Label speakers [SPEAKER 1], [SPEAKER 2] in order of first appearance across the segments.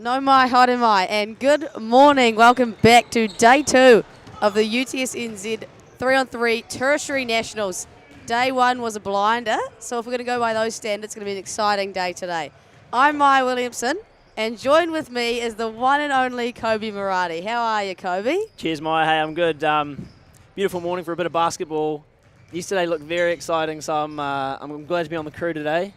[SPEAKER 1] No mai, haere mai, and good morning. Welcome back to day 2 of the UTSNZ 3-on-3 Tertiary Nationals. Day 1 was a blinder, so if we're going to go by those standards, it's going to be an exciting day today. I'm Maya Williamson, and joined with me is the one and only Kobe Murati. How are you, Kobe?
[SPEAKER 2] Cheers, Maya. Hey, I'm good. Beautiful morning for a bit of basketball. Yesterday looked very exciting, so I'm glad to be on the crew today.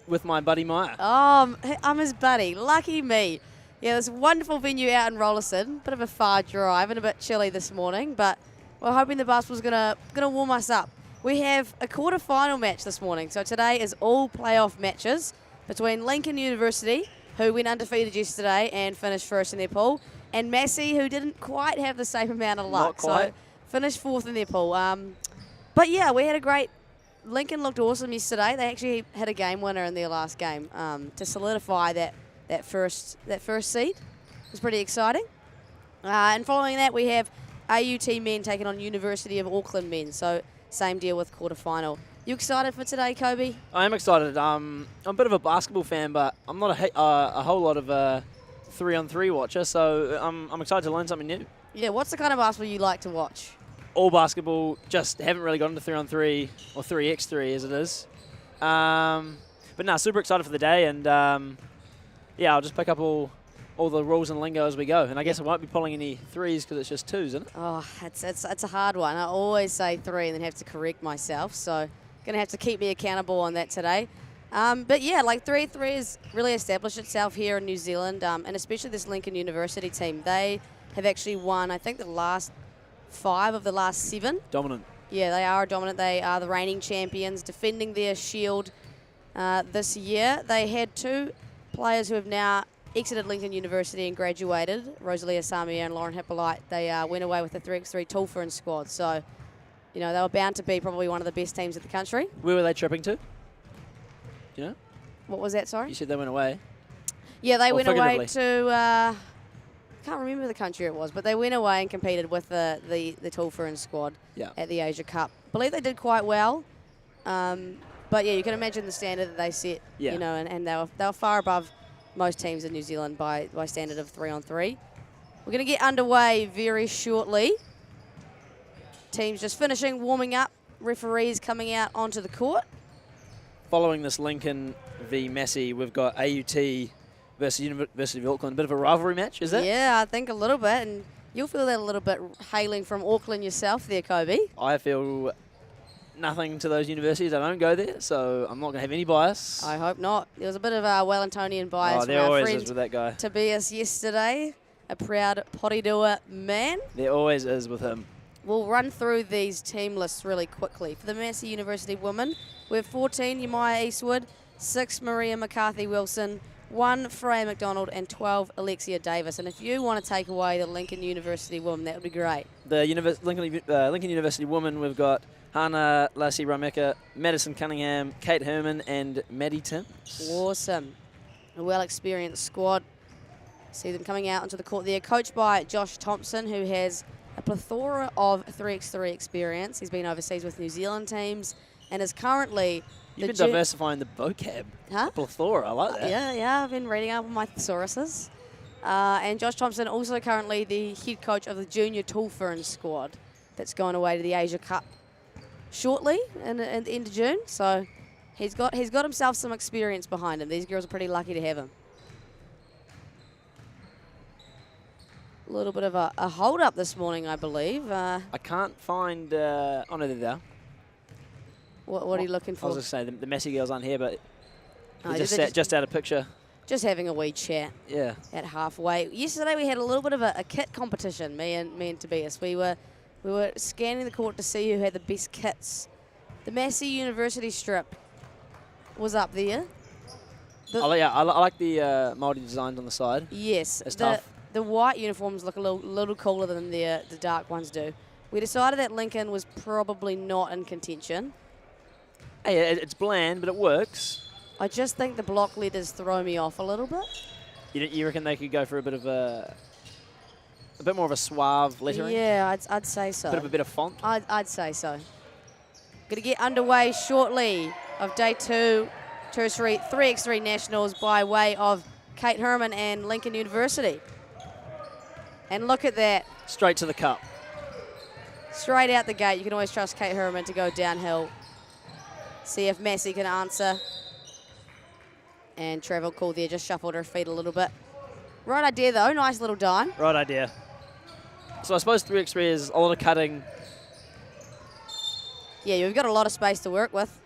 [SPEAKER 2] With my buddy Maya.
[SPEAKER 1] Oh, I'm his buddy. Lucky me. Yeah, this wonderful venue out in Rollerson. Bit of a far drive and a bit chilly this morning, but we're hoping the basketball's gonna warm us up. We have a quarter-final match this morning. So today is all playoff matches between Lincoln University, who went undefeated yesterday and finished first in their pool, and Massey, who didn't quite have the same amount of luck.
[SPEAKER 2] Not quite.
[SPEAKER 1] So finished 4th in their pool. But yeah, we had a great... Lincoln looked awesome yesterday. They actually had a game winner in their last game to solidify that first seed. It was pretty exciting. And following that, we have AUT men taking on University of Auckland men. So same deal with quarterfinal. You excited for today, Kobe?
[SPEAKER 2] I am excited. I'm a bit of a basketball fan, but I'm not a whole lot of a 3-on-3 watcher, so I'm excited to learn something new.
[SPEAKER 1] Yeah, what's the kind of basketball you like to watch?
[SPEAKER 2] All basketball, just haven't really gotten to 3-on-3 or 3x3 as it is. But no, super excited for the day, and yeah, I'll just pick up all the rules and lingo as we go. And I guess I won't be pulling any threes because it's just twos, isn't it?
[SPEAKER 1] Oh, it's a hard one. I always say 3 and then have to correct myself, so going to have to keep me accountable on that today. But yeah, like 3x3 has really established itself here in New Zealand, and especially this Lincoln University team. They have actually won, I think, the last 5 of the last 7.
[SPEAKER 2] Dominant.
[SPEAKER 1] Yeah, they are dominant. They are the reigning champions, defending their shield this year. They had 2 players who have now exited Lincoln University and graduated, Rosalia Samia and Lauren Hippolyte. They went away with the 3x3 Tulferen squad. So, you know, they were bound to be probably one of the best teams in the country.
[SPEAKER 2] Where were they tripping to? Do you know?
[SPEAKER 1] What was that, sorry?
[SPEAKER 2] You said they went away.
[SPEAKER 1] Yeah, they
[SPEAKER 2] Or
[SPEAKER 1] went away
[SPEAKER 2] figuratively?
[SPEAKER 1] to... can't remember the country it was, but they went away and competed with the Tulferen squad at the Asia Cup. I believe they did quite well, but yeah, you can imagine the standard that they set.
[SPEAKER 2] Yeah.
[SPEAKER 1] You know, and they were far above most teams in New Zealand by standard of 3-on-3. We're going to get underway very shortly. Teams just finishing, warming up. Referees coming out onto the court.
[SPEAKER 2] Following this Lincoln v Massey, we've got AUT versus University of Auckland. A bit of a rivalry match, is it?
[SPEAKER 1] Yeah, I think a little bit, and you'll feel that a little bit hailing from Auckland yourself there, Kobe.
[SPEAKER 2] I feel nothing to those universities. I don't go there, so I'm not going to have any bias.
[SPEAKER 1] I hope not. There was a bit of a Wellingtonian bias from
[SPEAKER 2] there
[SPEAKER 1] our
[SPEAKER 2] always
[SPEAKER 1] friend
[SPEAKER 2] is with that guy.
[SPEAKER 1] Tobias yesterday, a proud Porirua man.
[SPEAKER 2] There always is with him.
[SPEAKER 1] We'll run through these team lists really quickly. For the Massey University women, we have 14 Yamaya Eastwood, 6 Maria McCarthy-Wilson, 1 Freya McDonald, and 12 Alexia Davis. And if you want to take away the Lincoln University women, that would be great.
[SPEAKER 2] The Lincoln University women, we've got Hannah Lassie Rameka, Madison Cunningham, Kate Herman, and Maddie Timms.
[SPEAKER 1] Awesome. A well-experienced squad. See them coming out onto the court there. Coached by Josh Thompson, who has a plethora of 3x3 experience. He's been overseas with New Zealand teams and is currently...
[SPEAKER 2] You've been diversifying the vocab.
[SPEAKER 1] Huh?
[SPEAKER 2] Plethora, I like that.
[SPEAKER 1] Yeah, I've been reading up on my thesauruses. And Josh Thompson, also currently the head coach of the junior Tulferen squad that's going away to the Asia Cup shortly in the end of June. So he's got himself some experience behind him. These girls are pretty lucky to have him. A little bit of a hold-up this morning, I believe.
[SPEAKER 2] I can't find... oh, no, they're there.
[SPEAKER 1] What are you looking for?
[SPEAKER 2] I was going to say, the Massey girls aren't here, but
[SPEAKER 1] Oh,
[SPEAKER 2] they're just out of picture.
[SPEAKER 1] Just having a wee chat.
[SPEAKER 2] Yeah.
[SPEAKER 1] At halfway. Yesterday we had a little bit of a kit competition, me and Tobias. We were scanning the court to see who had the best kits. The Massey University strip was up there.
[SPEAKER 2] I like the Māori designs on the side.
[SPEAKER 1] Yes.
[SPEAKER 2] It's tough.
[SPEAKER 1] The white uniforms look a little cooler than the dark ones do. We decided that Lincoln was probably not in contention.
[SPEAKER 2] Hey, it's bland, but it works.
[SPEAKER 1] I just think the block letters throw me off a little bit.
[SPEAKER 2] You reckon they could go for a bit more of a suave lettering?
[SPEAKER 1] Yeah, I'd say so.
[SPEAKER 2] A bit of font?
[SPEAKER 1] I'd say so. Going to get underway shortly of day 2, Tertiary 3x3 Nationals by way of Kate Herman and Lincoln University. And look at that.
[SPEAKER 2] Straight to the cup.
[SPEAKER 1] Straight out the gate. You can always trust Kate Herman to go downhill. See if Massey can answer. And travel cool there, just shuffled her feet a little bit. Right idea though, nice little dime.
[SPEAKER 2] Right idea. So I suppose 3x3 is a lot of cutting.
[SPEAKER 1] Yeah, you've got a lot of space to work with.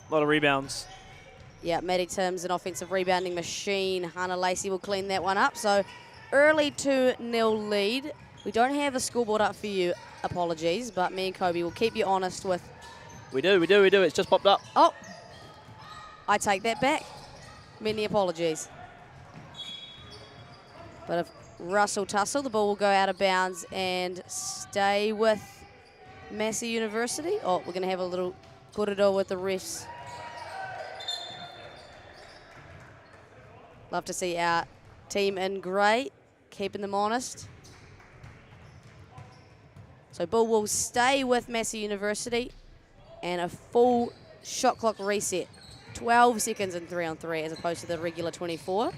[SPEAKER 2] A lot of rebounds.
[SPEAKER 1] Yeah, Maddie Timms, an offensive rebounding machine. Hannah Lacey will clean that one up. So early 2-0 lead. We don't have the scoreboard up for you, apologies, but me and Kobe will keep you honest with...
[SPEAKER 2] We do. It's just popped up.
[SPEAKER 1] Oh, I take that back. Many apologies. But if Russell tussle, the ball will go out of bounds and stay with Massey University. Oh, we're going to have a little korero with the refs. Love to see our team in grey, keeping them honest. So ball will stay with Massey University and a full shot clock reset. 12 seconds in 3-on-3 as opposed to the regular 24.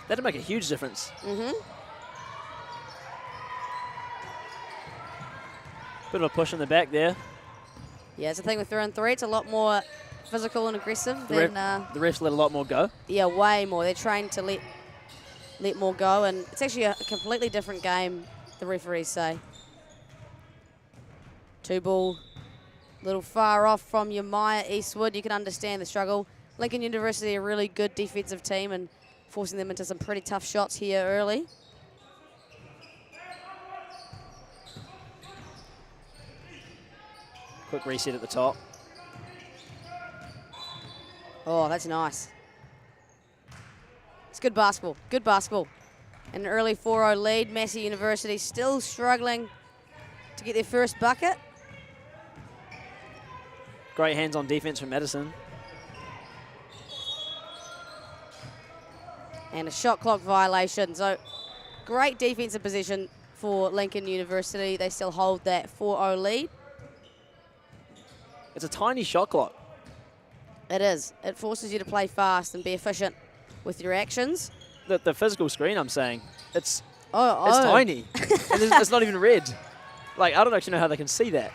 [SPEAKER 2] That'd make a huge difference.
[SPEAKER 1] Mm-hmm.
[SPEAKER 2] Bit of a push in the back there.
[SPEAKER 1] Yeah, it's the thing with 3-on-3. It's a lot more physical and aggressive
[SPEAKER 2] The
[SPEAKER 1] than...
[SPEAKER 2] refs let a lot more go.
[SPEAKER 1] Yeah, way more. They're trained to let more go, and it's actually a completely different game, the referees say. 2-ball, little far off from your Maya Eastwood. You can understand the struggle. Lincoln University, a really good defensive team, and forcing them into some pretty tough shots here early.
[SPEAKER 2] Quick reset at the top.
[SPEAKER 1] Oh, that's nice. It's good basketball. Good basketball. An early 4-0 lead. Massey University still struggling to get their first bucket.
[SPEAKER 2] Great hands-on defense from Madison.
[SPEAKER 1] And a shot clock violation. So great defensive position for Lincoln University. They still hold that 4-0 lead.
[SPEAKER 2] It's a tiny shot clock.
[SPEAKER 1] It is. It forces you to play fast and be efficient with your actions.
[SPEAKER 2] The physical screen, I'm saying, it's
[SPEAKER 1] Oh.
[SPEAKER 2] tiny. And it's not even red. Like, I don't actually know how they can see that.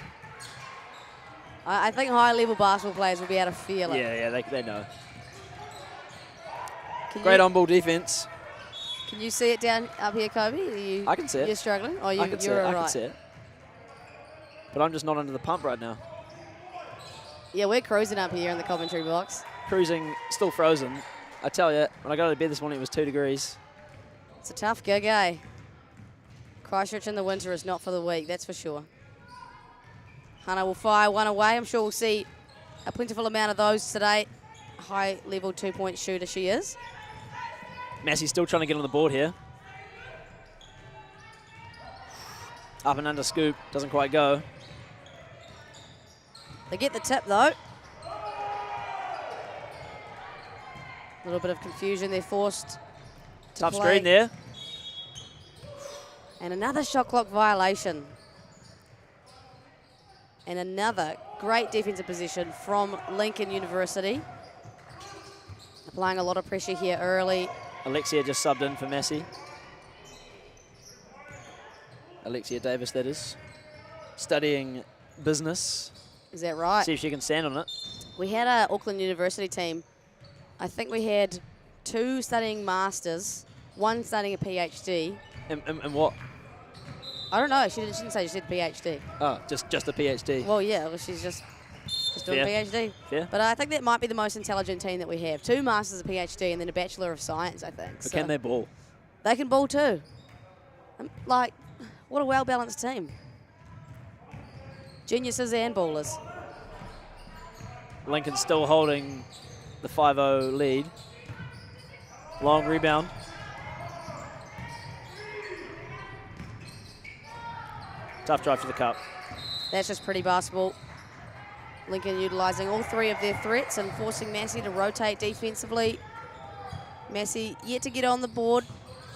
[SPEAKER 1] I think high-level basketball players will be able to feel it.
[SPEAKER 2] Yeah, they know. Great on-ball defense.
[SPEAKER 1] Can you see it down up here, Kobe?
[SPEAKER 2] I can see it.
[SPEAKER 1] You're struggling? Oh,
[SPEAKER 2] I can see it.
[SPEAKER 1] all
[SPEAKER 2] I
[SPEAKER 1] right.
[SPEAKER 2] can see it. But I'm just not under the pump right now.
[SPEAKER 1] Yeah, we're cruising up here in the commentary box.
[SPEAKER 2] Cruising, still frozen. I tell you, when I got to bed this morning, it was 2 degrees.
[SPEAKER 1] It's a tough gig, eh? Christchurch in the winter is not for the weak, that's for sure. Hannah will fire one away. I'm sure we'll see a plentiful amount of those today. High-level two-point shooter she is.
[SPEAKER 2] Massey's still trying to get on the board here. Up and under scoop, doesn't quite go.
[SPEAKER 1] They get the tip, though. A little bit of confusion. They're forced to
[SPEAKER 2] Tough
[SPEAKER 1] play.
[SPEAKER 2] screen there.
[SPEAKER 1] And another shot clock violation. And another great defensive position from Lincoln University. Applying a lot of pressure here early.
[SPEAKER 2] Alexia just subbed in for Massey. Alexia Davis, that is. Studying business.
[SPEAKER 1] Is that right?
[SPEAKER 2] See if she can stand on it.
[SPEAKER 1] We had an Auckland University team. I think we had 2 studying masters, 1 studying a PhD.
[SPEAKER 2] And what?
[SPEAKER 1] I don't know. She didn't say she did PhD.
[SPEAKER 2] Oh, just a PhD.
[SPEAKER 1] Well, yeah, well, she's just doing a PhD.
[SPEAKER 2] Yeah.
[SPEAKER 1] But I think that might be the most intelligent team that we have. 2 masters, a PhD, and then a Bachelor of Science, I think.
[SPEAKER 2] But can they ball?
[SPEAKER 1] They can ball too. Like, what a well-balanced team. Geniuses and ballers.
[SPEAKER 2] Lincoln still holding the 5-0 lead. Long rebound. Tough drive to the cup.
[SPEAKER 1] That's just pretty basketball. Lincoln utilising all 3 of their threats and forcing Massey to rotate defensively. Massey yet to get on the board.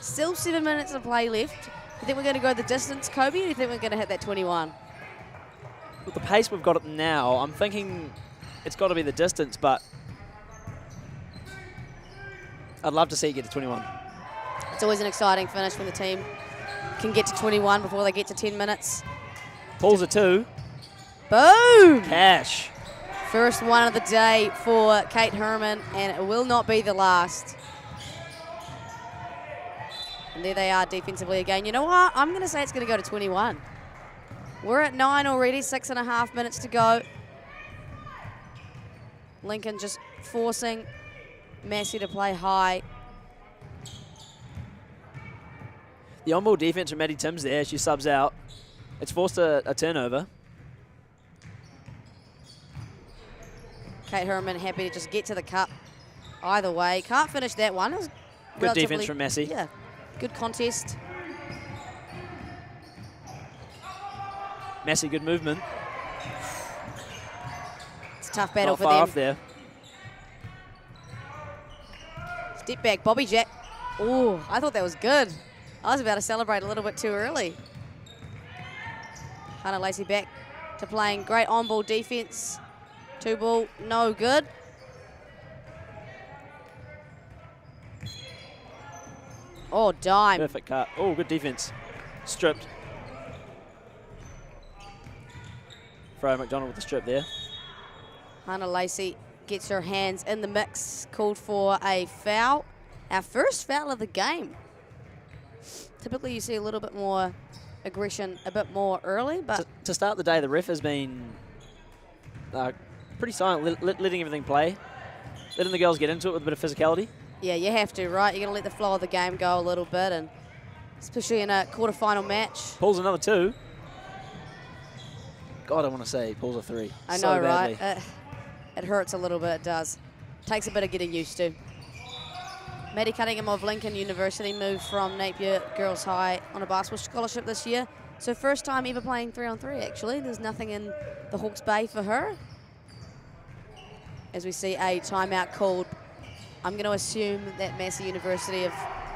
[SPEAKER 1] Still 7 minutes of play left. You think we're going to go the distance, Kobe, or do you think we're going to hit that 21?
[SPEAKER 2] With the pace we've got it now, I'm thinking it's got to be the distance, but I'd love to see it get to 21.
[SPEAKER 1] It's always an exciting finish when the team can get to 21 before they get to 10 minutes.
[SPEAKER 2] Pulls a 2.
[SPEAKER 1] Boom!
[SPEAKER 2] Cash.
[SPEAKER 1] First one of the day for Kate Herman, and it will not be the last. And there they are defensively again. You know what? I'm going to say it's going to go to 21. We're at 9 already, 6.5 minutes to go. Lincoln just forcing Massey to play high.
[SPEAKER 2] The on-ball defense from Maddie Timms there. She subs out. It's forced a turnover.
[SPEAKER 1] Kate Herman happy to just get to the cup. Either way, can't finish that one. It was
[SPEAKER 2] Good defense from Massey.
[SPEAKER 1] Yeah, good contest.
[SPEAKER 2] Massey, good movement.
[SPEAKER 1] It's a tough battle
[SPEAKER 2] Not
[SPEAKER 1] for
[SPEAKER 2] far
[SPEAKER 1] them.
[SPEAKER 2] off there.
[SPEAKER 1] Step back, Bobby Jack. Oh, I thought that was good. I was about to celebrate a little bit too early. Hannah Lacey back to playing great on-ball defense. 2 ball, no good. Oh, dime.
[SPEAKER 2] Perfect cut. Oh, good defense. Stripped. Freya McDonald with the strip there.
[SPEAKER 1] Hannah Lacey gets her hands in the mix, called for a foul. Our first foul of the game. Typically you see a little bit more aggression a bit more early, but...
[SPEAKER 2] To start the day, the ref has been pretty silent, letting everything play. Letting the girls get into it with a bit of physicality.
[SPEAKER 1] Yeah, you have to, right? You're going to let the flow of the game go a little bit, and especially in a quarterfinal match.
[SPEAKER 2] Pulls another 2. God, I want to say pulls a 3.
[SPEAKER 1] I know,
[SPEAKER 2] so
[SPEAKER 1] right?
[SPEAKER 2] badly.
[SPEAKER 1] It hurts a little bit, it does. Takes a bit of getting used to. Maddie Cunningham of Lincoln University moved from Napier Girls High on a basketball scholarship this year. So first time ever playing 3-on-3, actually. There's nothing in the Hawke's Bay for her. As we see a timeout called. I'm going to assume that Massey University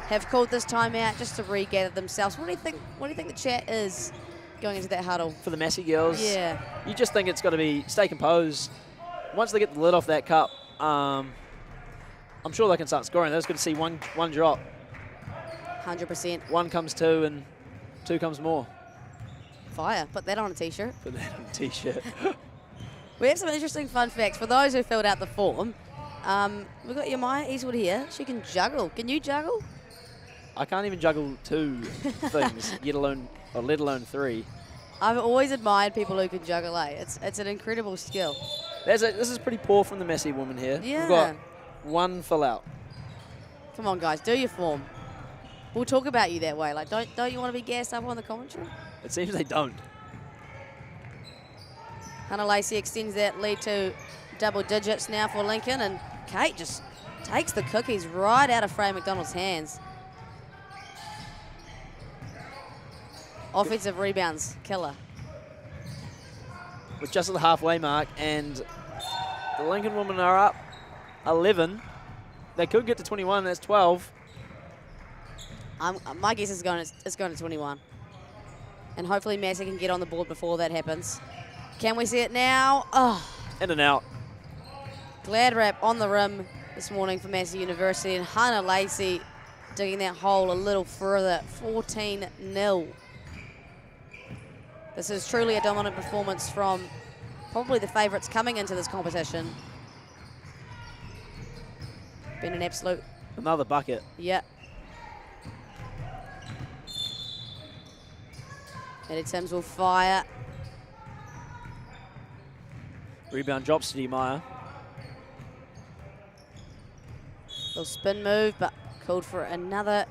[SPEAKER 1] have called this timeout just to regather themselves. What do you think? What do you think the chat is going into that huddle?
[SPEAKER 2] For the Massey girls,
[SPEAKER 1] Yeah.
[SPEAKER 2] You just think it's got to be stay composed. Once they get the lid off that cup, I'm sure they can start scoring. They're just going to see one drop.
[SPEAKER 1] 100%.
[SPEAKER 2] 1 comes 2 and 2 comes more.
[SPEAKER 1] Fire. Put that on a T-shirt.
[SPEAKER 2] Put that on a T-shirt.
[SPEAKER 1] We have some interesting fun facts for those who filled out the form. We've got Yamaya Eastwood here. She can juggle. Can you juggle?
[SPEAKER 2] I can't even juggle 2 things, let alone 3.
[SPEAKER 1] I've always admired people who can juggle. It's an incredible skill.
[SPEAKER 2] This is pretty poor from the Massey woman here.
[SPEAKER 1] Yeah.
[SPEAKER 2] We've got 1 fill out.
[SPEAKER 1] Come on, guys, do your form. We'll talk about you that way. Like, don't you want to be gassed up on the commentary?
[SPEAKER 2] It seems they don't.
[SPEAKER 1] Hannah Lacey extends that lead to double digits now for Lincoln, and Kate just takes the cookies right out of Freya McDonald's hands. Offensive rebounds, killer.
[SPEAKER 2] We're just at the halfway mark, and the Lincoln women are up 11. They could get to 21. That's 12.
[SPEAKER 1] My guess is it's going to 21. And hopefully Massey can get on the board before that happens. Can we see it now? Oh.
[SPEAKER 2] In and out.
[SPEAKER 1] Glad wrap on the rim this morning for Massey University, and Hannah Lacey digging that hole a little further. 14-0. This is truly a dominant performance from probably the favourites coming into this competition. Been an absolute...
[SPEAKER 2] Another bucket.
[SPEAKER 1] Yeah. Eddie Timms will fire.
[SPEAKER 2] Rebound drops to Meyer.
[SPEAKER 1] Little spin move, but called for another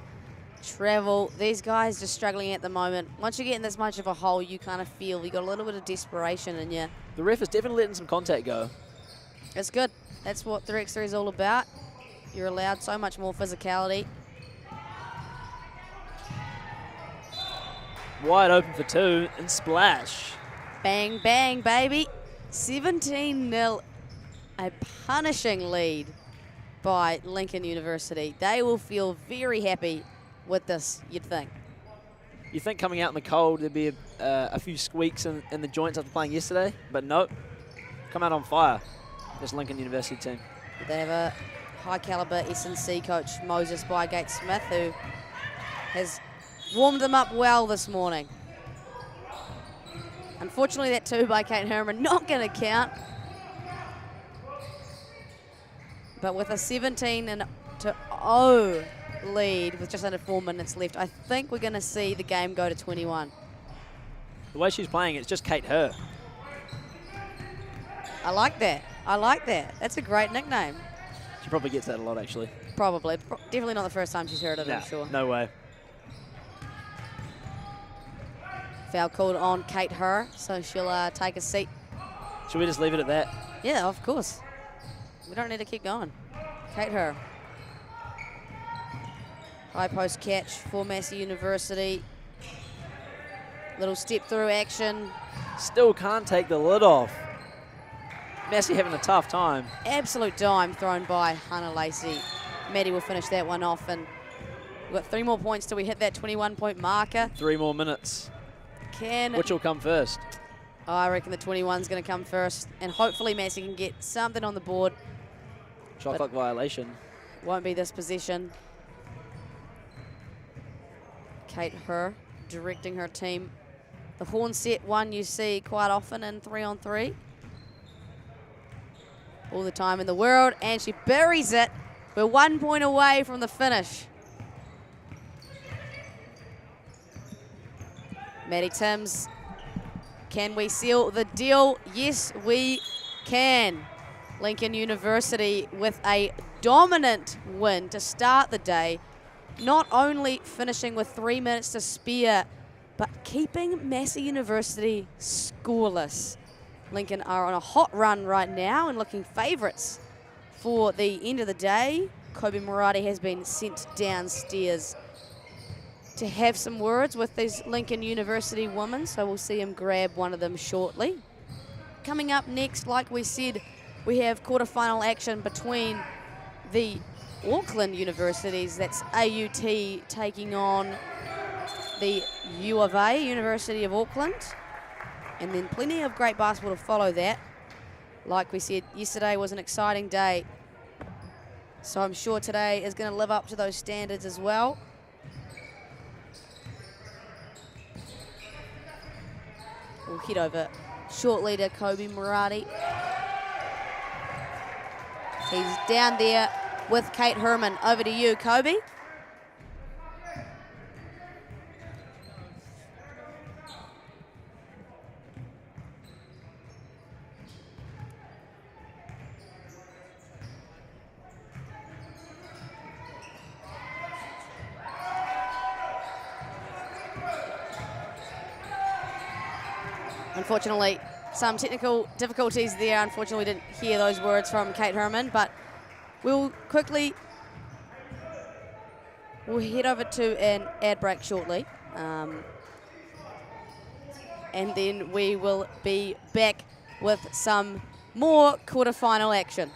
[SPEAKER 1] travel. These guys just struggling at the moment. Once you get in this much of a hole, you kind of feel you got a little bit of desperation in you.
[SPEAKER 2] The ref is definitely letting some contact go.
[SPEAKER 1] It's good. That's what 3x3 is all about. You're allowed so much more physicality.
[SPEAKER 2] Wide open for 2 and splash.
[SPEAKER 1] Bang, bang, baby. 17-0. A punishing lead by Lincoln University. They will feel very happy with this, you'd think.
[SPEAKER 2] You think coming out in the cold there'd be a few squeaks in the joints after playing yesterday, but nope. Come out on fire, this Lincoln University team.
[SPEAKER 1] They have a high caliber S&C coach Moses Bygate Smith, who has warmed them up well this morning. Unfortunately, that 2 by Kate Herman not going to count. But with a 17-0 lead with just under 4 minutes left, I think we're going to see the game go to 21.
[SPEAKER 2] The way she's playing, it's just Kate Her.
[SPEAKER 1] I like that. I like that. That's a great nickname.
[SPEAKER 2] She probably gets that a lot, actually.
[SPEAKER 1] Probably. Definitely not the first time she's heard it, I'm sure.
[SPEAKER 2] No way.
[SPEAKER 1] Foul called on Kate Her, so she'll take a seat.
[SPEAKER 2] Should we just leave it at that?
[SPEAKER 1] Yeah, of course. We don't need to keep going. Kate Her. High post catch for Massey University. Little step through action.
[SPEAKER 2] Still can't take the lid off. Massey having a tough time.
[SPEAKER 1] Absolute dime thrown by Hannah Lacey. Maddie will finish that one off, and we've got 3 more points till we hit that 21-point marker.
[SPEAKER 2] 3 more minutes. Which will come first?
[SPEAKER 1] I reckon the 21's going to come first, and hopefully Massey can get something on the board.
[SPEAKER 2] Shot clock violation.
[SPEAKER 1] Won't be this possession. Kate Her directing her team. The horn set one you see quite often in 3-on-3. All the time in the world, and she buries it. We're 1 point away from the finish. Maddie Timms, can we seal the deal? Yes, we can. Lincoln University with a dominant win to start the day, not only finishing with 3 minutes to spare, but keeping Massey University scoreless. Lincoln are on a hot run right now and looking favourites for the end of the day. Kobe Murati has been sent downstairs to have some words with these Lincoln University women, so we'll see him grab one of them shortly. Coming up next, like we said, we have quarterfinal action between the Auckland universities. That's AUT taking on the U of A, University of Auckland. And then plenty of great basketball to follow that. Like we said, yesterday was an exciting day. So I'm sure today is going to live up to those standards as well. We'll head over shortly to Kobe Murati. He's down there with Kate Herman. Over to you, Kobe. Unfortunately, some technical difficulties there. Unfortunately, we didn't hear those words from Kate Herman, but we'll head over to an ad break shortly. And then we will be back with some more quarterfinal action.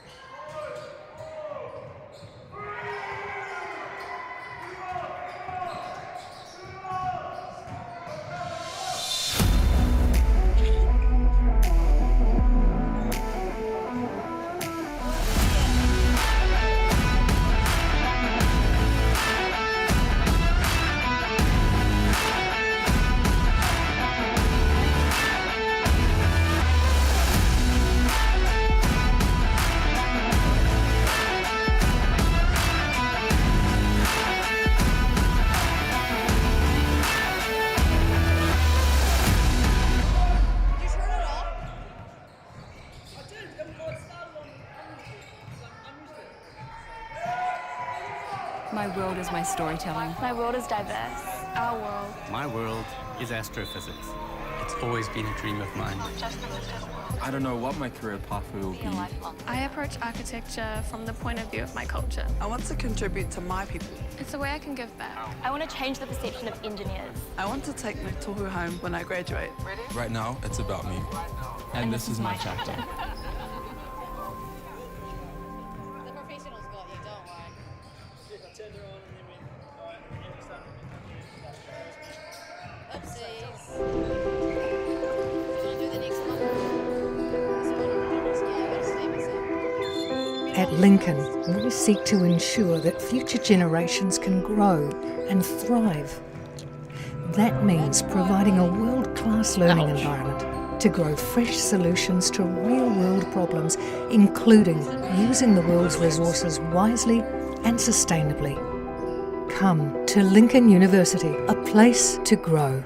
[SPEAKER 3] My world is my storytelling.
[SPEAKER 4] My world is diverse. Our world.
[SPEAKER 5] My world is astrophysics. It's always been a dream of mine.
[SPEAKER 6] I don't know what my career pathway will be.
[SPEAKER 4] I approach architecture from the point of view of my culture.
[SPEAKER 7] I want to contribute to my people.
[SPEAKER 4] It's a way I can give back. I want to change the perception of engineers.
[SPEAKER 7] I want to take my tohu home when I graduate.
[SPEAKER 6] Right now, it's about me. And this is my chapter.
[SPEAKER 1] The professionals got you, don't worry.
[SPEAKER 8] At Lincoln, we seek to ensure that future generations can grow and thrive. That means providing a world-class learning environment to grow fresh solutions to real-world problems, including using the world's resources wisely and sustainably. Come to Lincoln University, a place to grow.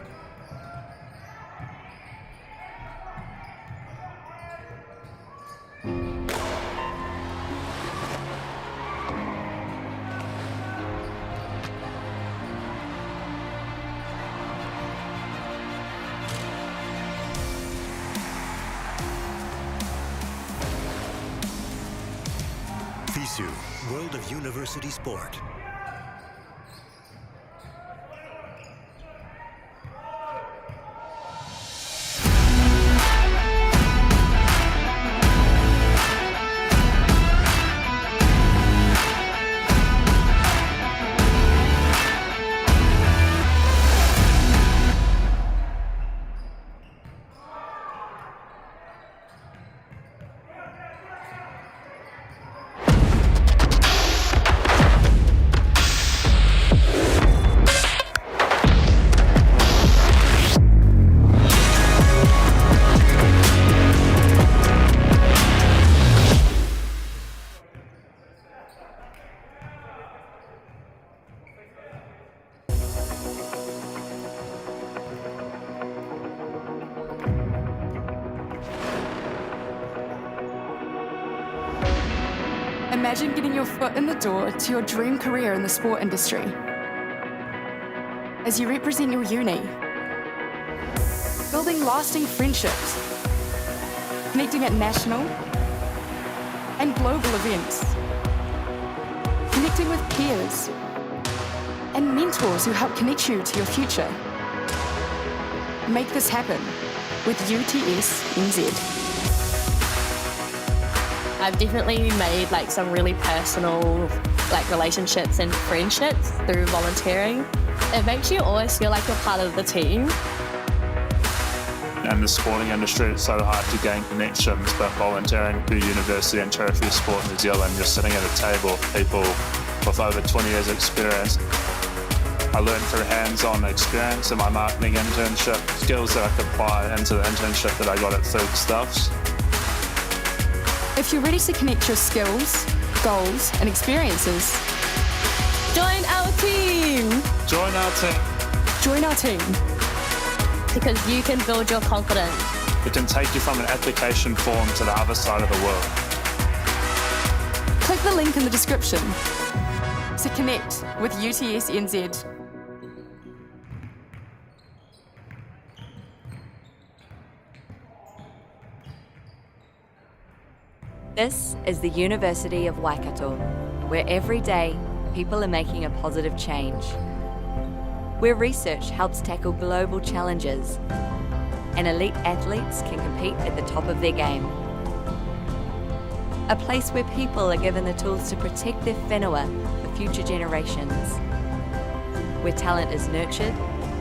[SPEAKER 9] FISU, World of University Sport.
[SPEAKER 3] Imagine getting your foot in the door to your dream career in the sport industry. As you represent your uni, building lasting friendships, connecting at national and global events, connecting with peers and mentors who help connect you to your future. Make this happen with UTS NZ.
[SPEAKER 4] I've definitely made some really personal relationships and friendships through volunteering. It makes you always feel like you're part of the team.
[SPEAKER 10] In the sporting industry, it's so hard to gain connections, but volunteering through university and Tertiary Sport New Zealand, you're sitting at a table with people with over 20 years experience. I learned through hands-on experience in my marketing internship, skills that I could apply into the internship that I got at Food Stuffs.
[SPEAKER 3] If you're ready to connect your skills, goals, and experiences,
[SPEAKER 4] join our team!
[SPEAKER 10] Join our team.
[SPEAKER 3] Join our team.
[SPEAKER 4] Because you can build your confidence.
[SPEAKER 10] It can take you from an application form to the other side of the world.
[SPEAKER 3] Click the link in the description to connect with UTS NZ.
[SPEAKER 11] This is the University of Waikato, where every day people are making a positive change. Where research helps tackle global challenges and elite athletes can compete at the top of their game. A place where people are given the tools to protect their whenua for future generations. Where talent is nurtured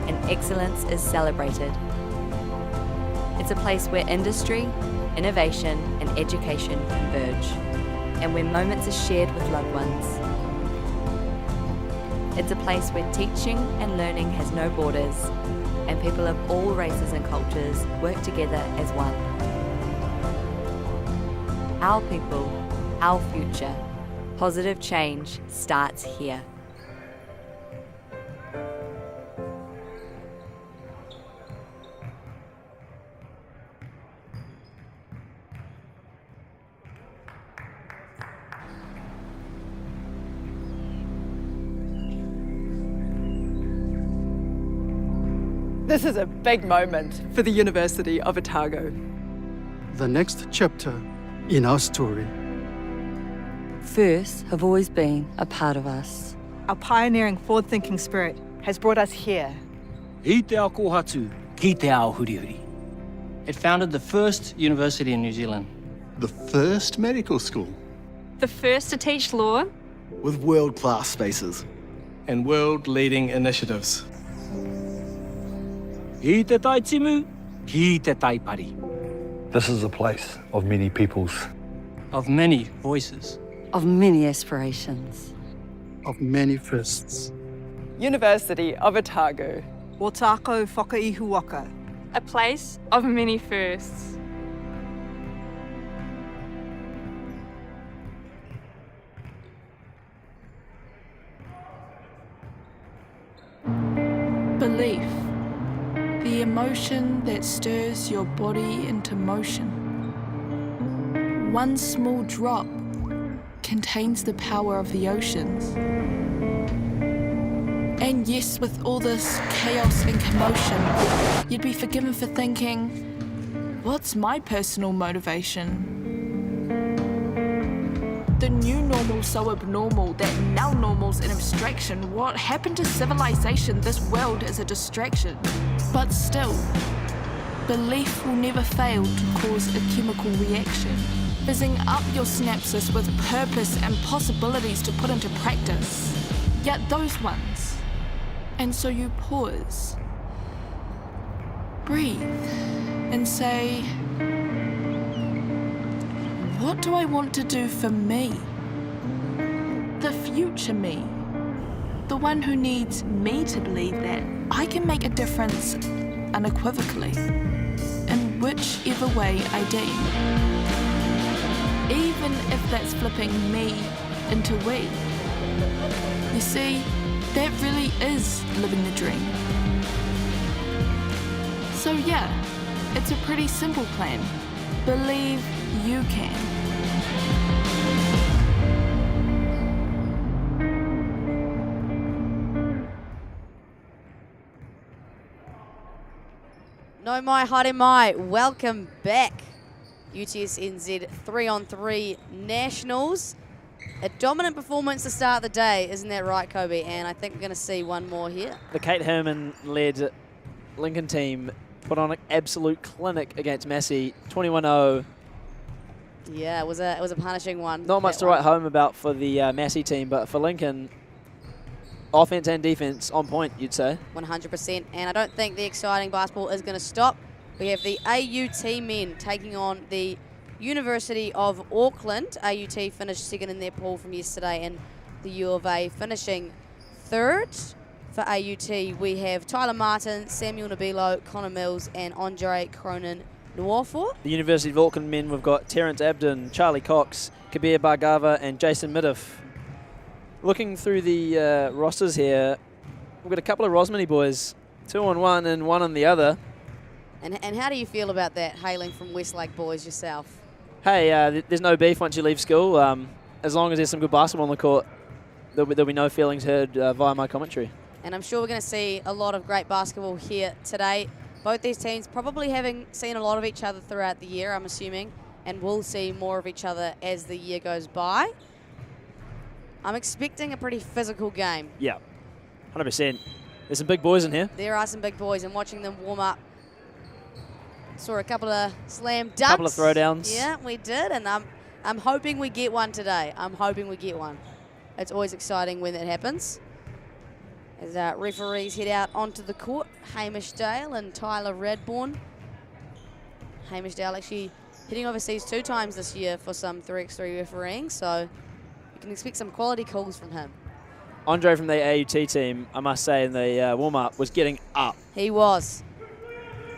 [SPEAKER 11] and excellence is celebrated. It's a place where industry, innovation and education converge, and where moments are shared with loved ones. It's a place where teaching and learning has no borders, and people of all races and cultures work together as one. Our people, our future. Positive change starts here.
[SPEAKER 7] This is a big moment for the University of Otago.
[SPEAKER 12] The next chapter in our story.
[SPEAKER 13] Firsts have always been a part of us.
[SPEAKER 14] Our pioneering, forward-thinking spirit has brought us here.
[SPEAKER 15] I te ao kohatu, ki te ao hurihuri.
[SPEAKER 16] It founded the first university in New Zealand.
[SPEAKER 12] The first medical school.
[SPEAKER 17] The first to teach law.
[SPEAKER 18] With world-class spaces.
[SPEAKER 19] And world-leading initiatives.
[SPEAKER 15] Ki te tai timu, ki te tai pari.
[SPEAKER 20] This is a place of many peoples.
[SPEAKER 16] Of many voices.
[SPEAKER 13] of many aspirations.
[SPEAKER 12] Of many firsts.
[SPEAKER 7] University of Otago.
[SPEAKER 14] Otako Whakaihuaka.
[SPEAKER 17] A place of many firsts.
[SPEAKER 3] Belief. The emotion that stirs your body into motion. One small drop contains the power of the oceans. And yes, with all this chaos and commotion, you'd be forgiven for thinking, what's my personal motivation? The new normal's so abnormal that now normal's an abstraction. What happened to civilization? This world is a distraction. But still, belief will never fail to cause a chemical reaction, fizzing up your synapses with purpose and possibilities to put into practice. Yet those ones. And so you pause, breathe, and say, what do I want to do for me? The future me. The one who needs me to believe that I can make a difference unequivocally, in whichever way I deem. Even if that's flipping me into we. You see, that really is living the dream. So yeah, it's a pretty simple plan. Believe you can.
[SPEAKER 1] No mai, haere mai. Welcome back. UTSNZ 3-on-3 Nationals. A dominant performance to start the day, isn't that right, Kobe? And I think we're going to see one more here.
[SPEAKER 2] The Kate Herman-led Lincoln team put on an absolute clinic against Massey, 21-0.
[SPEAKER 1] Yeah, it was a punishing one.
[SPEAKER 2] Not much to write home about for the Massey team, but for Lincoln, offense and defense on point, you'd say.
[SPEAKER 1] 100%. And I don't think the exciting basketball is going to stop. We have the AUT men taking on the University of Auckland. AUT finished second in their pool from yesterday, and the U of A finishing third. For AUT, we have Tyler Martin, Samuel Nabilo, Connor Mills, and Andre Cronin-Nuofor.
[SPEAKER 2] The University of Auckland men, we've got Terrence Abden, Charlie Cox, Kabir Bhargava, and Jason Middif. Looking through the rosters here, we've got a couple of Rosmini boys, 2 on one and 1 on the other.
[SPEAKER 1] And how do you feel about that, hailing from Westlake boys yourself?
[SPEAKER 2] Hey, there's no beef once you leave school. As long as there's some good basketball on the court, there'll be no feelings heard via my commentary.
[SPEAKER 1] And I'm sure we're going to see a lot of great basketball here today. Both these teams probably having seen a lot of each other throughout the year, I'm assuming, and will see more of each other as the year goes by. I'm expecting a pretty physical game.
[SPEAKER 2] Yeah, 100%. There's some big boys in here.
[SPEAKER 1] There are some big boys, and watching them warm up, saw a couple of slam dunks.
[SPEAKER 2] Couple of throwdowns.
[SPEAKER 1] Yeah, we did, and I'm hoping we get one today. I'm hoping we get one. It's always exciting when that happens. As referees head out onto the court, Hamish Dale and Tyler Radbourne. Hamish Dale actually hitting overseas 2 times this year for some 3x3 refereeing, so you can expect some quality calls from him.
[SPEAKER 2] Andre from the AUT team, I must say, in the warm-up was getting up.
[SPEAKER 1] He was.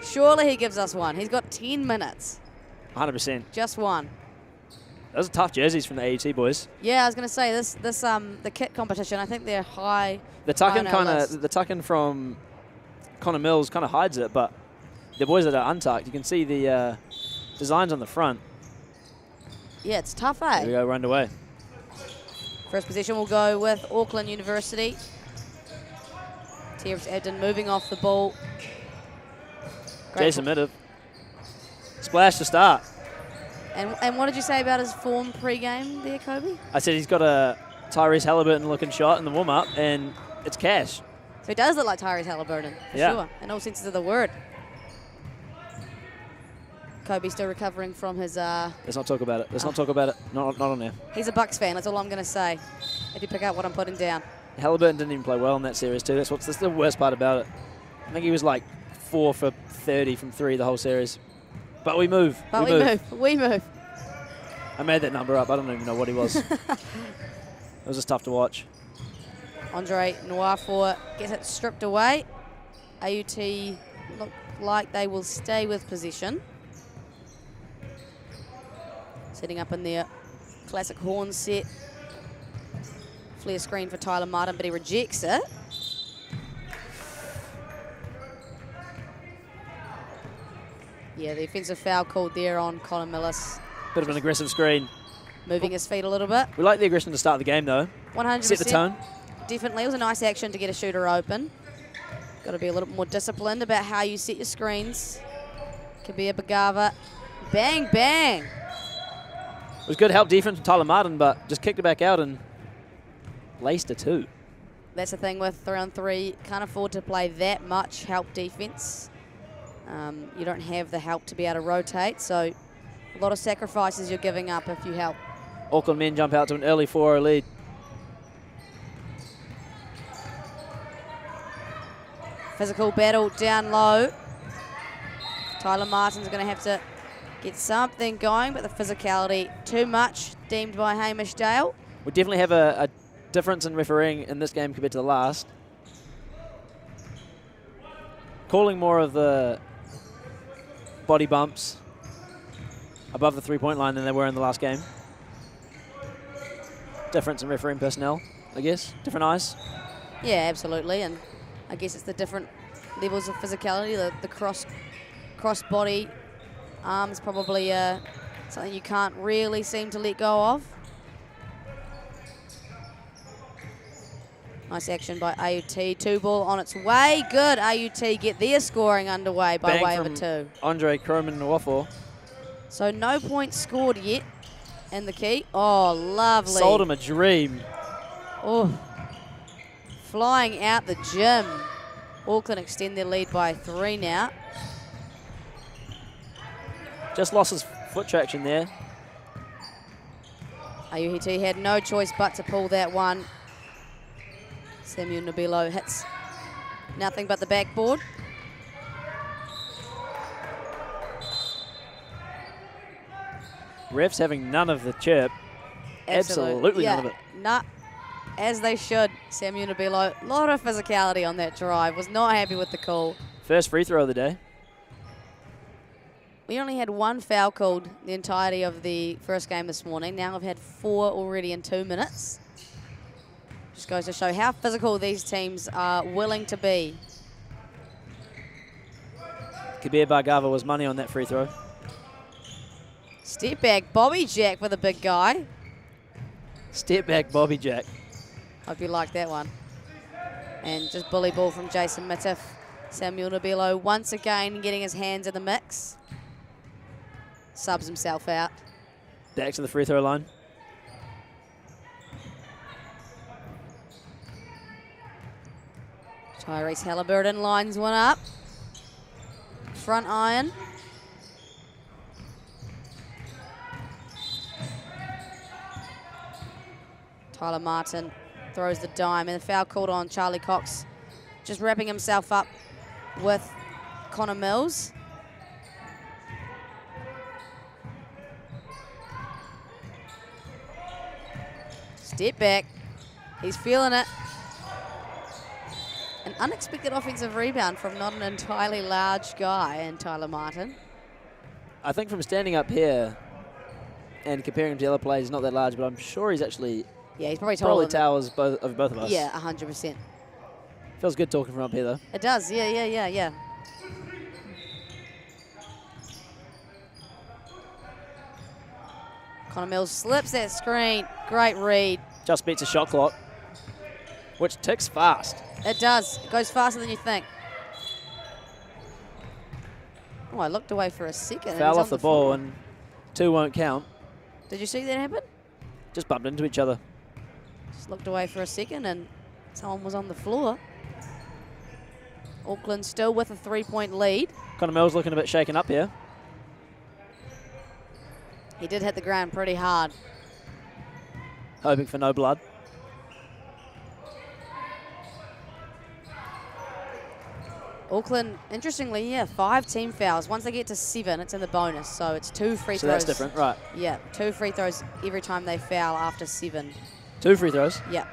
[SPEAKER 1] Surely he gives us one. He's got 10 minutes.
[SPEAKER 2] 100%.
[SPEAKER 1] Just one.
[SPEAKER 2] Those are tough jerseys from the AUT boys.
[SPEAKER 1] Yeah, I was going to say the kit competition. I think they're high.
[SPEAKER 2] The tuck-in from Connor Mills kind of hides it, but the boys that are untucked, you can see the designs on the front.
[SPEAKER 1] Yeah, it's tough, eh?
[SPEAKER 2] Here we go, we're underway.
[SPEAKER 1] First possession will go with Auckland University. Terrence Abden moving off the ball.
[SPEAKER 2] Jason Middif. Splash to start.
[SPEAKER 1] And what did you say about his form pre-game there, Kobe?
[SPEAKER 2] I said he's got a Tyrese Halliburton-looking shot in the warm-up, and it's cash.
[SPEAKER 1] So he does look like Tyrese Halliburton, for sure, in all senses of the word. Kobe still recovering from his...
[SPEAKER 2] Let's not talk about it. Let's not talk about it. Not on there.
[SPEAKER 1] He's a Bucks fan. That's all I'm going to say, if you pick out what I'm putting down.
[SPEAKER 2] Halliburton didn't even play well in that series, too. That's the worst part about it. I think he was like 4 for 30 from 3 the whole series. But we move.
[SPEAKER 1] We move.
[SPEAKER 2] I made that number up. I don't even know what he was. It was just tough to watch.
[SPEAKER 1] Andre Noirfor gets it stripped away. AUT look like they will stay with possession. Setting up in their classic horn set. Flare screen for Tyler Martin, but he rejects it. Yeah, the offensive foul called there on Colin Millis.
[SPEAKER 2] Bit of an aggressive screen.
[SPEAKER 1] Moving his feet a little bit.
[SPEAKER 2] We like the aggression to start the game, though.
[SPEAKER 1] 100%.
[SPEAKER 2] Set the tone.
[SPEAKER 1] Definitely. It was a nice action to get a shooter open. Got to be a little more disciplined about how you set your screens. Could be a Bagava. Bang, bang.
[SPEAKER 2] It was good help defense from Tyler Martin, but just kicked it back out and laced a 2.
[SPEAKER 1] That's the thing with 3-on-3. Can't afford to play that much help defense. You don't have the help to be able to rotate, so a lot of sacrifices you're giving up if you help.
[SPEAKER 2] Auckland men jump out to an early 4-0 lead.
[SPEAKER 1] Physical battle down low. Tyler Martin's going to have to get something going, but the physicality too much, deemed by Hamish Dale.
[SPEAKER 2] We definitely have a difference in refereeing in this game compared to the last. Calling more of the body bumps above the three-point line than they were in the last game. Difference in refereeing personnel, I guess. Different eyes.
[SPEAKER 1] Yeah, absolutely. And I guess it's the different levels of physicality. The cross body arms probably something you can't really seem to let go of. Nice action by AUT. 2 ball on its way. Good. AUT get their scoring underway by
[SPEAKER 2] Bang
[SPEAKER 1] way of
[SPEAKER 2] from
[SPEAKER 1] a 2.
[SPEAKER 2] Andre Kroman-Nwafor.
[SPEAKER 1] So no points scored yet in the key. Oh, lovely.
[SPEAKER 2] Sold him a dream.
[SPEAKER 1] Oh, flying out the gym. Auckland extend their lead by 3 now.
[SPEAKER 2] Just lost his foot traction there.
[SPEAKER 1] AUT had no choice but to pull that one. Samuel Nabilo hits nothing but the backboard.
[SPEAKER 2] Refs having none of the chirp. Absolutely
[SPEAKER 1] yeah,
[SPEAKER 2] none of it.
[SPEAKER 1] Nah, as they should. Samuel Nabilo, a lot of physicality on that drive. Was not happy with the call.
[SPEAKER 2] First free throw of the day.
[SPEAKER 1] We only had 1 foul called the entirety of the first game this morning. Now we've had 4 already in 2 minutes. Just goes to show how physical these teams are willing to be.
[SPEAKER 2] Kabir Bargava was money on that free throw.
[SPEAKER 1] Step back, Bobby Jack for the big guy.
[SPEAKER 2] Step back, Bobby Jack.
[SPEAKER 1] Hope you like that one. And just bully ball from Jason Mitif. Samuel Nabilo once again getting his hands in the mix. Subs himself out.
[SPEAKER 2] Back to the free throw line.
[SPEAKER 1] Tyrese Halliburton lines one up. Front iron. Tyler Martin throws the dime, and the foul called on Charlie Cox, just wrapping himself up with Connor Mills. Step back. He's feeling it. An unexpected offensive rebound from not an entirely large guy in Tyler Martin.
[SPEAKER 2] I think from standing up here and comparing him to the other players, he's not that large, but I'm sure he's actually
[SPEAKER 1] he's probably
[SPEAKER 2] towers of both of us.
[SPEAKER 1] Yeah, 100%.
[SPEAKER 2] Feels good talking from up here, though.
[SPEAKER 1] It does, yeah. Connor Mills slips that screen. Great read.
[SPEAKER 2] Just beats a shot clock, which ticks fast.
[SPEAKER 1] It does. It goes faster than you think. Oh, I looked away for a second.
[SPEAKER 2] Foul off the ball, and 2 won't count.
[SPEAKER 1] Did you see that happen?
[SPEAKER 2] Just bumped into each other.
[SPEAKER 1] Just looked away for a second, and someone was on the floor. Auckland still with a 3-point lead.
[SPEAKER 2] Connor Mills looking a bit shaken up here.
[SPEAKER 1] He did hit the ground pretty hard.
[SPEAKER 2] Hoping for no blood.
[SPEAKER 1] Auckland, interestingly, 5 team fouls. Once they get to 7, it's in the bonus. So it's 2 free throws.
[SPEAKER 2] So that's different, right.
[SPEAKER 1] Yeah, 2 free throws every time they foul after 7.
[SPEAKER 2] 2 free throws?
[SPEAKER 1] Yeah.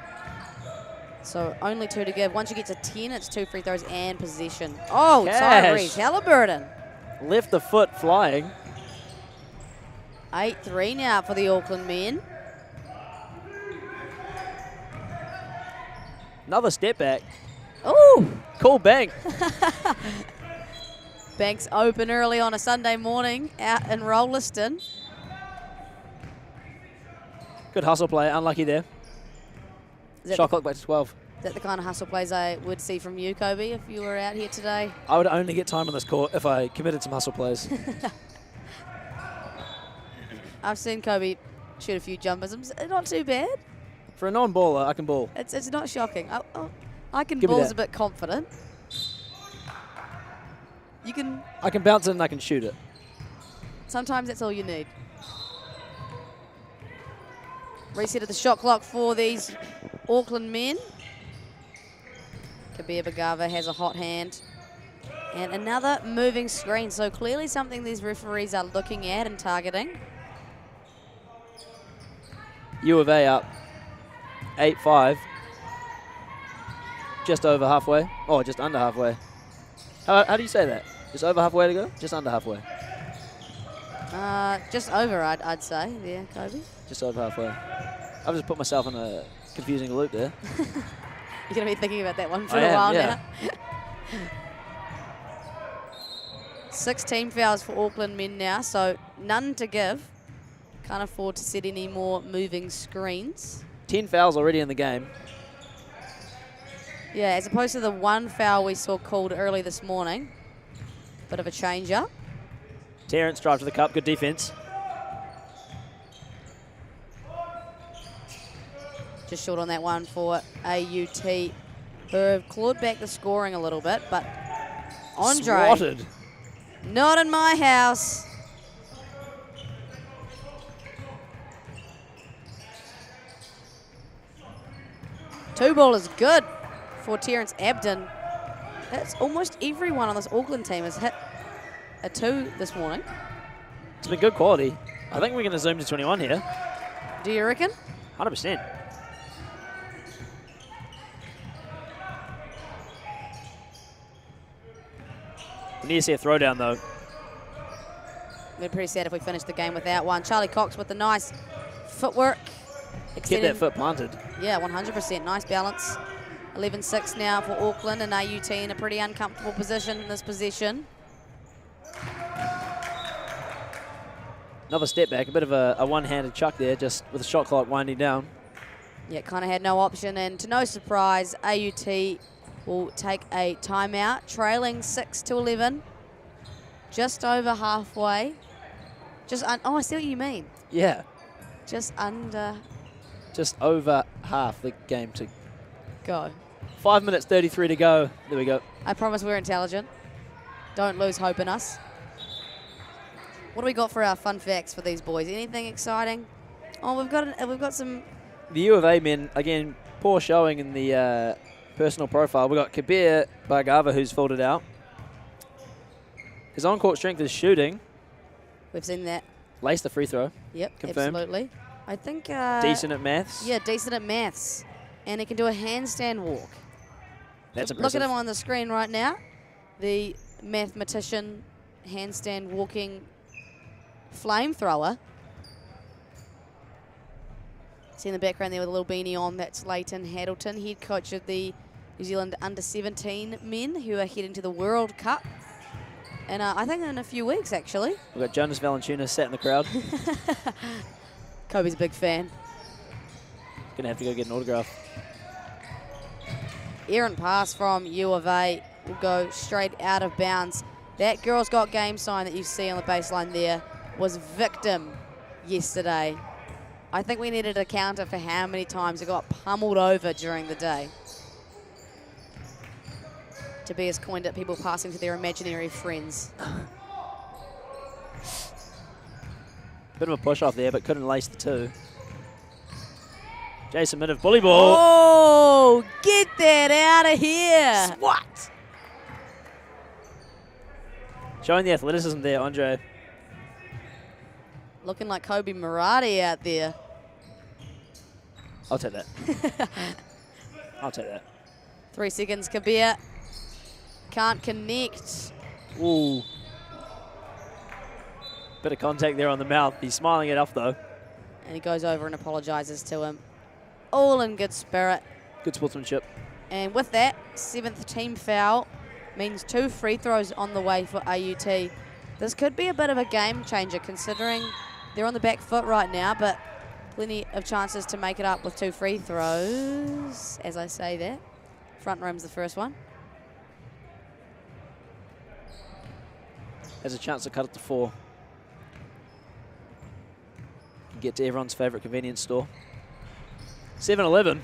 [SPEAKER 1] So only 2 to give. Once you get to 10, it's 2 free throws and possession. Oh,
[SPEAKER 2] Cash.
[SPEAKER 1] Tyrese Halliburton.
[SPEAKER 2] Left the foot flying.
[SPEAKER 1] 8-3 now for the Auckland men.
[SPEAKER 2] Another step back.
[SPEAKER 1] Ooh.
[SPEAKER 2] Cool bank.
[SPEAKER 1] Banks open early on a Sunday morning out in Rolleston.
[SPEAKER 2] Good hustle play. Unlucky there. Shot clock back to 12.
[SPEAKER 1] Is that the kind of hustle plays I would see from you, Kobe, if you were out here today?
[SPEAKER 2] I would only get time on this court if I committed some hustle plays.
[SPEAKER 1] I've seen Kobe shoot a few jumpers. It's not too bad.
[SPEAKER 2] For a non-baller, I can ball.
[SPEAKER 1] It's not shocking. I can
[SPEAKER 2] Give me
[SPEAKER 1] ball's
[SPEAKER 2] that.
[SPEAKER 1] a bit confident. You can.
[SPEAKER 2] I can bounce it and I can shoot it.
[SPEAKER 1] Sometimes that's all you need. Reset of the shot clock for these Auckland men. Kabir Bagava has a hot hand. And another moving screen. So clearly something these referees are looking at and targeting.
[SPEAKER 2] U of A up 8-5. Just over halfway. Oh, just under halfway. How do you say that? Just over halfway to go? Just under halfway?
[SPEAKER 1] Just over, I'd say. Yeah, Kobe.
[SPEAKER 2] Just over halfway. I've just put myself in a confusing loop there.
[SPEAKER 1] You're going to be thinking about that one for
[SPEAKER 2] I
[SPEAKER 1] a
[SPEAKER 2] am,
[SPEAKER 1] while
[SPEAKER 2] yeah.
[SPEAKER 1] now. 16 fouls for Auckland men now, so none to give. Can't afford to set any more moving screens.
[SPEAKER 2] 10 fouls already in the game.
[SPEAKER 1] Yeah, as opposed to the 1 foul we saw called early this morning. Bit of a change up.
[SPEAKER 2] Terrence drive to the cup. Good defense.
[SPEAKER 1] Just short on that one for AUT, who have clawed back the scoring a little bit, but Andre,
[SPEAKER 2] Swatted.
[SPEAKER 1] not in my house. Two ball is good for Terrence Abden. That's almost everyone on this Auckland team has hit a 2 this morning.
[SPEAKER 2] It's been good quality. I think we're going to zoom to 21 here.
[SPEAKER 1] Do you reckon?
[SPEAKER 2] 100%. We need to see a throwdown, though.
[SPEAKER 1] We're pretty sad if we finish the game without one. Charlie Cox with the nice footwork.
[SPEAKER 2] Get that foot planted.
[SPEAKER 1] Yeah, 100%. Nice balance. 11-6 now for Auckland, and AUT in a pretty uncomfortable position in this possession.
[SPEAKER 2] Another step back, a bit of a one-handed chuck there, just with the shot clock winding down.
[SPEAKER 1] Yeah, kind of had no option, and to no surprise, AUT will take a timeout, trailing 6-11, just over halfway. Oh, I see what you mean.
[SPEAKER 2] Yeah.
[SPEAKER 1] Just under.
[SPEAKER 2] Just over half the game to
[SPEAKER 1] go.
[SPEAKER 2] 5 minutes 33 to go. There we go.
[SPEAKER 1] I promise we're intelligent. Don't lose hope in us. What do we got for our fun facts for these boys? Anything exciting? Oh, we've got some.
[SPEAKER 2] The U of A men, again, poor showing in the personal profile. We've got Kabir Bhargava, who's filled it out. His on-court strength is shooting.
[SPEAKER 1] We've seen that.
[SPEAKER 2] Laced the free throw.
[SPEAKER 1] Yep,
[SPEAKER 2] confirmed.
[SPEAKER 1] absolutely. I think...
[SPEAKER 2] decent at maths.
[SPEAKER 1] Yeah, decent at maths. And he can do a handstand walk.
[SPEAKER 2] That's
[SPEAKER 1] Look
[SPEAKER 2] impressive.
[SPEAKER 1] at him on the screen right now. The mathematician handstand walking flamethrower. See in the background there with a little beanie on, that's Leighton Haddleton, head coach of the New Zealand under-17 men who are heading to the World Cup. And I think in a few weeks, actually.
[SPEAKER 2] We've got Jonas Valanciunas sat in the crowd.
[SPEAKER 1] Kobe's a big fan.
[SPEAKER 2] Gonna have to go get an autograph.
[SPEAKER 1] Errant pass from U of A will go straight out of bounds. That Girls Got Game sign that you see on the baseline there was victim yesterday. I think we needed a counter for how many times it got pummeled over during the day. Tobias coined it, people passing to their imaginary friends.
[SPEAKER 2] Bit of a push off there, but couldn't lace the 2. Jason Minnov, bully ball.
[SPEAKER 1] Oh, get that out of here.
[SPEAKER 2] What? Showing the athleticism there, Andre.
[SPEAKER 1] Looking like Kobe Murati out there.
[SPEAKER 2] I'll take that. I'll take that.
[SPEAKER 1] 3 seconds, Kabir. Can't connect.
[SPEAKER 2] Ooh. Bit of contact there on the mouth. He's smiling it off, though.
[SPEAKER 1] And he goes over and apologises to him. All in good spirit.
[SPEAKER 2] Good sportsmanship.
[SPEAKER 1] And with that, 7th team foul means 2 free throws on the way for AUT. This could be a bit of a game changer considering they're on the back foot right now, but plenty of chances to make it up with 2 free throws, as I say that. Front room's the first one.
[SPEAKER 2] Has a chance to cut it to 4. Get to everyone's favourite convenience store. 7-Eleven.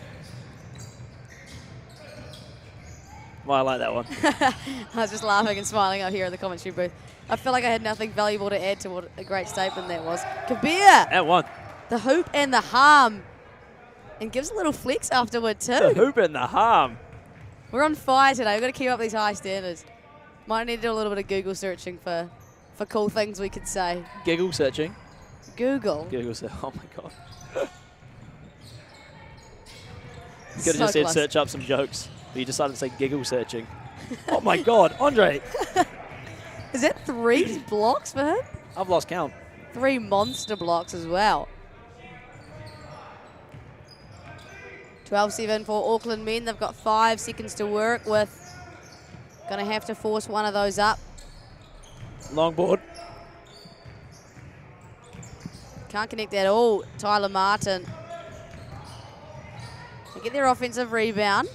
[SPEAKER 2] Well, I like that one.
[SPEAKER 1] I was just laughing and smiling out here in the commentary booth. I feel like I had nothing valuable to add to what a great statement that was. Kabir!
[SPEAKER 2] At one.
[SPEAKER 1] The hoop and the harm. And gives a little flex afterward too.
[SPEAKER 2] The hoop and the harm.
[SPEAKER 1] We're on fire today. We've got to keep up these high standards. Might need to do a little bit of Google searching for cool things we could say.
[SPEAKER 2] Giggle searching.
[SPEAKER 1] Google.
[SPEAKER 2] Google searching. Oh my god. You could have just said search up some jokes, but you decided to say giggle searching. Oh my god, Andre.
[SPEAKER 1] Is that 3 blocks for him?
[SPEAKER 2] I've lost count.
[SPEAKER 1] 3 monster blocks as well. 12-7 for Auckland men. They've got 5 seconds to work with. Gonna have to force one of those up.
[SPEAKER 2] Long board.
[SPEAKER 1] Can't connect at all. Tyler Martin. They get their offensive rebound.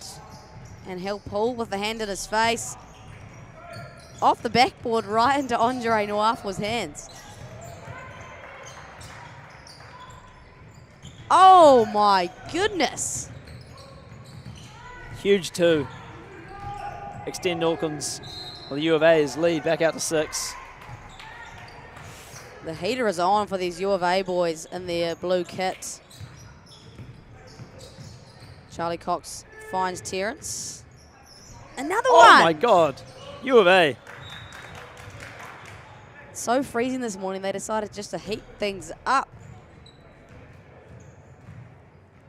[SPEAKER 1] And he'll pull with the hand in his face. Off the backboard right into Andre Nwafua's hands. Oh my goodness.
[SPEAKER 2] Huge 2. Extend Auckland's, well, the U of A's lead back out to 6.
[SPEAKER 1] The heater is on for these U of A boys in their blue kits. Charlie Cox finds Terrence. Another one!
[SPEAKER 2] Oh my god. U of A.
[SPEAKER 1] So freezing this morning, they decided just to heat things up.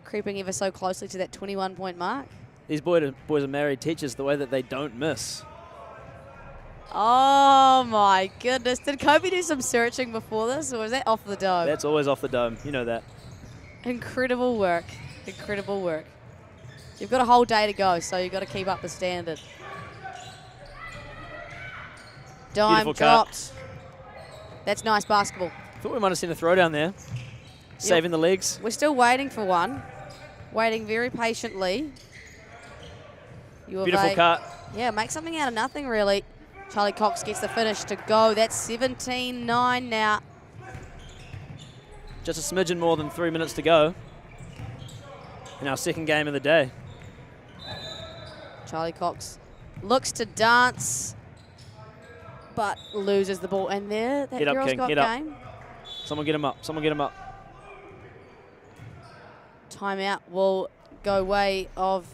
[SPEAKER 1] Creeping ever so closely to that 21-point mark.
[SPEAKER 2] These boys are married teachers the way that they don't miss.
[SPEAKER 1] Oh my goodness. Did Kobe do some searching before this, or was that off the dome?
[SPEAKER 2] That's always off the dome. You know that.
[SPEAKER 1] Incredible work. Incredible work. You've got a whole day to go, so you've got to keep up the standard. Dime
[SPEAKER 2] Beautiful
[SPEAKER 1] dropped. That's nice basketball.
[SPEAKER 2] Thought we might have seen a throwdown there. Saving the legs.
[SPEAKER 1] We're still waiting for one. Waiting very patiently.
[SPEAKER 2] Beautiful cut.
[SPEAKER 1] Yeah, make something out of nothing, really. Charlie Cox gets the finish to go. That's 17-9 now.
[SPEAKER 2] Just a smidgen more than 3 minutes to go in our second game of the day.
[SPEAKER 1] Charlie Cox looks to dance, but loses the ball. And there, that girl's
[SPEAKER 2] King.
[SPEAKER 1] got
[SPEAKER 2] Get
[SPEAKER 1] game.
[SPEAKER 2] up. Someone get him up. Someone get him up.
[SPEAKER 1] Timeout will go way of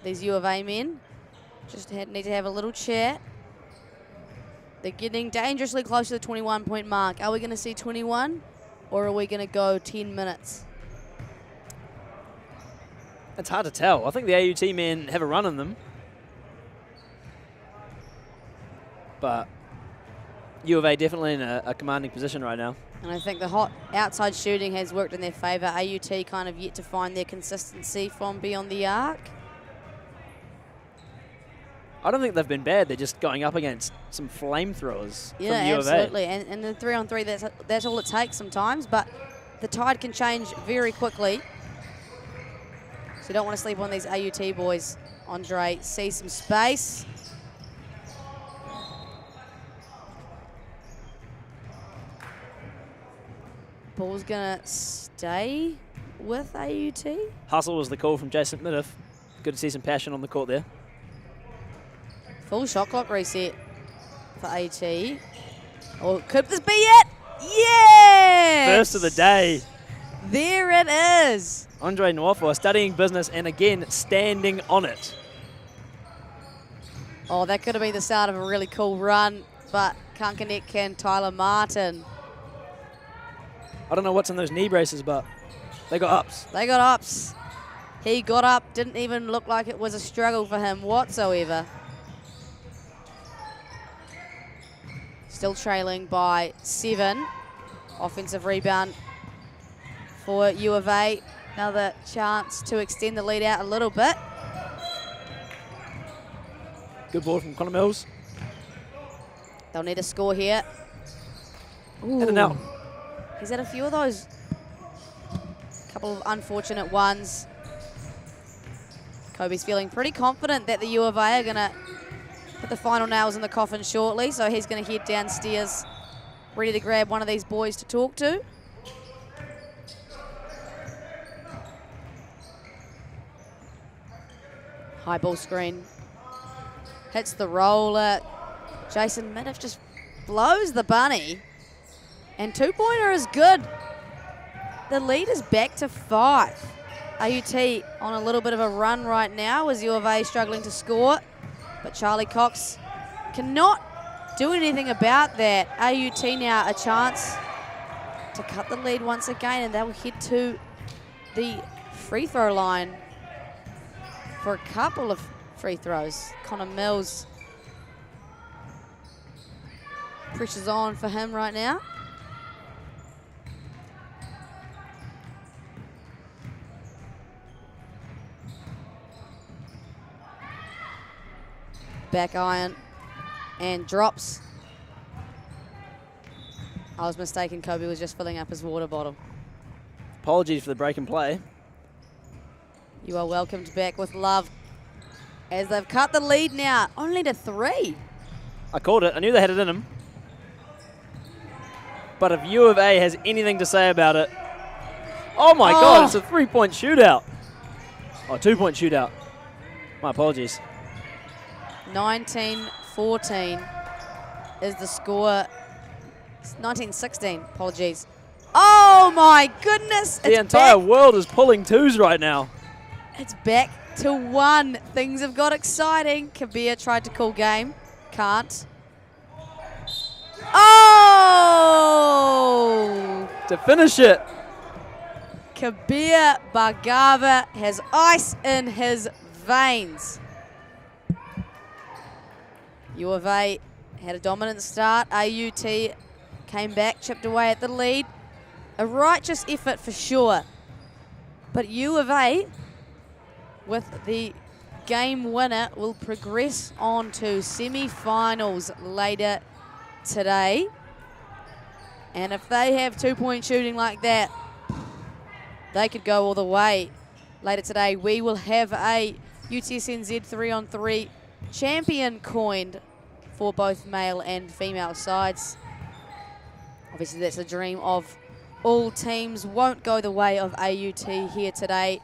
[SPEAKER 1] these U of A men. Just need to have a little chat. They're getting dangerously close to the 21-point mark. Are we going to see 21, or are we going to go 10 minutes?
[SPEAKER 2] It's hard to tell. I think the AUT men have a run in them. But U of A definitely in a commanding position right now.
[SPEAKER 1] And I think the hot outside shooting has worked in their favour. AUT kind of yet to find their consistency from beyond the arc.
[SPEAKER 2] I don't think they've been bad. They're just going up against some flamethrowers from U of A.
[SPEAKER 1] Yeah, absolutely. And the 3-on-3, that's all it takes sometimes. But the tide can change very quickly. So you don't want to sleep on these AUT boys. Andre sees some space. Ball's going to stay with AUT.
[SPEAKER 2] Hustle was the call from Jason Middif. Good to see some passion on the court there.
[SPEAKER 1] Full shot clock reset for AT. Or could this be it? Yes!
[SPEAKER 2] First of the day.
[SPEAKER 1] There it is.
[SPEAKER 2] Andre Nwafua studying business and again standing on it.
[SPEAKER 1] Oh, that could have been the start of a really cool run. but can't connect can Tyler Martin.
[SPEAKER 2] I don't know what's in those knee braces, but they got ups.
[SPEAKER 1] They got ups. He got up, didn't even look like it was a struggle for him whatsoever. Still trailing by 7. Offensive rebound for U of A. Another chance to extend the lead out a little bit.
[SPEAKER 2] Good ball from Connor Mills.
[SPEAKER 1] They'll need a score here.
[SPEAKER 2] In and out.
[SPEAKER 1] He's had a few of those. Couple of unfortunate ones. Kobe's feeling pretty confident that the U of A are going to put the final nails in the coffin shortly, so he's going to head downstairs, ready to grab one of these boys to talk to. High ball screen. Hits the roller. Jason Miniff just blows the bunny. And two-pointer is good. The lead is back to 5. AUT on a little bit of a run right now as U of A struggling to score. But Charlie Cox cannot do anything about that. AUT now a chance to cut the lead once again, and they will head to the free throw line for a couple of free throws. Connor Mills, pressure's on for him right now. Back iron and drops. I was mistaken, Kobe was just filling up his water bottle.
[SPEAKER 2] Apologies for the break and play.
[SPEAKER 1] You are welcomed back with love as they've cut the lead now, only to 3.
[SPEAKER 2] I called it. I knew they had it in them. But if U of A has anything to say about it, oh my God, it's a 3-point shootout. Oh, 2-point shootout. My apologies.
[SPEAKER 1] 19-14 is the score. 19-16, apologies. Oh my goodness.
[SPEAKER 2] The entire world is pulling twos right now.
[SPEAKER 1] It's back to 1. Things have got exciting. Kabir tried to call game. Can't. Oh!
[SPEAKER 2] To finish it.
[SPEAKER 1] Kabir Bhargava has ice in his veins. U of A had a dominant start. AUT came back, chipped away at the lead. A righteous effort for sure. But U of A, with the game winner, will progress on to semi-finals later today. And if they have 2-point shooting like that, they could go all the way. Later today, we will have a UTSNZ 3-on-3 champion coined for both male and female sides. Obviously, that's a dream of all teams. Won't go the way of AUT here today.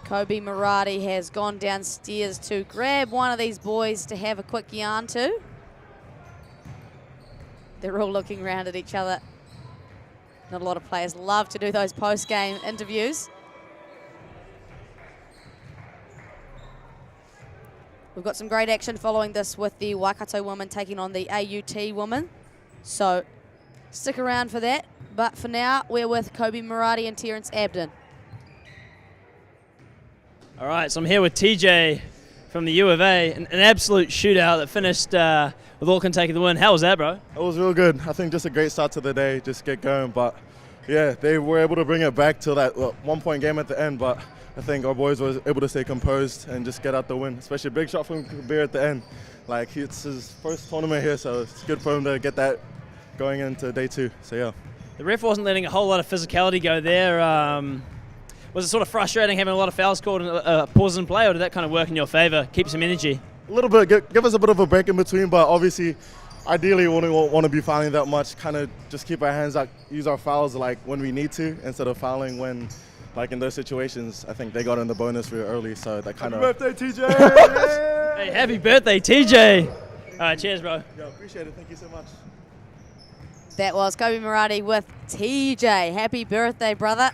[SPEAKER 1] Kobe Murati has gone downstairs to grab one of these boys to have a quick yarn to. They're all looking around at each other. Not a lot of players love to do those post-game interviews. We've got some great action following this with the Waikato women taking on the AUT women. So stick around for that. But for now, we're with Kobe Murati and Terrence Abden.
[SPEAKER 2] All right, so I'm here with TJ from the U of A, an absolute shootout that finished with Auckland taking the win. How was that, bro?
[SPEAKER 20] It was real good. I think just a great start to the day, just get going. But yeah, they were able to bring it back to that 1-point game at the end. But I think our boys were able to stay composed and just get out the win, especially a big shot from Kabir at the end. Like, it's his first tournament here, so it's good for him to get that going into day 2. So yeah.
[SPEAKER 2] The ref wasn't letting a whole lot of physicality go there. Was it sort of frustrating having a lot of fouls called and pauses in play, or did that kind of work in your favour, keep some energy?
[SPEAKER 20] A little bit, give us a bit of a break in between, but obviously, ideally, we wouldn't want to be fouling that much. Kind of just keep our hands out, use our fouls like when we need to, instead of fouling when, like in those situations. I think they got in the bonus real early, so that kind of.
[SPEAKER 21] Happy birthday, TJ!
[SPEAKER 2] Hey, happy birthday, TJ! All right, cheers, bro.
[SPEAKER 20] Yeah, appreciate it. Thank you so much.
[SPEAKER 1] That was Kobe Murati with TJ. Happy birthday, brother.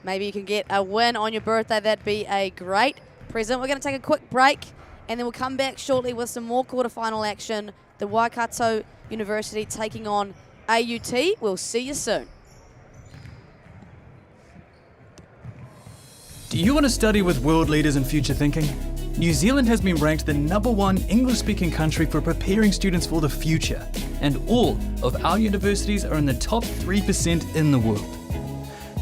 [SPEAKER 1] Maybe you can get a win on your birthday. That'd be a great present. We're going to take a quick break, and then we'll come back shortly with some more quarterfinal action. The Waikato University taking on AUT. We'll see you soon.
[SPEAKER 5] Do you want to study with world leaders in future thinking? New Zealand has been ranked the #1 English-speaking country for preparing students for the future, and all of our universities are in the top 3% in the world.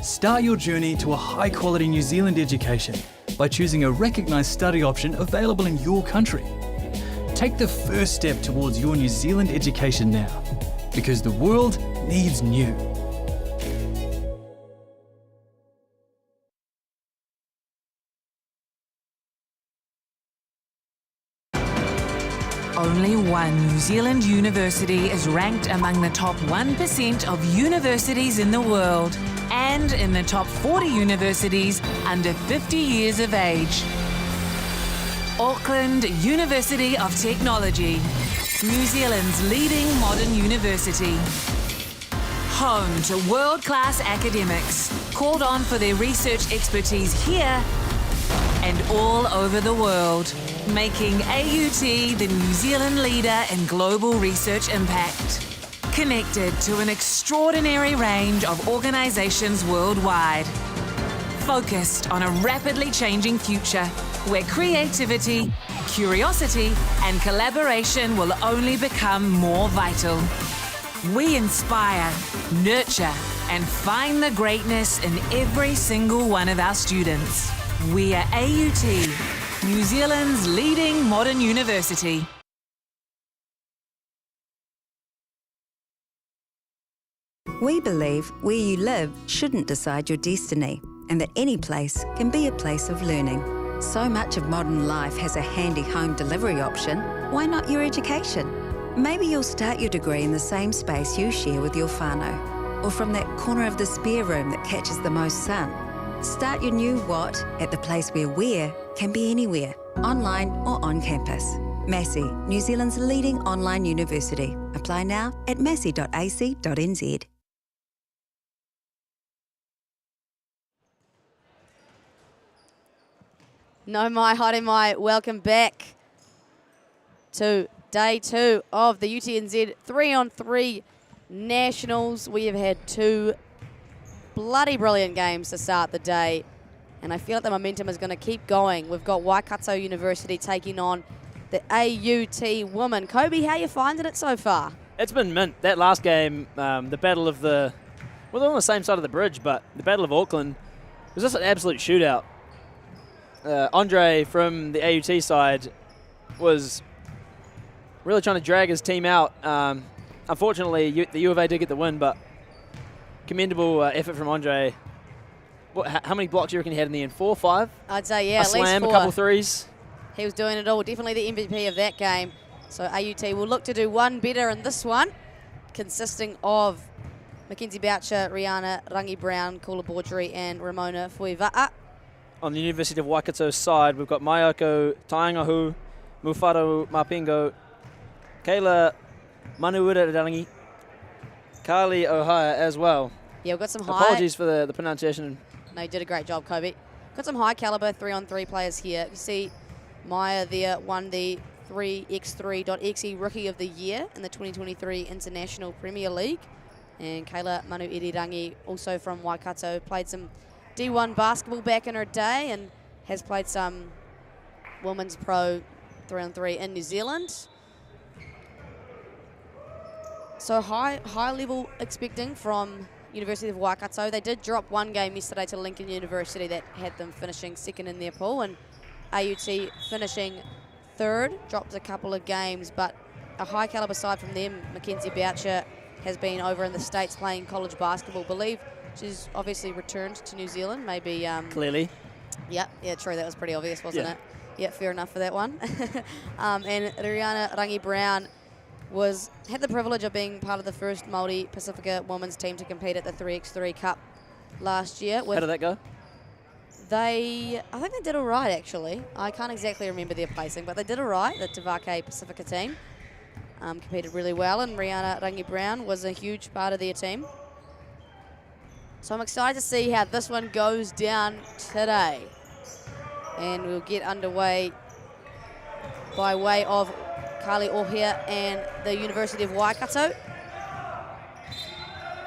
[SPEAKER 5] Start your journey to a high-quality New Zealand education by choosing a recognised study option available in your country. Take the first step towards your New Zealand education now, because the world needs new.
[SPEAKER 22] Only one New Zealand university is ranked among the top 1% of universities in the world and in the top 40 universities under 50 years of age. Auckland University of Technology, New Zealand's leading modern university. Home to world-class academics, called on for their research expertise here and all over the world, making AUT the New Zealand leader in global research impact. Connected to an extraordinary range of organisations worldwide. Focused on a rapidly changing future where creativity, curiosity and collaboration will only become more vital. We inspire, nurture and find the greatness in every single one of our students. We are AUT, New Zealand's leading modern university.
[SPEAKER 23] We believe where you live shouldn't decide your destiny, and that any place can be a place of learning. So much of modern life has a handy home delivery option. Why not your education? Maybe you'll start your degree in the same space you share with your whānau, or from that corner of the spare room that catches the most sun. Start your new what at the place where where can be anywhere, online or on campus. Massey, New Zealand's leading online university. Apply now at massey.ac.nz.
[SPEAKER 1] No mai, haere mai, welcome back to day 2 of the UTNZ 3-on-3 Nationals. We have had 2 bloody brilliant games to start the day, and I feel like the momentum is going to keep going. We've got Waikato University taking on the AUT women. Kobe, how are you finding it so far?
[SPEAKER 2] It's been mint. That last game, the battle of the... Well, they're on the same side of the bridge, but the Battle of Auckland was just an absolute shootout. Andre from the AUT side was really trying to drag his team out. Unfortunately, the U of A did get the win, but commendable effort from Andre. How many blocks do you reckon he had in the end? 4, 5?
[SPEAKER 1] I'd say, yeah,
[SPEAKER 2] a
[SPEAKER 1] at least
[SPEAKER 2] slam,
[SPEAKER 1] 4.
[SPEAKER 2] a couple threes.
[SPEAKER 1] He was doing it all. Definitely the MVP of that game. So AUT will look to do one better in this one, consisting of Mackenzie Boucher, Rihanna Rangi-Brown, Kula Baudry, and Ramona Fuiva'a.
[SPEAKER 2] On the University of Waikato's side, we've got Mayako Taingahu, Mufaro Mapingo, Kayla Manuirarangi, Carly Ohaya as well.
[SPEAKER 1] Yeah, we've got some high...
[SPEAKER 2] Apologies for the pronunciation.
[SPEAKER 1] No, you did a great job, Kobe. Got some high caliber 3-on-3 players here. You see Maya there won the 3x3.exe Rookie of the Year in the 2023 International Premier League. And Kayla Manuirarangi, also from Waikato, played some D1 basketball back in her day and has played some Women's Pro 3-on-3 in New Zealand. So high level expecting from University of Waikato. They did drop one game yesterday to Lincoln University that had them finishing second in their pool, and AUT finishing third, dropped a couple of games, but a high caliber side from them. Mackenzie Boucher has been over in the States playing college basketball. Believe she's obviously returned to New Zealand, maybe.
[SPEAKER 2] Clearly.
[SPEAKER 1] Yeah, true. That was pretty obvious, wasn't
[SPEAKER 2] Yeah.
[SPEAKER 1] it? Yeah, fair enough for that one. And Rihanna Rangi-Brown had the privilege of being part of the first Māori Pacifica women's team to compete at the 3x3 Cup last year.
[SPEAKER 2] How did that go?
[SPEAKER 1] I think they did all right, actually. I can't exactly remember their placing, but they did all right. The Te Whake Pacifica team competed really well, and Rihanna Rangi-Brown was a huge part of their team. So I'm excited to see how this one goes down today. And we'll get underway by way of Kali Ohia and the University of Waikato.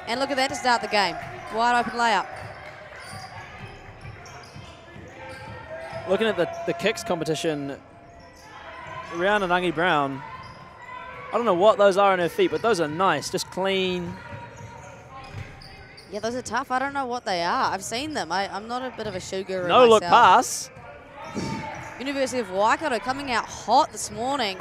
[SPEAKER 1] And look at that to start the game. Wide open layup.
[SPEAKER 2] Looking at the kicks competition, Rihanna Rangi Brown, I don't know what those are on her feet, but those are nice, just clean.
[SPEAKER 1] Yeah, those are tough. I don't know what they are. I've seen them. I'm not a bit of a shoe guru
[SPEAKER 2] No look
[SPEAKER 1] myself.
[SPEAKER 2] pass.
[SPEAKER 1] University of Waikato coming out hot this morning.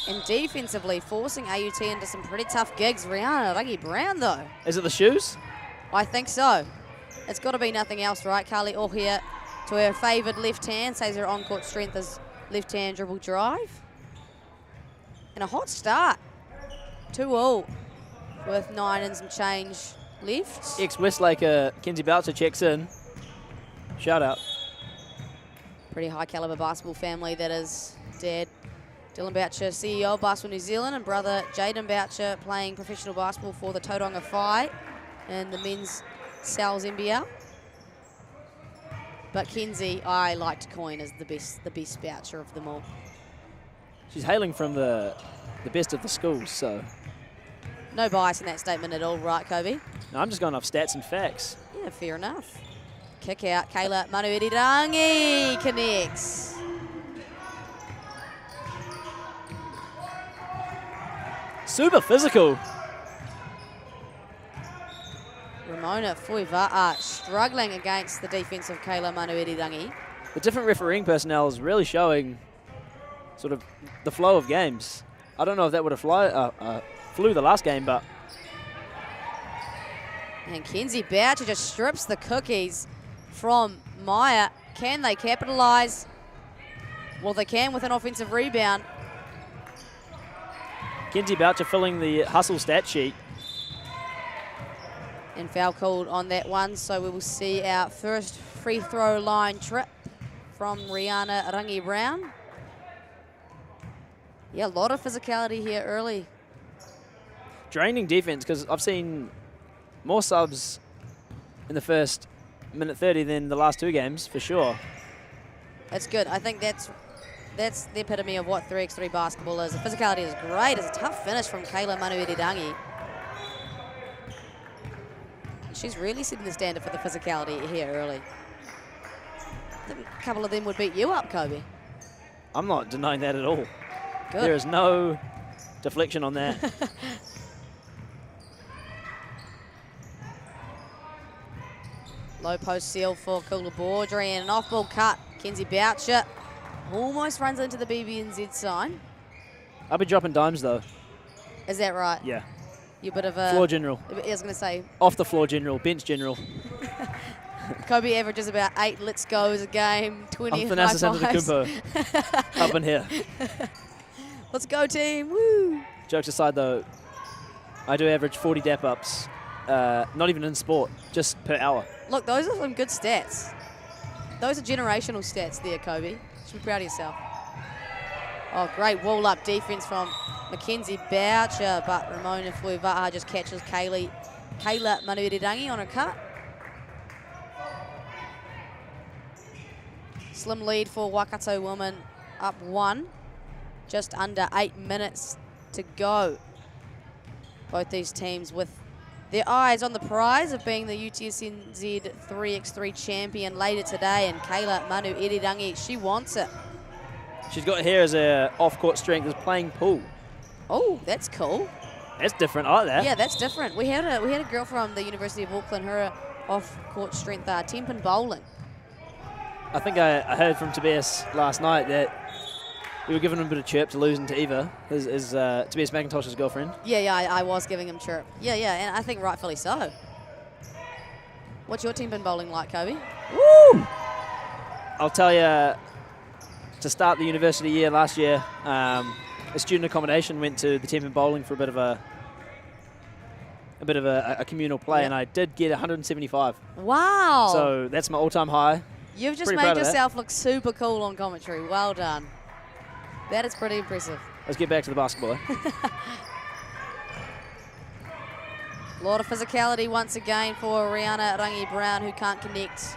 [SPEAKER 1] And defensively forcing AUT into some pretty tough gigs. Rihanna Rangi Brown, though.
[SPEAKER 2] Is it the shoes?
[SPEAKER 1] I think so. It's got to be nothing else, right? Kali Ohia to her favoured left hand, says her on-court strength is left hand dribble drive. And a hot start. 2-all with 9 and some change left.
[SPEAKER 2] Ex-Westlaker Kenzie Boucher checks in. Shout out.
[SPEAKER 1] Pretty high caliber basketball family that is. Dad Dylan Boucher, CEO of Basketball New Zealand, and brother Jaden Boucher playing professional basketball for the Tauranga Phi in the men's Sal's NBL. But Kenzie, I like to coin as the best Boucher of them all.
[SPEAKER 2] She's hailing from the best of the schools, so.
[SPEAKER 1] No bias in that statement at all, right, Kobe?
[SPEAKER 2] No, I'm just going off stats and facts.
[SPEAKER 1] Yeah, fair enough. Kick out, Kayla Manuirirangi connects.
[SPEAKER 2] Super physical.
[SPEAKER 1] Ramona Fuiva'a struggling against the defense of Kayla Manuirirangi.
[SPEAKER 2] The different refereeing personnel is really showing sort of the flow of games. I don't know if that would have flew the last game, but.
[SPEAKER 1] And Kenzie Boucher just strips the cookies from Maya. Can they capitalise? Well, they can with an offensive rebound.
[SPEAKER 2] Kenzie Boucher filling the hustle stat sheet.
[SPEAKER 1] And foul called on that one, so we will see our first free throw line trip from Rihanna Rangi Brown. Yeah, a lot of physicality here early.
[SPEAKER 2] Draining defense, because I've seen more subs in the first minute 30 than the last two games, for sure.
[SPEAKER 1] That's good. I think that's the epitome of what 3x3 basketball is. The physicality is great. It's a tough finish from Kayla Manuirirangi. She's really setting the standard for the physicality here early. I think a couple of them would beat you up, Kobe.
[SPEAKER 2] I'm not denying that at all.
[SPEAKER 1] Good.
[SPEAKER 2] There is no deflection on that.
[SPEAKER 1] Low post seal for Kula Baudry and an off-ball cut. Kenzie Boucher almost runs into the BB&Z sign.
[SPEAKER 2] I'll be dropping dimes, though.
[SPEAKER 1] Is that right?
[SPEAKER 2] Yeah.
[SPEAKER 1] You're a bit of a...
[SPEAKER 2] Floor general.
[SPEAKER 1] I was going to say...
[SPEAKER 2] Off the floor general, bench general.
[SPEAKER 1] Kobe averages about 8 let's goes a game, 20
[SPEAKER 2] I'm Thanasa Antetokounmpo up in here.
[SPEAKER 1] Let's go, team. Woo!
[SPEAKER 2] Jokes aside, though, I do average 40 dap-ups, not even in sport, just per hour.
[SPEAKER 1] Look, those are some good stats. Those are generational stats there, Kobe. You should be proud of yourself. Oh, great wall-up defense from Mackenzie Boucher, but Ramona Fuiva'a just catches Kayla Manuirirangi on a cut. Slim lead for Waikato women, up 1. Just under 8 minutes to go. Both these teams with their eyes on the prize of being the UTSNZ 3x3 champion later today, and Kayla Manuirirangi, she wants it.
[SPEAKER 2] She's got here as a off-court strength is playing pool.
[SPEAKER 1] Oh, that's cool.
[SPEAKER 2] That's different. I like that.
[SPEAKER 1] Yeah, that's different. We had a girl from the University of Auckland, her off-court strength, Tempin bowling.
[SPEAKER 2] I think I heard from Tobias last night that we were giving him a bit of chirp to losing to Eva, is Tobias McIntosh's girlfriend.
[SPEAKER 1] Yeah, I was giving him chirp. Yeah, and I think rightfully so. What's your Tempin bowling like, Kobe?
[SPEAKER 2] Woo! I'll tell you, to start the university year last year, a student accommodation went to the Tempin bowling for a bit of a communal play, and I did get 175.
[SPEAKER 1] Wow!
[SPEAKER 2] So that's my all-time high.
[SPEAKER 1] You've just made yourself look super cool on commentary. Well done. That is pretty impressive.
[SPEAKER 2] Let's get back to the basketball.
[SPEAKER 1] A lot of physicality once again for Rihanna Rangi Brown, who can't connect.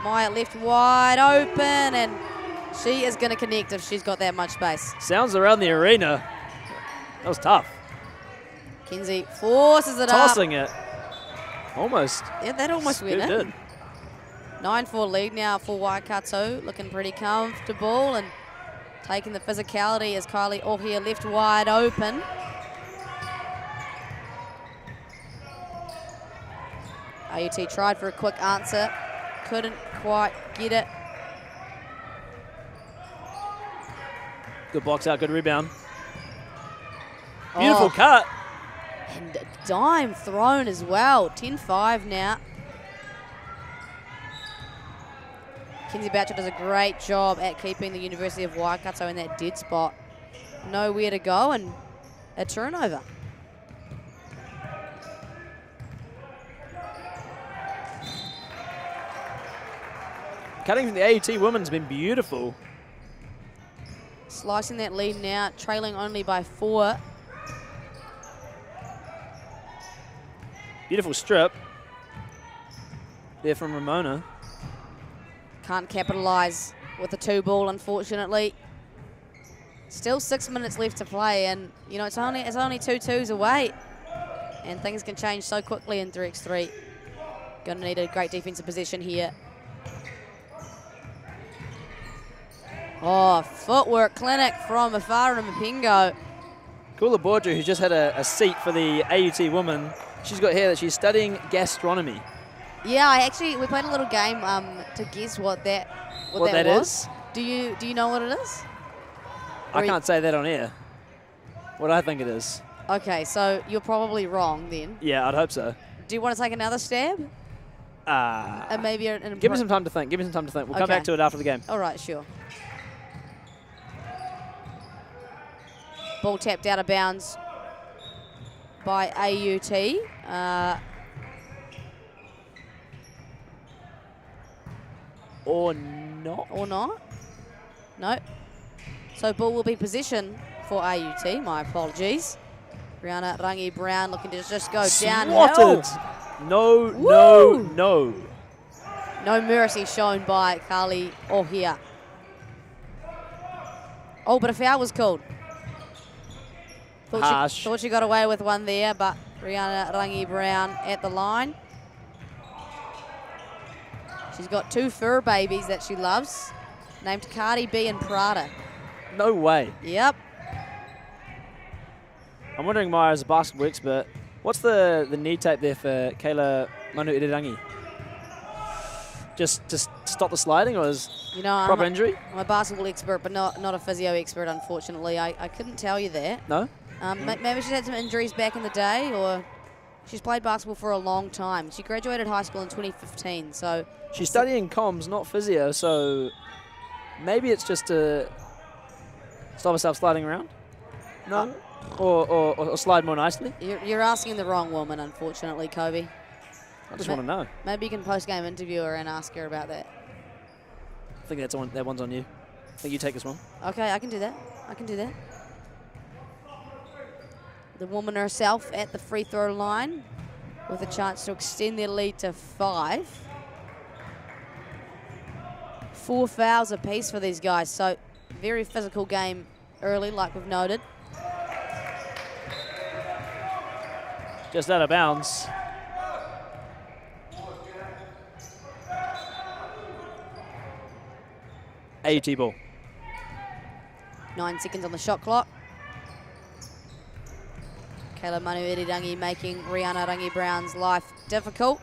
[SPEAKER 1] Maya left wide open, and She is going to connect if she's got that much space.
[SPEAKER 2] Sounds around the arena. That was tough.
[SPEAKER 1] Kenzie forces it
[SPEAKER 2] Tossing it. Almost.
[SPEAKER 1] Yeah, that almost went in.
[SPEAKER 2] Good.
[SPEAKER 1] 9-4 lead now for Waikato. Looking pretty comfortable and taking the physicality as Kylie Ohia left wide open. AUT tried for a quick answer. Couldn't quite get it.
[SPEAKER 2] Good box out, good rebound. Beautiful cut.
[SPEAKER 1] And a dime thrown as well. 10-5 now. Kenzie Boucher does a great job at keeping the University of Waikato in that dead spot. Nowhere to go and a turnover.
[SPEAKER 2] Cutting from the AUT women's been beautiful.
[SPEAKER 1] Slicing that lead now, trailing only by 4.
[SPEAKER 2] Beautiful strip there from Ramona.
[SPEAKER 1] Can't capitalise with the 2 ball, unfortunately. Still 6 minutes left to play, and you know it's only 2 twos away, and things can change so quickly in 3x3. Gonna need a great defensive position here. Oh, footwork clinic from Afara Mpingo.
[SPEAKER 2] Kula Borju, who just had a seat for the AUT woman, she's got here that she's studying gastronomy.
[SPEAKER 1] Yeah, we played a little game to guess what that was.
[SPEAKER 2] Is?
[SPEAKER 1] Do you know what it is?
[SPEAKER 2] I can't say that on air. What I think it is.
[SPEAKER 1] Okay, so you're probably wrong then.
[SPEAKER 2] Yeah, I'd hope so.
[SPEAKER 1] Do you want to take another stab? And maybe
[SPEAKER 2] give me some time to think. We'll come back to it after the game.
[SPEAKER 1] All right, sure. Ball tapped out of bounds by AUT.
[SPEAKER 2] Or not.
[SPEAKER 1] Or not? No. So ball will be possession for AUT. My apologies. Brianna Rangi-Brown looking to just go downhill.
[SPEAKER 2] No.
[SPEAKER 1] No mercy shown by Kali Ohia. Oh, but a foul was called. Thought she got away with one there, but Brianna Rangi-Brown at the line. She's got 2 fur babies that she loves, named Cardi B and Prada.
[SPEAKER 2] No way.
[SPEAKER 1] Yep.
[SPEAKER 2] I'm wondering, Maya, as a basketball expert, what's the knee tape there for Kayla Manu-Irirangi? Just to stop the sliding, or is proper injury?
[SPEAKER 1] I'm a basketball expert, but not a physio expert, unfortunately. I couldn't tell you that.
[SPEAKER 2] No?
[SPEAKER 1] Maybe she's had some injuries back in the day, or she's played basketball for a long time. She graduated high school in 2015, so...
[SPEAKER 2] She's studying comms, not physio, so maybe it's just to stop herself sliding around? No? Or slide more nicely?
[SPEAKER 1] You're asking the wrong woman, unfortunately, Kobe.
[SPEAKER 2] I just want to know.
[SPEAKER 1] Maybe you can post-game interview her and ask her about that.
[SPEAKER 2] I think that one's on you. I think you take this one.
[SPEAKER 1] Okay, I can do that. The woman herself at the free throw line with a chance to extend their lead to 5. 4 fouls apiece for these guys, so very physical game early, like we've noted.
[SPEAKER 2] Just out of bounds. AUT ball.
[SPEAKER 1] 9 seconds on the shot clock. Kayla Manu-Irirangi making Rihanna Rangi-Brown's life difficult.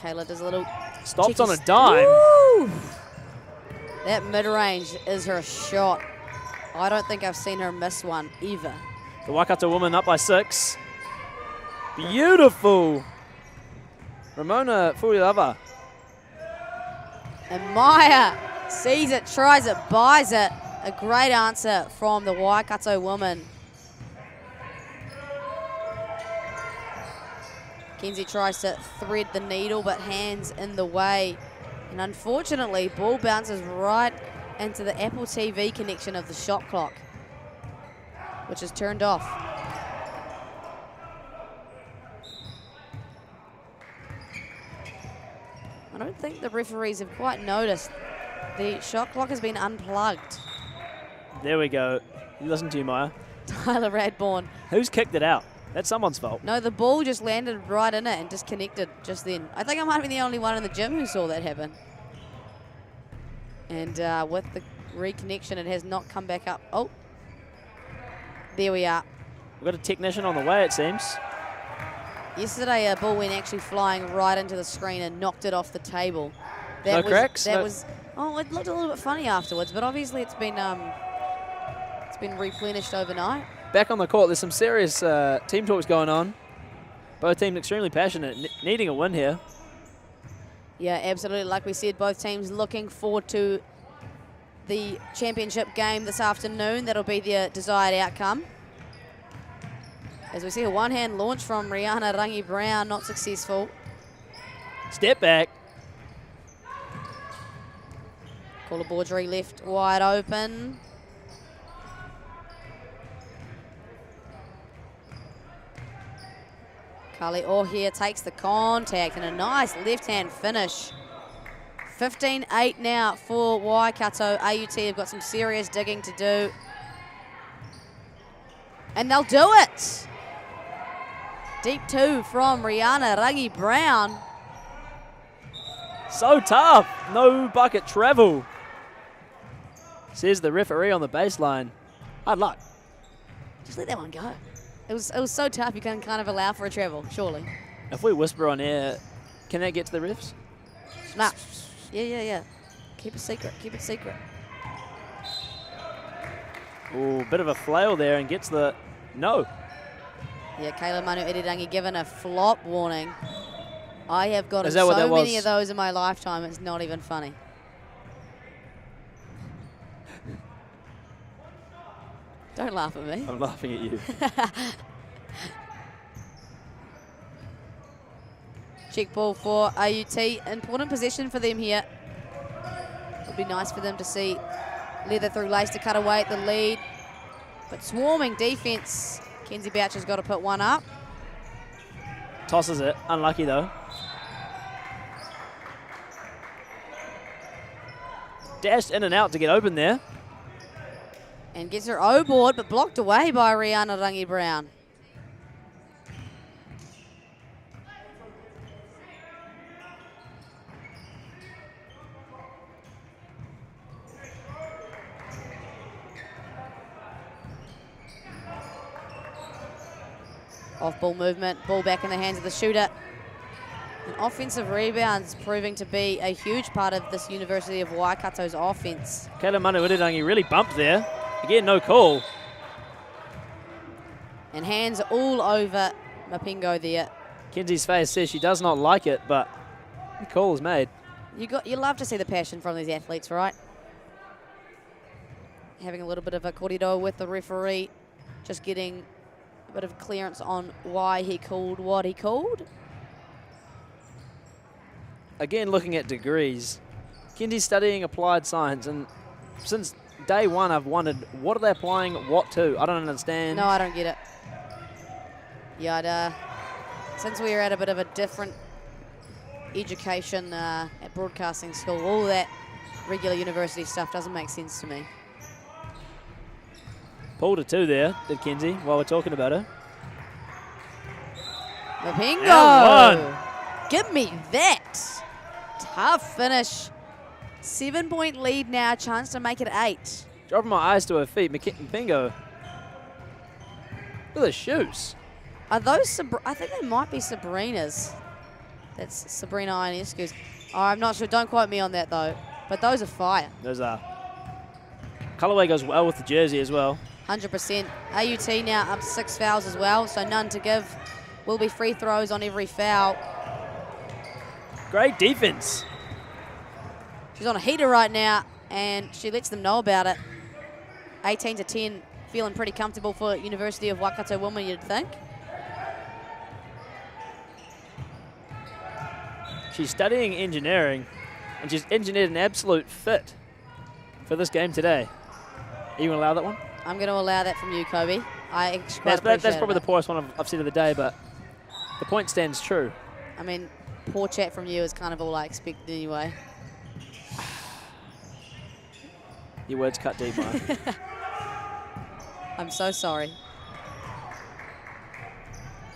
[SPEAKER 1] Kayla does a little...
[SPEAKER 2] Stops on a dime.
[SPEAKER 1] Woo! That mid-range is her shot. I don't think I've seen her miss one either.
[SPEAKER 2] The Waikato woman up by 6. Beautiful. Ramona Furilava.
[SPEAKER 1] And Maya sees it, tries it, buys it. A great answer from the Waikato woman. Kenzie tries to thread the needle, but hands in the way. And unfortunately, ball bounces right into the Apple TV connection of the shot clock, which is turned off. don't think the referees have quite noticed. The shot clock has been unplugged.
[SPEAKER 2] There we go. You listen to you, Maya.
[SPEAKER 1] Tyler Radbourne.
[SPEAKER 2] Who's kicked it out? That's someone's fault.
[SPEAKER 1] No, the ball just landed right in it and disconnected just then. I think I might be the only one in the gym who saw that happen. And with the reconnection, it has not come back up. Oh, there we are.
[SPEAKER 2] We've got a technician on the way, it seems.
[SPEAKER 1] Yesterday, a ball went actually flying right into the screen and knocked it off the table.
[SPEAKER 2] No cracks?
[SPEAKER 1] That was. Oh, it looked a little bit funny afterwards, but obviously it's been replenished overnight.
[SPEAKER 2] Back on the court, there's some serious team talks going on. Both teams extremely passionate, needing a win here.
[SPEAKER 1] Yeah, absolutely. Like we said, both teams looking forward to the championship game this afternoon. That'll be the desired outcome. As we see a one-hand launch from Rihanna Rangi-Brown, not successful.
[SPEAKER 2] Step back.
[SPEAKER 1] Paula Baudry left wide open. Carly O'Hare takes the contact and a nice left-hand finish. 15-8 now for Waikato. AUT have got some serious digging to do. And they'll do it. Deep two from Rihanna Rangi-Brown.
[SPEAKER 2] So tough. No bucket travel. Says the referee on the baseline. Hard luck.
[SPEAKER 1] Just let that one go. It was so tough you can kind of allow for a travel, surely.
[SPEAKER 2] If we whisper on air, can that get to the refs?
[SPEAKER 1] Nah. Yeah. Keep it secret. Keep it secret.
[SPEAKER 2] Ooh, bit of a flail there and gets the no.
[SPEAKER 1] Yeah, Kayla Manu Irirangi given a flop warning. I have gotten
[SPEAKER 2] Is that what that
[SPEAKER 1] so many
[SPEAKER 2] was?
[SPEAKER 1] of those in my lifetime, it's not even funny. Don't laugh at me.
[SPEAKER 2] I'm laughing at you.
[SPEAKER 1] Check ball for AUT. Important possession for them here. It would be nice for them to see Leather through lace to cut away at the lead. But swarming defense. Kenzie Boucher's got to put one up.
[SPEAKER 2] Tosses it. Unlucky though. Dashed in and out to get open there.
[SPEAKER 1] And gets her O board, but blocked away by Rihanna Rangi-Brown. Off ball movement, ball back in the hands of the shooter. And offensive rebounds proving to be a huge part of this University of Waikato's offense.
[SPEAKER 2] Kayla Manu Irirangi really bumped there. Again, no call.
[SPEAKER 1] And hands all over Mapingo there.
[SPEAKER 2] Kenzie's face says she does not like it, but the call is made.
[SPEAKER 1] You love to see the passion from these athletes, right? Having a little bit of a corridor with the referee, just getting a bit of clearance on why he called what he called.
[SPEAKER 2] Again, looking at degrees, Kenzie's studying applied science, and since day one I've wondered, what are they applying what to? I don't understand.
[SPEAKER 1] No, I don't get it. Yeah, since we are at a bit of a different education at broadcasting school, all that regular university stuff doesn't make sense to me.
[SPEAKER 2] Pulled a two there, did Kenzie, while we're talking about her.
[SPEAKER 1] Mapingo! Give me that! Tough finish. 7-point lead now, chance to make it 8.
[SPEAKER 2] Dropping my eyes to her feet, Mapingo. Look at the shoes.
[SPEAKER 1] Are those, I think they might be Sabrina's. That's Sabrina Ionescu's. Oh, I'm not sure, don't quote me on that though. But those are fire.
[SPEAKER 2] Those are. Colorway goes well with the jersey as well.
[SPEAKER 1] 100%. AUT now up to 6 fouls as well, so none to give. Will be free throws on every foul.
[SPEAKER 2] Great defense.
[SPEAKER 1] She's on a heater right now, and she lets them know about it. 18-10, feeling pretty comfortable for University of Waikato women, you'd think.
[SPEAKER 2] She's studying engineering, and she's engineered an absolute fit for this game today. Are you going to allow that one?
[SPEAKER 1] I'm going to allow that from you, Kobe.
[SPEAKER 2] That's probably the poorest one I've seen of the day, but the point stands true.
[SPEAKER 1] I mean, poor chat from you is kind of all I expected anyway.
[SPEAKER 2] Your words cut deep, Mike.
[SPEAKER 1] I'm so sorry.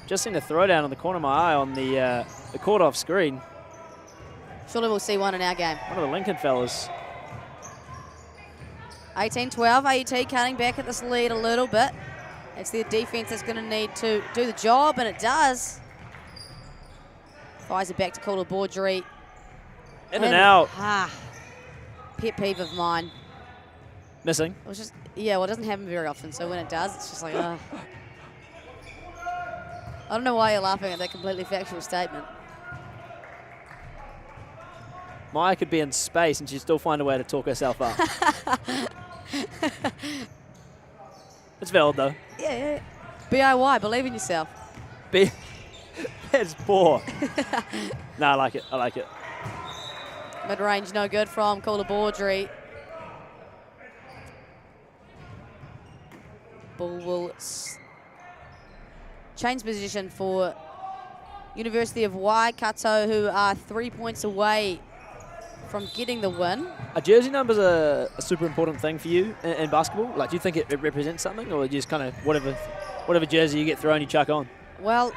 [SPEAKER 2] Just seen a throwdown on the corner of my eye on the court off screen.
[SPEAKER 1] Surely we'll see one in our game.
[SPEAKER 2] One of the Lincoln fellas.
[SPEAKER 1] 18-12, AUT cutting back at this lead a little bit. It's their defense that's going to need to do the job, and it does. Fires it back to Cooler Baudry.
[SPEAKER 2] In and out.
[SPEAKER 1] Pet peeve of mine.
[SPEAKER 2] Missing.
[SPEAKER 1] It was just, yeah, well, it doesn't happen very often, so when it does, it's just like, I don't know why you're laughing at that completely factual statement.
[SPEAKER 2] Maya could be in space and she'd still find a way to talk herself up. It's valid, though.
[SPEAKER 1] Yeah. BIY, believe in yourself.
[SPEAKER 2] That's poor. No, I like it. I like it.
[SPEAKER 1] Mid-range, no good from Cooler Baudry. Ball will change position for University of Waikato, who are 3 points away from getting the win.
[SPEAKER 2] Are jersey numbers a super important thing for you in basketball? Like, do you think it represents something, or just kind of whatever jersey you get thrown, you chuck on?
[SPEAKER 1] Well,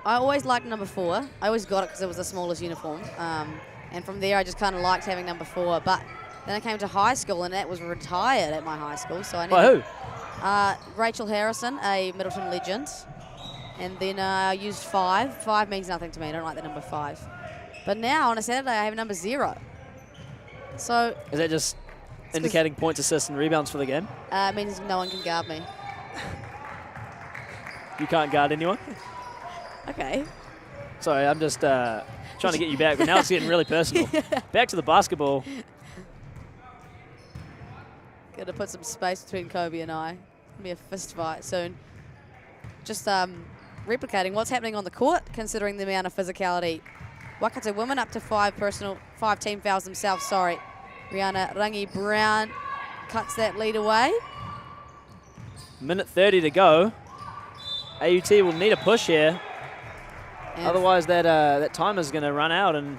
[SPEAKER 1] I always liked number 4. I always got it because it was the smallest uniform. And from there, I just kind of liked having number 4. But then I came to high school, and that was retired at my high school. So I
[SPEAKER 2] By who?
[SPEAKER 1] Rachel Harrison, a Middleton legend. And then I used 5. 5 means nothing to me. I don't like the number 5. But now, on a Saturday, I have number 0. So
[SPEAKER 2] is that just indicating points, assists, and rebounds for the game?
[SPEAKER 1] It means no one can guard me.
[SPEAKER 2] You can't guard anyone?
[SPEAKER 1] Okay.
[SPEAKER 2] Sorry, I'm just trying to get you back, but now it's getting really personal. Back to the basketball.
[SPEAKER 1] Got to put some space between Kobe and I. It'll be a fist fight soon. Just replicating what's happening on the court, considering the amount of physicality. Waikato women up to 5 team fouls themselves, sorry. Rihanna Rangi-Brown cuts that lead away.
[SPEAKER 2] Minute 30 to go. AUT will need a push here. And otherwise, that timer's going to run out and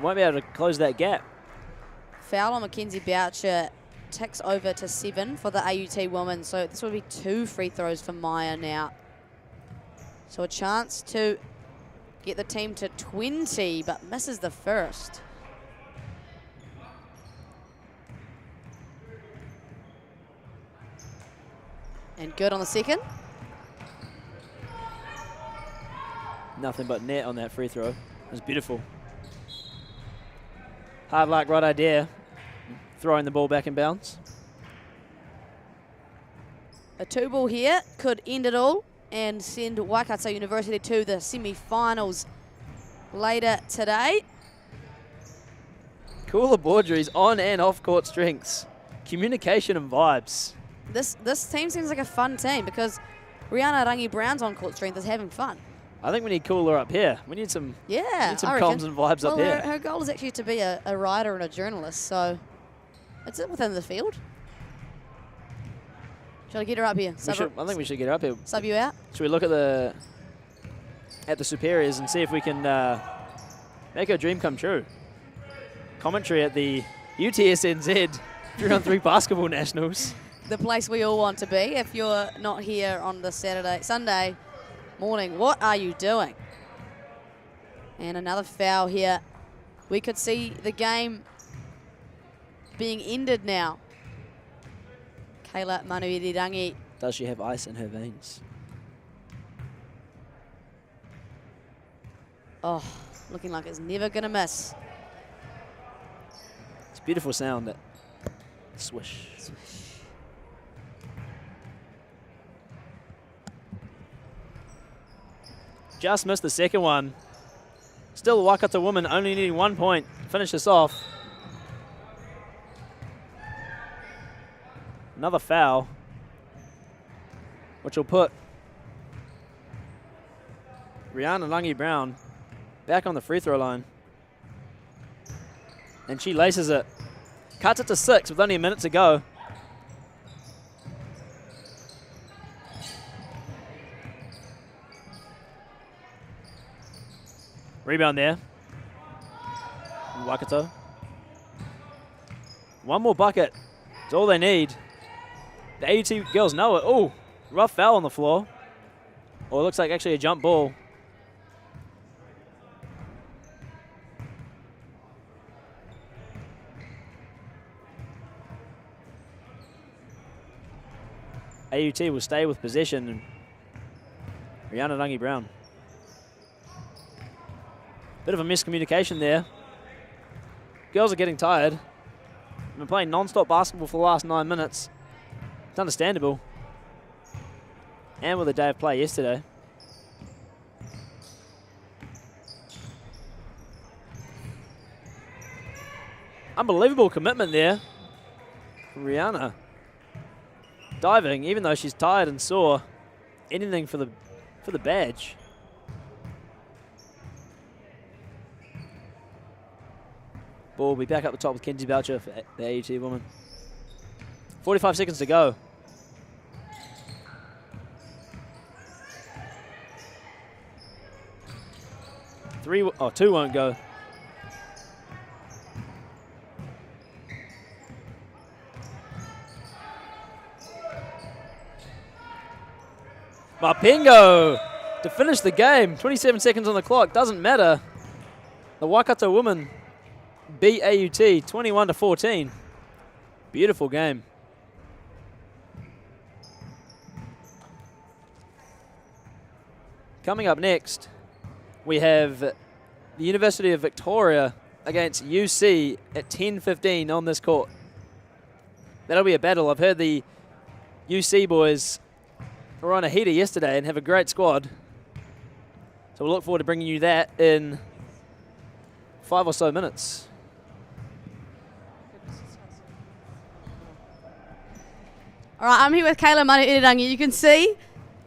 [SPEAKER 2] won't be able to close that gap.
[SPEAKER 1] Foul on Mackenzie Boucher ticks over to 7 for the AUT women. So this will be 2 free throws for Maya now. So a chance to get the team to 20, but misses the first. And good on the second.
[SPEAKER 2] Nothing but net on that free throw. It was beautiful. Hard luck, right idea. Throwing the ball back in bounds.
[SPEAKER 1] A 2-ball here could end it all and send Waikato University to the semi-finals later today.
[SPEAKER 2] Cooler Baudry's on and off court strengths. Communication and vibes.
[SPEAKER 1] This team seems like a fun team because Rihanna Rangi-Brown's on court strength is having fun.
[SPEAKER 2] I think we need Cooler up here. We need some, comms and vibes up here.
[SPEAKER 1] Her goal is actually to be a writer and a journalist, so it's within the field. Should I get her up here?
[SPEAKER 2] I think we should get her up here.
[SPEAKER 1] Sub you out?
[SPEAKER 2] Should we look at the superiors and see if we can make her dream come true? Commentary at the UTSNZ 3-on-3 Basketball Nationals.
[SPEAKER 1] The place we all want to be. If you're not here on the Sunday morning, what are you doing? And another foul here. We could see the game being ended now. Kayla Manuirirangi.
[SPEAKER 2] Does she have ice in her veins?
[SPEAKER 1] Oh, looking like it's never going to miss.
[SPEAKER 2] It's a beautiful sound, that swish. Swish. Just missed the second one. Still a Waikato woman only needing 1 point. Finish this off. Another foul, which will put Rihanna Rangi-Brown back on the free throw line. And she laces it. Cuts it to 6 with only a minute to go. Rebound there. Waikato. One more bucket. It's all they need. The AUT girls know it. Oh, rough foul on the floor. Or it looks like actually a jump ball. AUT will stay with possession. And Rihanna Rangi-Brown. Bit of a miscommunication there. Girls are getting tired. They've been playing non-stop basketball for the last 9 minutes. It's understandable. And with a day of play yesterday. Unbelievable commitment there. Rihanna. Diving, even though she's tired and sore. Anything for the badge. Ball will be back up the top with Kenzie Boucher for the AUT woman. 45 seconds to go. Two won't go. Mapingo to finish the game. 27 seconds on the clock. Doesn't matter. The Waikato women beat AUT 21-14. Beautiful game. Coming up next, we have the University of Victoria against UC at 10:15 on this court. That'll be a battle. I've heard the UC boys were on a heater yesterday and have a great squad. So we'll look forward to bringing you that in 5 or so minutes.
[SPEAKER 1] All right, I'm here with Kayla Manu-Irirangi. You can see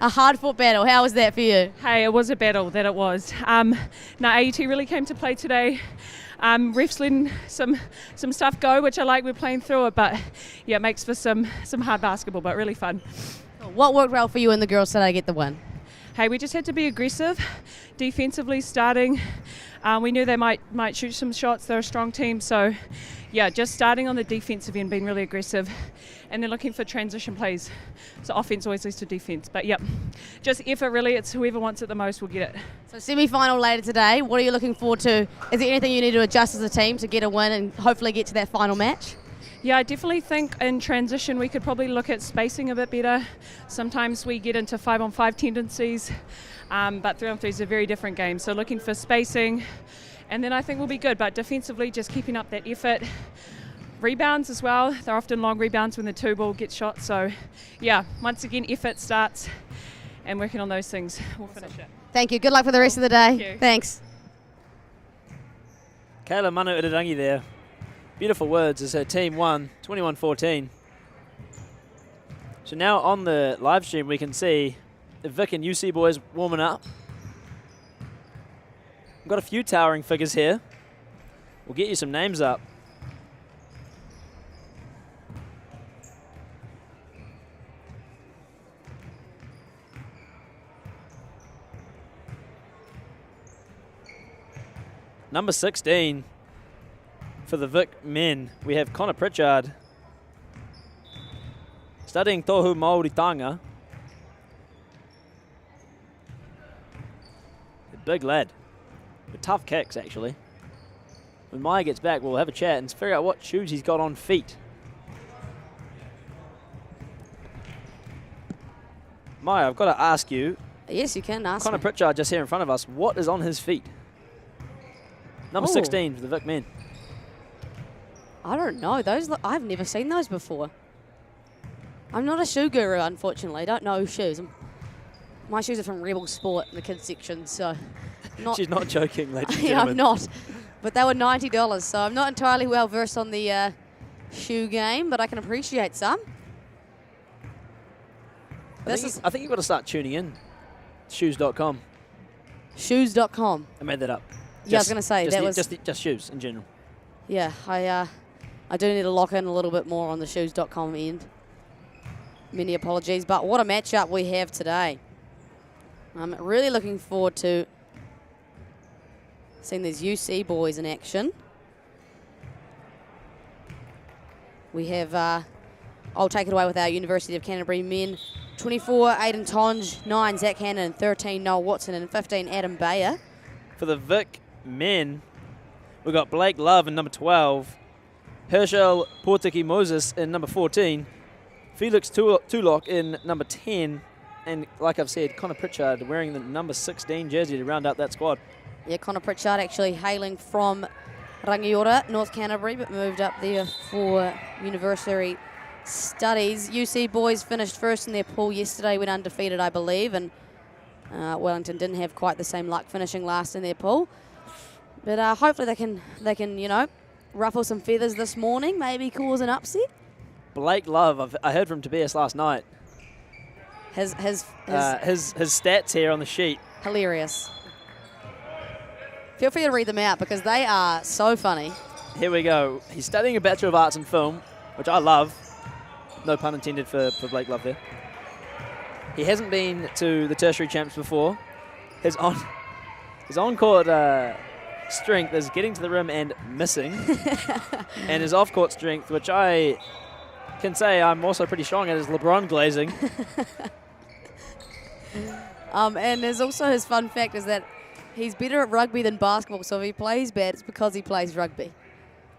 [SPEAKER 1] a hard-fought battle. How was that for you?
[SPEAKER 6] Hey, it was a battle, that it was. No, AUT really came to play today. Refs letting some stuff go, which I like. We're playing through it, but yeah, it makes for some hard basketball, but really fun.
[SPEAKER 1] What worked well for you and the girls today to get the win?
[SPEAKER 6] Hey, we just had to be aggressive, defensively starting. We knew they might shoot some shots. They're a strong team, so yeah, just starting on the defensive end, being really aggressive, and then looking for transition plays. So offense always leads to defense, but yep, just effort really. It's whoever wants it the most will get it.
[SPEAKER 1] So semi-final later today, what are you looking forward to? Is there anything you need to adjust as a team to get a win and hopefully get to that final match?
[SPEAKER 6] Yeah, I definitely think in transition we could probably look at spacing a bit better. Sometimes we get into 5-on-5 tendencies, but 3-on-3 is a very different game. So looking for spacing, and then I think we'll be good. But defensively, just keeping up that effort. Rebounds as well. They're often long rebounds when the two ball gets shot. So yeah, once again, effort starts, and working on those things, we'll finish it.
[SPEAKER 1] Thank you. Good luck for the rest of the day.
[SPEAKER 6] Thank you.
[SPEAKER 1] Thanks.
[SPEAKER 2] Kayla Manu-Irirangi there. Beautiful words as her team won 21-14. So now on the live stream we can see the Vic and UC boys warming up. We've got a few towering figures here. We'll get you some names up. Number 16. For the Vic men, we have Connor Pritchard studying Tohu Māoritanga. A big lad with tough kicks, actually. When Maya gets back, we'll have a chat and figure out what shoes he's got on feet. Maya, I've got to ask you.
[SPEAKER 1] Yes, you can ask
[SPEAKER 2] Connor
[SPEAKER 1] me.
[SPEAKER 2] Pritchard just here in front of us. What is on his feet? Number 16 for the Vic men.
[SPEAKER 1] I don't know. I've never seen those before. I'm not a shoe guru, unfortunately. I don't know shoes. My shoes are from Rebel Sport in the kids section, so...
[SPEAKER 2] She's not joking, ladies and
[SPEAKER 1] Yeah,
[SPEAKER 2] gentlemen.
[SPEAKER 1] I'm not. But they were $90, so I'm not entirely well versed on the shoe game, but I can appreciate some.
[SPEAKER 2] I think you've got to start tuning in. Shoes.com.
[SPEAKER 1] Shoes.com.
[SPEAKER 2] I made that up.
[SPEAKER 1] Yeah, I was going to say, that was...
[SPEAKER 2] Just shoes in general.
[SPEAKER 1] Yeah, I do need to lock in a little bit more on the shoes.com end. Many apologies, but what a matchup we have today. I'm really looking forward to Seeing these UC boys in action. We have, I'll take it away with our University of Canterbury men. 24, Aidan Tonge, 9, Zach Hannon, 13, Noel Watson, and 15, Adam Bayer.
[SPEAKER 2] For the Vic men, we've got Blake Love in number 12, Herschel Portiki Moses in number 14, Felix Tulok in number 10, and like I've said, Connor Pritchard wearing the number 16 jersey to round out that squad.
[SPEAKER 1] Yeah, Connor Pritchard actually hailing from Rangiora, North Canterbury, but moved up there for university studies. UC boys finished first in their pool yesterday, went undefeated, I believe, and Wellington didn't have quite the same luck finishing last in their pool. But hopefully they can, you know, ruffle some feathers this morning, maybe cause an upset.
[SPEAKER 2] Blake Love, I heard from Tobias last night.
[SPEAKER 1] His
[SPEAKER 2] stats here on the sheet.
[SPEAKER 1] Hilarious. Feel free to read them out because they are so funny.
[SPEAKER 2] Here we go. He's studying a Bachelor of Arts in Film, which I love. No pun intended for Blake Love there. He hasn't been to the tertiary champs before. His on-court strength is getting to the rim and missing. And his off-court strength, which I can say I'm also pretty strong at, is LeBron glazing.
[SPEAKER 1] And there's also his fun fact is that he's better at rugby than basketball, so if he plays bad, it's because he plays rugby.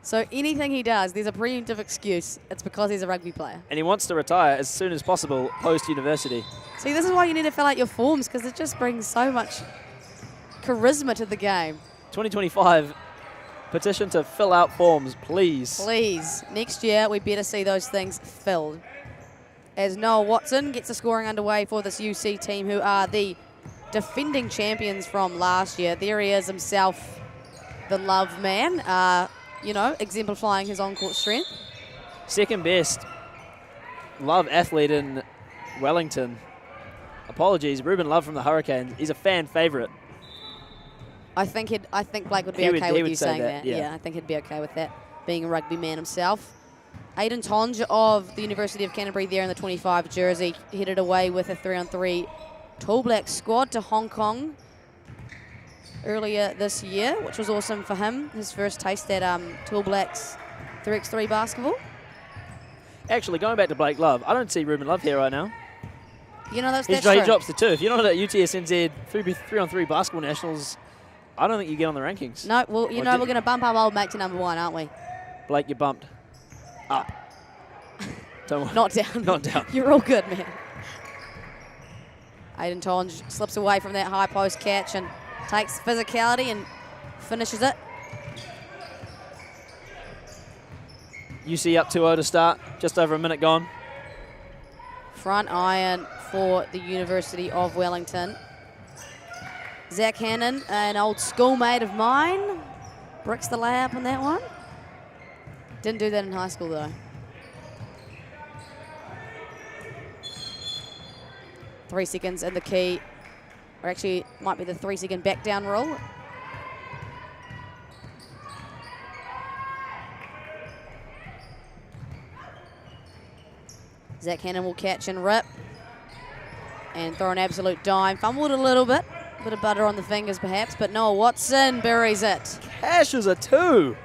[SPEAKER 1] So anything he does, there's a preemptive excuse. It's because he's a rugby player.
[SPEAKER 2] And he wants to retire as soon as possible post-university.
[SPEAKER 1] See, this is why you need to fill out your forms, because it just brings so much charisma to the game.
[SPEAKER 2] 2025, petition to fill out forms, please.
[SPEAKER 1] Please. Next year, we better see those things filled. As Noel Watson gets the scoring underway for this UC team, who are the defending champions from last year. There he is himself, the love man, you know, exemplifying his on-court strength.
[SPEAKER 2] Second best Love athlete in Wellington. Apologies, Ruben Love from the Hurricanes. He's a fan favourite.
[SPEAKER 1] I think Blake would be okay with you saying that.
[SPEAKER 2] Yeah,
[SPEAKER 1] I think he'd be okay with that, being a rugby man himself. Aidan Tonge of the University of Canterbury there in the 25 jersey, headed away with a 3-on-3 Tall Black squad to Hong Kong earlier this year, which was awesome for him. His first taste at Tall Blacks 3x3 basketball.
[SPEAKER 2] Actually, going back to Blake Love, I don't see Ruben Love here right now.
[SPEAKER 1] You know, that's
[SPEAKER 2] He
[SPEAKER 1] true.
[SPEAKER 2] drops the 2. If you're not at UTSNZ 3x3 basketball nationals, I don't think you get on the rankings.
[SPEAKER 1] No, well, you know, we're going to bump our old mate to number 1, aren't we?
[SPEAKER 2] Blake, you're bumped. Up. Don't worry.
[SPEAKER 1] Not down.
[SPEAKER 2] Not down.
[SPEAKER 1] You're all good, man. Aidan Tonge slips away from that high post catch and takes physicality and finishes it.
[SPEAKER 2] UC up 2-0 to start, just over a minute gone.
[SPEAKER 1] Front iron for the University of Wellington. Zach Hannon, an old schoolmate of mine, bricks the layup on that one. Didn't do that in high school though. 3 seconds and the key, or actually might be the 3-second back down rule. Zach Hannon will catch and rip and throw an absolute dime. Fumbled a little bit of butter on the fingers perhaps, but Noah Watson buries it.
[SPEAKER 2] Cashes a 2.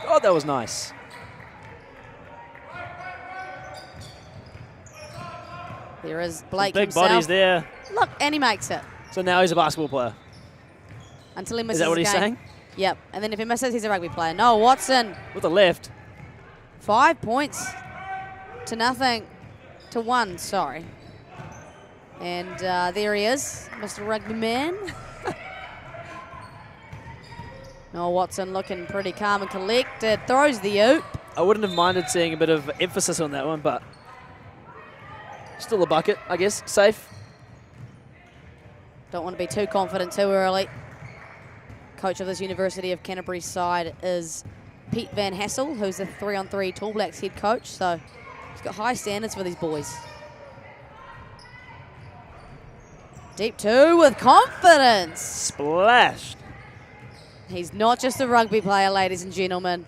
[SPEAKER 2] God, that was nice.
[SPEAKER 1] There is Blake
[SPEAKER 2] Big
[SPEAKER 1] himself.
[SPEAKER 2] bodies there.
[SPEAKER 1] Look, and he makes it.
[SPEAKER 2] So now he's a basketball player.
[SPEAKER 1] Until he misses
[SPEAKER 2] Is that what
[SPEAKER 1] his
[SPEAKER 2] he's
[SPEAKER 1] game.
[SPEAKER 2] saying?
[SPEAKER 1] Yep, and then if he misses, he's a rugby player. Noah Watson.
[SPEAKER 2] With the left.
[SPEAKER 1] 5 points to nothing, to 1, sorry. And there he is, Mr. Rugby Man. Noah Watson looking pretty calm and collected, throws the oop.
[SPEAKER 2] I wouldn't have minded seeing a bit of emphasis on that one, but still a bucket, I guess, safe.
[SPEAKER 1] Don't want to be too confident too early. Coach of this University of Canterbury side is Pete Van Hassel, who's the 3-on-3 Tall Blacks head coach, so he's got high standards for these boys. Deep 2 with confidence.
[SPEAKER 2] Splashed.
[SPEAKER 1] He's not just a rugby player, ladies and gentlemen.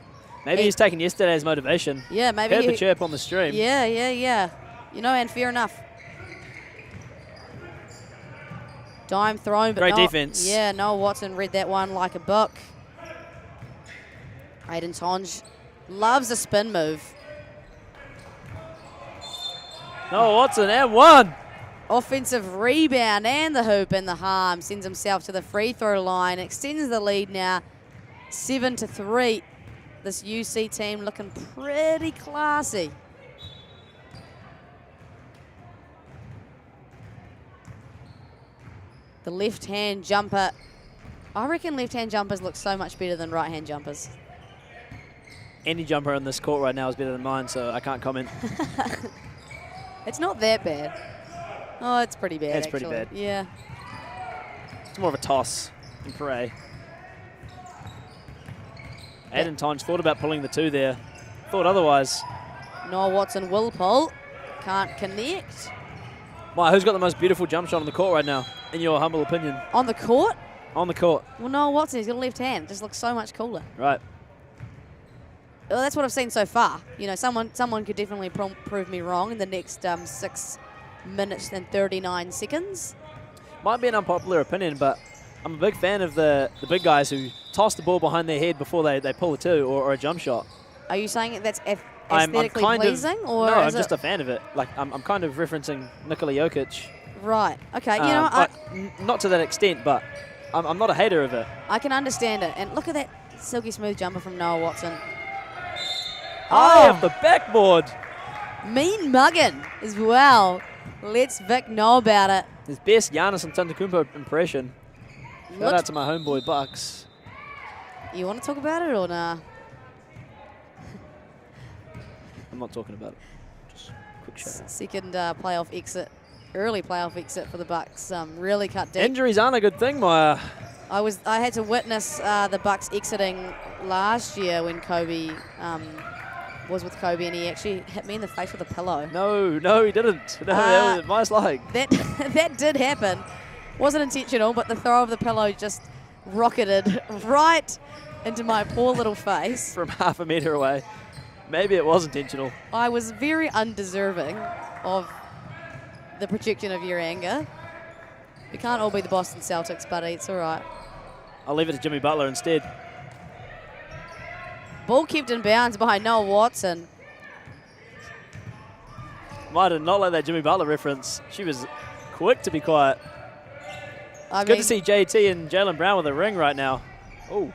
[SPEAKER 2] Maybe he's taken yesterday's motivation.
[SPEAKER 1] Yeah, maybe.
[SPEAKER 2] Heard the chirp on the stream.
[SPEAKER 1] Yeah. You know, and fair enough. Dime thrown, but
[SPEAKER 2] Great defense.
[SPEAKER 1] Yeah, Noah Watson read that one like a book. Aiden Tonge loves a spin move.
[SPEAKER 2] Noah Watson and one.
[SPEAKER 1] Offensive rebound and the hoop and the harm. Sends himself to the free throw line. Extends the lead now 7-3. This UC team looking pretty classy. The left-hand jumper. I reckon left-hand jumpers look so much better than right-hand jumpers.
[SPEAKER 2] Any jumper on this court right now is better than mine, so I can't comment.
[SPEAKER 1] It's not that bad. Oh, it's pretty bad,
[SPEAKER 2] It's pretty bad.
[SPEAKER 1] Yeah.
[SPEAKER 2] It's more of a toss in Pere. Aiden Tonge thought about pulling the two there. Thought otherwise.
[SPEAKER 1] Noah Watson will pull. Can't connect.
[SPEAKER 2] Maya, who's got the most beautiful jump shot on the court right now, in your humble opinion?
[SPEAKER 1] On the court?
[SPEAKER 2] On the court.
[SPEAKER 1] Well, Noah Watson, he's got a left hand. It just looks so much cooler.
[SPEAKER 2] Right.
[SPEAKER 1] Well, that's what I've seen so far. You know, someone could definitely prove me wrong in the next 6 minutes and 39 seconds.
[SPEAKER 2] Might be an unpopular opinion, but I'm a big fan of the big guys who toss the ball behind their head before they pull a two or a jump shot.
[SPEAKER 1] Are you saying that's
[SPEAKER 2] I'm
[SPEAKER 1] aesthetically
[SPEAKER 2] kind
[SPEAKER 1] pleasing?
[SPEAKER 2] no, I'm just a fan of it. Like, I'm kind of referencing Nikola Jokic.
[SPEAKER 1] Right. Okay. You know,
[SPEAKER 2] not to that extent, but I'm not a hater of it.
[SPEAKER 1] I can understand it. And look at that silky smooth jumper from Noah Watson.
[SPEAKER 2] High off the backboard.
[SPEAKER 1] Mean mugging as well. Let's Vic know about it.
[SPEAKER 2] His best Giannis Antetokounmpo impression. Shout out to my homeboy Bucks.
[SPEAKER 1] You want to talk about it or nah?
[SPEAKER 2] I'm not talking about it. Just quick shout out.
[SPEAKER 1] Second playoff exit, early playoff exit for the Bucks. Really cut deep.
[SPEAKER 2] Injuries aren't a good thing, Maya.
[SPEAKER 1] I had to witness the Bucks exiting last year when Kobe was with Kobe, and he actually hit me in the face with a pillow.
[SPEAKER 2] No, he didn't. No, that was my slag.
[SPEAKER 1] That did happen. Wasn't intentional, but the throw of the pillow just rocketed right into my poor little face.
[SPEAKER 2] From half a meter away. Maybe it was intentional.
[SPEAKER 1] I was very undeserving of the projection of your anger. We can't all be the Boston Celtics, buddy. It's all right.
[SPEAKER 2] I'll leave it to Jimmy Butler instead.
[SPEAKER 1] Ball kept in bounds behind Noah Watson.
[SPEAKER 2] Might did not like that Jimmy Butler reference. She was quick to be quiet. It's good to see JT and Jaylen Brown with a ring right now. Oh.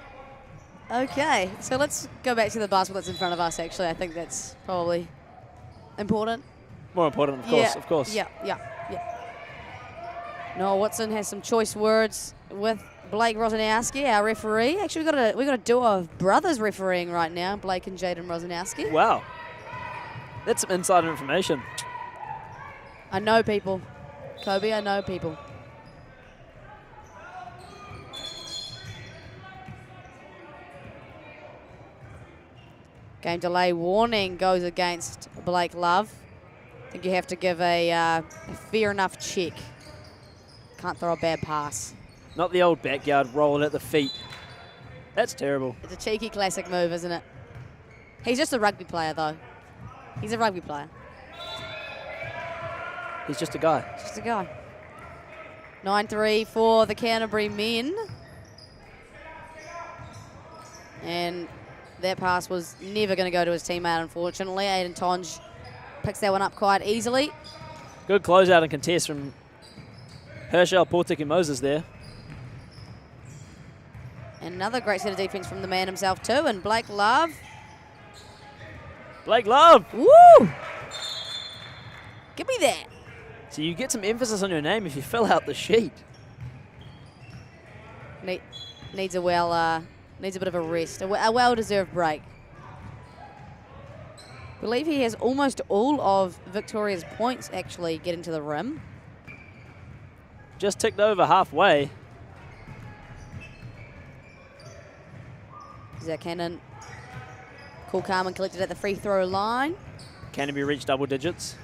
[SPEAKER 1] Okay, so let's go back to the basketball that's in front of us, actually. I think that's probably important.
[SPEAKER 2] More important, of course, of course.
[SPEAKER 1] Yeah. Noah Watson has some choice words with Blake Rosanowski, our referee. Actually, we got a duo of brothers refereeing right now, Blake and Jaden Rosanowski.
[SPEAKER 2] Wow. That's some insider information.
[SPEAKER 1] I know people. Kobe, I know people. Game delay warning goes against Blake Love. I think you have to give a fair enough check. Can't throw a bad pass.
[SPEAKER 2] Not the old backyard roll at the feet. That's terrible.
[SPEAKER 1] It's a cheeky classic move, isn't it? He's just a rugby player, though. He's a rugby player.
[SPEAKER 2] He's just a guy.
[SPEAKER 1] Just a guy. 9-3 for the Canterbury men. And that pass was never going to go to his teammate, unfortunately. Aiden Tonge picks that one up quite easily.
[SPEAKER 2] Good closeout and contest from Herschel, Portik and Moses there.
[SPEAKER 1] Another great set of defense from the man himself too, and Blake Love.
[SPEAKER 2] Blake Love!
[SPEAKER 1] Woo! Give me that.
[SPEAKER 2] So you get some emphasis on your name if you fill out the sheet.
[SPEAKER 1] Needs a bit of a rest, a well-deserved break. I believe he has almost all of Victoria's points actually getting to the rim.
[SPEAKER 2] Just ticked over halfway.
[SPEAKER 1] Zach Cannon, cool, calm, and collected at the free throw line.
[SPEAKER 2] Canterbury reached double digits.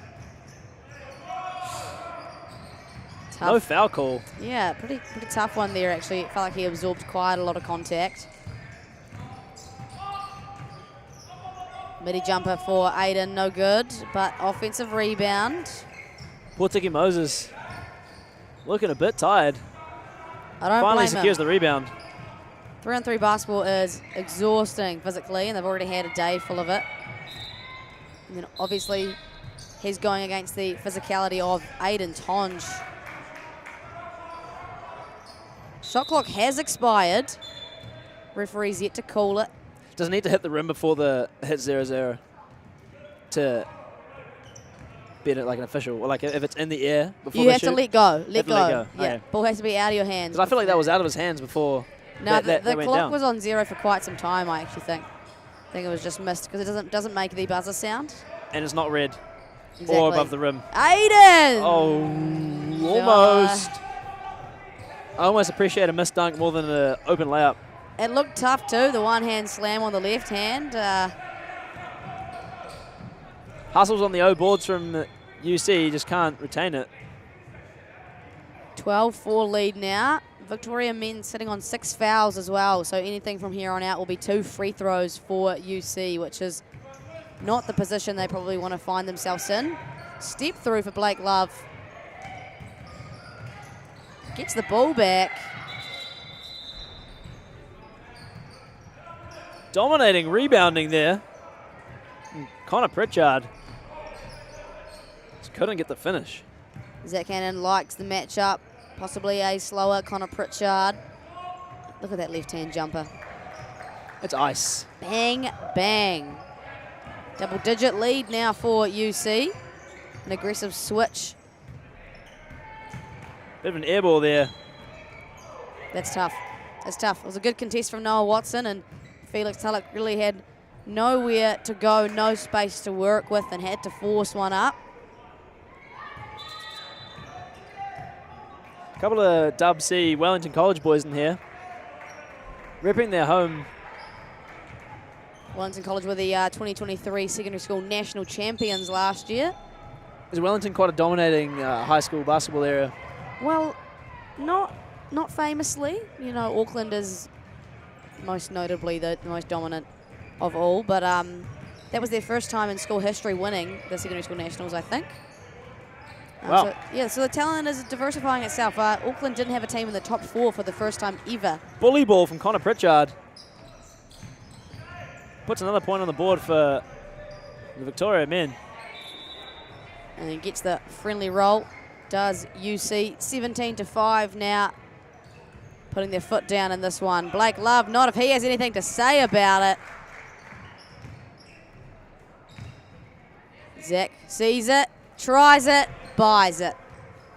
[SPEAKER 1] Tough.
[SPEAKER 2] No foul call.
[SPEAKER 1] Yeah, pretty tough one there, actually. It felt like he absorbed quite a lot of contact. Midi jumper for Aiden, no good, but offensive rebound.
[SPEAKER 2] Portik and Moses looking a bit tired.
[SPEAKER 1] I don't
[SPEAKER 2] Finally
[SPEAKER 1] blame
[SPEAKER 2] secures
[SPEAKER 1] him.
[SPEAKER 2] the rebound.
[SPEAKER 1] 3-on-3 basketball is exhausting physically, and they've already had a day full of it. And then obviously he's going against the physicality of Aiden Tonge. Shot clock has expired. Referee's yet to call it.
[SPEAKER 2] Doesn't need to hit the rim before the hit 0-0 to bet it like an official. Or like if it's in the air before
[SPEAKER 1] You
[SPEAKER 2] they
[SPEAKER 1] have
[SPEAKER 2] shoot.
[SPEAKER 1] to let go. Let go.
[SPEAKER 2] Let go.
[SPEAKER 1] Yeah,
[SPEAKER 2] Okay.
[SPEAKER 1] ball has to be out of your hands.
[SPEAKER 2] 'Cause I feel like that was out of his hands before.
[SPEAKER 1] No,
[SPEAKER 2] that
[SPEAKER 1] the
[SPEAKER 2] went
[SPEAKER 1] clock
[SPEAKER 2] down.
[SPEAKER 1] was on 0 for quite some time, I actually think. I think it was just missed because it doesn't make the buzzer sound.
[SPEAKER 2] And it's not red.
[SPEAKER 1] Exactly.
[SPEAKER 2] Or above the rim.
[SPEAKER 1] Aiden!
[SPEAKER 2] Oh, almost. I almost appreciate a missed dunk more than an open layup.
[SPEAKER 1] It looked tough too, the one-hand slam on the left hand.
[SPEAKER 2] Hustles on the O boards from UC, just can't retain it.
[SPEAKER 1] 12-4 lead now. Victoria men sitting on 6 fouls as well, so anything from here on out will be 2 free throws for UC, which is not the position they probably want to find themselves in. Step through for Blake Love. Gets the ball back.
[SPEAKER 2] Dominating rebounding there. And Connor Pritchard just couldn't get the finish.
[SPEAKER 1] Zach Cannon likes the matchup. Possibly a slower Connor Pritchard. Look at that left-hand jumper.
[SPEAKER 2] It's ice.
[SPEAKER 1] Bang, bang. Double-digit lead now for UC. An aggressive switch.
[SPEAKER 2] Bit of an air ball there.
[SPEAKER 1] That's tough. That's tough. It was a good contest from Noah Watson, and Felix Tulloch really had nowhere to go, no space to work with, and had to force one up.
[SPEAKER 2] A couple of Dub C Wellington College boys in here. Repping their home.
[SPEAKER 1] Wellington College were the 2023 secondary school national champions last year.
[SPEAKER 2] Is Wellington quite a dominating high school basketball area?
[SPEAKER 1] Well, not famously. You know, Auckland is most notably the most dominant of all, but that was their first time in school history winning the secondary school nationals, I think.
[SPEAKER 2] Wow.
[SPEAKER 1] So the talent is diversifying itself. Auckland didn't have a team in the top 4 for the first time ever.
[SPEAKER 2] Bully ball from Connor Pritchard. Puts another point on the board for the Victoria men.
[SPEAKER 1] And he gets the friendly roll. Does UC 17-5 now. Putting their foot down in this one. Blake Love, not if he has anything to say about it. Zach sees it, tries it, buys it.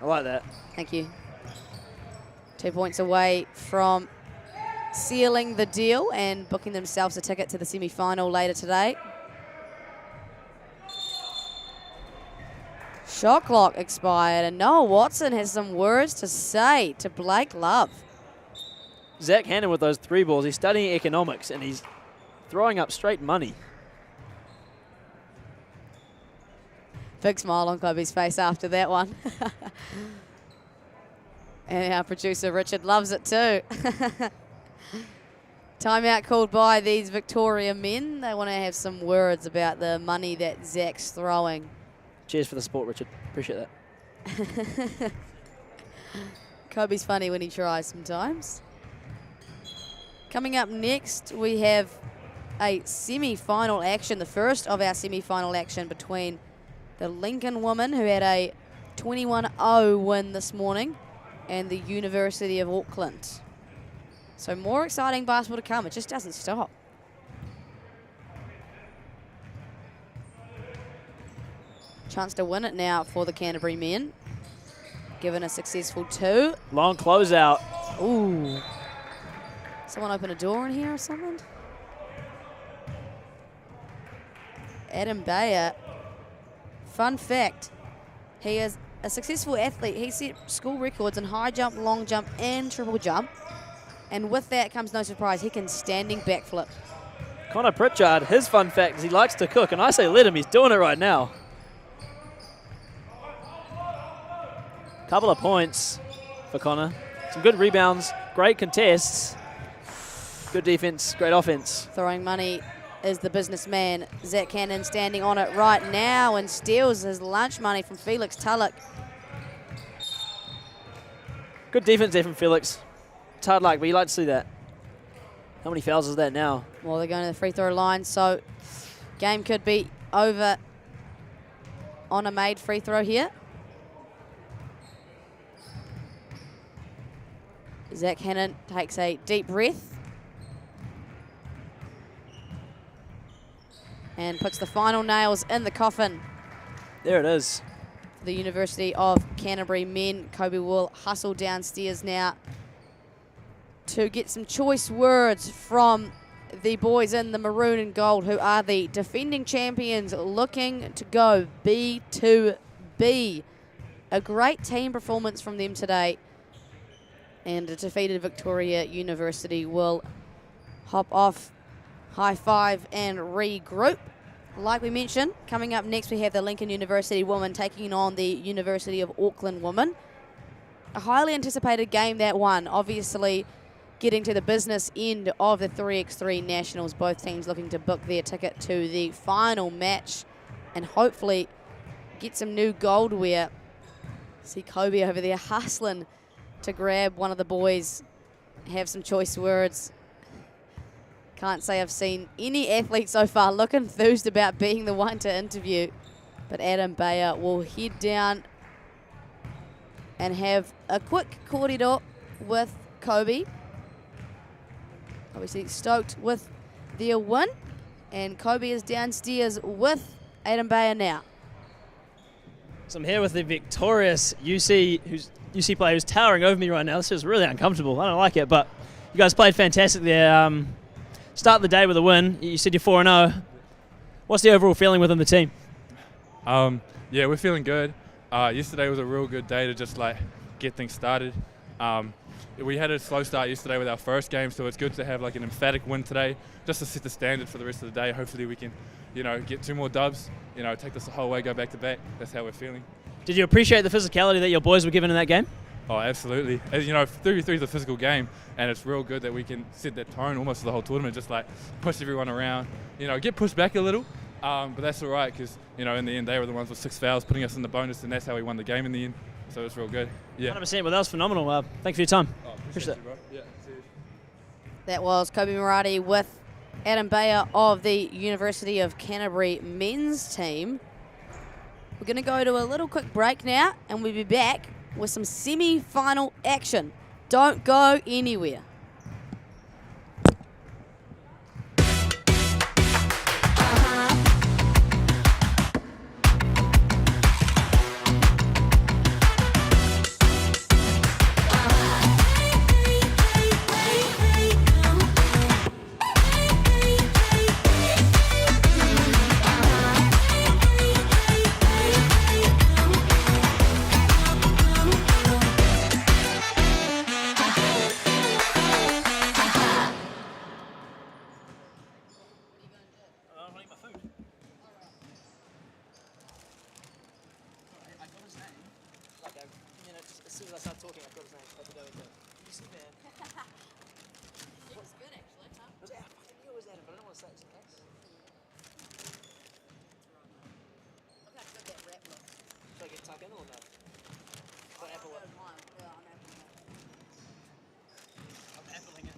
[SPEAKER 2] I like that.
[SPEAKER 1] Thank you. 2 points away from sealing the deal and booking themselves a ticket to the semi-final later today. Shot clock expired, and Noah Watson has some words to say to Blake Love.
[SPEAKER 2] Zach Hannon with those 3 balls. He's studying economics, and he's throwing up straight money.
[SPEAKER 1] Big smile on Kobe's face after that one. And our producer Richard loves it too. Timeout called by these Victoria men. They want to have some words about the money that Zach's throwing.
[SPEAKER 2] Cheers for the sport, Richard. Appreciate that.
[SPEAKER 1] Kobe's funny when he tries sometimes. Coming up next, we have a semi-final action, the first of our semi-final action between the Lincoln women, who had a 21-0 win this morning, and the University of Auckland. So more exciting basketball to come. It just doesn't stop. Chance to win it now for the Canterbury men. Given a successful 2.
[SPEAKER 2] Long closeout.
[SPEAKER 1] Ooh. Someone open a door in here or something? Adam Bayer. Fun fact, he is a successful athlete. He set school records in high jump, long jump, and triple jump. And with that comes no surprise, he can standing backflip.
[SPEAKER 2] Connor Pritchard, his fun fact is he likes to cook, and I say let him, he's doing it right now. Couple of points for Connor. Some good rebounds, great contests, good defense, great offense.
[SPEAKER 1] Throwing money is the businessman. Zach Cannon standing on it right now and steals his lunch money from Felix Tulloch.
[SPEAKER 2] Good defense there from Felix. It's hard luck, but you like to see that. How many fouls is that now?
[SPEAKER 1] Well, they're going to the free throw line, so game could be over on a made free throw here. Zach Hannon takes a deep breath and puts the final nails in the coffin.
[SPEAKER 2] There it is.
[SPEAKER 1] The University of Canterbury men. Kobe will hustle downstairs now to get some choice words from the boys in the maroon and gold, who are the defending champions, looking to go B2B. A great team performance from them today, and a defeated Victoria University will hop off, high five and regroup. Like we mentioned, coming up next we have the Lincoln University women taking on the University of Auckland women. A highly anticipated game, that one. Obviously getting to the business end of the 3x3 Nationals. Both teams looking to book their ticket to the final match and hopefully get some new gold wear. See Kobe over there hustling to grab one of the boys, have some choice words. Can't say I've seen any athlete so far look enthused about being the one to interview. But Adam Bayer will head down and have a quick corridor with Kobe. Obviously stoked with their win. And Kobe is downstairs with Adam Bayer now.
[SPEAKER 4] So I'm here with the victorious UC player who's towering over me right now. This is really uncomfortable. I don't like it, but you guys played fantastic there. Start the day with a win. You said you're 4-0. What's the overall feeling within the team?
[SPEAKER 8] Yeah, we're feeling good. Yesterday was a real good day to just get things started. We had a slow start yesterday with our first game, so it's good to have an emphatic win today, just to set the standard for the rest of the day. Hopefully we can, get 2 more dubs, take this the whole way, go back to back. That's how we're feeling.
[SPEAKER 4] Did you appreciate the physicality that your boys were given in that game?
[SPEAKER 8] Oh, absolutely. As you know, 3v3 is a physical game, and it's real good that we can set that tone almost for the whole tournament, just push everyone around, get pushed back a little, but that's all right because, in the end, they were the ones with 6 fouls putting us in the bonus, and that's how we won the game in the end. So it's real good. Yeah.
[SPEAKER 4] 100%. Well, that was phenomenal. Thanks for your time.
[SPEAKER 8] Oh, appreciate you, bro. Yeah, cheers.
[SPEAKER 1] That was Kobe Murati with Adam Bayer of the University of Canterbury men's team. We're going to go to a little quick break now, and we'll be back with some semi-final action. Don't go anywhere.
[SPEAKER 2] As soon as I start talking, I've got his name. So I have to go into it. You see, man.
[SPEAKER 1] It was good, actually. Huh?
[SPEAKER 2] I fucking knew it was Adam, but I don't want to say it just in case.
[SPEAKER 1] Look how good that rap looks.
[SPEAKER 2] Should I get tuck in or no? Apple it.
[SPEAKER 1] Yeah, I'm appling it.
[SPEAKER 2] I'm appling it.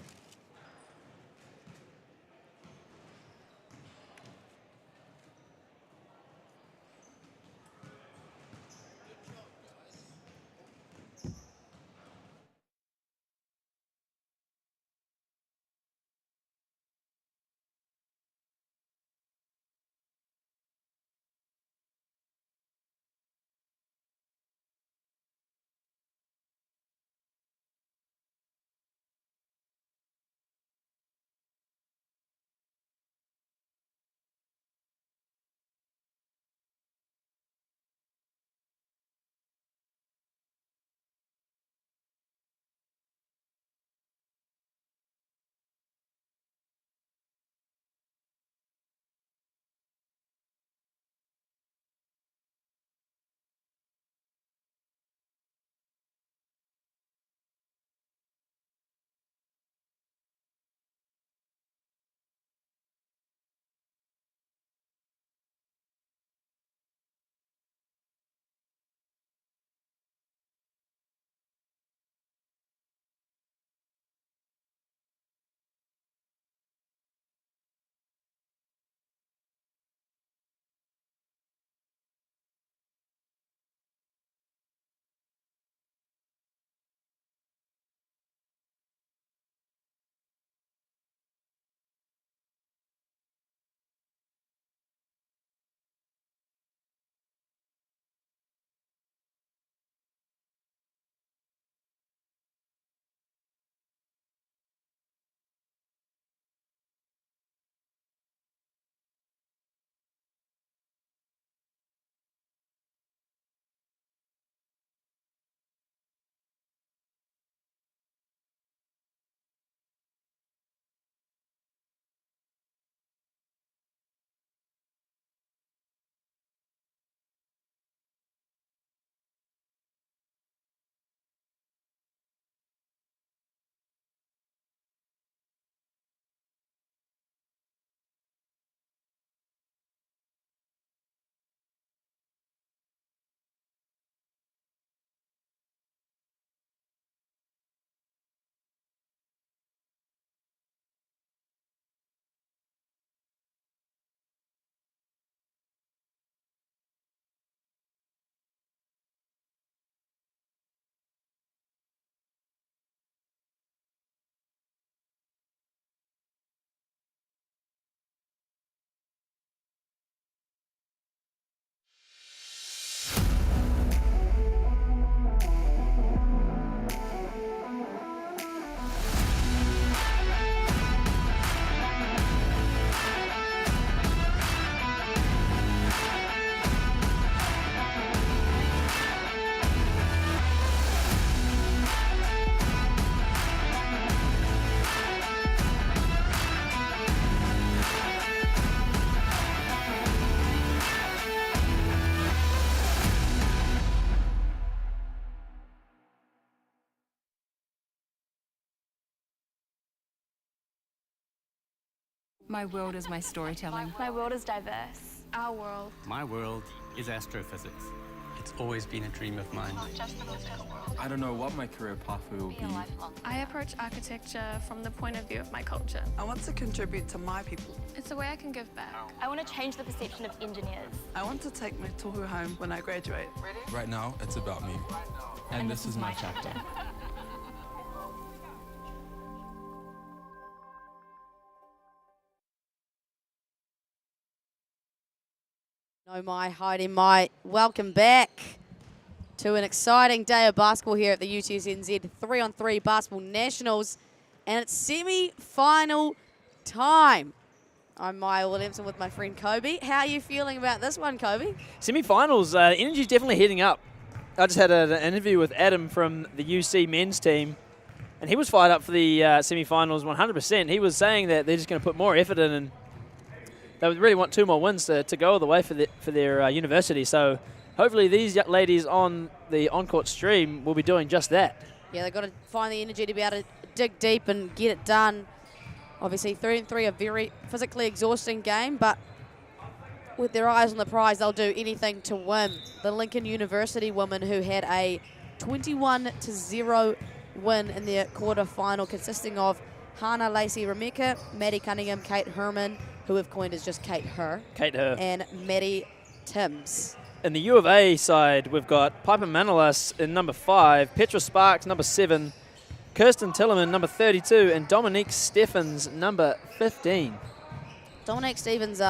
[SPEAKER 3] My world is my storytelling.
[SPEAKER 17] My world is diverse. Our world.
[SPEAKER 9] My world is astrophysics. It's always been a dream of mine.
[SPEAKER 10] I don't know what my career pathway will be.
[SPEAKER 17] I approach architecture from the point of view of my culture.
[SPEAKER 11] I want to contribute to my people.
[SPEAKER 17] It's a way I can give back.
[SPEAKER 24] I want to change the perception of engineers.
[SPEAKER 11] I want to take my tohu home when I graduate.
[SPEAKER 10] Right now, it's about me. And this is my chapter.
[SPEAKER 1] No, my Heidi, my welcome back to an exciting day of basketball here at the UTSNZ 3-on-3 Basketball Nationals, and it's semi-final time. I'm Maya Williamson with my friend Kobe. How are you feeling about this one, Kobe?
[SPEAKER 2] Semi-finals, energy's definitely heating up. I just had an interview with Adam from the UC men's team, and he was fired up for the semi-finals 100%. He was saying that they're just going to put more effort in, and they would really want 2 more wins to go all the way for their university. So hopefully these ladies on the on-court stream will be doing just that.
[SPEAKER 1] Yeah, they've got to find the energy to be able to dig deep and get it done. Obviously, 3-on-3, a very physically exhausting game, but with their eyes on the prize, they'll do anything to win. The Lincoln University women, who had a 21-0 win in their quarter-final, consisting of Hannah Lacey Remeka, Maddie Cunningham, Kate Herman, who we've coined as just Kate Her.
[SPEAKER 2] Kate Her.
[SPEAKER 1] And Maddie Timms.
[SPEAKER 2] In the U of A side, we've got Piper Manolis in number 5, Petra Sparks, number 7, Kirsten Tillerman, number 32, and Dominique Steffens, number 15.
[SPEAKER 1] Dominique Stevens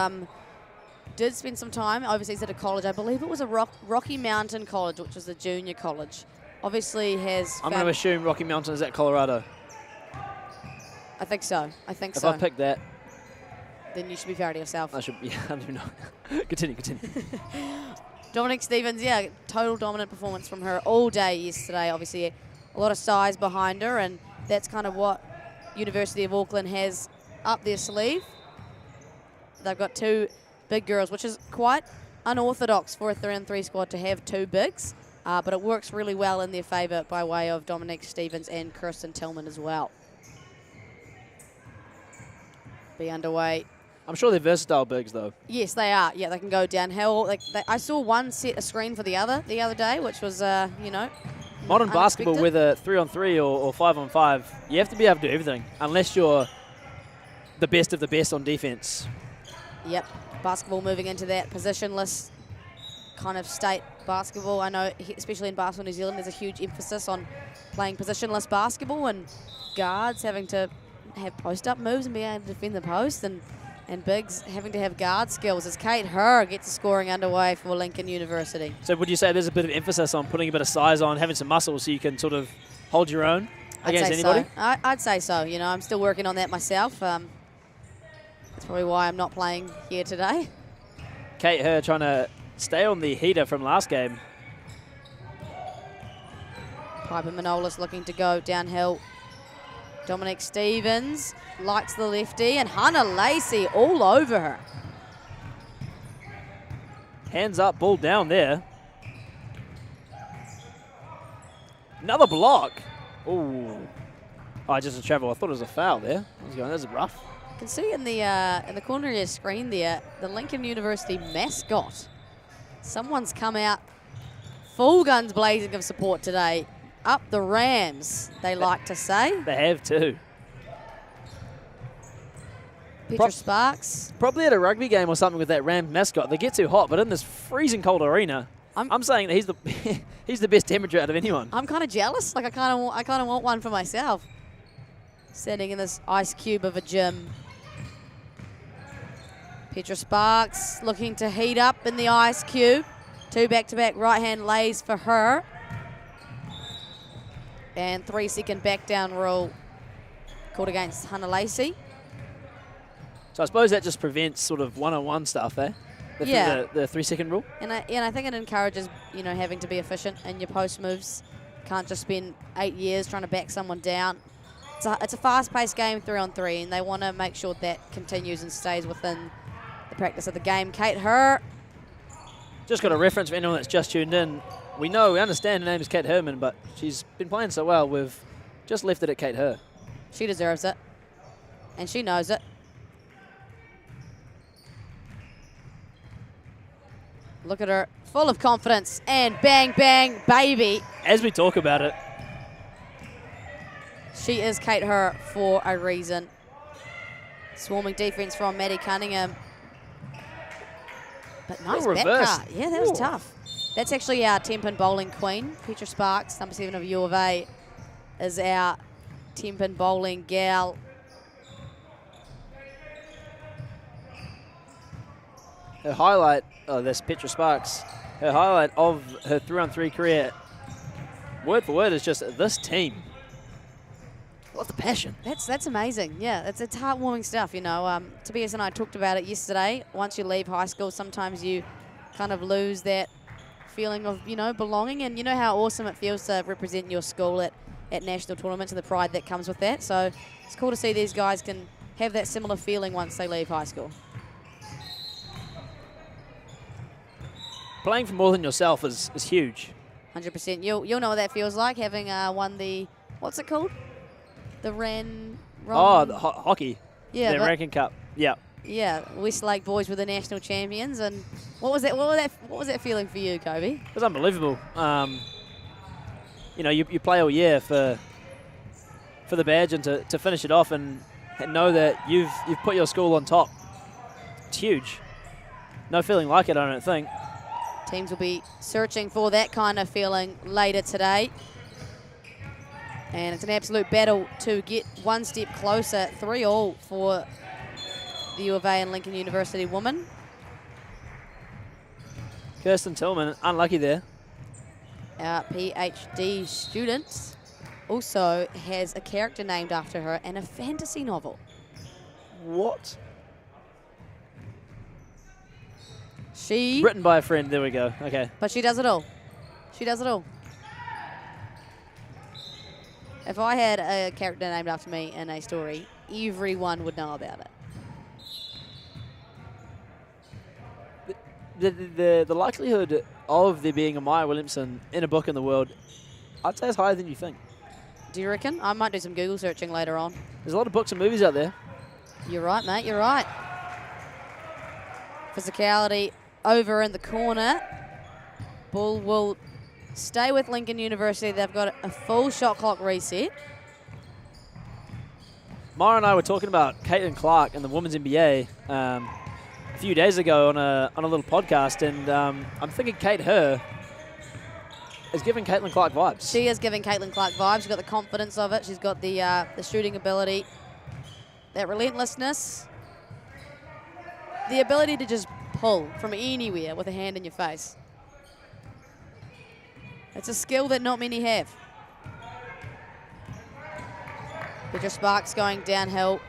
[SPEAKER 1] did spend some time overseas at a college. I believe it was a Rocky Mountain College, which was the junior college. Obviously has...
[SPEAKER 2] I'm going to assume Rocky Mountain is at Colorado.
[SPEAKER 1] I think so.
[SPEAKER 2] If I pick that,
[SPEAKER 1] then you should be proud of yourself.
[SPEAKER 2] I should, yeah, I don't know. Continue.
[SPEAKER 1] Dominique Stevens, yeah, total dominant performance from her all day yesterday. Obviously, a lot of size behind her, and that's kind of what University of Auckland has up their sleeve. They've got 2 big girls, which is quite unorthodox for a 3-on-3 squad to have 2 bigs, but it works really well in their favour by way of Dominique Stevens and Kirsten Tillman as well. Be underway.
[SPEAKER 2] I'm sure they're versatile bigs, though.
[SPEAKER 1] Yes, they are. Yeah, they can go downhill. I saw one set a screen for the other day, which was,
[SPEAKER 2] Modern basketball, whether 3-on-3 or 5-on-5, you have to be able to do everything, unless you're the best of the best on defense.
[SPEAKER 1] Yep, basketball moving into that positionless kind of state basketball. I know, especially in Basketball New Zealand, there's a huge emphasis on playing positionless basketball and guards having to have post-up moves and be able to defend the post, and bigs having to have guard skills as Kate Her gets the scoring underway for Lincoln University.
[SPEAKER 2] So would you say there's a bit of emphasis on putting a bit of size on, having some muscle so you can sort of hold your own against anybody?
[SPEAKER 1] So. I'd say so. I'm still working on that myself. That's probably why I'm not playing here today.
[SPEAKER 2] Kate Her trying to stay on the heater from last game.
[SPEAKER 1] Piper Manolis looking to go downhill. Dominique Stevens likes the lefty, and Hannah Lacey all over her.
[SPEAKER 2] Hands up, ball down there. Another block. Ooh. Oh, just a travel. I thought it was a foul there. I was going, that's rough.
[SPEAKER 1] You can see in the corner of your screen there, the Lincoln University mascot. Someone's come out full guns blazing of support today. Up the Rams, they like to say.
[SPEAKER 2] They have too.
[SPEAKER 1] Petra Sparks.
[SPEAKER 2] Probably at a rugby game or something with that Rams mascot. They get too hot, but in this freezing cold arena, I'm saying that he's the he's the best temperature out of anyone.
[SPEAKER 1] I'm kind of jealous. Like I kind of want one for myself. Standing in this ice cube of a gym. Petra Sparks looking to heat up in the ice cube. 2 back-to-back right-hand lays for her. And 3-second back down rule called against Hannah Lacey.
[SPEAKER 2] So I suppose that just prevents sort of one-on-one stuff, eh? The 3-second rule.
[SPEAKER 1] And I think it encourages, having to be efficient in your post moves. Can't just spend 8 years trying to back someone down. It's a fast-paced game 3-on-3, and they want to make sure that continues and stays within the practice of the game. Kate Her.
[SPEAKER 2] Just got a reference for anyone that's just tuned in. We understand her name is Kate Herman, but she's been playing so well, we've just left it at Kate Her.
[SPEAKER 1] She deserves it, and she knows it. Look at her, full of confidence, and bang, bang, baby.
[SPEAKER 4] As we talk about it,
[SPEAKER 1] she is Kate Her for a reason. Swarming defense from Maddie Cunningham. But nice back cut. Yeah, that was tough. That's actually our 10-pin bowling queen. Petra Sparks, number 7 of U of A, is our 10-pin bowling gal.
[SPEAKER 2] Her highlight, oh, that's Petra Sparks. Her highlight of her 3-on-3 career, word for word, is just this team. What's the passion?
[SPEAKER 1] That's amazing. Yeah, it's heartwarming stuff, you know. Tobias and I talked about it yesterday. Once you leave high school, sometimes you kind of lose that feeling of, you know, belonging. And you know how awesome it feels to represent your school at national tournaments and the pride that comes with that. So it's cool to see these guys can have that similar feeling once they leave high school.
[SPEAKER 2] Playing for more than yourself is huge.
[SPEAKER 1] 100%. You'll know what that feels like, having won the, what's it called? The
[SPEAKER 2] the hockey.
[SPEAKER 1] Yeah,
[SPEAKER 2] the Rankin Cup. Yeah.
[SPEAKER 1] Yeah, Westlake boys were the national champions, and what was that feeling for you, Kobe?
[SPEAKER 2] It was unbelievable. You know, you play all year for the badge, and to finish it off and know that you've put your school on top. It's huge. No feeling like it, I don't think.
[SPEAKER 1] Teams will be searching for that kind of feeling later today. And it's an absolute battle to get one step closer. 3-all for the U of A and Lincoln University women.
[SPEAKER 2] Kirsten Tillman, unlucky there.
[SPEAKER 1] Our PhD student also has a character named after her and a fantasy novel.
[SPEAKER 2] What?
[SPEAKER 1] She...
[SPEAKER 2] Written by a friend, there we go, okay.
[SPEAKER 1] But she does it all. She does it all. If I had a character named after me in a story, everyone would know about
[SPEAKER 2] it. The likelihood of there being a Maya Williamson in a book in the world, I'd say is higher than you think.
[SPEAKER 1] Do you reckon? I might do some Google searching later on.
[SPEAKER 2] There's a lot of books and movies out there.
[SPEAKER 1] You're right, mate, you're right. Physicality over in the corner. Ball will stay with Lincoln University. They've got a full shot clock reset.
[SPEAKER 2] Mara and I were talking about Caitlin Clark and the Women's NBA a few days ago on a little podcast, and I'm thinking Kate Her is giving Caitlin Clark vibes.
[SPEAKER 1] She is giving Caitlin Clark vibes. She's got the confidence of it. She's got the shooting ability, that relentlessness, the ability to just pull from anywhere with a hand in your face. It's a skill that not many have. Petra Sparks going downhill.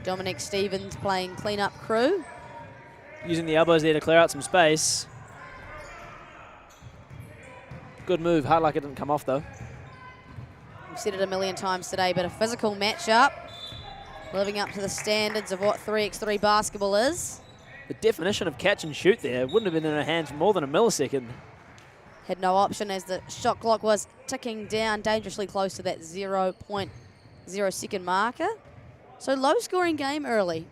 [SPEAKER 1] Dominic Stevens playing clean-up crew.
[SPEAKER 2] Using the elbows there to clear out some space. Good move. Hard like it didn't come off, though.
[SPEAKER 1] We've said it a million times today, but a physical matchup. Living up to the standards of what 3x3 basketball is.
[SPEAKER 2] The definition of catch and shoot there wouldn't have been in her hands for more than a millisecond.
[SPEAKER 1] Had no option as the shot clock was ticking down dangerously close to that 0.0 second marker. So low scoring game early.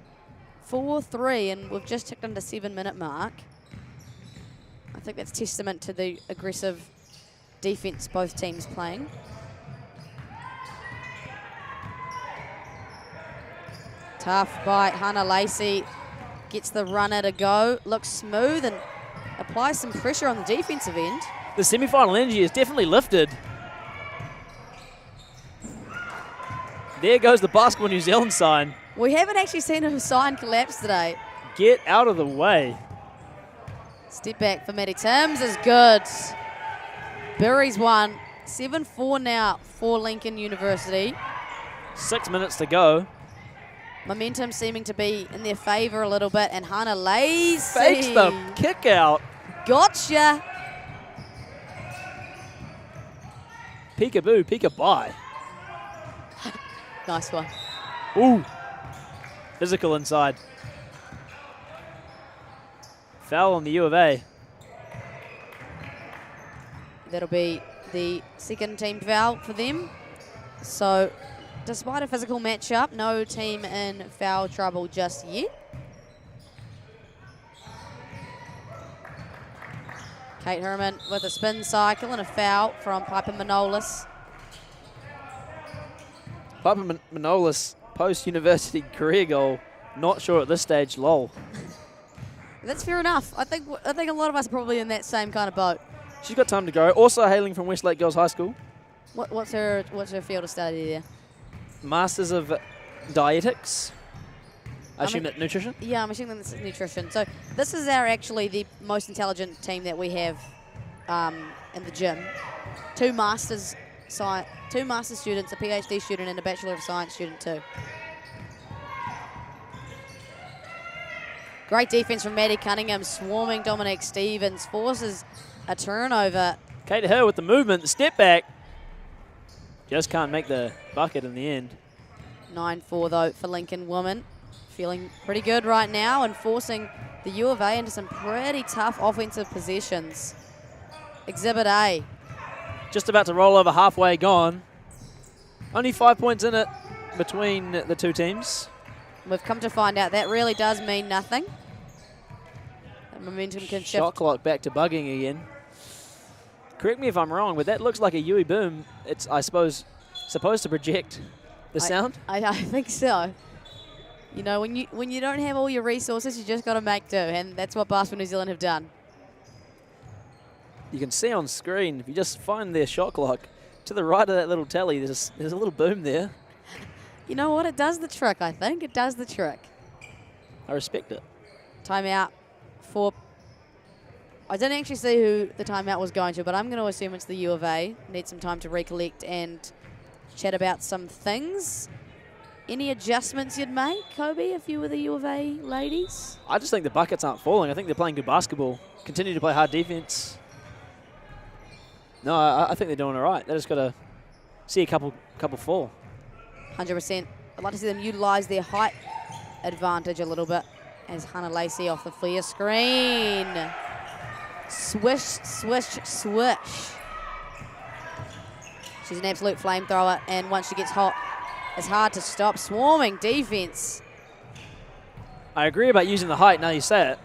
[SPEAKER 1] 4-3, and we've just ticked under 7-minute mark. I think that's testament to the aggressive defense both teams playing. Tough by Hannah Lacey. Gets the runner to go. Looks smooth and applies some pressure on the defensive end.
[SPEAKER 2] The semi-final energy is definitely lifted. There goes the Basketball New Zealand sign.
[SPEAKER 1] We haven't actually seen a sign collapse today.
[SPEAKER 2] Get out of the way.
[SPEAKER 1] Step back for Maddie Timms is good. Bury's won. 7-4 now for Lincoln University.
[SPEAKER 2] 6 minutes to go.
[SPEAKER 1] Momentum seeming to be in their favour a little bit, and Hannah Lacey
[SPEAKER 2] fakes the kick out.
[SPEAKER 1] Gotcha.
[SPEAKER 2] Peekaboo, peekabye.
[SPEAKER 1] Nice one.
[SPEAKER 2] Ooh. Physical inside. Foul on the U of A.
[SPEAKER 1] That'll be the second team foul for them. So, despite a physical matchup, no team in foul trouble just yet. Kate Herman with a spin cycle and a foul from Piper Manolis.
[SPEAKER 2] Piper Manolis, post-university career goal. Not sure at this stage, lol.
[SPEAKER 1] That's fair enough. I think a lot of us are probably in that same kind of boat.
[SPEAKER 2] She's got time to go. Also hailing from Westlake Girls High School.
[SPEAKER 1] What's her field of study there?
[SPEAKER 2] Masters of Dietetics. I assume that nutrition?
[SPEAKER 1] Yeah, I'm assuming this is nutrition. So this is actually the most intelligent team that we have in the gym. Two masters students, a PhD student, and a Bachelor of Science student too. Great defense from Maddie Cunningham, swarming Dominic Stevens, forces a turnover.
[SPEAKER 2] Kate Hill with the movement, the step back. Just can't make the bucket in the end.
[SPEAKER 1] 9-4 though for Lincoln women. Feeling pretty good right now and forcing the U of A into some pretty tough offensive possessions. Exhibit A.
[SPEAKER 2] Just about to roll over, halfway gone. Only 5 points in it between the two teams.
[SPEAKER 1] We've come to find out that really does mean nothing. The momentum can shift.
[SPEAKER 2] Shot clock back to bugging again. Correct me if I'm wrong, but that looks like a Yui boom. It's, I suppose, supposed to project the sound?
[SPEAKER 1] I think so. You know, when you don't have all your resources, you just got to make do, and that's what Basketball New Zealand have done.
[SPEAKER 2] You can see on screen, if you just find their shot clock, to the right of that little tally, there's a little boom there.
[SPEAKER 1] You know what? It does the trick, I think. It does the trick.
[SPEAKER 2] I respect it.
[SPEAKER 1] Timeout for... I didn't actually see who the timeout was going to, but I'm going to assume it's the U of A. Need some time to recollect and chat about some things. Any adjustments you'd make, Kobe, if you were the U of A ladies?
[SPEAKER 2] I just think the buckets aren't falling. I think they're playing good basketball. Continue to play hard defense. No, I think they're doing all right. They just got to see a couple fall.
[SPEAKER 1] 100%. I'd like to see them utilize their height advantage a little bit as Hannah Lacey off the flare screen. Swish, swish, swish. She's an absolute flamethrower, and once she gets hot, it's hard to stop. Swarming defense.
[SPEAKER 2] I agree about using the height, now you say it.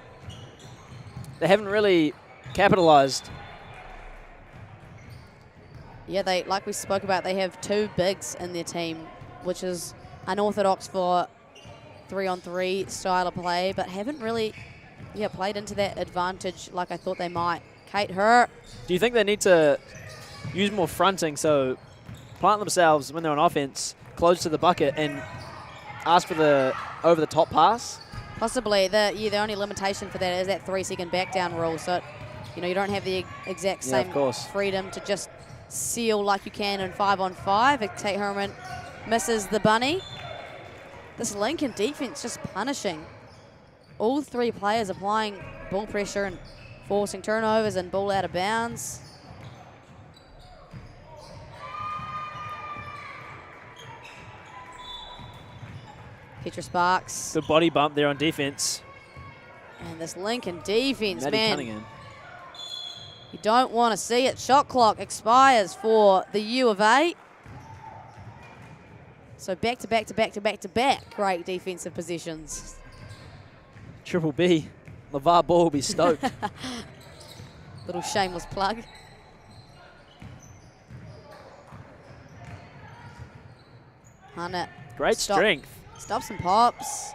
[SPEAKER 2] They haven't really capitalized.
[SPEAKER 1] Yeah, like we spoke about, they have two bigs in their team, which is unorthodox for 3-on-3 style of play, but haven't really played into that advantage like I thought they might. Kate Hurt.
[SPEAKER 2] Do you think they need to use more fronting, so plant themselves when they're on offense close to the bucket and ask for the over-the-top pass?
[SPEAKER 1] Possibly. The only limitation for that is that 3-second back-down rule, so you don't have the exact same freedom to just seal like you can in 5-on-5. Kate Herman misses the bunny. This Lincoln defense just punishing. All three players applying ball pressure and forcing turnovers and ball out of bounds. Petra Sparks.
[SPEAKER 2] Good body bump there on defense.
[SPEAKER 1] And this Lincoln defense,
[SPEAKER 2] Maddie
[SPEAKER 1] man.
[SPEAKER 2] Cunningham.
[SPEAKER 1] You don't want to see it. Shot clock expires for the U of A. So back to back to back to back to back. Great defensive positions.
[SPEAKER 2] Triple B. LeVar Ball will be stoked.
[SPEAKER 1] Little shameless plug. Hannah.
[SPEAKER 2] Great strength.
[SPEAKER 1] Stops and pops.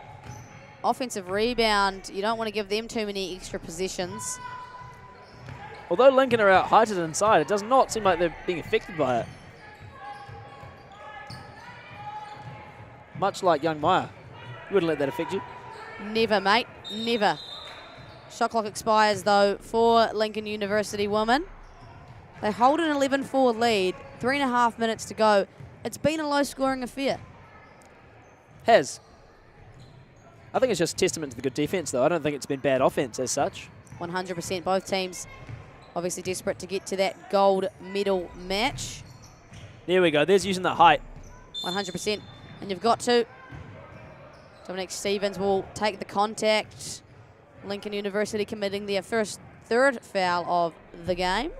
[SPEAKER 1] Offensive rebound. You don't want to give them too many extra positions.
[SPEAKER 2] Although Lincoln are out heighted inside, it does not seem like they're being affected by it. Much like young Maya. You wouldn't let that affect you?
[SPEAKER 1] Never, mate. Never. Shot clock expires, though, for Lincoln University women. They hold an 11-4 lead. 3.5 minutes to go. It's been a low-scoring affair.
[SPEAKER 2] Has. I think it's just testament to the good defense, though. I don't think it's been bad offense as such.
[SPEAKER 1] 100%. Both teams obviously desperate to get to that gold medal match.
[SPEAKER 2] There we go. There's using the height.
[SPEAKER 1] 100%. And you've got to. Dominic Stevens will take the contact. Lincoln University committing their third foul of the game.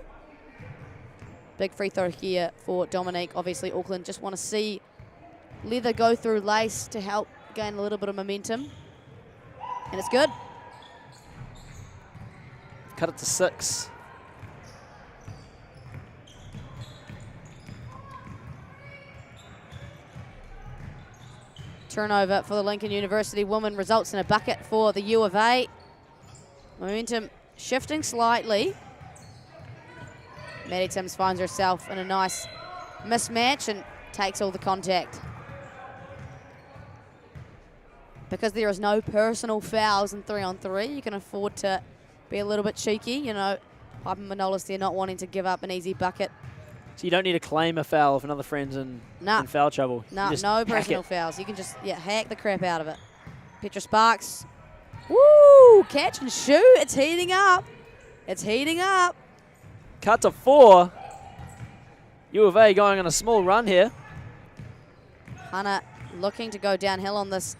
[SPEAKER 1] Big free throw here for Dominic. Obviously, Auckland just want to see Leather go through lace to help gain a little bit of momentum. And it's good.
[SPEAKER 2] Cut it to 6.
[SPEAKER 1] Turnover for the Lincoln University women results in a bucket for the U of A. Momentum shifting slightly. Maddie Timms finds herself in a nice mismatch and takes all the contact. Because there is no personal fouls in 3-on-3, you can afford to be a little bit cheeky. You know, Piper Manolis there not wanting to give up an easy bucket.
[SPEAKER 2] So you don't need to claim a foul if another friend's in foul trouble.
[SPEAKER 1] No,
[SPEAKER 2] You just
[SPEAKER 1] no
[SPEAKER 2] hack
[SPEAKER 1] personal
[SPEAKER 2] it.
[SPEAKER 1] fouls. You can just hack the crap out of it. Petra Sparks. Woo! Catch and shoot. It's heating up. It's heating up.
[SPEAKER 2] Cut to 4. U of A going on a small run here.
[SPEAKER 1] Hannah looking to go downhill on this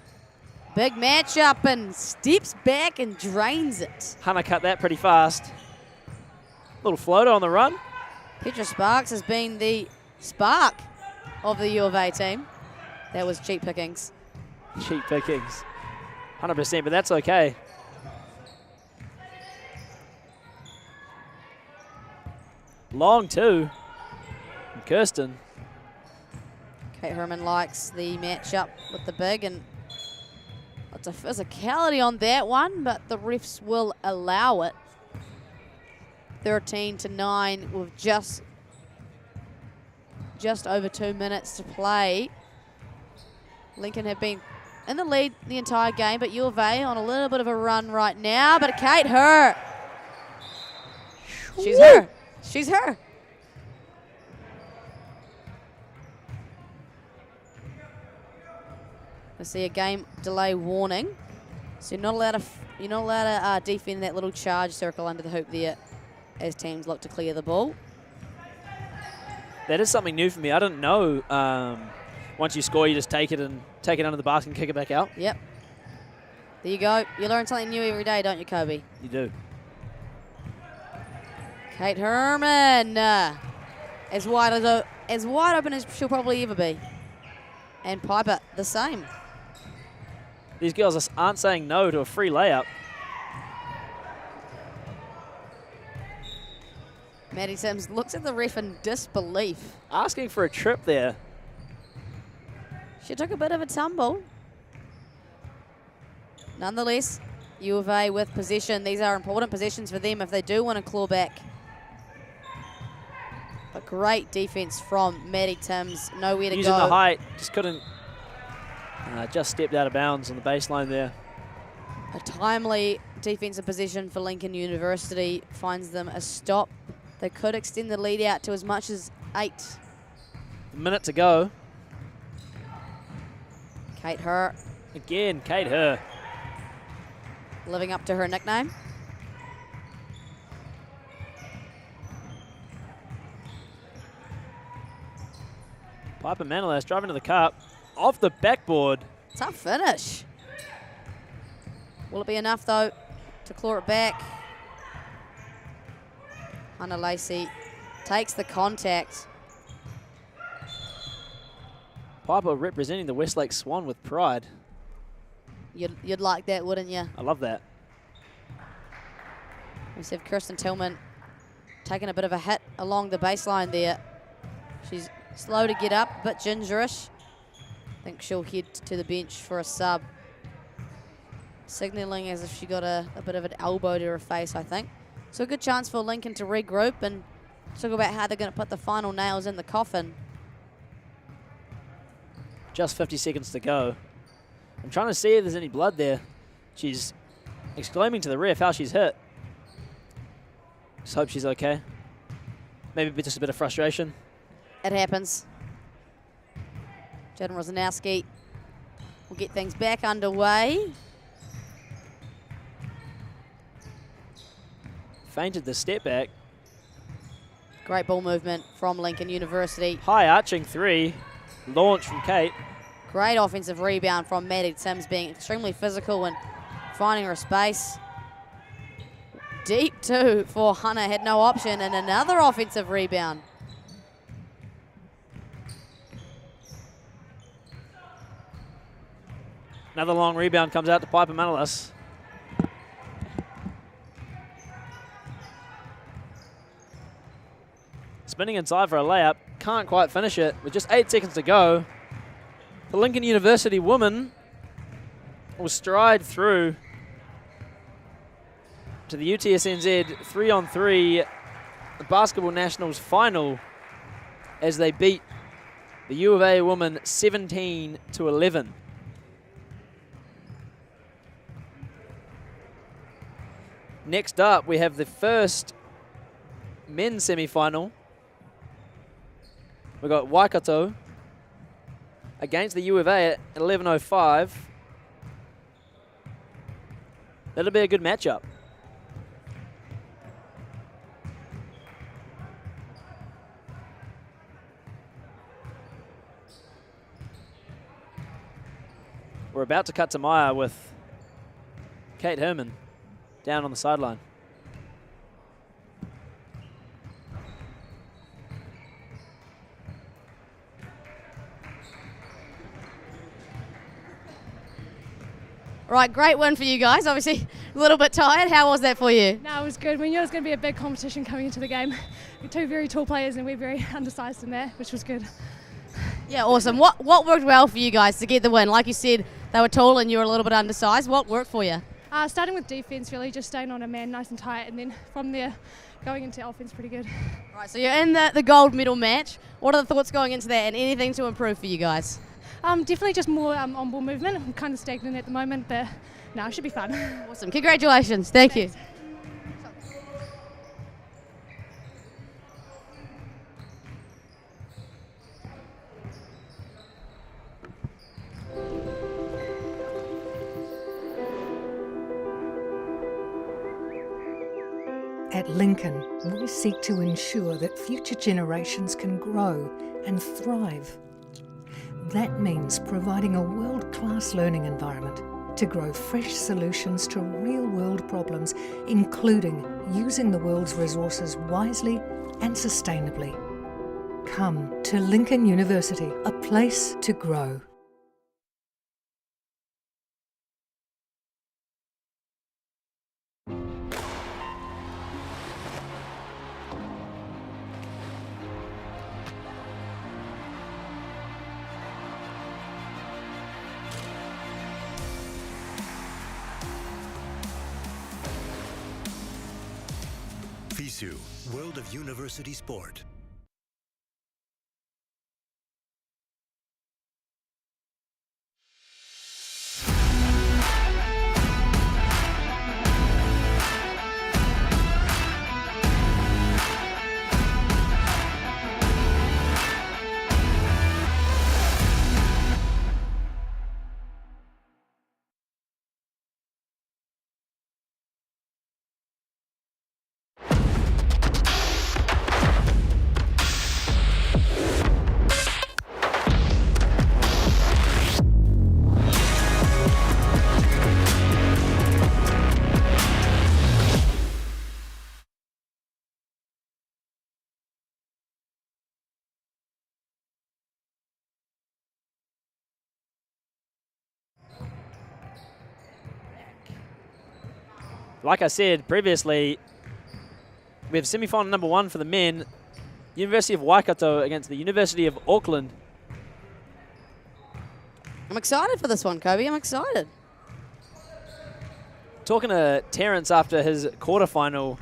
[SPEAKER 1] big matchup and steps back and drains it.
[SPEAKER 2] Hannah cut that pretty fast. Little floater on the run.
[SPEAKER 1] Petra Sparks has been the spark of the U of A team. That was cheap pickings.
[SPEAKER 2] Cheap pickings. 100%, but that's okay. Long two. And Kirsten.
[SPEAKER 1] Kate Herman likes the matchup with the big, and lots of physicality on that one, but the refs will allow it. 13-9 with just over 2 minutes to play. Lincoln have been in the lead the entire game, but U of A on a little bit of a run right now. But Kate Her. She's her. She's her. I see a game delay warning. So you're not allowed to defend that little charge circle under the hoop there as teams look to clear the ball.
[SPEAKER 2] That is something new for me. I didn't know once you score, you just take it under the basket and kick it back out.
[SPEAKER 1] Yep. There you go. You learn something new every day, don't you, Kobe?
[SPEAKER 2] You do.
[SPEAKER 1] Kate Herman, as wide open as she'll probably ever be. And Piper, the same.
[SPEAKER 2] These girls aren't saying no to a free layup.
[SPEAKER 1] Maddie Sims looks at the ref in disbelief.
[SPEAKER 2] Asking for a trip there.
[SPEAKER 1] She took a bit of a tumble. Nonetheless, U of A with possession. These are important possessions for them if they do want to claw back. But great defense from Maddie Timms. Nowhere to
[SPEAKER 2] Using
[SPEAKER 1] go.
[SPEAKER 2] the height, just couldn't, just stepped out of bounds on the baseline there.
[SPEAKER 1] A timely defensive possession for Lincoln University finds them a stop. They could extend the lead out to as much as 8.
[SPEAKER 2] A minute to go.
[SPEAKER 1] Kate Her.
[SPEAKER 2] Again, Kate Her.
[SPEAKER 1] Living up to her nickname.
[SPEAKER 2] Piper Manolis driving to the cup. Off the backboard.
[SPEAKER 1] Tough finish. Will it be enough, though, to claw it back? Hannah Lacey takes the contact.
[SPEAKER 2] Piper representing the Westlake Swan with pride.
[SPEAKER 1] You'd like that, wouldn't you?
[SPEAKER 2] I love that.
[SPEAKER 1] We see Kirsten Tillman taking a bit of a hit along the baseline there. She's slow to get up, a bit gingerish. I think she'll head to the bench for a sub. Signalling as if she got a bit of an elbow to her face, I think. So a good chance for Lincoln to regroup and talk about how they're going to put the final nails in the coffin.
[SPEAKER 2] Just 50 seconds to go. I'm trying to see if there's any blood there. She's exclaiming to the ref how she's hit. Just hope she's okay. Maybe just a bit of frustration.
[SPEAKER 1] It happens. Jaden Rosanowski will get things back underway.
[SPEAKER 2] Fainted the step back.
[SPEAKER 1] Great ball movement from Lincoln University.
[SPEAKER 2] High arching three. Launch from Kate.
[SPEAKER 1] Great offensive rebound from Maddie Timms, being extremely physical and finding her space. Deep two for Hannah, had no option, and another offensive rebound.
[SPEAKER 2] Another long rebound comes out to Piper Manolis. Spinning inside for a layup. Can't quite finish it with just 8 seconds to go. The Lincoln University women will stride through to the UTSNZ 3-on-3 Basketball Nationals final as they beat the U of A women 17-11. Next up, we have the first men's semi-final. We've got Waikato against the U of A at 11:05. That'll be a good matchup. We're about to cut to Maya with Kate Herman down on the sideline.
[SPEAKER 1] Right, great win for you guys. Obviously, a little bit tired. How was that for you?
[SPEAKER 15] No, it was good. We knew it was going to be a big competition coming into the game. We're two very tall players and we're very undersized in there, which was good.
[SPEAKER 1] Yeah, awesome. What worked well for you guys to get the win? Like you said, they were tall and you were a little bit undersized. What worked for you?
[SPEAKER 15] Starting with defense, really, just staying on a man nice and tight, and then from there, going into offense pretty good.
[SPEAKER 1] Right, so you're in the gold medal match. What are the thoughts going into that, and anything to improve for you guys?
[SPEAKER 15] Definitely just more on-ball movement. I'm kind of stagnant at the moment, but no, it should be fun.
[SPEAKER 1] Awesome. Congratulations. Thank you.
[SPEAKER 16] At Lincoln, we seek to ensure that future generations can grow and thrive. That means providing a world-class learning environment to grow fresh solutions to real-world problems, including using the world's resources wisely and sustainably. Come to Lincoln University, a place to grow.
[SPEAKER 18] FISU, World of University Sport.
[SPEAKER 2] Like I said previously, we have semi-final number 1 for the men, University of Waikato against the University of Auckland.
[SPEAKER 1] I'm excited for this one, Kobe. I'm excited.
[SPEAKER 2] Talking to Terrence after his quarterfinal,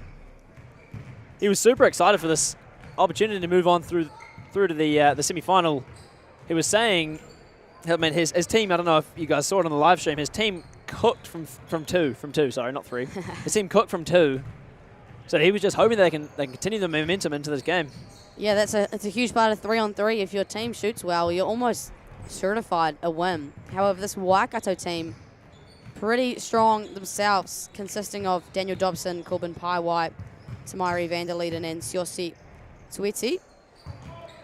[SPEAKER 2] he was super excited for this opportunity to move on through to the semi-final. He was saying, I mean, his team, I don't know if you guys saw it on the live stream, his team cooked from two, sorry, not 3. His team cooked from 2. So he was just hoping they can continue the momentum into this game.
[SPEAKER 1] Yeah, it's a huge part of 3-on-3. If your team shoots well, you're almost certified a win. However, this Waikato team, pretty strong themselves, consisting of Daniel Dobson, Corbin Pai-White, Tamari Vanderleiden, and Siosi Tueti.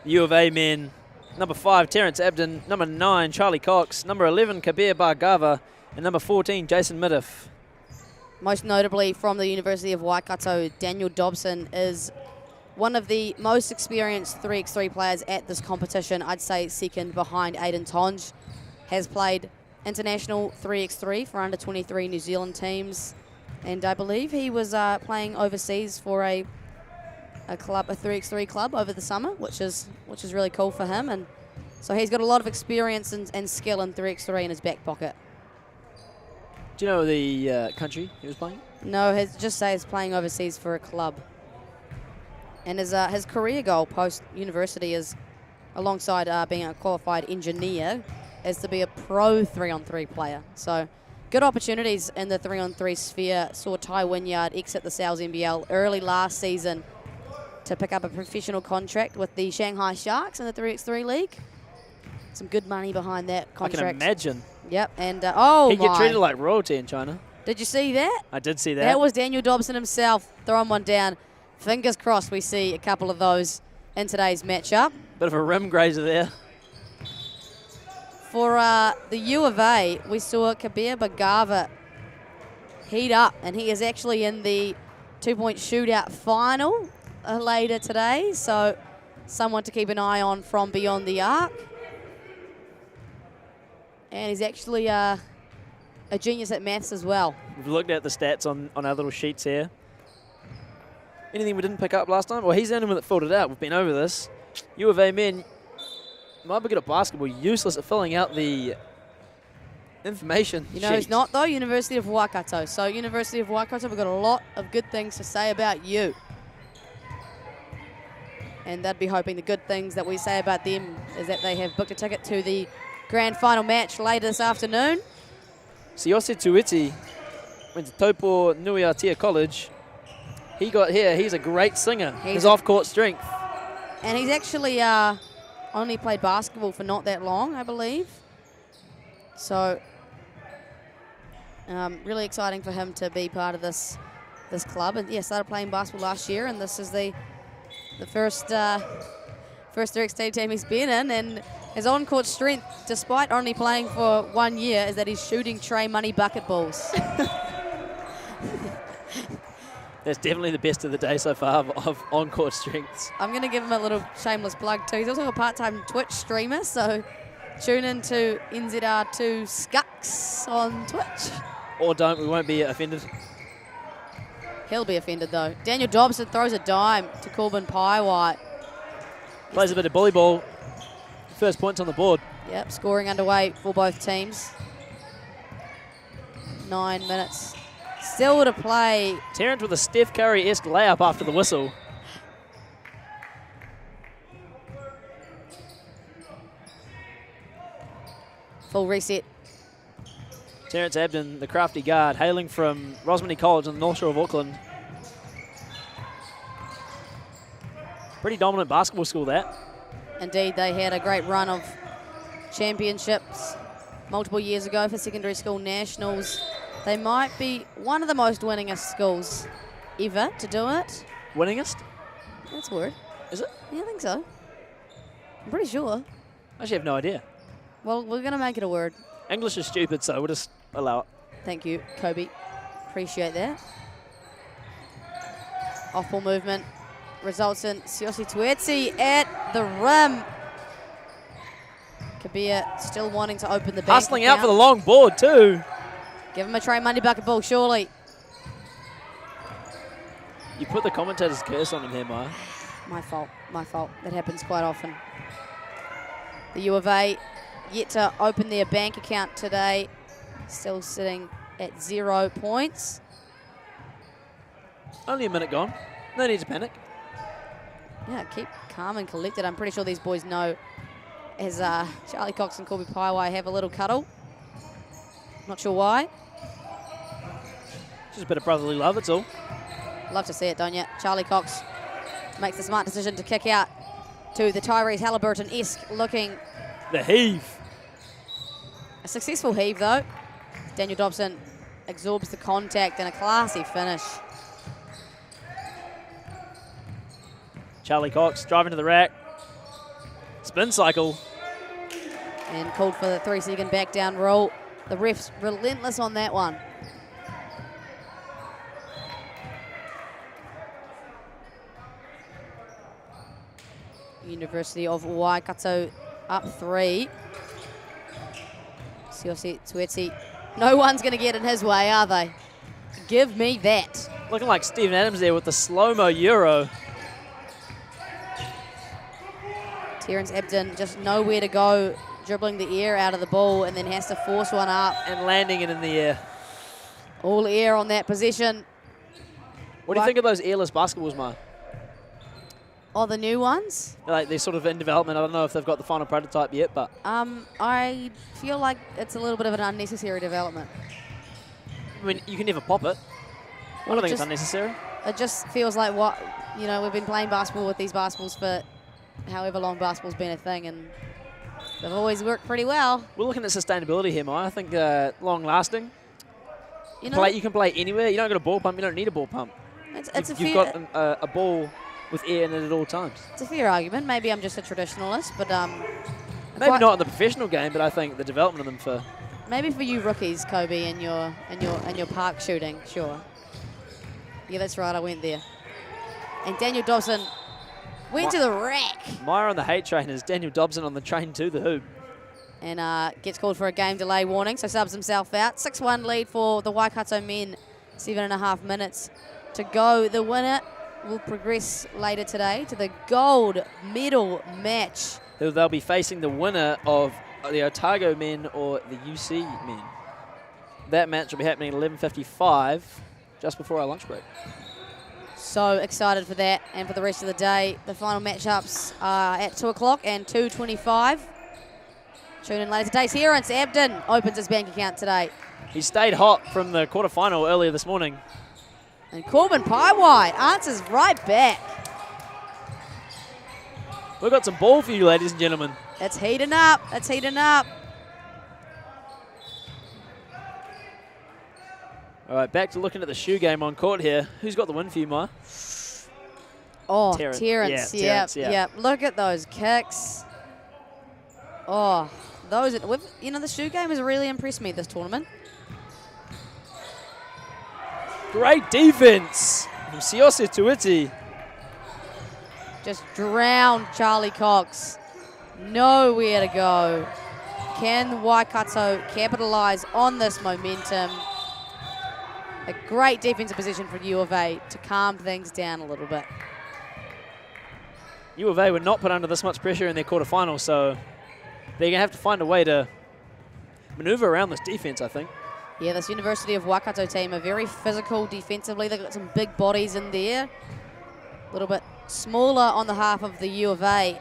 [SPEAKER 2] U of A men, number 5, Terrence Abden, number 9, Charlie Cox, number 11, Kabir Bargava, and number 14, Jason Middif.
[SPEAKER 1] Most notably from the University of Waikato, Daniel Dobson is one of the most experienced 3x3 players at this competition. I'd say second behind Aidan Tonge. Has played international 3x3 for under 23 New Zealand teams. And I believe he was playing overseas for a 3x3 club over the summer, which is really cool for him. And So he's got a lot of experience and skill in 3x3 in his back pocket.
[SPEAKER 2] Do you know the country he was playing?
[SPEAKER 1] No, just say he's playing overseas for a club. And his career goal post-university is, alongside being a qualified engineer, is to be a pro 3-on-3 player. So good opportunities in the 3-on-3 sphere. Saw Ty Wynyard exit the Sales NBL early last season to pick up a professional contract with the Shanghai Sharks in the 3x3 league. Some good money behind that contract.
[SPEAKER 2] I can imagine.
[SPEAKER 1] Yep, and oh
[SPEAKER 2] He'd get treated like royalty in China.
[SPEAKER 1] Did you see that?
[SPEAKER 2] I did see that.
[SPEAKER 1] That was Daniel Dobson himself throwing one down. Fingers crossed we see a couple of those in today's matchup.
[SPEAKER 2] Bit of a rim grazer there.
[SPEAKER 1] For the U of A, we saw Kabir Bagava heat up, and he is actually in the two-point shootout final later today, so someone to keep an eye on from beyond the arc. And he's actually a genius at maths as well.
[SPEAKER 2] We've looked at the stats on our little sheets here. Anything we didn't pick up last time? Well, he's the only one that filled it out. We've been over this. U of A men might be good at basketball, useless at filling out the information
[SPEAKER 1] You know
[SPEAKER 2] sheet.
[SPEAKER 1] who's not, though? University of Waikato. So University of Waikato, we've got a lot of good things to say about you. And they'd be hoping the good things that we say about them is that they have booked a ticket to the grand final match later this afternoon.
[SPEAKER 2] Siose Tuiti went to Taupo Nui Aotea College. He got here. He's a great singer. His off-court strength.
[SPEAKER 1] And he's actually only played basketball for not that long, I believe. So really exciting for him to be part of this club. And yeah, started playing basketball last year, and this is the first 3x3 team he's been in. And his on-court strength, despite only playing for 1 year, is that he's shooting tray money bucket balls.
[SPEAKER 2] That's definitely the best of the day so far of on-court strengths.
[SPEAKER 1] I'm going to give him a little shameless plug too. He's also a part-time Twitch streamer, so tune in to NZR2 Scucks on Twitch.
[SPEAKER 2] Or don't, we won't be offended.
[SPEAKER 1] He'll be offended though. Daniel Dobson throws a dime to Corbin Pye-White.
[SPEAKER 2] Plays a bit of bully ball. First points on the board.
[SPEAKER 1] Yep, scoring underway for both teams. 9 minutes still to play.
[SPEAKER 2] Terrence with a Steph Curry-esque layup after the whistle.
[SPEAKER 1] Full reset.
[SPEAKER 2] Terrence Abden, the crafty guard, hailing from Rosmini College on the North Shore of Auckland. Pretty dominant basketball school, that.
[SPEAKER 1] Indeed, they had a great run of championships multiple years ago for secondary school nationals. They might be one of the most winningest schools ever to do it.
[SPEAKER 2] Winningest?
[SPEAKER 1] That's a word.
[SPEAKER 2] Is it?
[SPEAKER 1] Yeah, I think so. I'm pretty sure.
[SPEAKER 2] I actually have no idea.
[SPEAKER 1] Well, we're going to make it a word.
[SPEAKER 2] English is stupid, so we'll just allow it.
[SPEAKER 1] Thank you, Kobe. Appreciate that. Off-ball movement results in Siose Tuetsi at the rim. Kabir still wanting to open the bank
[SPEAKER 2] Hustling out
[SPEAKER 1] account.
[SPEAKER 2] for the long board, too.
[SPEAKER 1] Give him a tray money bucket ball, surely.
[SPEAKER 2] You put the commentator's curse on him here, Maya.
[SPEAKER 1] My fault, my fault. That happens quite often. The U of A yet to open their bank account today. Still sitting at 0 points.
[SPEAKER 2] Only a minute gone. No need to panic.
[SPEAKER 1] Yeah, keep calm and collected. I'm pretty sure these boys know as Charlie Cox and Corby Paiwai have a little cuddle. Not sure why.
[SPEAKER 2] Just a bit of brotherly love, that's all.
[SPEAKER 1] Love to see it, don't you? Charlie Cox makes the smart decision to kick out to the Tyrese Halliburton-esque looking.
[SPEAKER 2] The heave.
[SPEAKER 1] A successful heave, though. Daniel Dobson absorbs the contact and a classy finish.
[SPEAKER 2] Charlie Cox driving to the rack. Spin cycle.
[SPEAKER 1] And called for the 3-second back down rule. The ref's relentless on that one. University of Waikato up 3. Siose Tuetsi. No one's going to get in his way, are they? Give me that.
[SPEAKER 2] Looking like Steven Adams there with the slow-mo Euro.
[SPEAKER 1] Terrence Ebden just nowhere to go, dribbling the air out of the ball and then has to force one up.
[SPEAKER 2] And landing it in the air.
[SPEAKER 1] All air on that possession.
[SPEAKER 2] What do you think of those airless basketballs, Ma?
[SPEAKER 1] Oh, the new ones?
[SPEAKER 2] Like they're sort of in development. I don't know if they've got the final prototype yet, but
[SPEAKER 1] I feel like it's a little bit of an unnecessary development.
[SPEAKER 2] I mean, you can never pop it. I don't think it's unnecessary.
[SPEAKER 1] It just feels like we've been playing basketball with these basketballs for however long basketball's been a thing, and they've always worked pretty well.
[SPEAKER 2] We're looking at sustainability here, Maya. I think long lasting.
[SPEAKER 1] You know,
[SPEAKER 2] You can play anywhere. You don't got a ball pump. You don't need a ball pump. You've got a ball with air in it at all times.
[SPEAKER 1] It's a fair argument. Maybe I'm just a traditionalist, but
[SPEAKER 2] maybe not in the professional game, but I think the development of them for
[SPEAKER 1] maybe for you rookies, Kobe, and your park shooting, sure. Yeah, that's right. I went there. And Daniel Dobson went to the rack.
[SPEAKER 2] Maya on the hate train is Daniel Dobson on the train to the hoop.
[SPEAKER 1] And gets called for a game delay warning, so subs himself out. 6-1 lead for the Waikato men. 7.5 minutes to go. The winner will progress later today to the gold medal match.
[SPEAKER 2] They'll be facing the winner of the Otago men or the UC men. That match will be happening at 11:55, just before our lunch break.
[SPEAKER 1] So excited for that and for the rest of the day. The final matchups are at 2 o'clock and 2:25. Tune in later today. Terrence Ebden opens his bank account today.
[SPEAKER 2] He stayed hot from the quarterfinal earlier this morning.
[SPEAKER 1] And Corbin Pye-White answers right back.
[SPEAKER 2] We've got some ball for you, ladies and gentlemen.
[SPEAKER 1] It's heating up. It's heating up.
[SPEAKER 2] All right, back to looking at the shoe game on court here. Who's got the win for you, Maya?
[SPEAKER 1] Oh,
[SPEAKER 2] Terrence.
[SPEAKER 1] Terrence.
[SPEAKER 2] Yeah,
[SPEAKER 1] Yep,
[SPEAKER 2] Terrence, yeah.
[SPEAKER 1] yep. Look at those kicks. Oh, the shoe game has really impressed me this tournament.
[SPEAKER 2] Great defense from Siose Tuiti.
[SPEAKER 1] Just drowned Charlie Cox. Nowhere to go. Can Waikato capitalize on this momentum? A great defensive position for U of A to calm things down a little bit.
[SPEAKER 2] U of A were not put under this much pressure in their quarterfinals, so they're going to have to find a way to maneuver around this defense, I think.
[SPEAKER 1] Yeah, this University of Waikato team are very physical defensively. They've got some big bodies in there. A little bit smaller on the half of the U of A.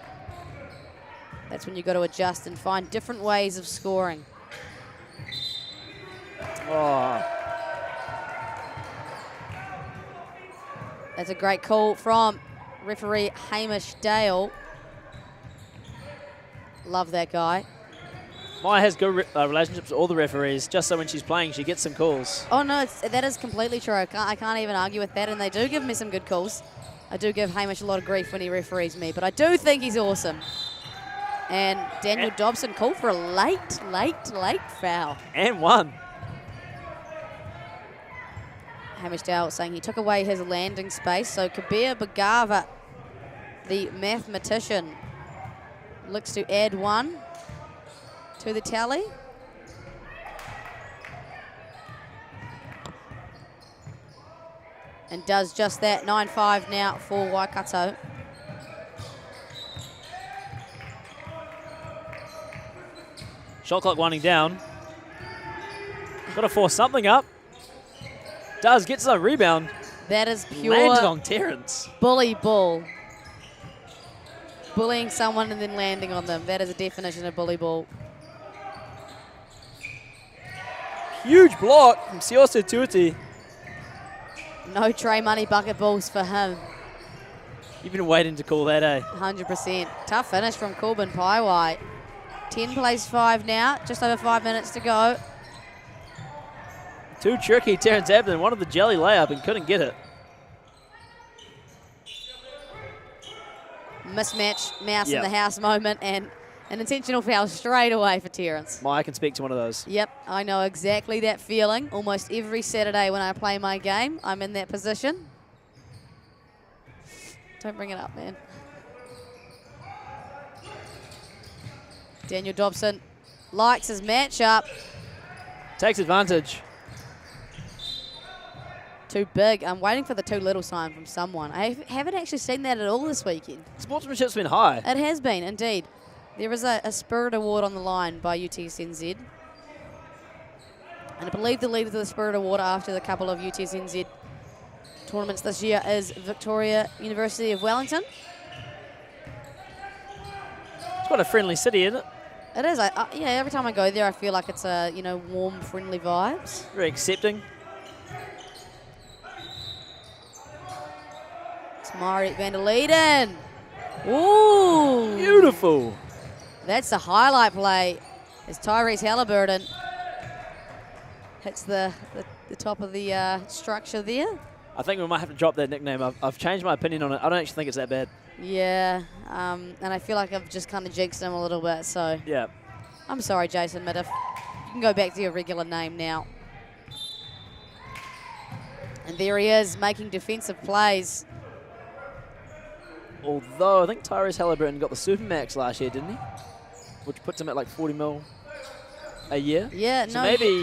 [SPEAKER 1] That's when you've got to adjust and find different ways of scoring.
[SPEAKER 2] Oh.
[SPEAKER 1] That's a great call from referee Hamish Dale. Love that guy.
[SPEAKER 2] Maya has good relationships with all the referees, just so when she's playing, she gets some calls.
[SPEAKER 1] Oh, no, that is completely true. I can't even argue with that, and they do give me some good calls. I do give Hamish a lot of grief when he referees me, but I do think he's awesome. And Daniel Dobson called for a late foul.
[SPEAKER 2] And one.
[SPEAKER 1] Hamish Dale saying he took away his landing space, so Kabir Bagava, the mathematician, looks to add one to the tally. And does just that. 9-5 now for Waikato.
[SPEAKER 2] Shot clock winding down. Got to force something up. Does, gets a rebound.
[SPEAKER 1] That is pure
[SPEAKER 2] landed on Terrence.
[SPEAKER 1] Bully ball. Bullying someone and then landing on them. That is a definition of bully ball.
[SPEAKER 2] Huge block from Siose Tuiti.
[SPEAKER 1] No Trey Money bucket balls for him.
[SPEAKER 2] You've been waiting to call that, eh?
[SPEAKER 1] 100%. Tough finish from Corbin Pye-White. 10 plays 5 now. Just over 5 minutes to go.
[SPEAKER 2] Too tricky. Terrence Ebden wanted the jelly layup and couldn't get it.
[SPEAKER 1] Mismatch, mouse in the house moment, and an intentional foul straight away for Terrence.
[SPEAKER 2] I can speak to one of those.
[SPEAKER 1] Yep, I know exactly that feeling. Almost every Saturday when I play my game, I'm in that position. Don't bring it up, man. Daniel Dobson likes his matchup.
[SPEAKER 2] Takes advantage.
[SPEAKER 1] too big. I'm waiting for the too little sign from someone. I haven't actually seen that at all this weekend.
[SPEAKER 2] Sportsmanship's been high.
[SPEAKER 1] It has been, indeed. There is a Spirit Award on the line by UTSNZ. And I believe the leader of the Spirit Award after the couple of UTSNZ tournaments this year is Victoria University of Wellington.
[SPEAKER 2] It's quite a friendly city, isn't it?
[SPEAKER 1] It is. Yeah, every time I go there, I feel like it's a, warm, friendly vibes.
[SPEAKER 2] Very accepting.
[SPEAKER 1] It's Mari van der Leiden. Ooh.
[SPEAKER 2] Beautiful.
[SPEAKER 1] That's the highlight play as Tyrese Halliburton hits the top of the structure there.
[SPEAKER 2] I think we might have to drop that nickname. I've changed my opinion on it. I don't actually think it's that bad.
[SPEAKER 1] Yeah, and I feel like I've just kind of jinxed him a little bit, so.
[SPEAKER 2] Yeah.
[SPEAKER 1] I'm sorry, Jason Middif. You can go back to your regular name now. And there he is, making defensive plays.
[SPEAKER 2] Although I think Tyrese Halliburton got the Supermax last year, didn't he? Which puts him at like 40 mil a year.
[SPEAKER 1] Yeah,
[SPEAKER 2] so
[SPEAKER 1] no.
[SPEAKER 2] maybe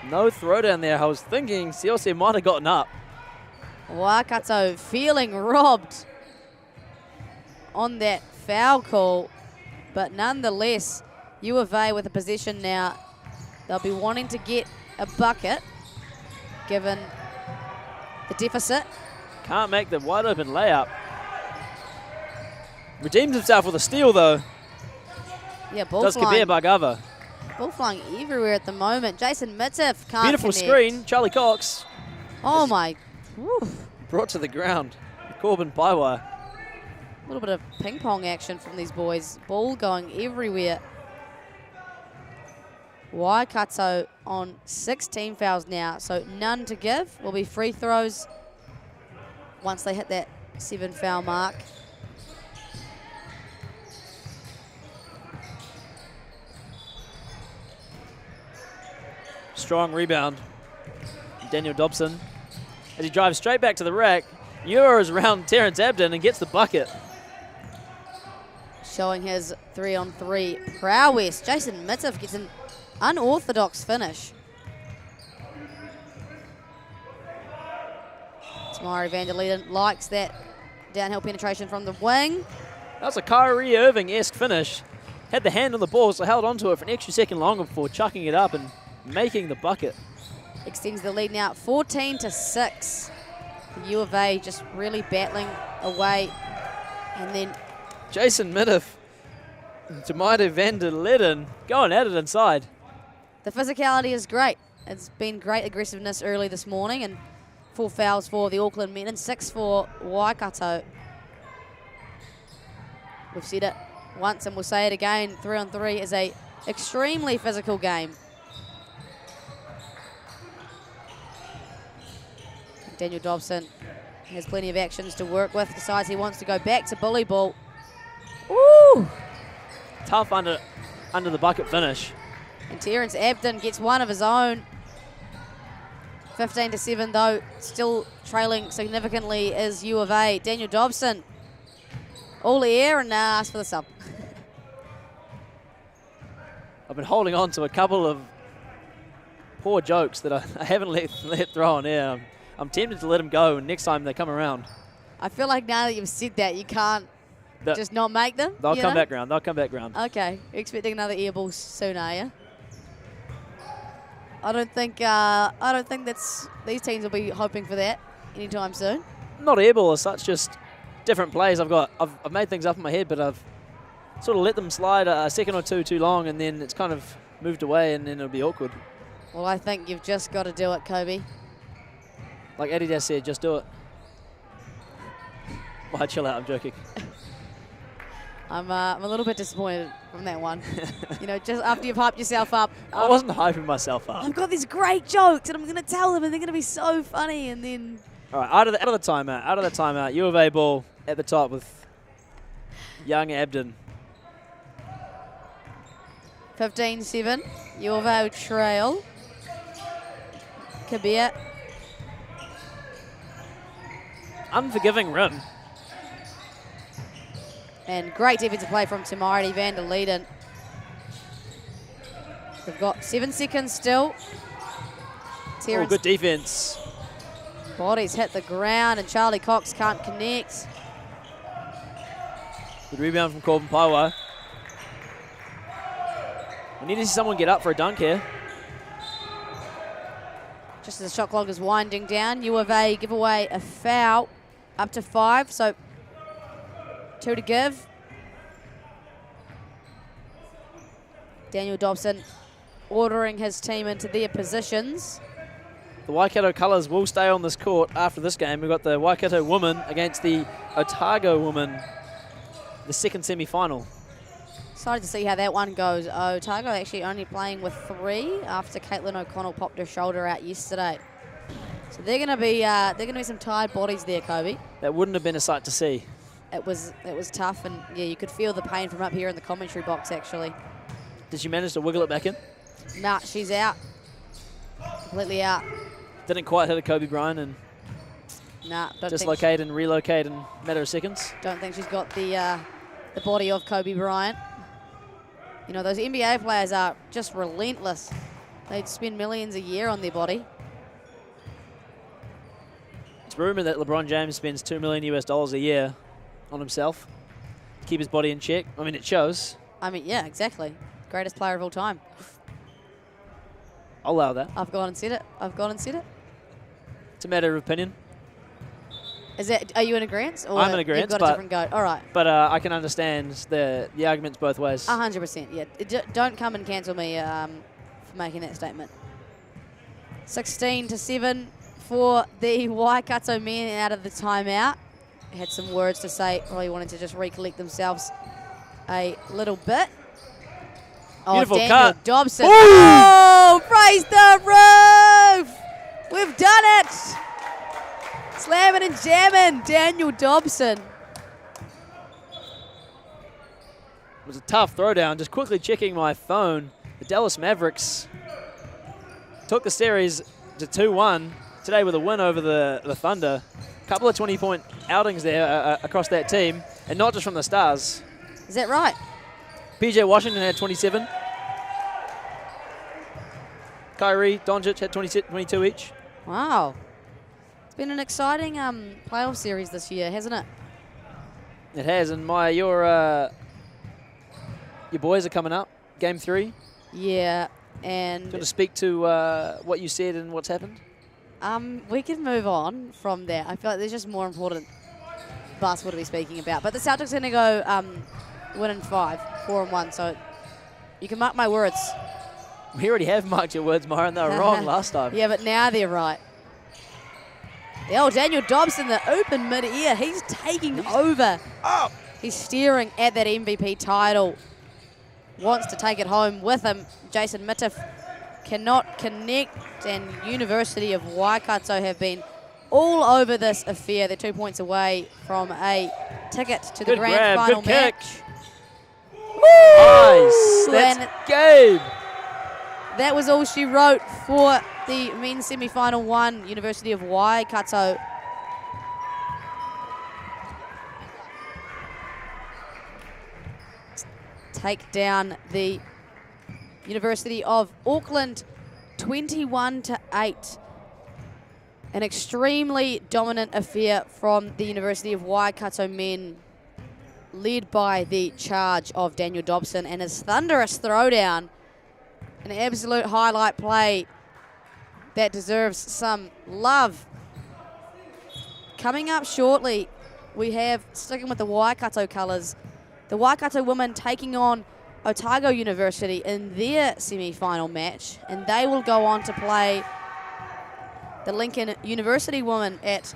[SPEAKER 2] no throwdown there. I was thinking CLC might have gotten up.
[SPEAKER 1] Waikato feeling robbed on that foul call, but nonetheless, U of A with a possession now. They'll be wanting to get a bucket, given the deficit.
[SPEAKER 2] Can't make the wide open layup. Redeems himself with a steal though.
[SPEAKER 1] Yeah, ball
[SPEAKER 2] Does
[SPEAKER 1] flying.
[SPEAKER 2] Kabir Bagava.
[SPEAKER 1] Ball flying everywhere at the moment. Jason Mitzif can't
[SPEAKER 2] Beautiful
[SPEAKER 1] connect.
[SPEAKER 2] screen. Charlie Cox.
[SPEAKER 1] Oh my. Whew.
[SPEAKER 2] Brought to the ground. Corbin Paiwai.
[SPEAKER 1] A little bit of ping pong action from these boys. Ball going everywhere. Waikato on 16 fouls now, so none to give. Will be free throws once they hit that 7 foul mark.
[SPEAKER 2] Strong rebound. Daniel Dobson. As he drives straight back to the rack, Euro around Terrence Abden and gets the bucket.
[SPEAKER 1] Showing his 3-on-3 prowess. Jason Mitzif gets an unorthodox finish. Tamari van der Leiden likes that downhill penetration from the wing.
[SPEAKER 2] That was a Kyrie Irving-esque finish. Had the hand on the ball, so held onto it for an extra second longer before chucking it up and making the bucket.
[SPEAKER 1] Extends the lead now 14-6. The U of A just really battling away. And then
[SPEAKER 2] Jason Middif and Jamaide van der Leiden going at it inside.
[SPEAKER 1] the physicality is great. It's been great aggressiveness early this morning, and 4 fouls for the Auckland men and 6 for Waikato. We've said it once and we'll say it again, 3-on-3 is a extremely physical game. Daniel Dobson has plenty of actions to work with, decides he wants to go back to bully ball. Ooh!
[SPEAKER 2] Tough under the bucket finish.
[SPEAKER 1] And Terrence Abden gets one of his own. 15-7 though, still trailing significantly is U of A. Daniel Dobson, all air and asks for the sub.
[SPEAKER 2] I've been holding on to a couple of poor jokes that I haven't let throw on air. I'm tempted to let them go next time they come around.
[SPEAKER 1] I feel like now that you've said that, you can't just not make them.
[SPEAKER 2] They'll come back round. They'll come back round.
[SPEAKER 1] Okay, expecting another air ball soon, are you? I don't think that's these teams will be hoping for that anytime soon.
[SPEAKER 2] Not air ball as such, just different plays. I've made things up in my head, but I've sort of let them slide a second or two too long, and then it's kind of moved away, and then it'll be awkward.
[SPEAKER 1] Well, I think you've just got to do it, Kobe.
[SPEAKER 2] Like Adidas said, just do it. Why, chill out, I'm joking.
[SPEAKER 1] I'm a little bit disappointed from that one. You know, just after you've hyped yourself up.
[SPEAKER 2] I wasn't hyping myself up.
[SPEAKER 1] I've got these great jokes, and I'm going to tell them, and they're going to be so funny, and then...
[SPEAKER 2] All right, out of the timeout, U of A ball at the top with young Abden.
[SPEAKER 1] 15-7, U of A trail. Kabir.
[SPEAKER 2] Unforgiving rim.
[SPEAKER 1] And great defensive play from Tamari van der Leiden. They've got 7 seconds still. Terrence.
[SPEAKER 2] good defense.
[SPEAKER 1] Bodies hit the ground and Charlie Cox can't connect.
[SPEAKER 2] Good rebound from Corbin Paiwai. We need to see someone get up for a dunk here.
[SPEAKER 1] Just as the shot clock is winding down, U of A give away a foul up to 5, so 2 to give. Daniel Dobson ordering his team into their positions.
[SPEAKER 2] The Waikato colours will stay on this court after this game. We've got the Waikato women against the Otago women, the second semi-final.
[SPEAKER 1] Excited to see how that one goes. Otago actually only playing with 3 after Caitlin O'Connell popped her shoulder out yesterday. So they're gonna be some tired bodies there, Kobe.
[SPEAKER 2] That wouldn't have been a sight to see.
[SPEAKER 1] It was tough, and yeah, you could feel the pain from up here in the commentary box actually.
[SPEAKER 2] Did she manage to wiggle it back in?
[SPEAKER 1] Nah, she's out. Completely out.
[SPEAKER 2] Didn't quite hit a Kobe Bryant and dislocate and relocate in a matter of seconds.
[SPEAKER 1] Don't think she's got the body of Kobe Bryant. You know, those NBA players are just relentless. They'd spend millions a year on their body.
[SPEAKER 2] It's rumored that LeBron James spends $2 million US a year on himself to keep his body in check. I mean, it shows.
[SPEAKER 1] I mean, yeah, exactly. Greatest player of all time.
[SPEAKER 2] I'll allow that.
[SPEAKER 1] I've gone and said it.
[SPEAKER 2] It's a matter of opinion.
[SPEAKER 1] Are you in agreement?
[SPEAKER 2] I'm in agreement,
[SPEAKER 1] you've got a different go. All right.
[SPEAKER 2] But I can understand the arguments both ways.
[SPEAKER 1] 100%, yeah. Don't come and cancel me for making that statement. 16-7 for the Waikato men out of the timeout. Had some words to say, probably wanted to just recollect themselves a little bit.
[SPEAKER 2] Beautiful
[SPEAKER 1] Daniel
[SPEAKER 2] cut.
[SPEAKER 1] Dobson.
[SPEAKER 2] Ooh.
[SPEAKER 1] Oh, praise the roof! We've done it! Slamming and jamming, Daniel Dobson.
[SPEAKER 2] It was a tough throwdown. Just quickly checking my phone. The Dallas Mavericks took the series to 2-1 today with a win over the Thunder. A couple of 20-point outings there across that team, and not just from the Stars.
[SPEAKER 1] Is that right?
[SPEAKER 2] PJ Washington had 27. Kyrie, Doncic had 22 each.
[SPEAKER 1] Wow. It's been an exciting playoff series this year, hasn't it?
[SPEAKER 2] It has, and your boys are coming up. Game 3.
[SPEAKER 1] Yeah, and...
[SPEAKER 2] Do you want to speak to what you said and what's happened?
[SPEAKER 1] We can move on from that. I feel like there's just more important basketball to be speaking about. But the Celtics are going to go winning 4-1, so you can mark my words.
[SPEAKER 2] We already have marked your words, Myron. They were wrong last time.
[SPEAKER 1] Yeah, but now they're right. The old Daniel Dobson, the open mid-ear, he's taking over.
[SPEAKER 2] Oh.
[SPEAKER 1] He's staring at that MVP title. Wants to take it home with him. Jason Mitiff cannot connect, and University of Waikato have been all over this affair. They're 2 points away from a ticket to the grand final match.
[SPEAKER 2] Nice. That's game.
[SPEAKER 1] That was all she wrote for the men's semi-final 1, University of Waikato. Take down the University of Auckland 21-8. An extremely dominant affair from the University of Waikato men, led by the charge of Daniel Dobson and his thunderous throwdown. An absolute highlight play that deserves some love. Coming up shortly, we have, sticking with the Waikato colours, the Waikato women taking on Otago University in their semi-final match, and they will go on to play the Lincoln University women at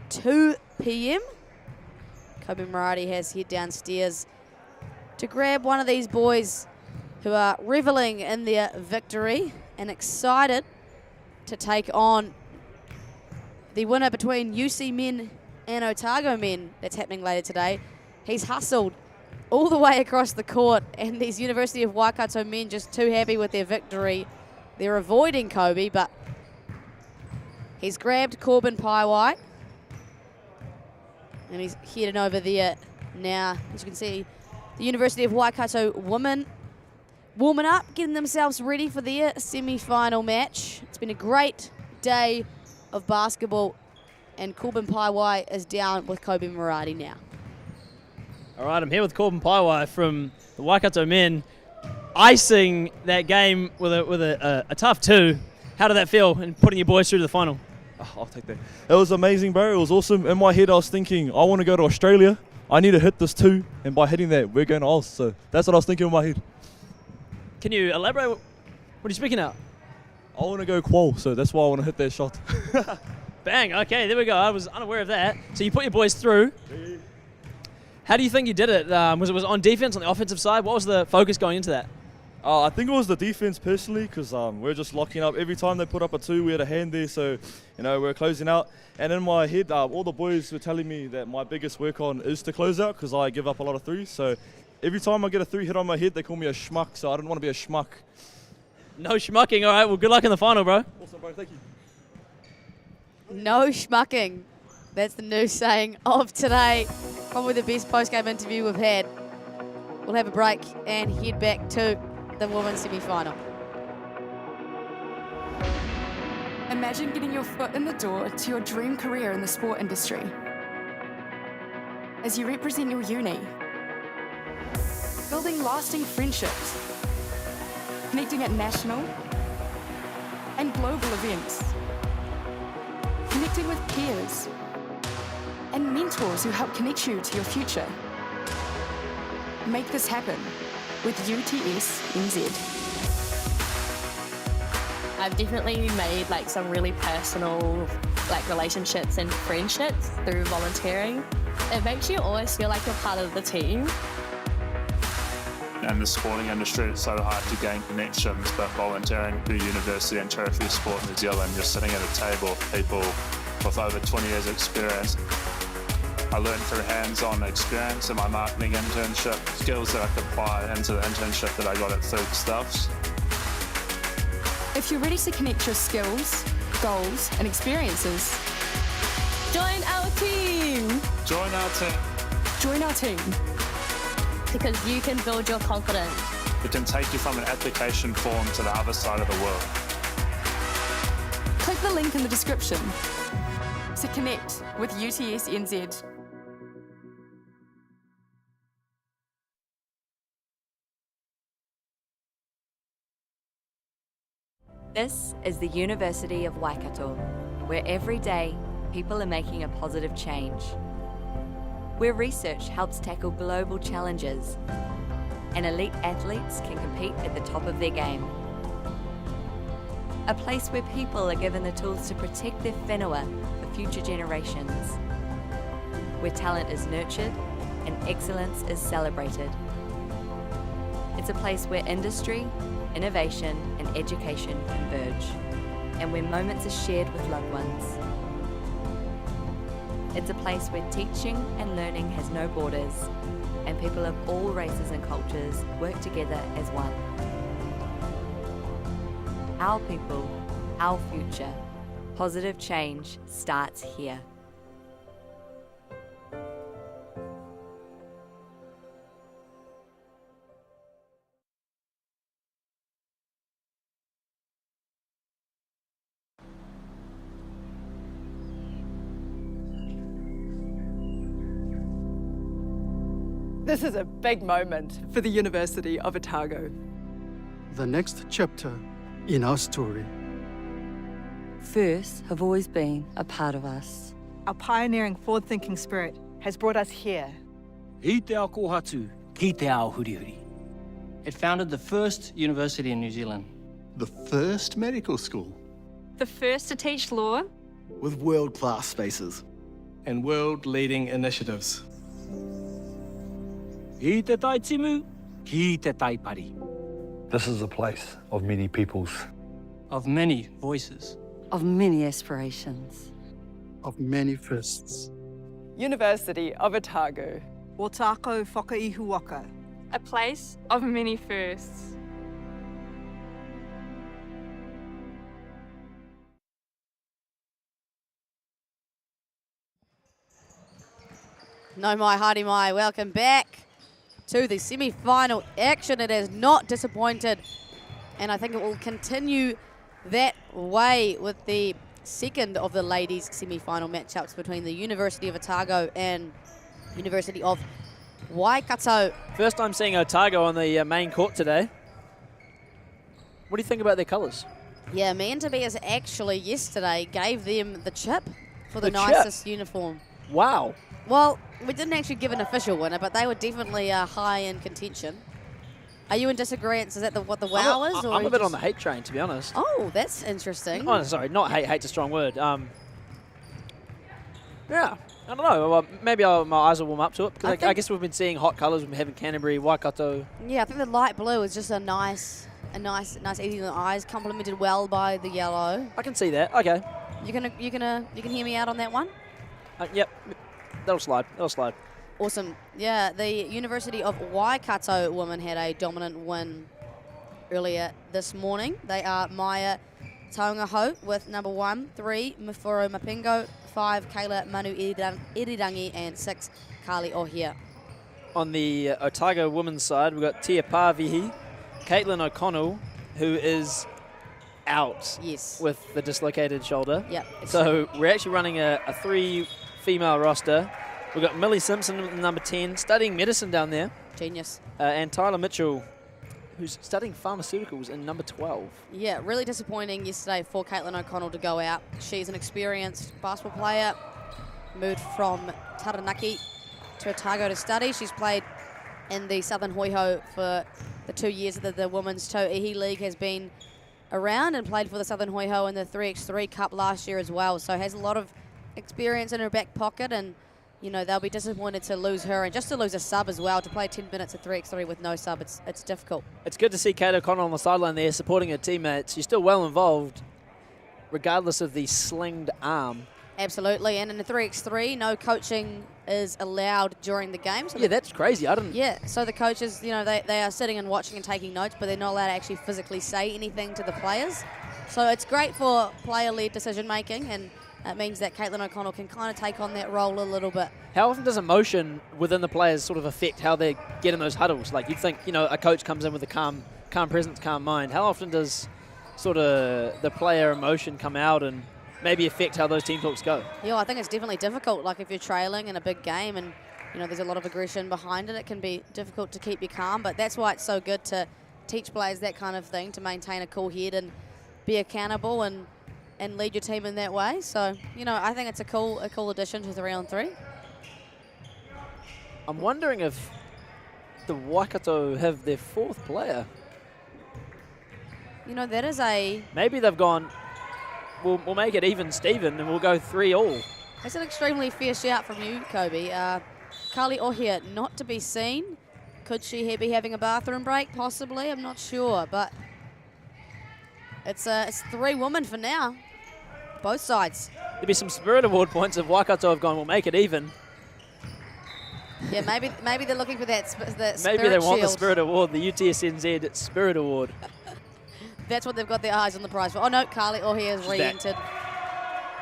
[SPEAKER 1] 2 p.m. Kobe Murati has head downstairs to grab one of these boys who are reveling in their victory and excited to take on the winner between UC men and Otago men that's happening later today. He's hustled all the way across the court, and these University of Waikato men just too happy with their victory. They're avoiding Kobe, but he's grabbed Corbin Paiwai, and he's heading over there now. As you can see, the University of Waikato women warming up, getting themselves ready for their semi-final match. It's been a great day of basketball, and Corbin Paiwai is down with Kobe Murati now.
[SPEAKER 4] All right, I'm here with Corbin Paiwai from the Waikato men, icing that game with a tough 2. How did that feel in putting your boys through to the final?
[SPEAKER 7] Oh, I'll take that. It was amazing, bro. It was awesome. In my head, I was thinking, I want to go to Australia. I need to hit this 2, and by hitting that, we're going to Oz. So that's what I was thinking in my head.
[SPEAKER 4] Can you elaborate? What are you speaking out?
[SPEAKER 7] I want to go qual, so that's why I want to hit that shot.
[SPEAKER 4] Bang, okay, there we go. I was unaware of that. So you put your boys through. How do you think you did it? Was it on defense, on the offensive side? What was the focus going into that?
[SPEAKER 7] I think it was the defense personally, because we're just locking up. Every time they put up a 2, we had a hand there, so we're closing out. And in my head, all the boys were telling me that my biggest work on is to close out, because I give up a lot of 3s. So every time I get a 3 hit on my head, they call me a schmuck, so I don't want to be a schmuck.
[SPEAKER 4] No schmucking. All right, well, good luck in the final, bro.
[SPEAKER 7] Awesome, bro. Thank you.
[SPEAKER 1] No schmucking. That's the new saying of today. Probably the best post-game interview we've had. We'll have a break and head back to the women's semi-final.
[SPEAKER 3] Imagine getting your foot in the door to your dream career in the sport industry. As you represent your uni, building lasting friendships, connecting at national and global events, connecting with peers and mentors who help connect you to your future. Make this happen with UTS NZ.
[SPEAKER 24] I've definitely made some really personal relationships and friendships through volunteering. It makes you always feel like you're part of the team.
[SPEAKER 12] In the sporting industry, it's so hard to gain connections, but volunteering through university and tertiary sport in New Zealand, you're sitting at a table with people with over 20 years experience. I learned through hands-on experience in my marketing internship, skills that I could apply into the internship that I got at Food Stuffs.
[SPEAKER 3] If you're ready to connect your skills, goals, and experiences,
[SPEAKER 24] join our team!
[SPEAKER 12] Join our team.
[SPEAKER 3] Join our team.
[SPEAKER 24] Because you can build your confidence.
[SPEAKER 12] It can take you from an application form to the other side of the world.
[SPEAKER 3] Click the link in the description to connect with UTS NZ.
[SPEAKER 13] This is the University of Waikato, where every day people are making a positive change. Where research helps tackle global challenges and elite athletes can compete at the top of their game. A place where people are given the tools to protect their whenua for future generations. Where talent is nurtured and excellence is celebrated. It's a place where industry, innovation and education converge, and where moments are shared with loved ones. It's a place where teaching and learning has no borders, and people of all races and cultures work together as one. Our people, our future. Positive change starts here.
[SPEAKER 19] This is a big moment for the University of Otago.
[SPEAKER 25] The next chapter in our story.
[SPEAKER 23] Firsts have always been a part of us.
[SPEAKER 14] Our pioneering, forward-thinking spirit has brought us here.
[SPEAKER 26] I te ao kohatu, ki te ao hurihuri.
[SPEAKER 27] It founded the first university in New Zealand.
[SPEAKER 25] The first medical school.
[SPEAKER 28] The first to teach law.
[SPEAKER 25] With world-class spaces.
[SPEAKER 27] And world-leading initiatives.
[SPEAKER 26] I te tai timu, ki te tai pari.
[SPEAKER 29] This is a place of many peoples.
[SPEAKER 27] Of many voices.
[SPEAKER 23] Of many aspirations.
[SPEAKER 25] Of many firsts.
[SPEAKER 19] University of Otago.
[SPEAKER 14] Otako Whakaihuaka.
[SPEAKER 28] A place of many firsts.
[SPEAKER 1] No mai, haere mai, welcome back. to the semi-final action. It has not disappointed, and I think it will continue that way with the second of the ladies' semi-final matchups between the University of Otago and University of Waikato.
[SPEAKER 2] First time seeing Otago on the main court today. What do you think about their colours?
[SPEAKER 1] Yeah, me and Tobias actually yesterday gave them the chip for the
[SPEAKER 2] The chip?
[SPEAKER 1] nicest uniform.
[SPEAKER 2] Wow.
[SPEAKER 1] Well, we didn't actually give an official winner, but they were definitely high in contention. Are you in disagreement? Is that what the wow is? Or
[SPEAKER 2] I'm
[SPEAKER 1] you
[SPEAKER 2] a bit on
[SPEAKER 1] just-
[SPEAKER 2] the hate train, to be honest.
[SPEAKER 1] Oh, that's interesting.
[SPEAKER 2] Oh, sorry, not hate. Hate's a strong word. Yeah, I don't know. Well, maybe my eyes will warm up to it because I guess we've been seeing hot colours. We've been having Canterbury, Waikato.
[SPEAKER 1] Yeah, I think the light blue is just a nice, easy on the eyes, complemented well by the yellow.
[SPEAKER 2] I can see that. Okay.
[SPEAKER 1] You can hear me out on that one?
[SPEAKER 2] Yep. That'll slide. That'll slide.
[SPEAKER 1] Awesome. Yeah, the University of Waikato women had a dominant win earlier this morning. They are Maya Taungaho with number 1, 3, Mifuro Mapingo, 5, Kayla Manu Irirangi, and 6, Kali Ohia.
[SPEAKER 2] On the Otago women's side, we've got Tia Pavihi, Caitlin O'Connell, who is out with the dislocated shoulder.
[SPEAKER 1] Yep.
[SPEAKER 2] So we're actually running a 3-female roster. We've got Millie Simpson with number 10, studying medicine down there.
[SPEAKER 1] Genius.
[SPEAKER 2] And Tyler Mitchell, who's studying pharmaceuticals in number 12.
[SPEAKER 1] Yeah, really disappointing yesterday for Caitlin O'Connell to go out. She's an experienced basketball player, moved from Taranaki to Otago to study. She's played in the Southern Hoiho for the 2 years that the Women's Tauihi League has been around, and played for the Southern Hoiho in the 3x3 Cup last year as well. So has a lot of experience in her back pocket, and you know, they'll be disappointed to lose her, and just to lose a sub as well, to play 10 minutes at 3x3 with no sub, it's difficult.
[SPEAKER 2] It's good to see Kate O'Connell on the sideline there supporting her teammates. She's still well involved, regardless of the slinged arm.
[SPEAKER 1] Absolutely, and in the 3x3, no coaching is allowed during the game. So
[SPEAKER 2] yeah, that's crazy. I didn't.
[SPEAKER 1] Yeah, so the coaches, you know, they are sitting and watching and taking notes, but they're not allowed to actually physically say anything to the players. So it's great for player-led decision-making, and it means that Caitlin O'Connell can kind of take on that role a little bit.
[SPEAKER 2] How often does emotion within the players sort of affect how they get in those huddles? Like, you'd think, you know, a coach comes in with a calm presence, calm mind. How often does sort of the player emotion come out and maybe affect how those team talks go?
[SPEAKER 1] Yeah, I think it's definitely difficult. Like, if you're trailing in a big game and, you know, there's a lot of aggression behind it, it can be difficult to keep you calm. But that's why it's so good to teach players that kind of thing, to maintain a cool head and be accountable and lead your team in that way. So, you know, I think it's a cool addition to 3-on-3.
[SPEAKER 2] I'm wondering if the Waikato have their 4th player.
[SPEAKER 1] You know, that is a...
[SPEAKER 2] Maybe they've gone, we'll make it even Steven and we'll go 3-all.
[SPEAKER 1] That's an extremely fair shout from you, Kobe. Kali Ohia, not to be seen. Could she be having a bathroom break? Possibly, I'm not sure. But it's 3 women for now. Both sides.
[SPEAKER 2] There'd be some Spirit Award points if Waikato have gone, we'll make it even.
[SPEAKER 1] Yeah, maybe they're looking for that spirit
[SPEAKER 2] Maybe they want the
[SPEAKER 1] shield.
[SPEAKER 2] Spirit Award, the UTSNZ Spirit Award.
[SPEAKER 1] That's what they've got their eyes on the prize for. Oh no, Kali Ohia has
[SPEAKER 2] She's
[SPEAKER 1] re-entered.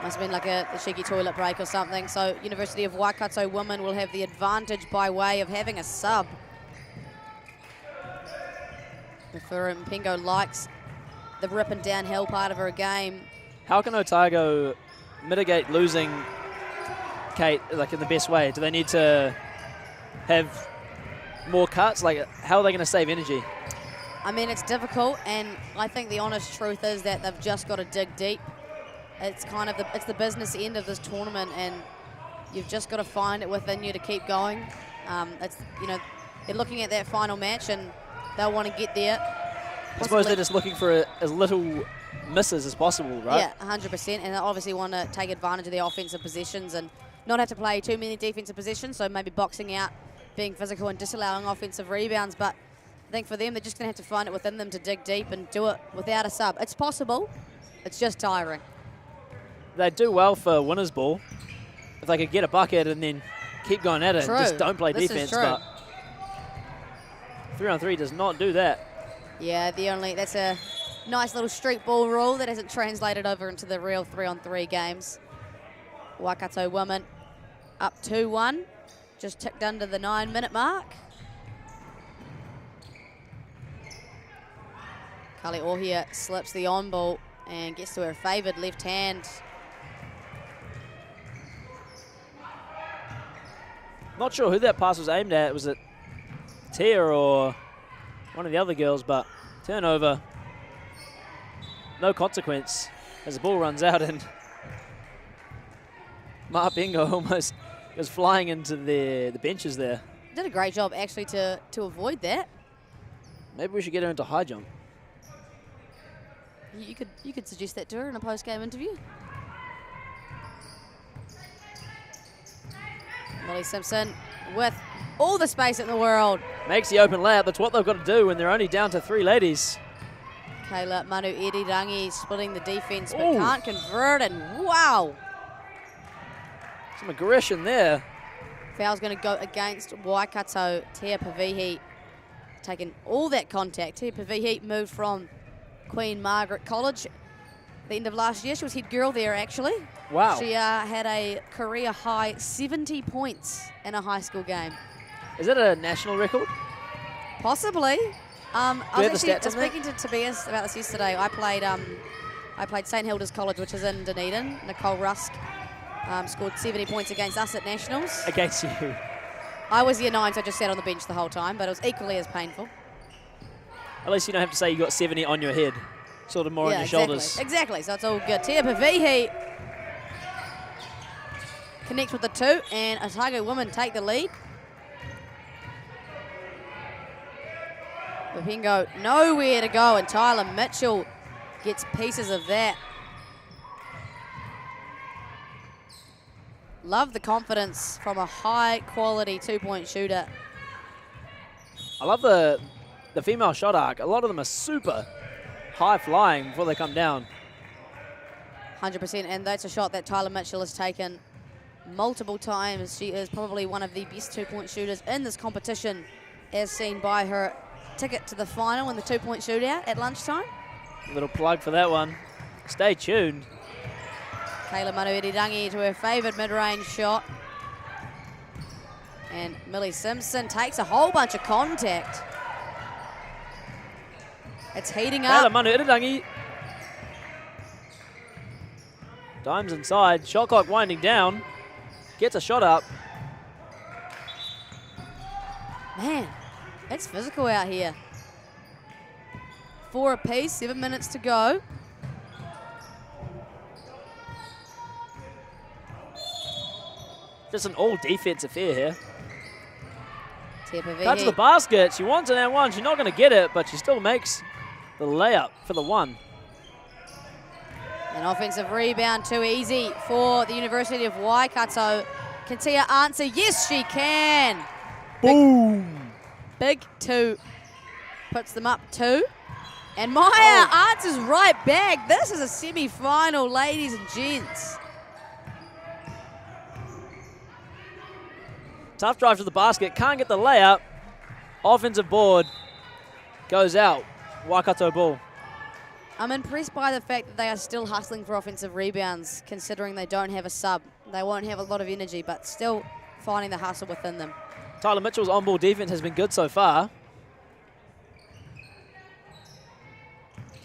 [SPEAKER 1] Must have been like a cheeky toilet break or something. So University of Waikato women will have the advantage by way of having a sub. Mifuro Mpingo likes the rip and downhill part of her game.
[SPEAKER 2] How can Otago mitigate losing Kate like in the best way? Do they need to have more cuts? Like, how are they going to save energy?
[SPEAKER 1] I mean, it's difficult, and I think the honest truth is that they've just got to dig deep. It's kind of it's the business end of this tournament, and you've just got to find it within you to keep going. It's, you know, they're looking at that final match, and they'll want to get there.
[SPEAKER 2] I suppose they're just looking for as little misses as possible, right?
[SPEAKER 1] Yeah, 100%, and they obviously want to take advantage of the offensive positions and not have to play too many defensive positions, so maybe boxing out, being physical and disallowing offensive rebounds. But I think for them, they're just going to have to find it within them to dig deep and do it without a sub. It's possible. It's just tiring.
[SPEAKER 2] They do well for winner's ball. If they could get a bucket and then keep going at it
[SPEAKER 1] True.
[SPEAKER 2] and just don't play
[SPEAKER 1] This is
[SPEAKER 2] defense.
[SPEAKER 1] true.
[SPEAKER 2] But 3-on-3 does not do that.
[SPEAKER 1] Yeah, that's a nice little street ball rule that hasn't translated over into the real 3-on-3 games. Waikato women up 2-1, just ticked under the 9-minute mark. Kali Ohia slips the on ball and gets to her favoured left hand.
[SPEAKER 2] Not sure who that pass was aimed at. Was it Tia or one of the other girls, but turnover. No consequence as the ball runs out, and Ma Bingo almost goes flying into the benches there.
[SPEAKER 1] Did a great job actually to avoid that.
[SPEAKER 2] Maybe we should get her into high jump.
[SPEAKER 1] You could suggest that to her in a post-game interview. Molly Simpson with all the space in the world.
[SPEAKER 2] Makes the open layup. That's what they've got to do when they're only down to 3 ladies.
[SPEAKER 1] Kayla Manu Irirangi splitting the defense, but
[SPEAKER 2] Ooh.
[SPEAKER 1] can't convert, and wow.
[SPEAKER 2] Some aggression there.
[SPEAKER 1] Foul's going to go against Waikato. Tia Pavihi taking all that contact. Tia Pavihi moved from Queen Margaret College at the end of last year. She was head girl there, actually.
[SPEAKER 2] Wow.
[SPEAKER 1] She had a career high 70 points in a high school game.
[SPEAKER 2] Is that a national record?
[SPEAKER 1] Possibly. I
[SPEAKER 2] have
[SPEAKER 1] was
[SPEAKER 2] the
[SPEAKER 1] actually
[SPEAKER 2] stats on that?
[SPEAKER 1] speaking to Tobias about this yesterday. I played St Hilda's College, which is in Dunedin. Nicole Rusk scored 70 points against us at nationals.
[SPEAKER 2] Against you.
[SPEAKER 1] I was year 9, so I just sat on the bench the whole time, but it was equally as painful.
[SPEAKER 2] At least you don't have to say you got 70 on your head. Sort of more on your shoulders.
[SPEAKER 1] Exactly, so it's all good. Tia Pavihi connects with the 2, and Otago women take the lead. Lupingo nowhere to go, and Tyler Mitchell gets pieces of that. Love the confidence from a high-quality two-point shooter.
[SPEAKER 2] I love the female shot arc. A lot of them are super high-flying before they come down.
[SPEAKER 1] 100%, and that's a shot that Tyler Mitchell has taken multiple times. She is probably one of the best two-point shooters in this competition, as seen by her ticket to the final in the two-point shootout at lunchtime.
[SPEAKER 2] Little plug for that one. Stay tuned.
[SPEAKER 1] Kayla Manuirirangi to her favoured mid-range shot. And Millie Simpson takes a whole bunch of contact. It's heating up.
[SPEAKER 2] Kayla Manuirirangi. Dimes inside. Shot clock winding down. Gets a shot up.
[SPEAKER 1] Man, it's physical out here. 4 apiece, 7 minutes to go.
[SPEAKER 2] Just an all-defense affair here.
[SPEAKER 1] Tia
[SPEAKER 2] Cut to the basket. She wants an and one. She's not going to get it, but she still makes the layup for the 1.
[SPEAKER 1] An offensive rebound, too easy for the University of Waikato. Can Tia answer? Yes, she can.
[SPEAKER 2] Boom.
[SPEAKER 1] Big 2 puts them up 2. And Maya answers right back. This is a semi-final, ladies and gents.
[SPEAKER 2] Tough drive to the basket. Can't get the layup. Offensive board goes out. Waikato ball.
[SPEAKER 1] I'm impressed by the fact that they are still hustling for offensive rebounds, considering they don't have a sub. They won't have a lot of energy, but still finding the hustle within them.
[SPEAKER 2] Tyler Mitchell's on-ball defense has been good so far.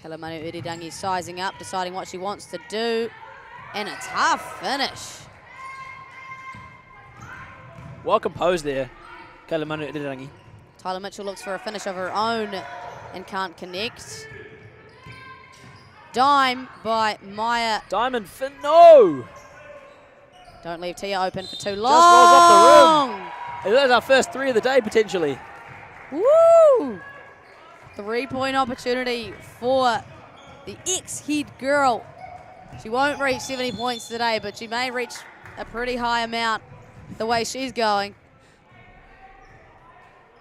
[SPEAKER 1] Kalamanu Iridangi sizing up, deciding what she wants to do. And a tough finish.
[SPEAKER 2] Well composed there, Kalamanu Iridangi.
[SPEAKER 1] Tyler Mitchell looks for a finish of her own and can't connect. Dime by Maya.
[SPEAKER 2] Diamond for no!
[SPEAKER 1] Don't leave Tia open for too long.
[SPEAKER 2] Just rolls off the rim. That's our first 3 of the day, potentially.
[SPEAKER 1] Woo! 3-point opportunity for the ex-head girl. She won't reach 70 points today, but she may reach a pretty high amount the way she's going.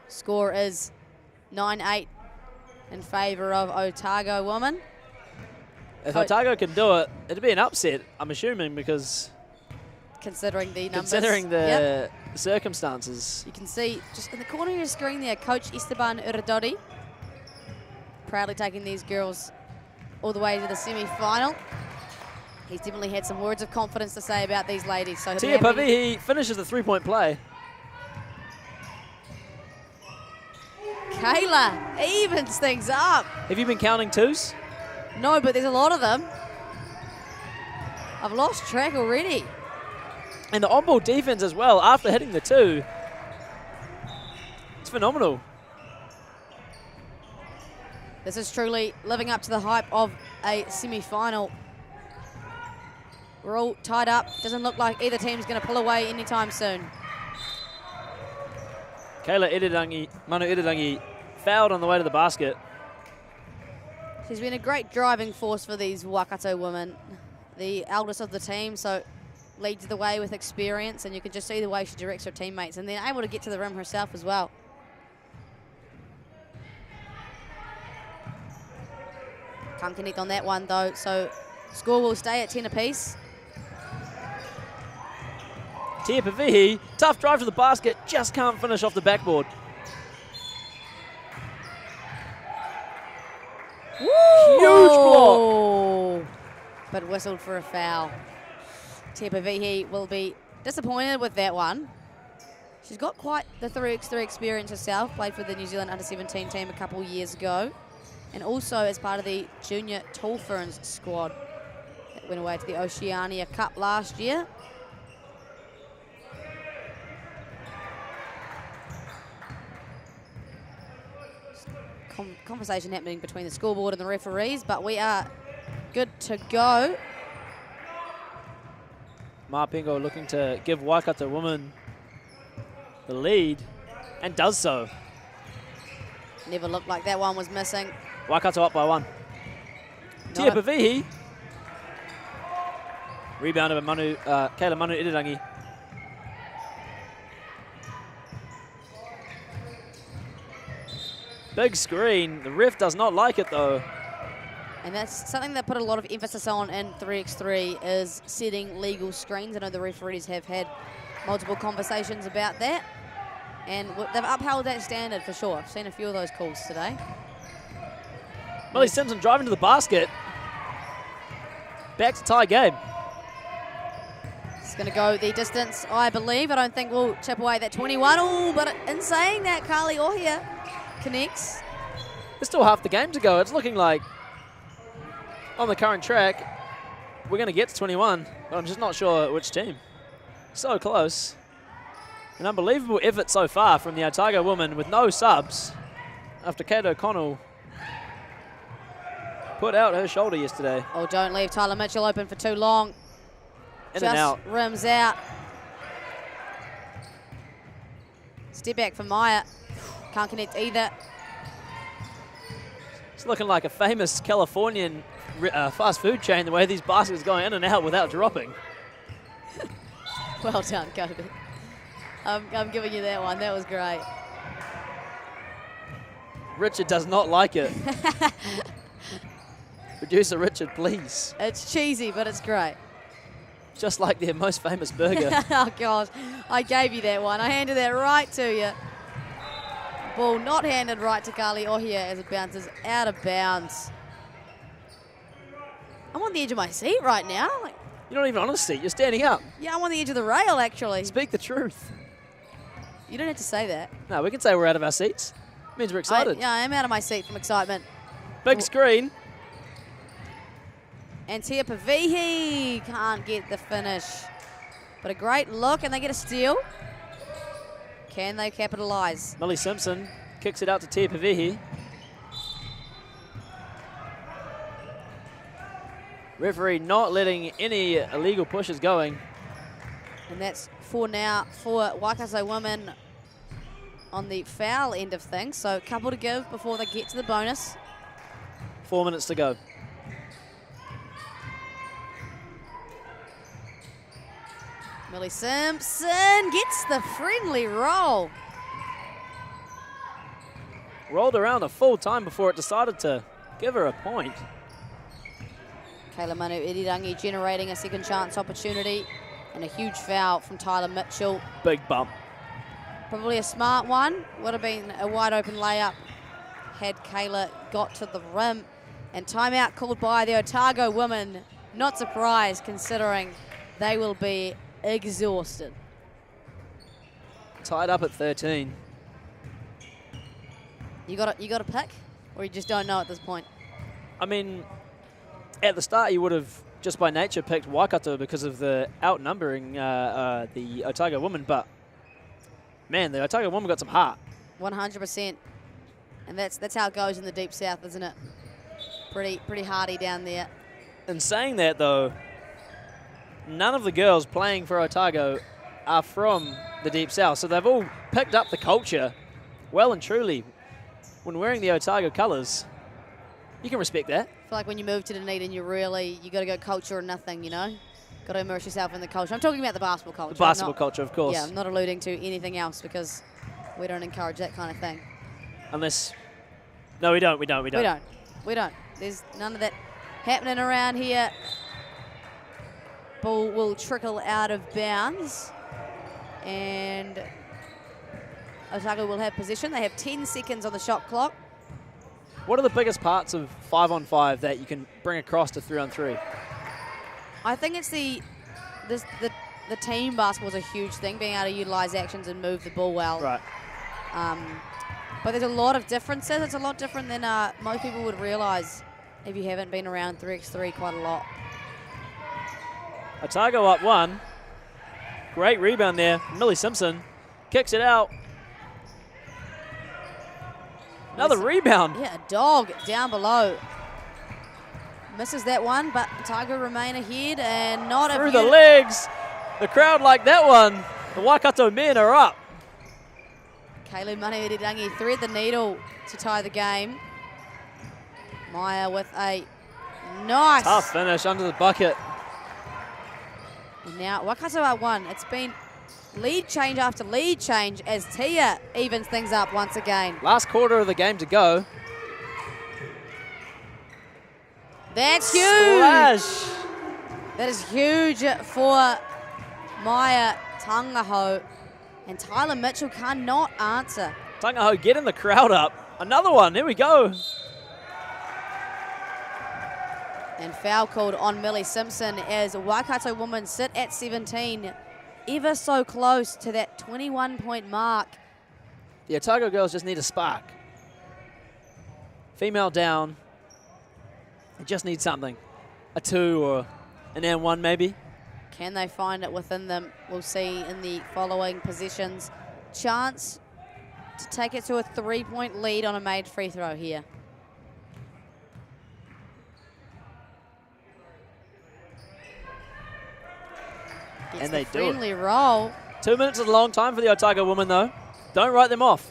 [SPEAKER 1] Score is 9-8 in favour of Otago women.
[SPEAKER 2] If Otago can do it, it'd be an upset, I'm assuming, because
[SPEAKER 1] considering the numbers.
[SPEAKER 2] Considering the circumstances.
[SPEAKER 1] You can see just in the corner of your screen there, Coach Esteban Uradori proudly taking these girls all the way to the semi-final. He's definitely had some words of confidence to say about these ladies. So
[SPEAKER 2] Tia Pavihi finishes the 3-point play.
[SPEAKER 1] Kayla evens things up.
[SPEAKER 2] Have you been counting twos?
[SPEAKER 1] No, but there's a lot of them. I've lost track already.
[SPEAKER 2] And the on-ball defense as well, after hitting the two. It's phenomenal.
[SPEAKER 1] This is truly living up to the hype of a semi-final. We're all tied up. Doesn't look like either team's going to pull away anytime soon.
[SPEAKER 2] Kayla Iridangi, Manu Iridangi, fouled on the way to the basket.
[SPEAKER 1] She's been a great driving force for these Waikato women. The eldest of the team, so leads the way with experience, and you can just see the way she directs her teammates, and then able to get to the rim herself as well. Can't connect on that one though, so score will stay at 10 apiece.
[SPEAKER 2] Tia Pavihi, tough drive to the basket, just can't finish off the backboard.
[SPEAKER 1] Woo!
[SPEAKER 2] Huge block.
[SPEAKER 1] But whistled for a foul. Tia Pavihi will be disappointed with that one. She's got quite the 3x3 experience herself, played for the New Zealand under-17 team a couple years ago, and also as part of the junior Tall Ferns squad that went away to the Oceania Cup last year. Conversation happening between the scoreboard and the referees, but we are good to go.
[SPEAKER 2] Mapengo looking to give Waikato women the lead, and does so.
[SPEAKER 1] Never looked like that one was missing.
[SPEAKER 2] Waikato up by one.
[SPEAKER 1] No.
[SPEAKER 2] Tia Pavihi. Rebounded by Kayla Manu Iridangi. Big screen. The ref does not like it though.
[SPEAKER 1] And that's something that put a lot of emphasis on in 3x3 is setting legal screens. I know the referees have had multiple conversations about that. And they've upheld that standard for sure. I've seen a few of those calls today.
[SPEAKER 2] Millie Simpson driving to the basket. Back to tie game.
[SPEAKER 1] It's going to go the distance, I believe. I don't think we'll chip away that 21. Oh, but in saying that, Carly Ohia connects.
[SPEAKER 2] There's still half the game to go. It's looking like on the current track, we're going to get to 21, but I'm just not sure which team. So close. An unbelievable effort so far from the Otago women with no subs after Kate O'Connell put out her shoulder yesterday.
[SPEAKER 1] Oh, don't leave Tyler Mitchell open for too long.
[SPEAKER 2] In and out.
[SPEAKER 1] Rims out. Step back for Maya. Can't connect either.
[SPEAKER 2] It's looking like a famous Californian fast food chain, the way these baskets going in and out without dropping.
[SPEAKER 1] Well done, Kobe. I'm giving you that one. That was great.
[SPEAKER 2] Richard does not like it. Producer Richard, please.
[SPEAKER 1] It's cheesy, but it's great.
[SPEAKER 2] Just like their most famous burger.
[SPEAKER 1] Oh, gosh. I gave you that one. I handed that right to you. Ball not handed right to Carly Ohia as it bounces out of bounds. I'm on the edge of my seat right now.
[SPEAKER 2] You're not even on a seat. You're standing up.
[SPEAKER 1] Yeah, I'm on the edge of the rail, actually.
[SPEAKER 2] Speak the truth.
[SPEAKER 1] You don't have to say that.
[SPEAKER 2] No, we can say we're out of our seats. It means we're excited.
[SPEAKER 1] I am out of my seat from excitement.
[SPEAKER 2] Big screen.
[SPEAKER 1] And Tia Pavihi can't get the finish. But a great look, and they get a steal. Can they capitalise?
[SPEAKER 2] Millie Simpson kicks it out to Tia Pavihi. Referee not letting any illegal pushes going.
[SPEAKER 1] And that's 4 now for Waikato women on the foul end of things. So a couple to give before they get to the bonus.
[SPEAKER 2] 4 minutes to go.
[SPEAKER 1] Millie Simpson gets the friendly roll.
[SPEAKER 2] Rolled around a full time before it decided to give her a point.
[SPEAKER 1] Kayla Manu Iridangi generating a second chance opportunity, and a huge foul from Tyler Mitchell.
[SPEAKER 2] Big bump.
[SPEAKER 1] Probably a smart one. Would have been a wide open layup had Kayla got to the rim. And timeout called by the Otago women. Not surprised considering they will be exhausted.
[SPEAKER 2] Tied up at 13.
[SPEAKER 1] You got to pick, or you just don't know at this point?
[SPEAKER 2] I mean, at the start you would have just by nature picked Waikato because of the outnumbering the Otago women, but man, the Otago woman got some heart.
[SPEAKER 1] 100%. And that's how it goes in the Deep South, isn't it? Pretty hardy down there.
[SPEAKER 2] In saying that, though, none of the girls playing for Otago are from the Deep South, so they've all picked up the culture well and truly when wearing the Otago colours. You can respect that.
[SPEAKER 1] I feel like when you move to Dunedin, you got to go culture or nothing, you know? Got to immerse yourself in the culture. I'm talking about the basketball culture.
[SPEAKER 2] The basketball culture, of course.
[SPEAKER 1] Yeah, I'm not alluding to anything else because we don't encourage that kind of thing.
[SPEAKER 2] Unless, no, we don't.
[SPEAKER 1] We don't. There's none of that happening around here. Ball will trickle out of bounds. And Otago will have possession. They have 10 seconds on the shot clock.
[SPEAKER 2] What are the biggest parts of 5-on-5 that you can bring across to 3-on-3?
[SPEAKER 1] I think it's the team basketball is a huge thing, being able to utilize actions and move the ball well.
[SPEAKER 2] Right.
[SPEAKER 1] But there's a lot of differences. It's a lot different than most people would realize if you haven't been around 3x3 quite a lot.
[SPEAKER 2] Otago up 1. Great rebound there. Millie Simpson kicks it out. Another rebound.
[SPEAKER 1] Yeah, a dog down below. Misses that one, but Otago remain ahead and not
[SPEAKER 2] through the legs. The crowd like that one. The Waikato men are up.
[SPEAKER 1] Kaylee Maniwirirangi thread the needle to tie the game. Maya with a nice.
[SPEAKER 2] Tough finish under the bucket.
[SPEAKER 1] And now Waikato are 1. It's been lead change after lead change as Tia evens things up once again.
[SPEAKER 2] Last quarter of the game to go.
[SPEAKER 1] That's huge.
[SPEAKER 2] Splash.
[SPEAKER 1] That is huge for Maya Tangaho. And Tyler Mitchell cannot answer.
[SPEAKER 2] Tangaho getting the crowd up. Another one. Here we go.
[SPEAKER 1] And foul called on Millie Simpson as Waikato women sit at 17, ever so close to that 21-point mark.
[SPEAKER 2] The Otago girls just need a spark. Female down. They just need something. A 2 or an N1 maybe.
[SPEAKER 1] Can they find it within them? We'll see in the following positions. Chance to take it to a 3-point lead on a made free throw here. Gets
[SPEAKER 2] and they
[SPEAKER 1] the
[SPEAKER 2] do it.
[SPEAKER 1] friendly roll.
[SPEAKER 2] 2 minutes is a long time for the Otago women, though. Don't write them off.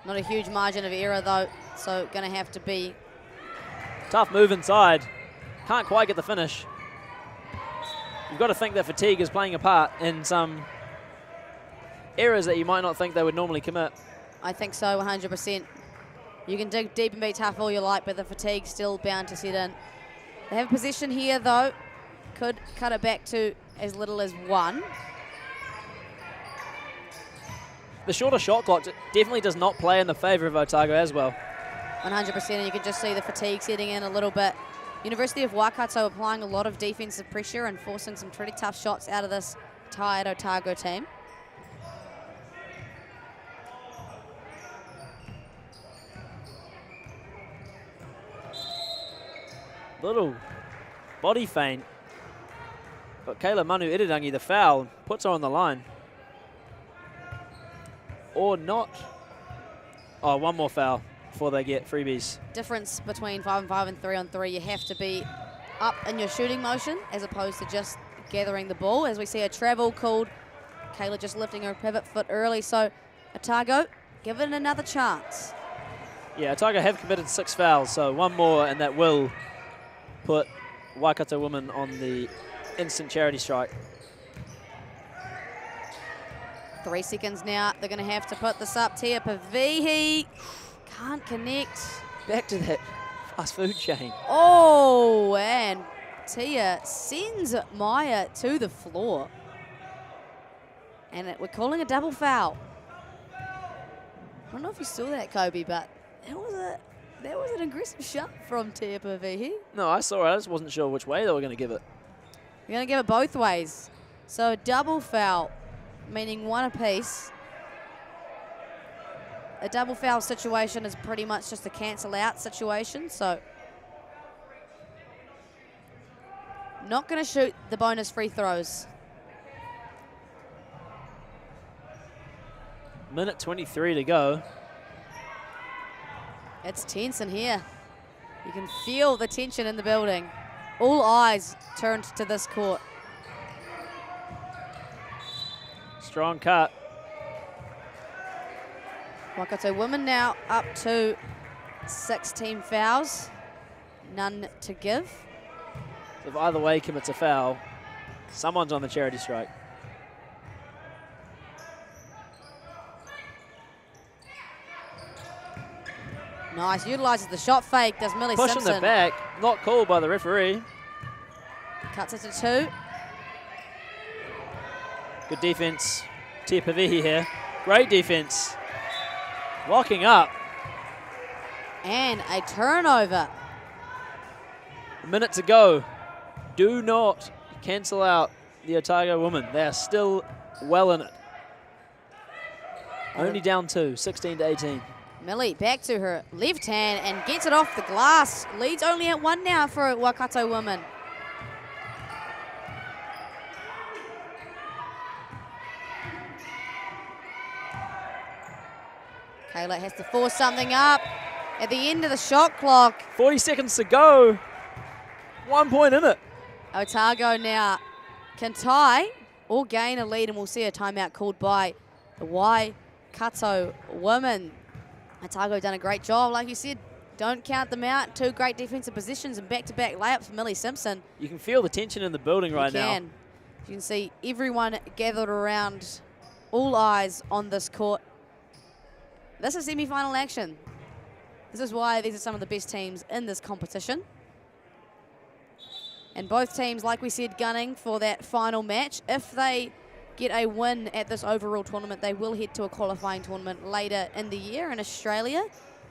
[SPEAKER 1] Not a huge margin of error, though, so going to have to be.
[SPEAKER 2] Tough move inside. Can't quite get the finish. You've got to think that fatigue is playing a part in some errors that you might not think they would normally commit.
[SPEAKER 1] I think so, 100%. You can dig deep and be tough all you like, but the fatigue's still bound to set in. They have position here, though. Could cut it back to as little as 1.
[SPEAKER 2] The shorter shot clock definitely does not play in the favour of Otago as well.
[SPEAKER 1] 100%, and you can just see the fatigue setting in a little bit. University of Waikato applying a lot of defensive pressure and forcing some pretty tough shots out of this tired Otago team.
[SPEAKER 2] Little body feint. But Kayla Manu Irirangi, the foul, puts her on the line. Or not. Oh, one more foul before they get freebies.
[SPEAKER 1] Difference between 5-on-5 and 3-on-3. You have to be up in your shooting motion as opposed to just gathering the ball. As we see a travel called. Kayla just lifting her pivot foot early. So Otago, give it another chance.
[SPEAKER 2] Yeah, Otago have committed 6 fouls, so one more and that will put Waikato women on the instant charity strike.
[SPEAKER 1] 3 seconds now. They're going to have to put this up. Tia Pavihi can't connect.
[SPEAKER 2] Back to that fast food chain.
[SPEAKER 1] Oh, and Tia sends Maya to the floor. And we're calling a double foul. I don't know if you saw that, Kobe, but that was an aggressive shot from Tia Pavihi.
[SPEAKER 2] No, I saw it. I just wasn't sure which way they were going to give it.
[SPEAKER 1] We're going to give it both ways. So a double foul, meaning one apiece. a double foul situation is pretty much just a cancel out situation, so not going to shoot the bonus free throws.
[SPEAKER 2] Minute 23 to go.
[SPEAKER 1] It's tense in here. You can feel the tension in the building. All eyes turned to this court.
[SPEAKER 2] Strong cut.
[SPEAKER 1] Waikato women now up to 16 fouls. None to give.
[SPEAKER 2] If either way commits a foul, someone's on the charity strike.
[SPEAKER 1] Nice, utilises the shot fake, does Millie
[SPEAKER 2] Pushing
[SPEAKER 1] Simpson.
[SPEAKER 2] the back, not called by the referee.
[SPEAKER 1] Cuts it to 2.
[SPEAKER 2] Good defense. Tia Pavihi here. Great defense. Locking up.
[SPEAKER 1] And a turnover.
[SPEAKER 2] A minute to go. Do not cancel out the Otago women. They are still well in it. Only down 2, 16 to 18.
[SPEAKER 1] Millie back to her left hand and gets it off the glass. Leads only at 1 now for Waikato women. Kayla has to force something up at the end of the shot clock.
[SPEAKER 2] 40 seconds to go. 1 point in it.
[SPEAKER 1] Otago now can tie or gain a lead, and we'll see a timeout called by the Waikato women. Otago done a great job. Like you said, don't count them out. 2 great defensive positions and back-to-back layups for Millie Simpson.
[SPEAKER 2] You can feel the tension in the building right now.
[SPEAKER 1] You can see everyone gathered around, all eyes on this court. This is semi-final action. This is why these are some of the best teams in this competition. And both teams, like we said, gunning for that final match. If they get a win at this overall tournament, they will head to a qualifying tournament later in the year in Australia,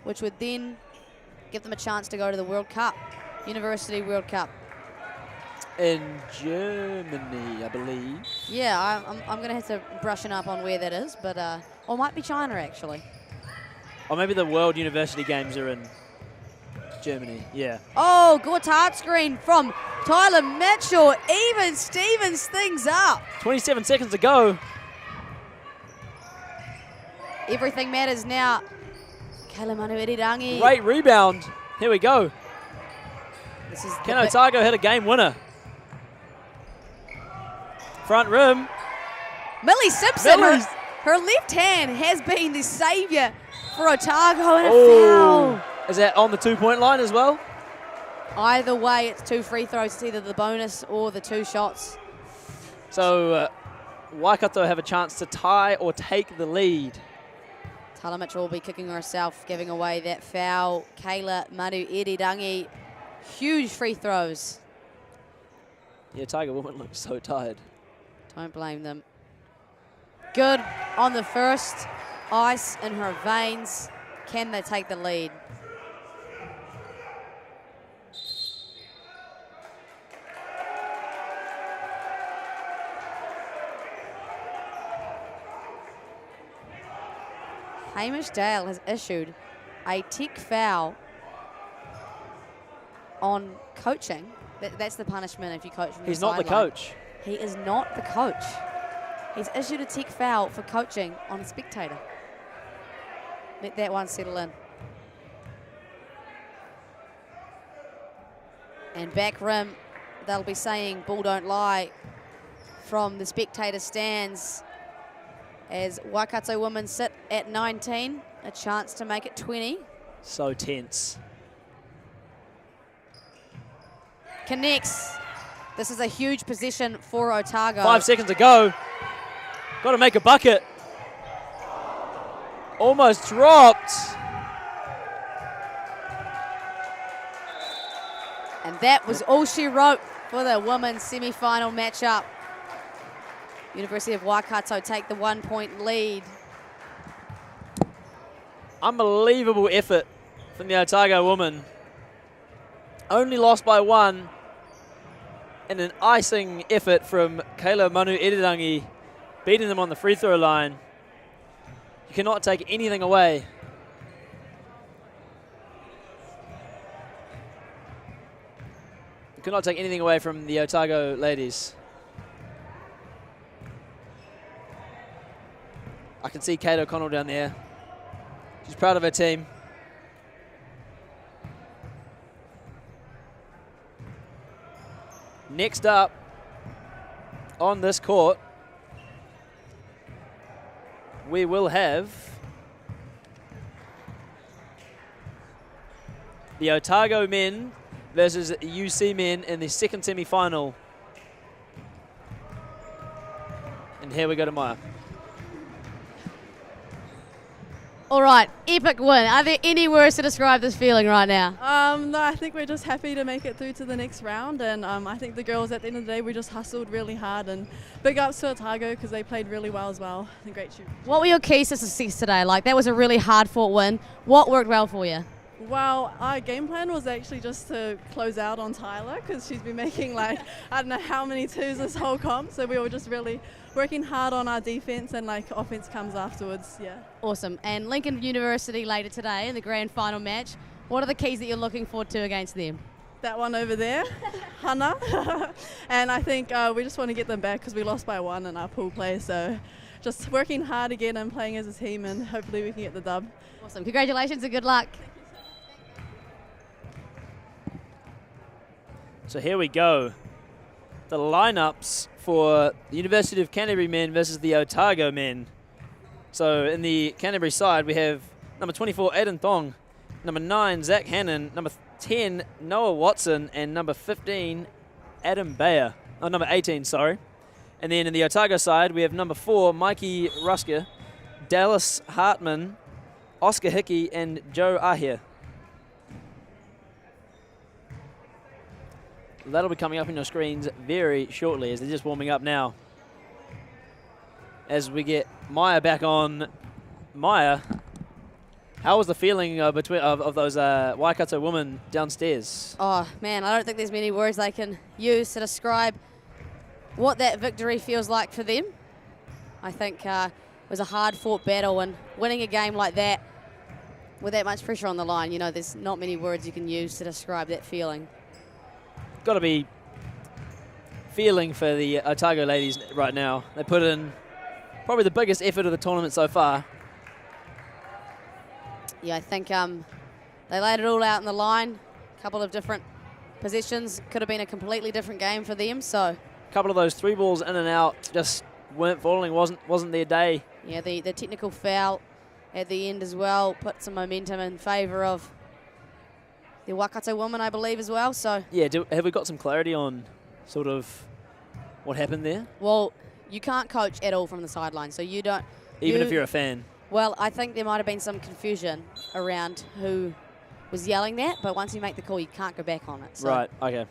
[SPEAKER 1] which would then give them a chance to go to the World Cup, University World Cup.
[SPEAKER 2] In Germany, I believe.
[SPEAKER 1] Yeah, I'm going to have to brushing up on where that is, but or it might be China, actually.
[SPEAKER 2] Or maybe the World University Games are in Germany, yeah.
[SPEAKER 1] Oh, Gortat screen from Tyler Mitchell. Even Stevens things up.
[SPEAKER 2] 27 seconds to go.
[SPEAKER 1] Everything matters now. Kayla Manu Irirangi.
[SPEAKER 2] Great rebound. Here we go.
[SPEAKER 1] This is
[SPEAKER 2] Can Otago hit a game winner? Front rim.
[SPEAKER 1] Millie Simpson, her left hand has been the saviour for Otago and a foul.
[SPEAKER 2] Is that on the 2-point line as well?
[SPEAKER 1] Either way, it's 2 free throws. It's either the bonus or the 2 shots.
[SPEAKER 2] So Waikato have a chance to tie or take the lead.
[SPEAKER 1] Tyler Mitchell will be kicking herself, giving away that foul. Kayla Manu Irirangi, huge free throws.
[SPEAKER 2] Yeah, Tiger woman looks so tired.
[SPEAKER 1] Don't blame them. Good on the first. Ice in her veins. Can they take the lead? Hamish Dale has issued a tech foul on coaching. That's the punishment if you coach from the
[SPEAKER 2] He's not the
[SPEAKER 1] sideline.
[SPEAKER 2] coach.
[SPEAKER 1] He is not the coach. He's issued a tech foul for coaching on a spectator. Let that one settle in. And back rim, they'll be saying "Bull don't lie" from the spectator stands as Waikato women sit at 19, a chance to make it 20.
[SPEAKER 2] So tense.
[SPEAKER 1] Connects. This is a huge position for Otago.
[SPEAKER 2] 5 seconds to go. Got to make a bucket. Almost dropped.
[SPEAKER 1] And that was all she wrote for the women's semi-final matchup. University of Waikato take the 1-point lead.
[SPEAKER 2] Unbelievable effort from the Otago woman. Only lost by 1. And an icing effort from Kayla Manu Irirangi, beating them on the free throw line. You cannot take anything away could not take anything away from the Otago ladies. I can see Kate O'Connell down there. She's proud of her team. Next up on this court, we will have the Otago men versus UC men in the second semi-final. And here we go to Maya.
[SPEAKER 1] All right, epic win. Are there any words to describe this feeling right now?
[SPEAKER 5] No, I think we're just happy to make it through to the next round, and I think the girls at the end of the day, we just hustled really hard, and big ups to Otago because they played really well as well. And great shoot.
[SPEAKER 1] What were your keys to success today? Like, that was a really hard-fought win. What worked well for you?
[SPEAKER 5] Well, our game plan was actually just to close out on Tyler because she's been making like, I don't know how many twos this whole comp. So we were just really working hard on our defense and like offense comes afterwards, yeah.
[SPEAKER 1] Awesome. And Lincoln University later today in the grand final match. What are the keys that you're looking forward to against them?
[SPEAKER 5] That one over there, Hannah. And I think we just want to get them back because we lost by 1 in our pool play. So just working hard again and playing as a team and hopefully we can get the dub.
[SPEAKER 1] Awesome. Congratulations and good luck.
[SPEAKER 2] So here we go. The lineups for the University of Canterbury men versus the Otago men. So in the Canterbury side, we have number 24, Aiden Thong, number 9, Zach Hannon, number 10, Noah Watson, and number 15, Adam Bayer. Oh, number 18, sorry. And then in the Otago side, we have number 4, Mikey Rusker, Dallas Hartman, Oscar Hickey, and Joe Ahir. That'll be coming up on your screens very shortly as they're just warming up now. As we get Maya back on. Maya, how was the feeling of those Waikato women downstairs?
[SPEAKER 1] Oh, man, I don't think there's many words I can use to describe what that victory feels like for them. I think it was a hard-fought battle, and winning a game like that with that much pressure on the line, you know, there's not many words you can use to describe that feeling.
[SPEAKER 2] Got to be feeling for the Otago ladies right now. They put in probably the biggest effort of the tournament so far.
[SPEAKER 1] Yeah, I think they laid it all out in the line. A couple of different positions. Could have been a completely different game for them. So
[SPEAKER 2] a couple of those 3 balls in and out just weren't falling. Wasn't their day.
[SPEAKER 1] Yeah, the technical foul at the end as well put some momentum in favour of the Waikato woman, I believe, as well. So
[SPEAKER 2] yeah, have we got some clarity on sort of what happened there?
[SPEAKER 1] Well, you can't coach at all from the sideline, so you don't.
[SPEAKER 2] Even if you're a fan.
[SPEAKER 1] Well, I think there might have been some confusion around who was yelling that, but once you make the call, you can't go back on it. So
[SPEAKER 2] right. Okay.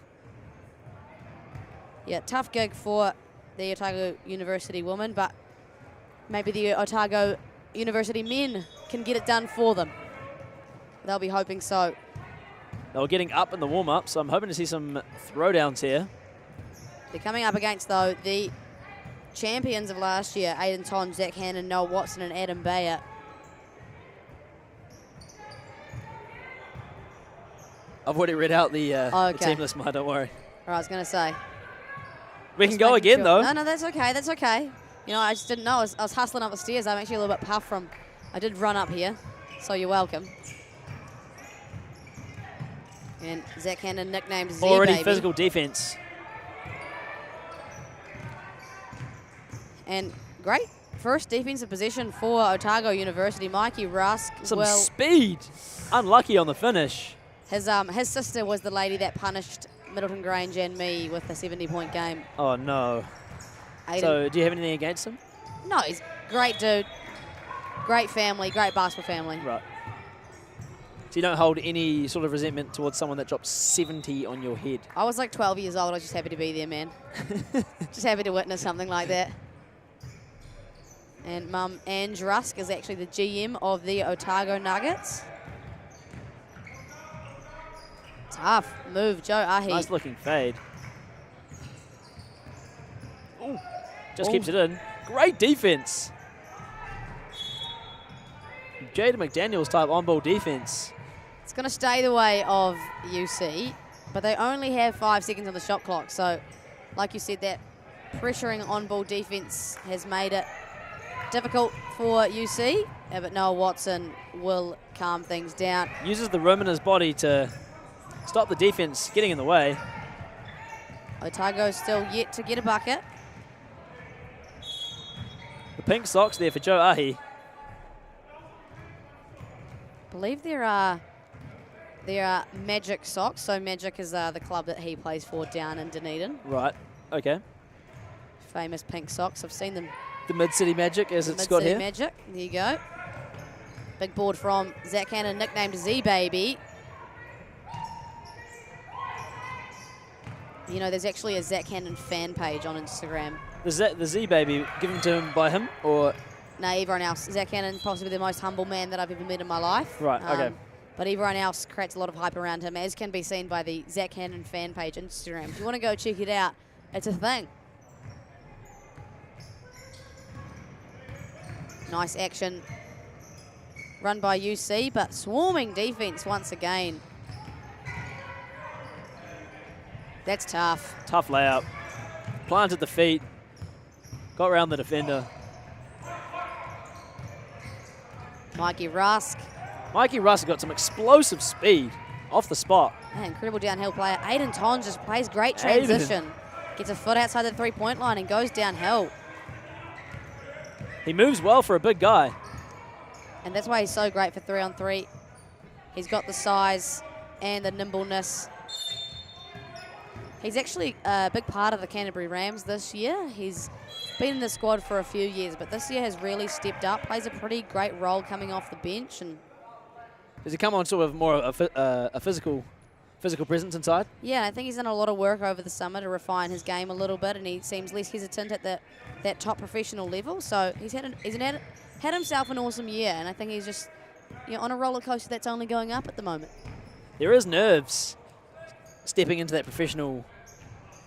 [SPEAKER 1] Yeah, tough gig for the Otago University woman, but maybe the Otago University men can get it done for them. They'll be hoping so.
[SPEAKER 2] They were getting up in the warm-up, so I'm hoping to see some throwdowns here.
[SPEAKER 1] They're coming up against, though, the champions of last year, Aiden Ton, Zach Hannon, Noah Watson, and Adam Bayer.
[SPEAKER 2] I've already read out the team list, Maya, don't worry.
[SPEAKER 1] All right, I was going to say.
[SPEAKER 2] We can go again, though.
[SPEAKER 1] No, that's okay. That's okay. You know, I just didn't know. I was hustling up the stairs. I'm actually a little bit puffed from. I did run up here, so you're welcome. And Zach Hannon nicknamed Z
[SPEAKER 2] Already
[SPEAKER 1] Baby.
[SPEAKER 2] physical defense.
[SPEAKER 1] And great first defensive position for Otago University. Mikey Rusk.
[SPEAKER 2] Some speed. Unlucky on the finish.
[SPEAKER 1] His sister was the lady that punished Middleton Grange and me with the 70-point game.
[SPEAKER 2] Oh, no.
[SPEAKER 1] Aiden.
[SPEAKER 2] So do you have anything against him?
[SPEAKER 1] No, he's a great dude. Great family, great basketball family.
[SPEAKER 2] Right. So you don't hold any sort of resentment towards someone that dropped 70 on your head?
[SPEAKER 1] I was like 12 years old. I was just happy to be there, man. Just happy to witness something like that. And Mum Ange Rusk is actually the GM of the Otago Nuggets. Tough move, Joe Ahi.
[SPEAKER 2] Nice looking fade. Ooh. Just keeps it in. Great defense. Jada McDaniels type on-ball defense.
[SPEAKER 1] It's going to stay the way of UC. But they only have 5 seconds on the shot clock. So, like you said, that pressuring on-ball defense has made it difficult for UC. But Noah Watson will calm things down.
[SPEAKER 2] Uses the room in his body to stop the defense getting in the way.
[SPEAKER 1] Otago still yet to get a bucket.
[SPEAKER 2] The pink socks there for Joe Ahi.
[SPEAKER 1] I believe there are Magic socks. So Magic is the club that he plays for down in Dunedin.
[SPEAKER 2] Right, okay.
[SPEAKER 1] Famous pink socks. I've seen them.
[SPEAKER 2] The Mid-City Magic, as it's got here.
[SPEAKER 1] Magic, there you go. Big board from Zach Hannon, nicknamed Z-Baby. You know, there's actually a Zach Hannon fan page on Instagram.
[SPEAKER 2] The Z-Baby given to him by him, or?
[SPEAKER 1] No, everyone else. Zach Hannon, possibly the most humble man that I've ever met in my life.
[SPEAKER 2] Right, okay.
[SPEAKER 1] But everyone else creates a lot of hype around him, as can be seen by the Zach Hannon fan page Instagram. If you want to go check it out, it's a thing. Nice action run by UC, but swarming defense once again. That's tough.
[SPEAKER 2] Tough layup. Planted the feet. Got around the defender.
[SPEAKER 1] Mikey Rusk.
[SPEAKER 2] Mikey Rusk got some explosive speed off the spot.
[SPEAKER 1] Incredible downhill player. Aiden Tons just plays great transition. Gets a foot outside the three-point line and goes downhill.
[SPEAKER 2] He moves well for a big guy.
[SPEAKER 1] And that's why he's so great for 3-on-3. He's got the size and the nimbleness. He's actually a big part of the Canterbury Rams this year. He's been in the squad for a few years, but this year has really stepped up. Plays a pretty great role coming off the bench. And
[SPEAKER 2] does he come on sort of more a physical presence inside?
[SPEAKER 1] yeah, I think he's done a lot of work over the summer to refine his game a little bit, and he seems less hesitant at that top professional level. So he's had himself an awesome year, and I think he's just on a roller coaster that's only going up at the moment.
[SPEAKER 2] There is nerves stepping into that professional,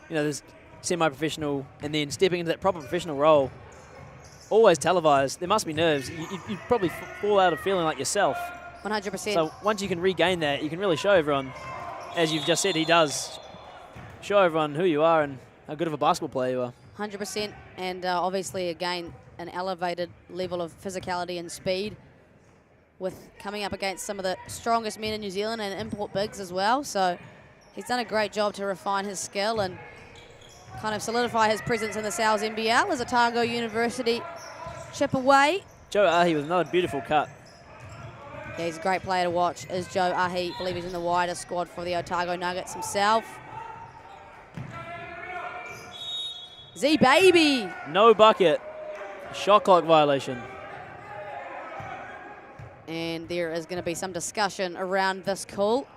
[SPEAKER 2] there's semi-professional, and then stepping into that proper professional role. Always televised. There must be nerves. You probably fall out of feeling like yourself.
[SPEAKER 1] 100%.
[SPEAKER 2] So once you can regain that, you can really show everyone, as you've just said, he does, show everyone who you are and how good of a basketball player you are.
[SPEAKER 1] 100%, and obviously, again, an elevated level of physicality and speed with coming up against some of the strongest men in New Zealand and import bigs as well. So he's done a great job to refine his skill and kind of solidify his presence in the Sal's NBL as Otago University chip away.
[SPEAKER 2] Joe Ahi with another beautiful cut.
[SPEAKER 1] Yeah, he's a great player to watch, is Joe Ahi. I believe he's in the wider squad for the Otago Nuggets himself. Z-Baby!
[SPEAKER 2] No bucket. Shot clock violation.
[SPEAKER 1] And there is going to be some discussion around this call.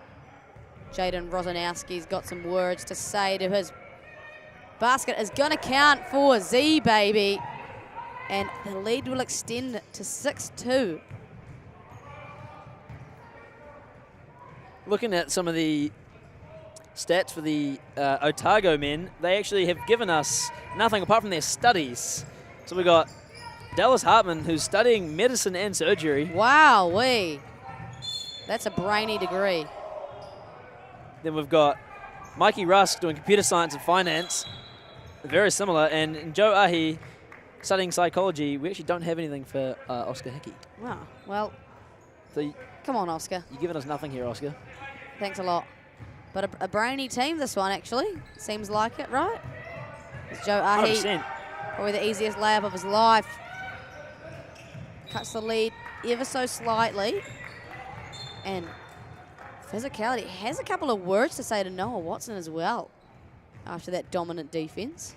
[SPEAKER 1] Jaden Rosanowski's got some words to say to his basket. Is going to count for Z-Baby. And the lead will extend to 6-2.
[SPEAKER 2] Looking at some of the stats for the Otago men, they actually have given us nothing apart from their studies. So we've got Dallas Hartman, who's studying medicine and surgery.
[SPEAKER 1] Wow-wee. That's a brainy degree.
[SPEAKER 2] Then we've got Mikey Rusk doing computer science and finance. Very similar. And Joe Ahi studying psychology. We actually don't have anything for Oscar Hickey.
[SPEAKER 1] Wow. Well,
[SPEAKER 2] so
[SPEAKER 1] come on, Oscar.
[SPEAKER 2] You're giving us nothing here, Oscar.
[SPEAKER 1] Thanks a lot. But a brainy team, this one, actually. Seems like it, right? It's Joe Ahi.
[SPEAKER 2] 100%.
[SPEAKER 1] Probably the easiest layup of his life. Cuts the lead ever so slightly. And physicality. Has a couple of words to say to Noah Watson as well after that dominant defense.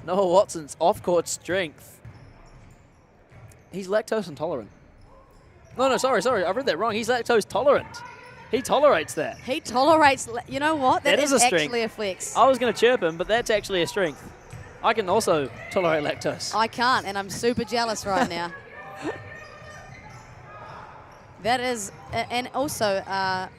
[SPEAKER 2] Noah Watson's off-court strength. He's lactose intolerant. No, sorry. I read that wrong. He's lactose tolerant. He tolerates that.
[SPEAKER 1] He tolerates, you know what?
[SPEAKER 2] That is a strength.
[SPEAKER 1] Actually a flex.
[SPEAKER 2] I was going to chirp him, but that's actually a strength. I can also tolerate lactose.
[SPEAKER 1] I can't, and I'm super jealous right now. That is, and also a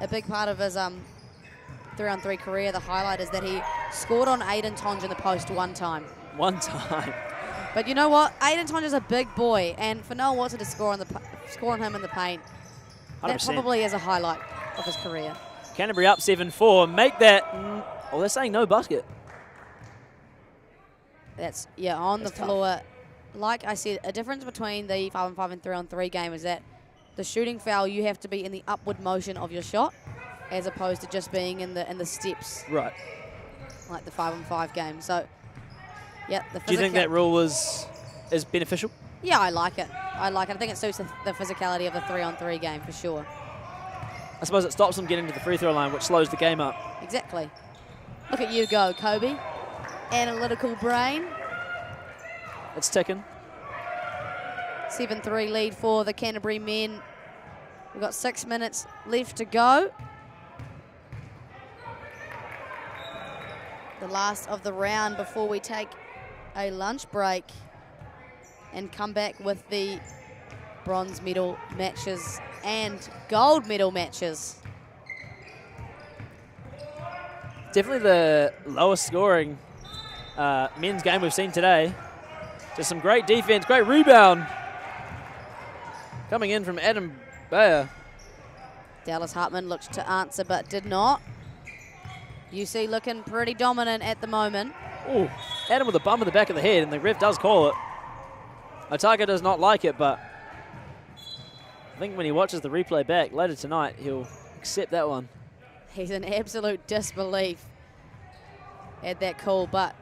[SPEAKER 1] big part of his 3-on-3 career, the highlight is that he scored on Aiden Tonge in the post one time.
[SPEAKER 2] One time.
[SPEAKER 1] But you know what? Aiden Tonge is a big boy, and for Noah Watson to score on him in the paint, 100%. That probably is a highlight of his career.
[SPEAKER 2] Canterbury up 7-4. Make that. Oh, they're saying no basket.
[SPEAKER 1] That's, on the floor. Like I said, a difference between the 5-on-5 and 3-on-3 game is that the shooting foul, you have to be in the upward motion of your shot as opposed to just being in the steps.
[SPEAKER 2] Right.
[SPEAKER 1] Like the 5-on-5 game. So, yeah.
[SPEAKER 2] Do you think that rule is beneficial?
[SPEAKER 1] Yeah, I like it. I think it suits the physicality of the 3-on-3 game for sure.
[SPEAKER 2] I suppose it stops them getting to the free throw line, which slows the game up.
[SPEAKER 1] Exactly. Look at you go, Kobe. Analytical brain.
[SPEAKER 2] It's ticking.
[SPEAKER 1] 7-3 lead for the Canterbury men. We've got 6 minutes left to go. The last of the round before we take a lunch break and come back with the bronze medal matches and gold medal matches.
[SPEAKER 2] Definitely the lowest scoring men's game we've seen today. Just some great defense, great rebound. Coming in from Adam Bayer.
[SPEAKER 1] Dallas Hartman looked to answer but did not. UC looking pretty dominant at the moment.
[SPEAKER 2] Oh, Adam with a bum in the back of the head, and the ref does call it. Otago does not like it, but I think when he watches the replay back later tonight, he'll accept that one.
[SPEAKER 1] He's in absolute disbelief at that call, but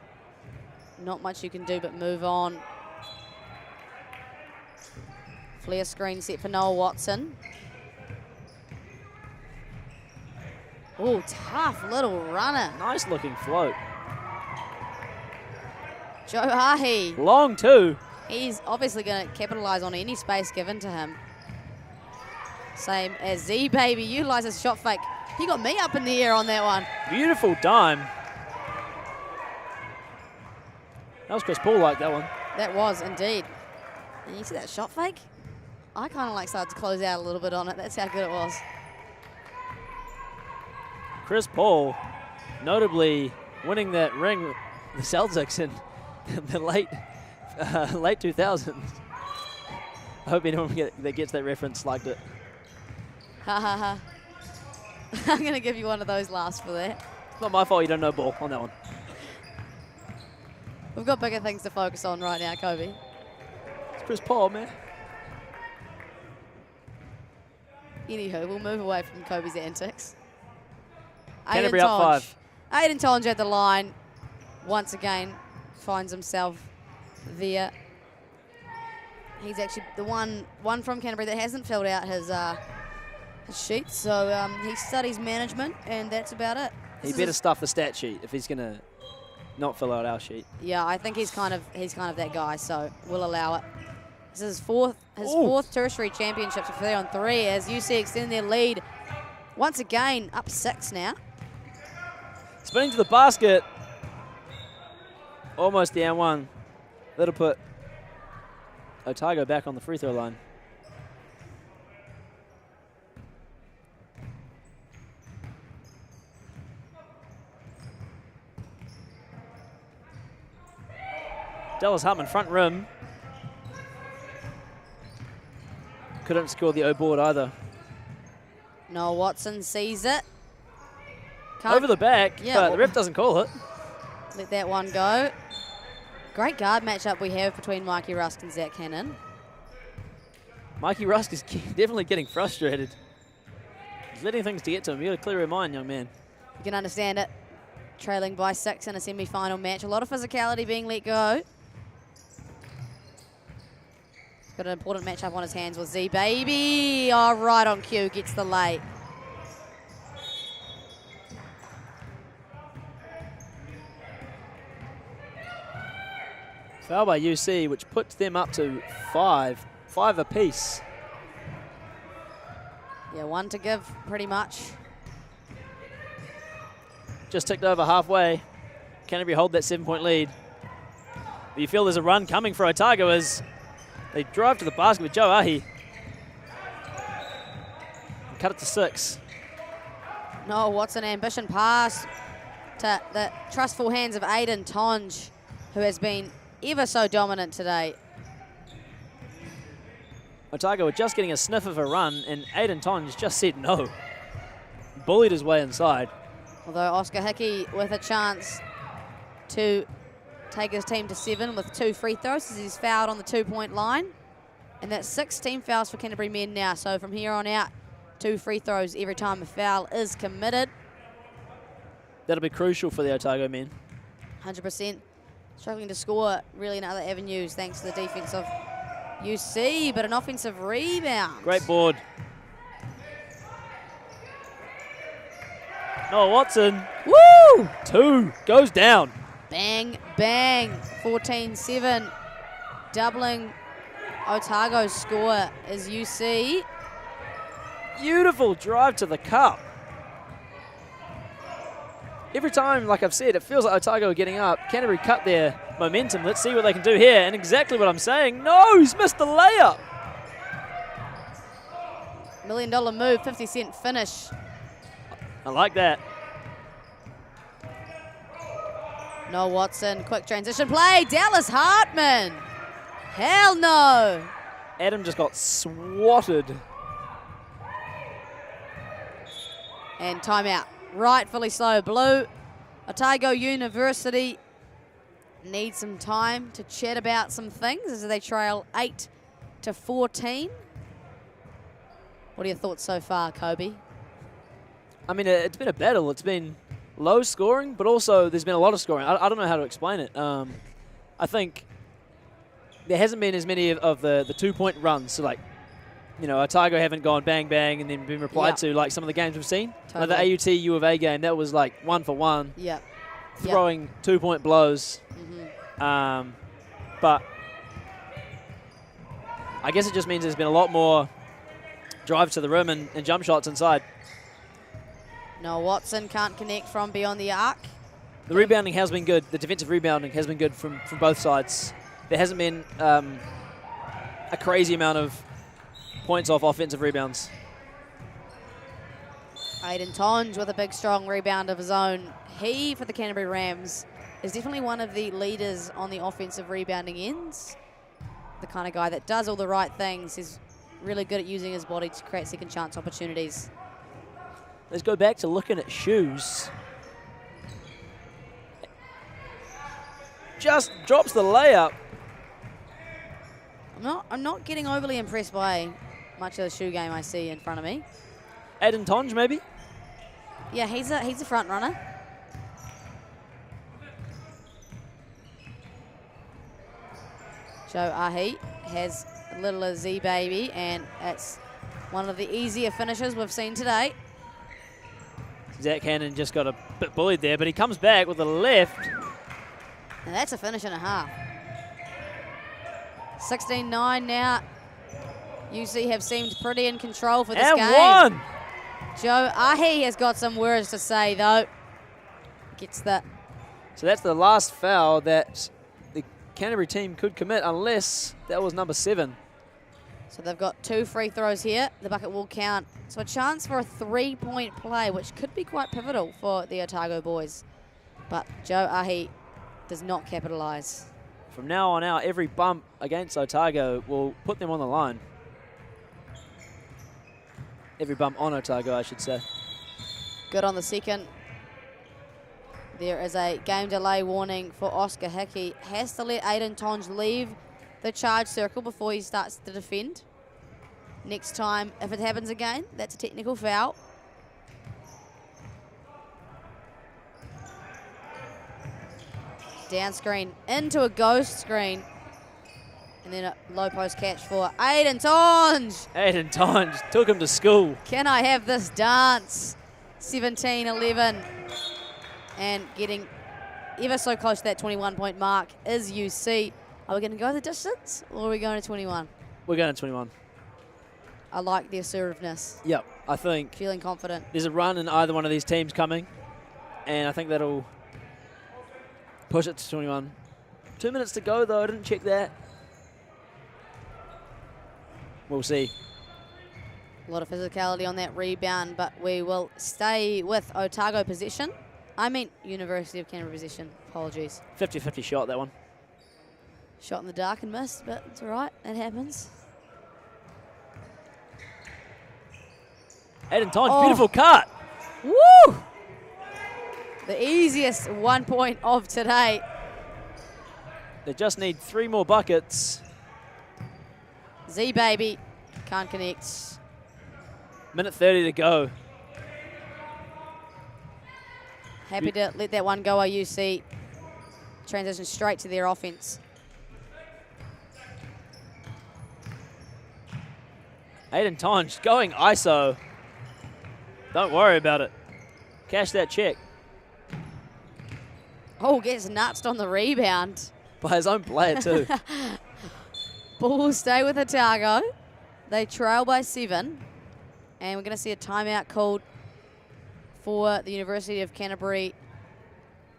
[SPEAKER 1] not much you can do but move on. Flare screen set for Noah Watson. Oh, tough little runner.
[SPEAKER 2] Nice looking float.
[SPEAKER 1] Joe Hahi.
[SPEAKER 2] Long too.
[SPEAKER 1] He's obviously going to capitalize on any space given to him. Same as Z Baby utilizes shot fake. He got me up in the air on that one.
[SPEAKER 2] Beautiful dime. That was Chris Paul like that one.
[SPEAKER 1] That was indeed. And you see that shot fake? I kind of like started to close out a little bit on it. That's how good it was.
[SPEAKER 2] Chris Paul notably winning that ring with the Celtics in the late 2000s. I hope anyone that gets that reference liked it.
[SPEAKER 1] Ha ha ha. I'm going to give you one of those laughs for that.
[SPEAKER 2] It's not my fault you don't know ball on that one.
[SPEAKER 1] We've got bigger things to focus on right now, Kobe.
[SPEAKER 2] It's Chris Paul, man.
[SPEAKER 1] Anywho, we'll move away from Kobe's antics.
[SPEAKER 2] Canterbury up 5.
[SPEAKER 1] Aiden Tonge at the line. Once again, finds himself there. He's actually the one from Canterbury that hasn't filled out his sheet. So he studies management, and that's about it.
[SPEAKER 2] He better stuff the stat sheet if he's going to not fill out our sheet.
[SPEAKER 1] Yeah, I think he's kind of that guy, so we'll allow it. This is his fourth tertiary championships for 3-on-3 as UC extend their lead. Once again, up 6 now.
[SPEAKER 2] Spinning to the basket. Almost down 1. That'll put Otago back on the free throw line. Dallas Hartman front rim. Couldn't score the O board either.
[SPEAKER 1] Noah Watson sees it.
[SPEAKER 2] Over the back,
[SPEAKER 1] yeah,
[SPEAKER 2] but the ref doesn't call it.
[SPEAKER 1] Let that one go. Great guard matchup we have between Mikey Rusk and Zach Hannon.
[SPEAKER 2] Mikey Rusk is definitely getting frustrated. He's letting things to get to him. You got to clear your mind, young man.
[SPEAKER 1] You can understand it. Trailing by 6 in a semi-final match. A lot of physicality being let go. Got an important matchup on his hands with Z Baby. Oh, right on cue, gets the lay.
[SPEAKER 2] Foul by UC, which puts them up to 5 apiece.
[SPEAKER 1] Yeah, 1 to give, pretty much.
[SPEAKER 2] Just ticked over halfway. Canterbury hold that 7-point lead. But you feel there's a run coming for Otago as they drive to the basket with Joe Ahi. Cut it to 6.
[SPEAKER 1] No, what's an ambition pass to the trustful hands of Aiden Tonge, who has been ever so dominant today.
[SPEAKER 2] Otago were just getting a sniff of a run, and Aiden Tonge just said no. bullied his way inside.
[SPEAKER 1] Although Oscar Hickey with a chance to take his team to 7 with 2 free throws as he's fouled on the 2-point line. And that's 6 team fouls for Canterbury men now. So from here on out, 2 free throws every time a foul is committed.
[SPEAKER 2] That'll be crucial for the Otago men.
[SPEAKER 1] 100%. Struggling to score really in other avenues thanks to the defense of UC, but an offensive rebound.
[SPEAKER 2] Great board. Noah Watson.
[SPEAKER 1] Woo!
[SPEAKER 2] 2 goes down.
[SPEAKER 1] Bang, bang. 14-7. Doubling Otago's score as UC.
[SPEAKER 2] Beautiful drive to the cup. Every time, like I've said, it feels like Otago are getting up. Canterbury cut their momentum. Let's see what they can do here. And exactly what I'm saying. No, he's missed the layup.
[SPEAKER 1] $1 million move, 50-cent finish.
[SPEAKER 2] I like that.
[SPEAKER 1] No Watson, quick transition play. Dallas Hartman. Hell no.
[SPEAKER 2] Adam just got swatted.
[SPEAKER 1] And timeout. Rightfully so. Blue. Otago University needs some time to chat about some things as they trail 8-14. What are your thoughts so far, Kobe?
[SPEAKER 2] I mean, it's been a battle. It's been low scoring, but also there's been a lot of scoring. I don't know how to explain it. I think there hasn't been as many of the 2-point runs. So, like, you know, Otago haven't gone bang, bang, and then been replied to like some of the games we've seen.
[SPEAKER 1] Totally.
[SPEAKER 2] Like the AUT U of A game, that was like 1 for 1.
[SPEAKER 1] Yep.
[SPEAKER 2] Throwing 2-point blows.
[SPEAKER 1] Mm-hmm.
[SPEAKER 2] But I guess it just means there's been a lot more drives to the rim and jump shots inside.
[SPEAKER 1] No, Watson can't connect from beyond the arc.
[SPEAKER 2] The rebounding has been good. The defensive rebounding has been good from both sides. There hasn't been a crazy amount of points off offensive rebounds.
[SPEAKER 1] Aiden Tonge with a big, strong rebound of his own. He, for the Canterbury Rams, is definitely one of the leaders on the offensive rebounding ends. The kind of guy that does all the right things. He's really good at using his body to create second chance opportunities.
[SPEAKER 2] Let's go back to looking at shoes. Just drops the layup.
[SPEAKER 1] I'm not getting overly impressed by much of the shoe game I see in front of me.
[SPEAKER 2] Aiden Tonge, maybe?
[SPEAKER 1] Yeah, he's a front runner. Joe Ahi has a little Z baby, and it's one of the easier finishes we've seen today.
[SPEAKER 2] Zach Hannon just got a bit bullied there, but he comes back with a left.
[SPEAKER 1] And that's a finish and a half. 16-9 now. UC have seemed pretty in control for this game.
[SPEAKER 2] And one!
[SPEAKER 1] Joe Ahi has got some words to say, though. Gets the...
[SPEAKER 2] So that's the last foul that the Canterbury team could commit unless that was number 7.
[SPEAKER 1] So they've got 2 free throws here. The bucket will count. So a chance for a 3-point play, which could be quite pivotal for the Otago boys. But Joe Ahi does not capitalise.
[SPEAKER 2] From now on out, every bump against Otago will put them on the line. Every bump on Otago, I should say.
[SPEAKER 1] Good on the second. There is a game delay warning for Oscar Hickey. Has to let Aiden Tonge leave the charge circle before he starts to defend. Next time, if it happens again, that's a technical foul. Down screen into a ghost screen. And then a low post catch for Aiden Tonge.
[SPEAKER 2] Aiden Tonge took him to school.
[SPEAKER 1] Can I have this dance? 17-11. And getting ever so close to that 21-point mark is UC. Are we going to go the distance or are we going to 21?
[SPEAKER 2] We're going to 21.
[SPEAKER 1] I like the assertiveness.
[SPEAKER 2] Yep, I think.
[SPEAKER 1] Feeling confident.
[SPEAKER 2] There's a run in either one of these teams coming, and I think that'll push it to 21. 2 minutes to go, though. I didn't check that. We'll see.
[SPEAKER 1] A lot of physicality on that rebound, but we will stay with Otago possession. I mean University of Canterbury possession. Apologies.
[SPEAKER 2] 50-50 shot, that one.
[SPEAKER 1] Shot in the dark and missed, but it's all right. It happens.
[SPEAKER 2] Aiden Tonge, beautiful cut.
[SPEAKER 1] Woo! The easiest 1 point of today.
[SPEAKER 2] They just need 3 more buckets.
[SPEAKER 1] Z baby can't connect.
[SPEAKER 2] Minute 30 to go.
[SPEAKER 1] Happy to let that one go, UC. Transition straight to their offense.
[SPEAKER 2] Aiden Tonge going ISO. Don't worry about it. Cash that check.
[SPEAKER 1] Oh, gets nutsed on the rebound.
[SPEAKER 2] By his own player too.
[SPEAKER 1] Ball will stay with Otago. They trail by 7. And we're going to see a timeout called for the University of Canterbury.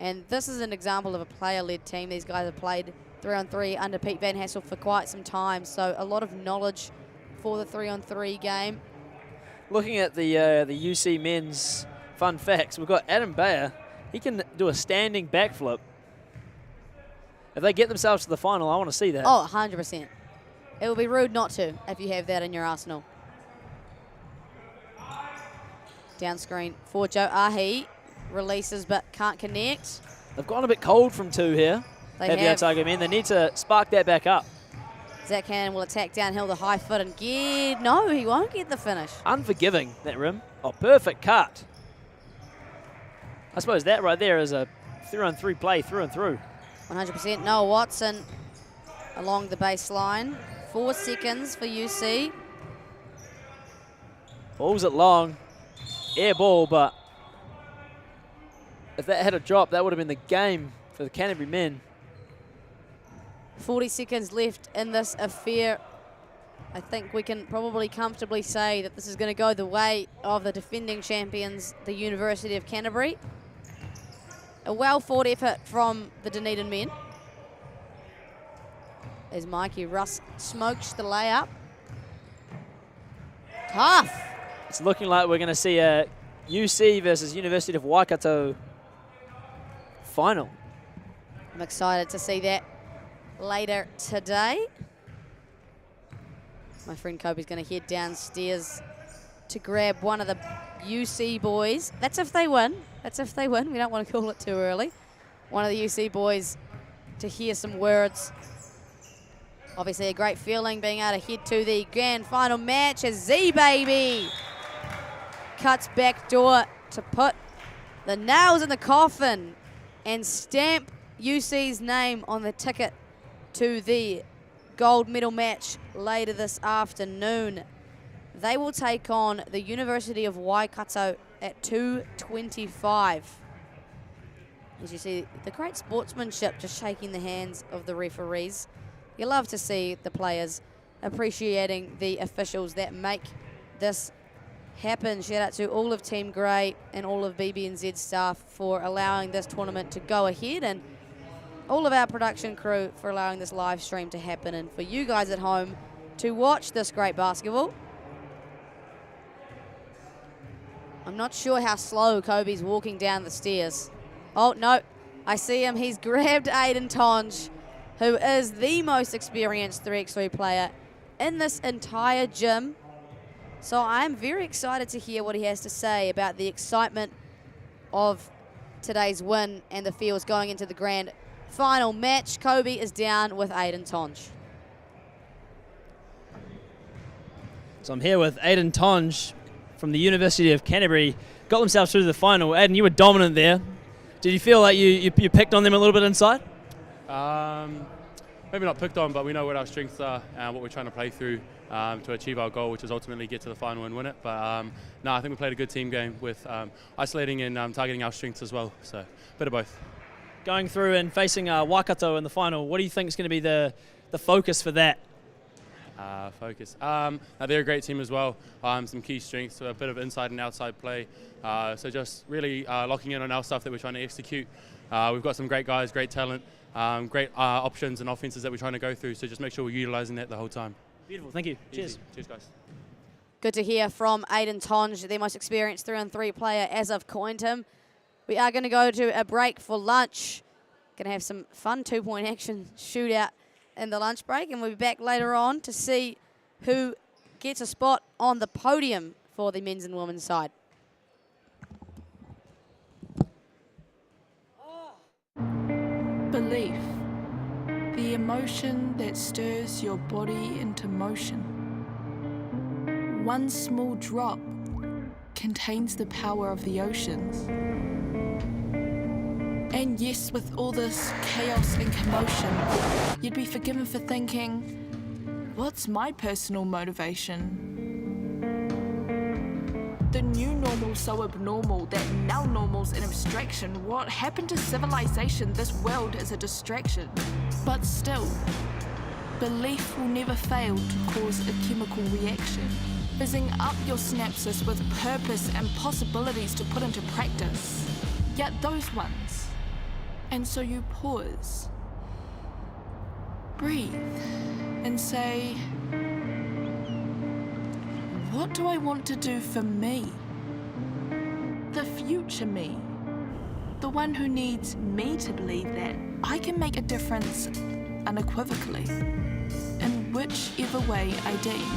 [SPEAKER 1] And this is an example of a player-led team. These guys have played 3-on-3 under Pete Van Hassel for quite some time. So a lot of knowledge for the 3-on-3 game.
[SPEAKER 2] Looking at the UC men's fun facts, we've got Adam Bayer. He can do a standing backflip. If they get themselves to the final, I want to see that.
[SPEAKER 1] Oh, 100%. It would be rude not to if you have that in your arsenal. Down screen for Joe Ahi. Releases but can't connect.
[SPEAKER 2] They've gone a bit cold from 2 here.
[SPEAKER 1] They
[SPEAKER 2] have the Otago men. They need to spark that back up.
[SPEAKER 1] Zach Cannon will attack downhill the high foot and get... No, he won't get the finish.
[SPEAKER 2] Unforgiving, that rim. Oh, perfect cut. I suppose that right there is a 3-on-3 play through and through.
[SPEAKER 1] 100%. Noah Watson along the baseline. 4 seconds for UC.
[SPEAKER 2] Ball's it long. Air ball, but if that had a drop, that would have been the game for the Canterbury men.
[SPEAKER 1] 40 seconds left in this affair. I think we can probably comfortably say that this is going to go the way of the defending champions, the University of Canterbury. A well-fought effort from the Dunedin men. As Mikey Russ smokes the layup. Tough.
[SPEAKER 2] It's looking like we're going to see a UC versus University of Waikato final.
[SPEAKER 1] I'm excited to see that later today. My friend Kobe's going to head downstairs to grab one of the UC boys. That's if they win. That's if they win. We don't want to call it too early. One of the UC boys to hear some words. Obviously a great feeling being able to head to the grand final match as Z-Baby cuts back door to put the nails in the coffin and stamp UC's name on the ticket to the gold medal match later this afternoon. They will take on the University of Waikato at 2:25. As you see, the great sportsmanship just shaking the hands of the referees. You love to see the players appreciating the officials that make this happen. Shout out to all of Team Grey and all of BB&Z staff for allowing this tournament to go ahead, and all of our production crew for allowing this live stream to happen, and for you guys at home to watch this great basketball. I'm not sure how slow Kobe's walking down the stairs. Oh, no, I see him. He's grabbed Aiden Tonge, who is the most experienced 3x3 player in this entire gym. So I'm very excited to hear what he has to say about the excitement of today's win and the feels going into the grand final match. Kobe is down with Aiden Tonge.
[SPEAKER 4] So I'm here with Aiden Tonge from the University of Canterbury. Got themselves through the final. Aiden, you were dominant there. Did you feel like you picked on them a little bit inside?
[SPEAKER 6] Maybe not picked on, but we know what our strengths are and what we're trying to play through to achieve our goal, which is ultimately get to the final and win it. But no, I think we played a good team game with isolating and targeting our strengths as well. So a bit of both.
[SPEAKER 4] Going through and facing Waikato in the final, what do you think is going to be the focus for that?
[SPEAKER 6] Focus. They're a great team as well. Some key strengths, so a bit of inside and outside play. So just really locking in on our stuff that we're trying to execute. We've got some great guys, great talent, great options and offenses that we're trying to go through. So just make sure we're utilising that the whole time.
[SPEAKER 4] Beautiful, thank you. Cheers.
[SPEAKER 6] Cheers, guys.
[SPEAKER 1] Good to hear from Aiden Tonge, their most experienced 3-on-3 player as I've coined him. We are going to go to a break for lunch. Going to have some fun two-point action shootout in the lunch break, and we'll be back later on to see who gets a spot on the podium for the men's and women's side.
[SPEAKER 3] Belief, the emotion that stirs your body into motion. One small drop contains the power of the oceans. And yes, with all this chaos and commotion, you'd be forgiven for thinking, what's my personal motivation? The new normal's so abnormal that now normal's an abstraction. What happened to civilization? This world is a distraction. But still, belief will never fail to cause a chemical reaction, fizzing up your synapses with purpose and possibilities to put into practice. Yet those ones. And so you pause, breathe, and say, what do I want to do for me? The future me. The one who needs me to believe that I can make a difference unequivocally, in whichever way I deem.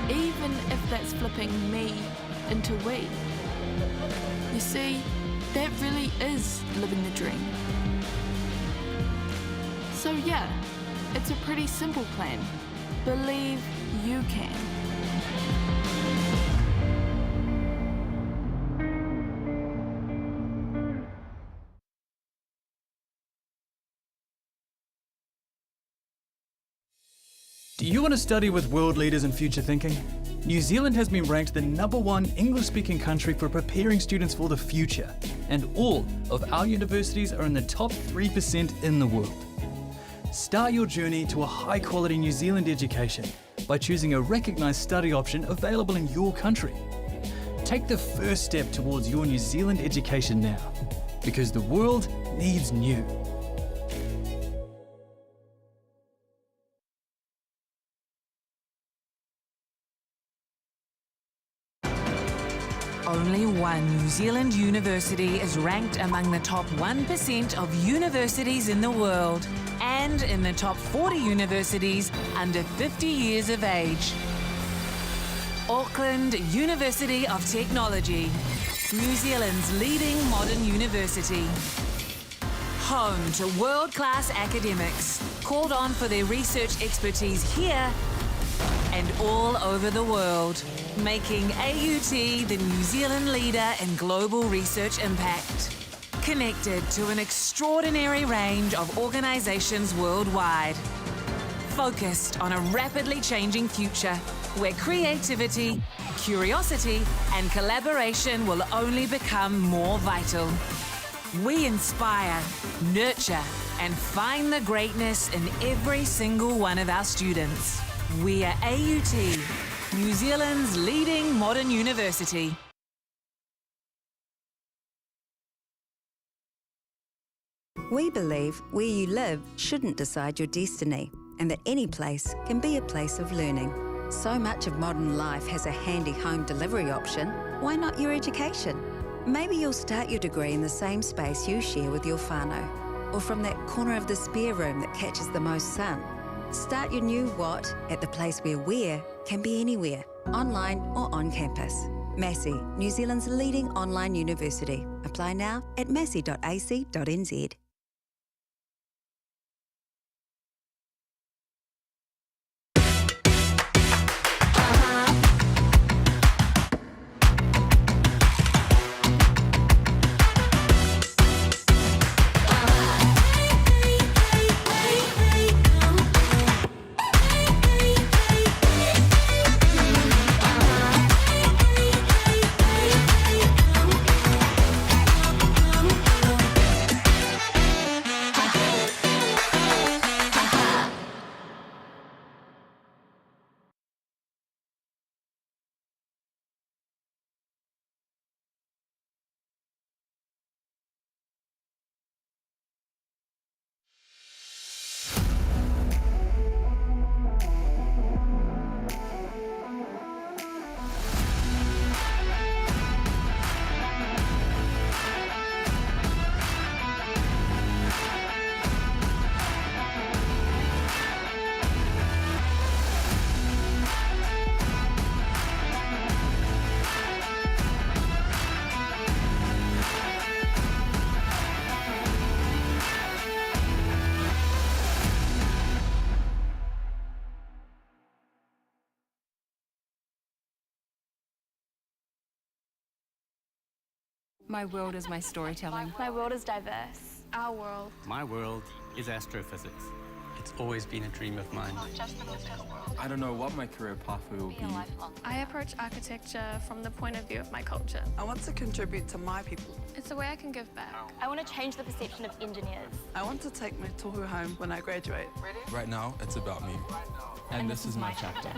[SPEAKER 3] Even if that's flipping me into we. You see, that really is living the dream. So yeah, it's a pretty simple plan. Believe you can.
[SPEAKER 8] Do you want to study with world leaders in future thinking? New Zealand has been ranked the #1 English-speaking country for preparing students for the future, and all of our universities are in the top 3% in the world. Start your journey to a high-quality New Zealand education by choosing a recognised study option available in your country. Take the first step towards your New Zealand education now, because the world needs new.
[SPEAKER 9] Only one New Zealand university is ranked among the top 1% of universities in the world and in the top 40 universities under 50 years of age. Auckland University of Technology, New Zealand's leading modern university. Home to world-class academics, called on for their research expertise here and all over the world, making AUT the New Zealand leader in global research impact. Connected to an extraordinary range of organisations worldwide. Focused on a rapidly changing future where creativity, curiosity and collaboration will only become more vital. We inspire, nurture and find the greatness in every single one of our students. We are AUT, New Zealand's leading modern university.
[SPEAKER 23] We believe where you live shouldn't decide your destiny, and that any place can be a place of learning. So much of modern life has a handy home delivery option. Why not your education? Maybe you'll start your degree in the same space you share with your whānau, or from that corner of the spare room that catches the most sun. Start your new what at the place where can be anywhere, online or on campus. Massey, New Zealand's leading online university. Apply now at massey.ac.nz.
[SPEAKER 3] My world is my storytelling.
[SPEAKER 24] My world is diverse. Our world.
[SPEAKER 27] My world is astrophysics. It's always been a dream of mine.
[SPEAKER 10] I don't know what my career pathway will be.
[SPEAKER 24] I approach architecture from the point of view of my culture.
[SPEAKER 11] I want to contribute to my people.
[SPEAKER 24] It's a way I can give back.
[SPEAKER 15] I want to change the perception of engineers.
[SPEAKER 11] I want to take my tohu home when I graduate.
[SPEAKER 10] Right now, it's about me. And this is my chapter.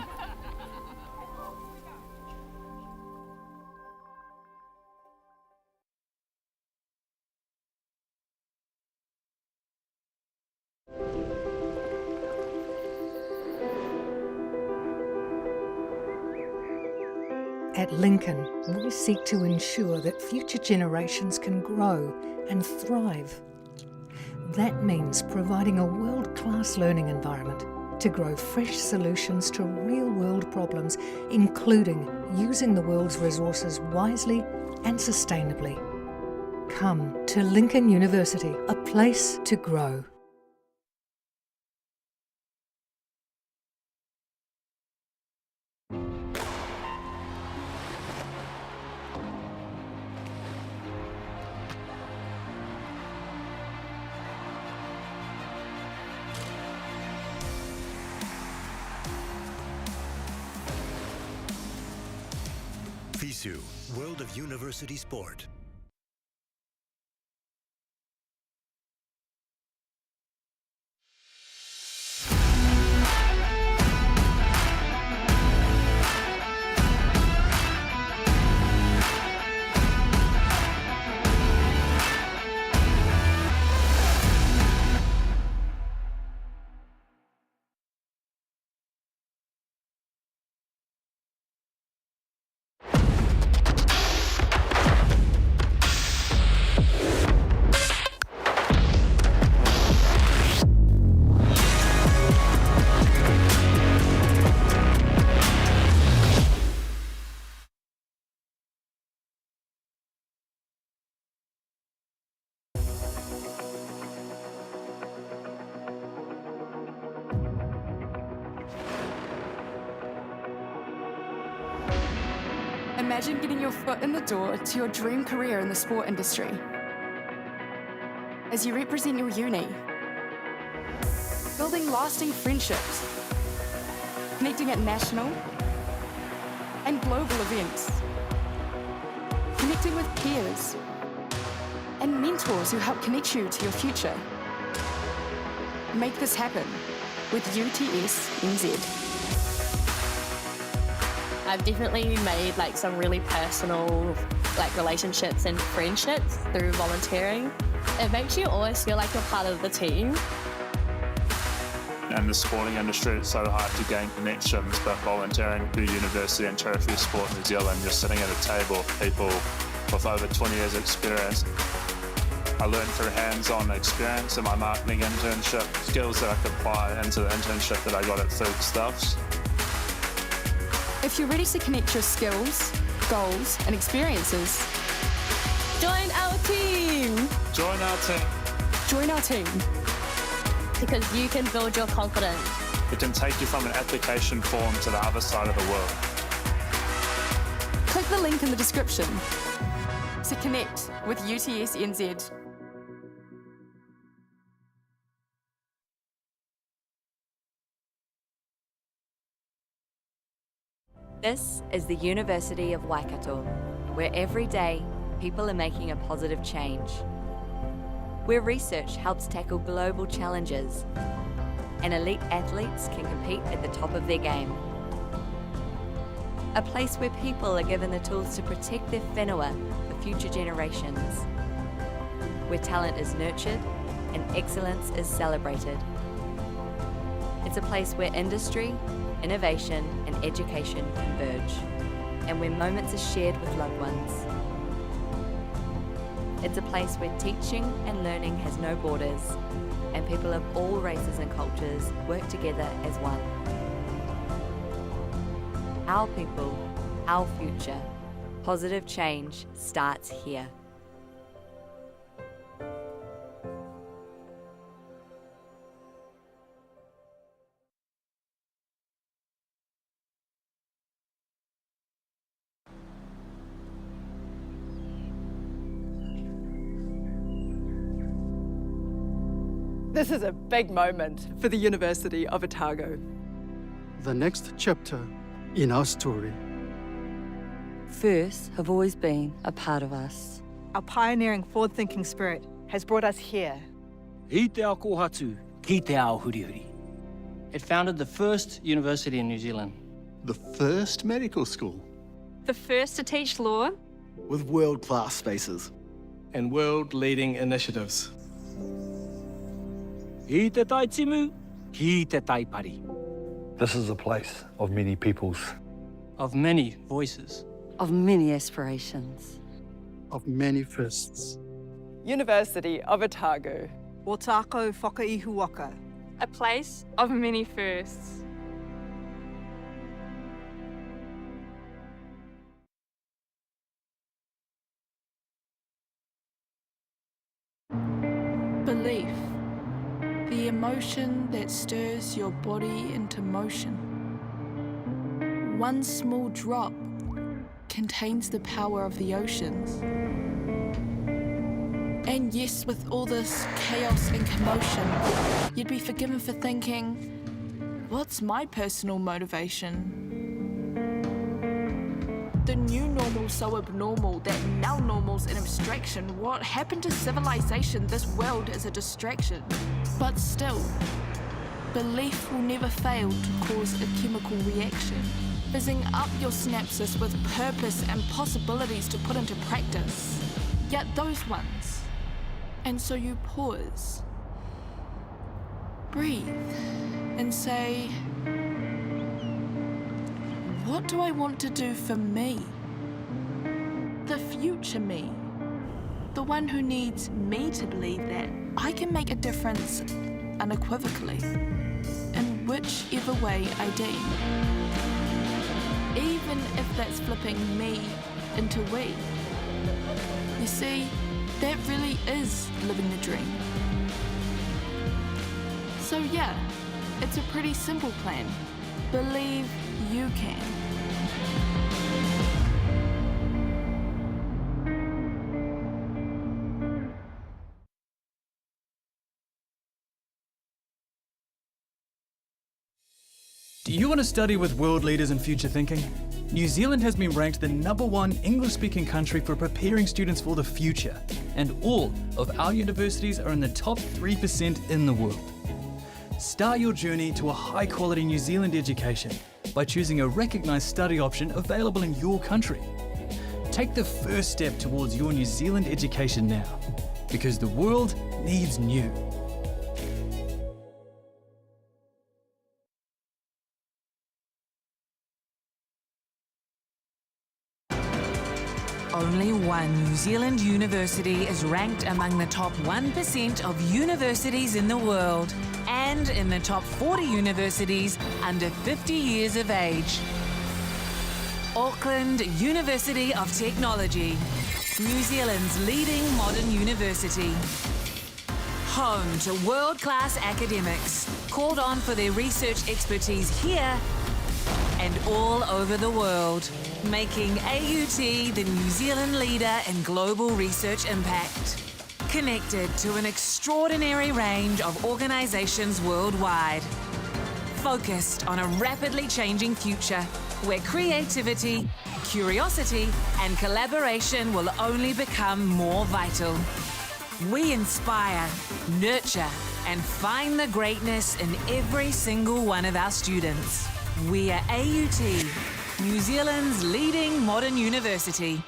[SPEAKER 16] At Lincoln, we seek to ensure that future generations can grow and thrive. That means providing a world-class learning environment to grow fresh solutions to real-world problems, including using the world's resources wisely and sustainably. Come to Lincoln University, a place to grow.
[SPEAKER 17] FISU, World of University Sport.
[SPEAKER 3] Imagine getting your foot in the door to your dream career in the sport industry. As you represent your uni, building lasting friendships, connecting at national and global events, connecting with peers and mentors who help connect you to your future. Make this happen with UTS NZ.
[SPEAKER 24] I've definitely made like some really personal like relationships and friendships through volunteering. It makes you always feel like you're part of the team.
[SPEAKER 12] In the sporting industry, it's so hard to gain connections, but volunteering through university and Tertiary Sport New Zealand, you're sitting at a table with people with over 20 years experience. I learned through hands-on experience in my marketing internship, skills that I could apply into the internship that I got at Foodstuffs.
[SPEAKER 3] If you're ready to connect your skills, goals, and experiences,
[SPEAKER 24] join our team!
[SPEAKER 12] Join our team.
[SPEAKER 3] Join our team.
[SPEAKER 24] Because you can build your confidence.
[SPEAKER 12] It can take you from an application form to the other side of the world.
[SPEAKER 3] Click the link in the description to connect with UTS NZ.
[SPEAKER 13] This is the University of Waikato, where every day people are making a positive change. Where research helps tackle global challenges and elite athletes can compete at the top of their game. A place where people are given the tools to protect their whenua for future generations. Where talent is nurtured and excellence is celebrated. It's a place where industry, innovation and education converge, and where moments are shared with loved ones. It's a place where teaching and learning has no borders, and people of all races and cultures work together as one. Our people, our future. Positive change starts here.
[SPEAKER 7] This is a big moment for the University of Otago.
[SPEAKER 18] The next chapter in our story.
[SPEAKER 19] Firsts have always been a part of us.
[SPEAKER 14] Our pioneering, forward-thinking spirit has brought us here.
[SPEAKER 27] I te ao kohatu, ki te ao hurihuri. It founded the first university in New Zealand.
[SPEAKER 20] The first medical school.
[SPEAKER 28] The first to teach law.
[SPEAKER 20] With world-class spaces.
[SPEAKER 10] And world-leading initiatives.
[SPEAKER 27] I te tai timu, ki te tai pari.
[SPEAKER 21] This is a place of many peoples.
[SPEAKER 27] Of many voices.
[SPEAKER 19] Of many aspirations.
[SPEAKER 18] Of many firsts.
[SPEAKER 7] University of Otago.
[SPEAKER 14] Otako whakaihuaka.
[SPEAKER 28] A place of many firsts.
[SPEAKER 3] Belief. The emotion that stirs your body into motion. One small drop contains the power of the oceans. And yes, with all this chaos and commotion, you'd be forgiven for thinking, what's my personal motivation? The new normal's so abnormal that now normal's an abstraction. What happened to civilization? This world is a distraction. But still, belief will never fail to cause a chemical reaction, fizzing up your synapses with purpose and possibilities to put into practice. Yet those ones. And so you pause, breathe, and say, what do I want to do for me? The future me. The one who needs me to believe that I can make a difference unequivocally, in whichever way I deem. Even if that's flipping me into we. You see, that really is living the dream. So yeah, it's a pretty simple plan. Believe you can.
[SPEAKER 8] Do you want to study with world leaders in future thinking? New Zealand has been ranked the #1 English-speaking country for preparing students for the future, and all of our universities are in the top 3% in the world. Start your journey to a high-quality New Zealand education by choosing a recognised study option available in your country. Take the first step towards your New Zealand education now, because the world needs new.
[SPEAKER 9] Only one New Zealand university is ranked among the top 1% of universities in the world and in the top 40 universities under 50 years of age. Auckland University of Technology, New Zealand's leading modern university. Home to world-class academics, called on for their research expertise here and all over the world, making AUT the New Zealand leader in global research impact. Connected to an extraordinary range of organisations worldwide. Focused on a rapidly changing future where creativity, curiosity and collaboration will only become more vital. We inspire, nurture and find the greatness in every single one of our students. We are AUT, New Zealand's leading modern university.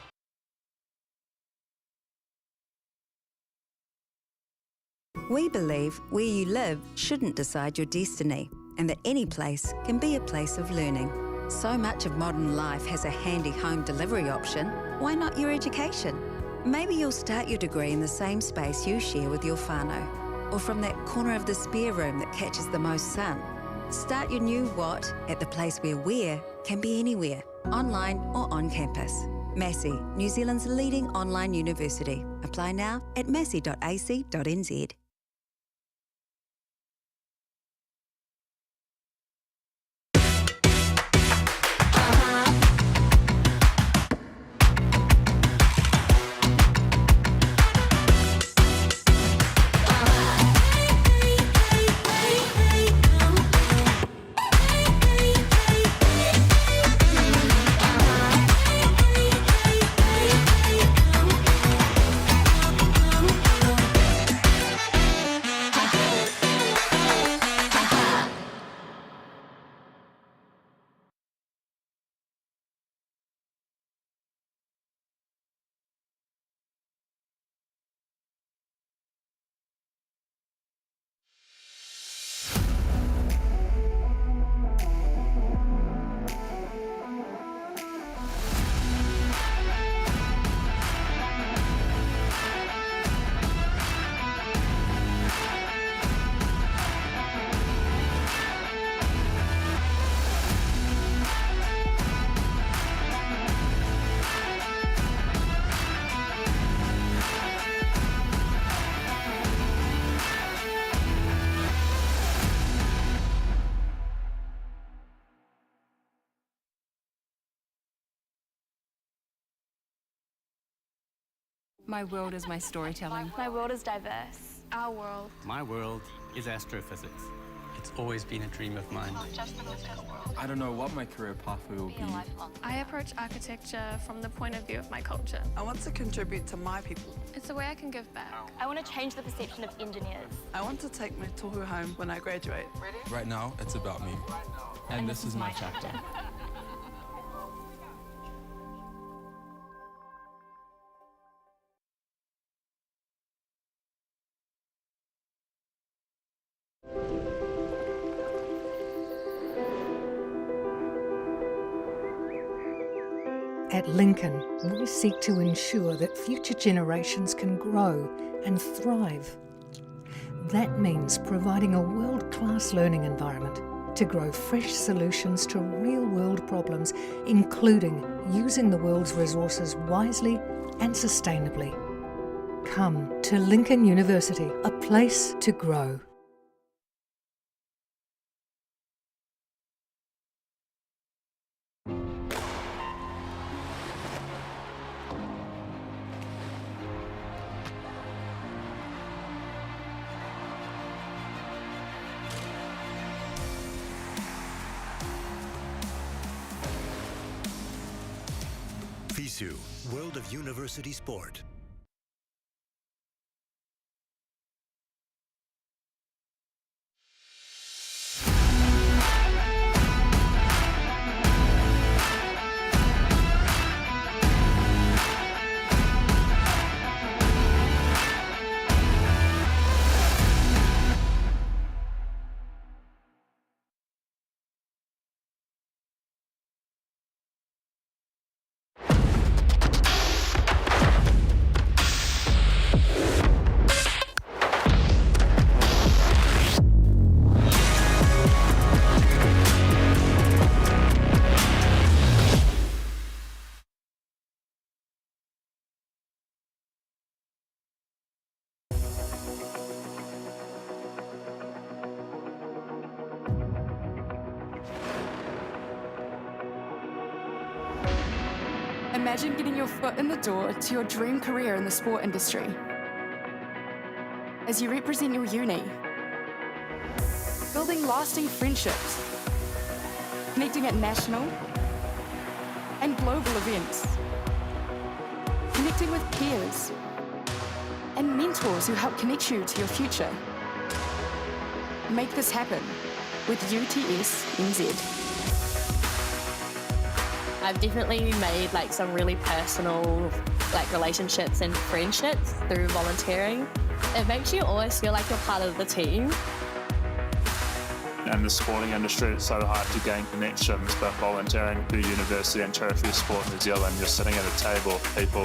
[SPEAKER 23] We believe where you live shouldn't decide your destiny, and that any place can be a place of learning. So much of modern life has a handy home delivery option. Why not your education? Maybe you'll start your degree in the same space you share with your whānau, or from that corner of the spare room that catches the most sun. Start your new what at the place where where can be anywhere, online or on campus. Massey, New Zealand's leading online university. Apply now at massey.ac.nz.
[SPEAKER 3] My world is my storytelling.
[SPEAKER 15] My world is diverse.
[SPEAKER 28] Our world.
[SPEAKER 1] My world is astrophysics. It's always been a dream of mine.
[SPEAKER 10] I don't know what my career pathway will be.
[SPEAKER 28] I approach architecture from the point of view of my culture.
[SPEAKER 11] I want to contribute to my people.
[SPEAKER 28] It's a way I can give back.
[SPEAKER 15] I want to change the perception of engineers.
[SPEAKER 11] I want to take my tohu home when I graduate.
[SPEAKER 10] Right now, it's about me. And this is my chapter.
[SPEAKER 16] At Lincoln, we seek to ensure that future generations can grow and thrive. That means providing a world-class learning environment to grow fresh solutions to real-world problems, including using the world's resources wisely and sustainably. Come to Lincoln University, a place to grow.
[SPEAKER 17] FISU, World of University Sport.
[SPEAKER 3] Imagine getting your foot in the door to your dream career in the sport industry. As you represent your uni, building lasting friendships, connecting at national and global events, connecting with peers and mentors who help connect you to your future. Make this happen with UTS NZ.
[SPEAKER 24] I've definitely made some really personal relationships and friendships through volunteering. It makes you always feel like you're part of the team.
[SPEAKER 12] In the sporting industry, it's so hard to gain connections, but volunteering through university and Tertiary Sport New Zealand, you're sitting at a table with people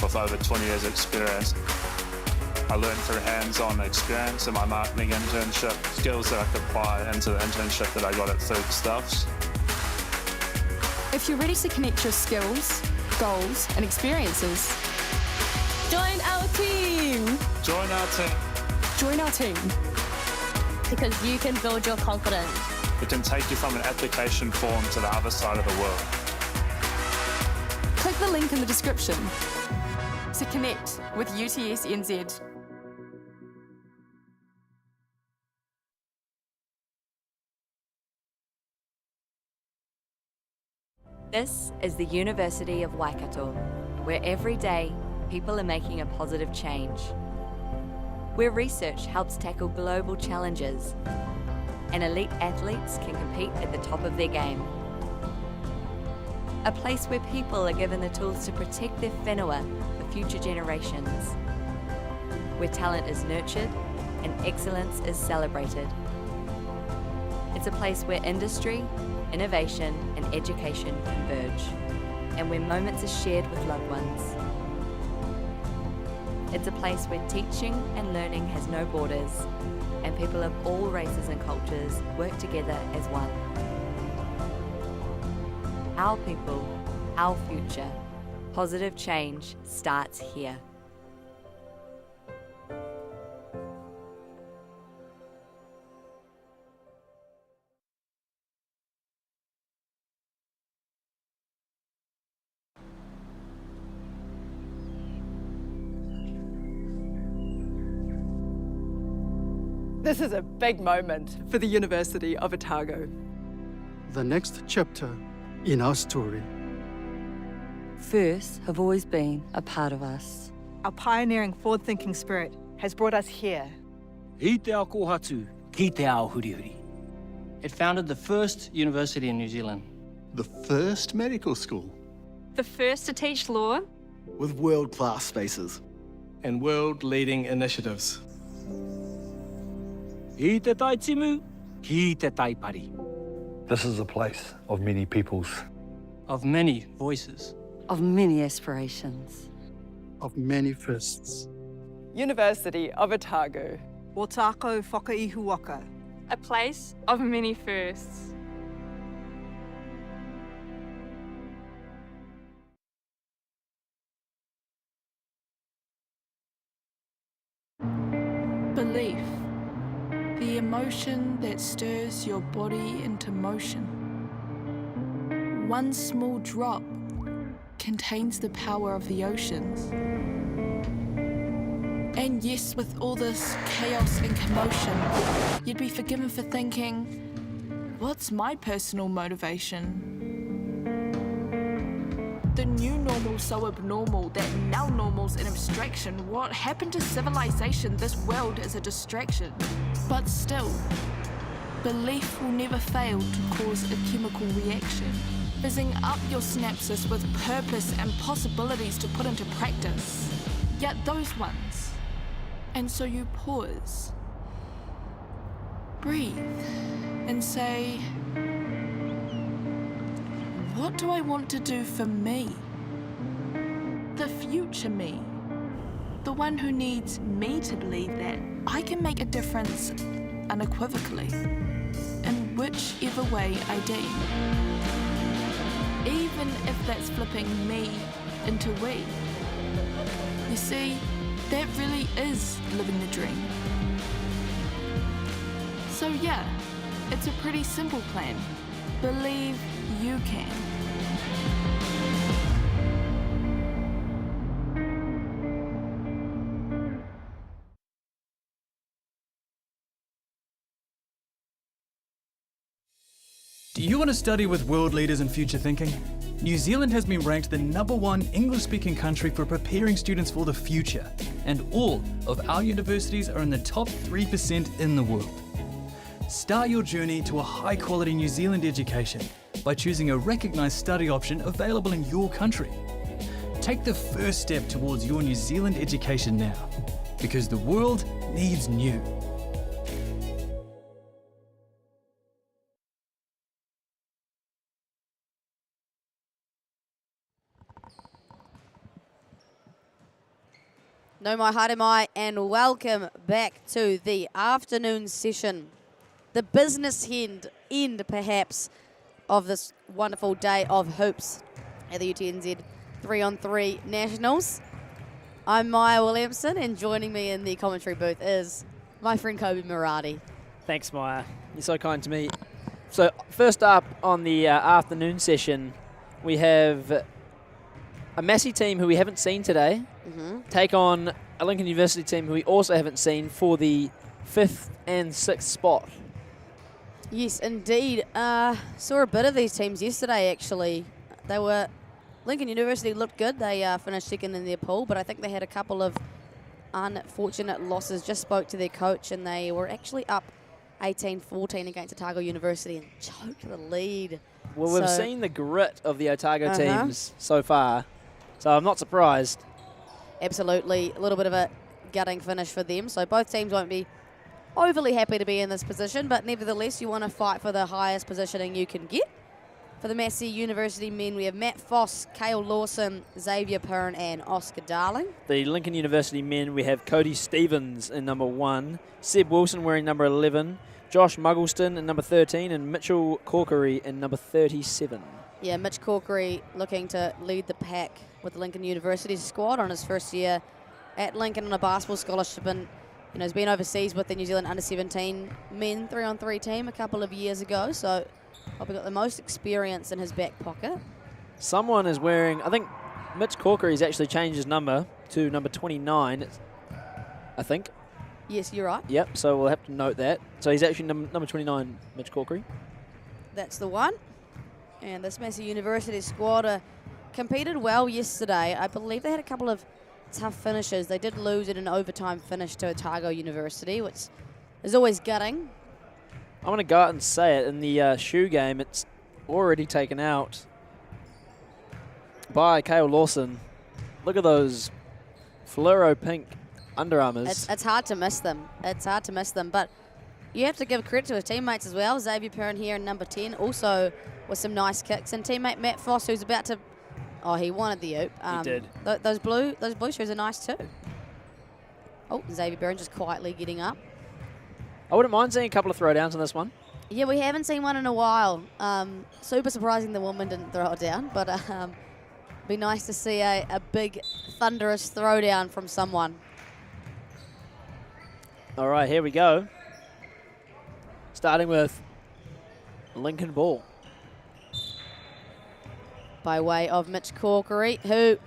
[SPEAKER 12] with over 20 years experience. I learned through hands-on experience in my marketing internship, skills that I could apply into the internship that I got at Foodstuffs.
[SPEAKER 3] If you're ready to connect your skills, goals, and experiences,
[SPEAKER 24] join our team!
[SPEAKER 12] Join our team!
[SPEAKER 3] Join our team.
[SPEAKER 24] Because you can build your confidence.
[SPEAKER 12] It can take you from an application form to the other side of the world.
[SPEAKER 3] Click the link in the description to connect with UTS NZ.
[SPEAKER 13] This is the University of Waikato, where every day people are making a positive change. Where research helps tackle global challenges and elite athletes can compete at the top of their game. A place where people are given the tools to protect their whenua for future generations. Where talent is nurtured and excellence is celebrated. It's a place where industry, innovation and education converge, and where moments are shared with loved ones. It's a place where teaching and learning has no borders, and people of all races and cultures work together as one. Our people, our future. Positive change starts here.
[SPEAKER 7] This is a big moment for the University of Otago.
[SPEAKER 18] The next chapter in our story.
[SPEAKER 19] Firsts have always been a part of us.
[SPEAKER 14] Our pioneering forward-thinking spirit has brought us here.
[SPEAKER 27] I te ao kohatu, ki te ao hurihuri. It founded the first university in New Zealand.
[SPEAKER 2] The first medical school.
[SPEAKER 4] The first to teach law.
[SPEAKER 2] With world-class spaces.
[SPEAKER 10] And world-leading initiatives.
[SPEAKER 27] I te tai timu, ki te tai pari.
[SPEAKER 21] This is a place of many peoples.
[SPEAKER 27] Of many voices.
[SPEAKER 19] Of many aspirations.
[SPEAKER 18] Of many firsts.
[SPEAKER 7] University of Otago.
[SPEAKER 14] Otako whakaihuaka.
[SPEAKER 4] A place of many firsts.
[SPEAKER 11] Belief. The emotion that stirs your body into motion. One small drop contains the power of the oceans. And yes, with all this chaos and commotion, you'd be forgiven for thinking, what's my personal motivation? The new normal's so abnormal that now normal's an abstraction. What happened to civilization? This world is a distraction. But still, belief will never fail to cause a chemical reaction, fizzing up your synapses with purpose and possibilities to put into practice. Yet those ones. And so you pause, breathe, and say, what do I want to do for me? The future me. The one who needs me to believe that I can make a difference unequivocally, in whichever way I deem. Even if that's flipping me into we. You see, that really is living the dream. So yeah, it's a pretty simple plan. Believe you can.
[SPEAKER 8] Do you want to study with world leaders in future thinking? New Zealand has been ranked the #1 English-speaking country for preparing students for the future, and all of our universities are in the top 3% in the world. Start your journey to a high-quality New Zealand education by choosing a recognised study option available in your country. Take the first step towards your New Zealand education now, because the world needs new.
[SPEAKER 5] No mai haere mai, and welcome back to the afternoon session. The business end perhaps of this wonderful day of hoops at the UTNZ 3-on-3 Nationals. I'm Maya Williamson, and joining me in the commentary booth is my friend Kobe Murati.
[SPEAKER 6] Thanks, Maya. You're so kind to me. So first up on the afternoon session, we have a Massey team who we haven't seen today take on a Lincoln University team who we also haven't seen for the 5th and 6th spot.
[SPEAKER 5] Yes, indeed. Saw a bit of these teams yesterday, actually. Lincoln University looked good. They finished second in their pool, but I think they had a couple of unfortunate losses. Just spoke to their coach, and they were actually up 18-14 against Otago University and choked the lead.
[SPEAKER 6] Well, we've seen the grit of the Otago teams so far, so I'm not surprised.
[SPEAKER 5] Absolutely. A little bit of a gutting finish for them. So both teams won't be overly happy to be in this position, but nevertheless, you want to fight for the highest positioning you can get. For the Massey University men, we have Matt Foss, Cale Lawson, Xavier Pern, and Oscar Darling.
[SPEAKER 6] The Lincoln University men, we have Cody Stevens in number 1, Seb Wilson wearing number 11, Josh Muggleston in number 13, and Mitchell Corkery in number 37.
[SPEAKER 5] Yeah, Mitch Corkery looking to lead the pack with the Lincoln University squad on his first year at Lincoln on a basketball scholarship, and he's been overseas with the New Zealand under-17 men 3-on-3 team a couple of years ago, so probably got the most experience in his back pocket.
[SPEAKER 6] Someone is wearing, I think Mitch Corkery's actually changed his number to number 29, I think.
[SPEAKER 5] Yes, you're right.
[SPEAKER 6] Yep, so we'll have to note that. So he's actually number 29, Mitch Corkery.
[SPEAKER 5] That's the one. And this Massey University squad competed well yesterday. I believe they had a couple of tough finishes. They did lose in an overtime finish to Otago University, which is always gutting.
[SPEAKER 6] I'm going to go out and say it. In the shoe game, it's already taken out by Kale Lawson. Look at those fluoro pink Under Armours.
[SPEAKER 5] It's hard to miss them. It's hard to miss them. But you have to give credit to his teammates as well. Xavier Perrin here in number 10, also with some nice kicks. And teammate Matt Foss, who's about to... Oh, he wanted the oop.
[SPEAKER 6] He did.
[SPEAKER 5] Those blue shoes are nice too. Oh, Xavier Perrin just quietly getting up.
[SPEAKER 6] I wouldn't mind seeing a couple of throwdowns on this one.
[SPEAKER 5] Yeah, we haven't seen one in a while. Super surprising the woman didn't throw it down, but be nice to see a big, thunderous throwdown from someone.
[SPEAKER 6] All right, here we go. Starting with Lincoln ball.
[SPEAKER 5] By way of Mitch Corkery, who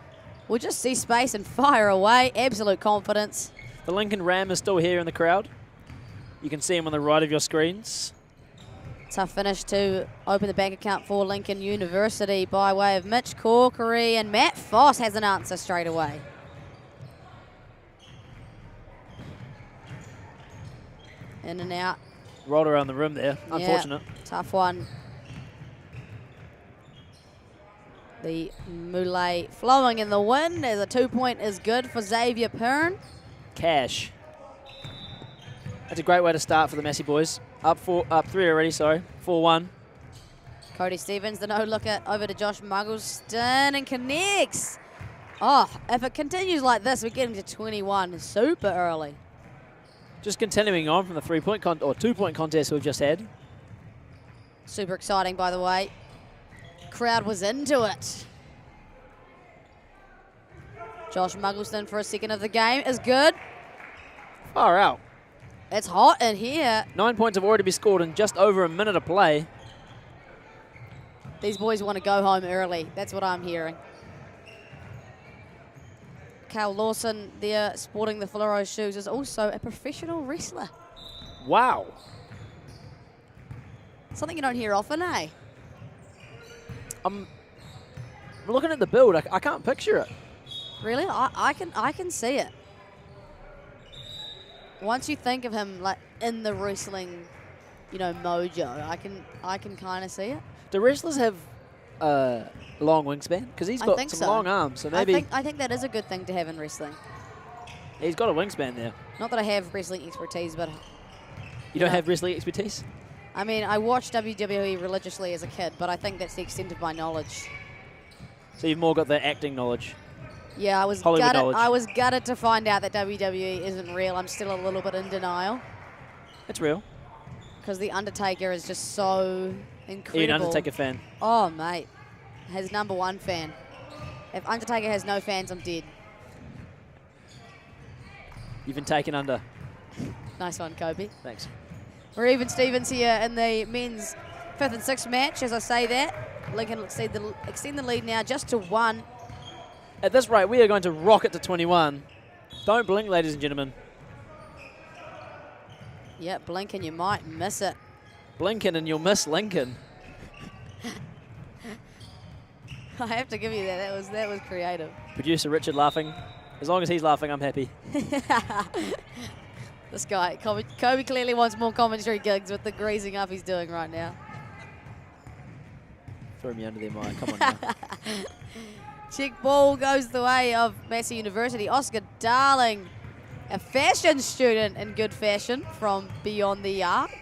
[SPEAKER 5] will just see space and fire away. Absolute confidence.
[SPEAKER 6] The Lincoln Ram is still here in the crowd. You can see him on the right of your screens.
[SPEAKER 5] Tough finish to open the bank account for Lincoln University by way of Mitch Corkery, and Matt Foss has an answer straight away. In and out.
[SPEAKER 6] Rolled around the rim there. Unfortunate.
[SPEAKER 5] Yeah, tough one. The Moulet flowing in the wind as a 2-point is good for Xavier Perrin.
[SPEAKER 6] Cash. That's a great way to start for the Massey boys. Up 3 already, sorry. 4-1.
[SPEAKER 5] Cody Stevens, the no-looker, over to Josh Muggleston and connects. Oh, if it continues like this, we're getting to 21 super early.
[SPEAKER 6] Just continuing on from the 3-point or 2-point contest we've just had.
[SPEAKER 5] Super exciting, by the way. Crowd was into it. Josh Muggleston for a second of the game is good.
[SPEAKER 6] Far out.
[SPEAKER 5] It's hot in here.
[SPEAKER 6] 9 points have already been scored in just over a minute of play.
[SPEAKER 5] These boys want to go home early. That's what I'm hearing. Cal Lawson there sporting the fluoro shoes is also a professional wrestler.
[SPEAKER 6] Wow.
[SPEAKER 5] Something you don't hear often, eh?
[SPEAKER 6] I'm looking at the build. I can't picture it.
[SPEAKER 5] Really? I can see it. Once you think of him like in the wrestling, mojo, I can kind of see it.
[SPEAKER 6] Do wrestlers have long wingspan? Because he's got some long arms, so maybe.
[SPEAKER 5] I think that is a good thing to have in wrestling.
[SPEAKER 6] He's got a wingspan there.
[SPEAKER 5] Not that I have wrestling expertise, but
[SPEAKER 6] you don't have wrestling expertise?
[SPEAKER 5] I mean, I watched WWE religiously as a kid, but I think that's the extent of my knowledge.
[SPEAKER 6] So you've more got the acting knowledge.
[SPEAKER 5] Yeah, I was
[SPEAKER 6] Hollywood
[SPEAKER 5] gutted.
[SPEAKER 6] knowledge.
[SPEAKER 5] I was gutted to find out that WWE isn't real. I'm still a little bit in denial.
[SPEAKER 6] It's real.
[SPEAKER 5] Because The Undertaker is just so incredible.
[SPEAKER 6] You're an Undertaker fan.
[SPEAKER 5] Oh, mate. His #1 fan. If Undertaker has no fans, I'm dead.
[SPEAKER 6] You've been taken under.
[SPEAKER 5] Nice one, Kobe.
[SPEAKER 6] Thanks.
[SPEAKER 5] We're even Stevens here in the men's 5th and 6th match. As I say that, Lincoln extend the lead now just to 1.
[SPEAKER 6] At this rate, we are going to rocket to 21. Don't blink, ladies and gentlemen.
[SPEAKER 5] Yep, blink and you might miss it.
[SPEAKER 6] Blinking and you'll miss Lincoln.
[SPEAKER 5] I have to give you that. That was creative.
[SPEAKER 6] Producer Richard laughing. As long as he's laughing, I'm happy.
[SPEAKER 5] This guy, Kobe clearly wants more commentary gigs with the greasing up he's doing right now.
[SPEAKER 6] Throw me under their mic. Come on now.
[SPEAKER 5] Check ball goes the way of Massey University. Oscar Darling, a fashion student in good fashion from beyond the arc.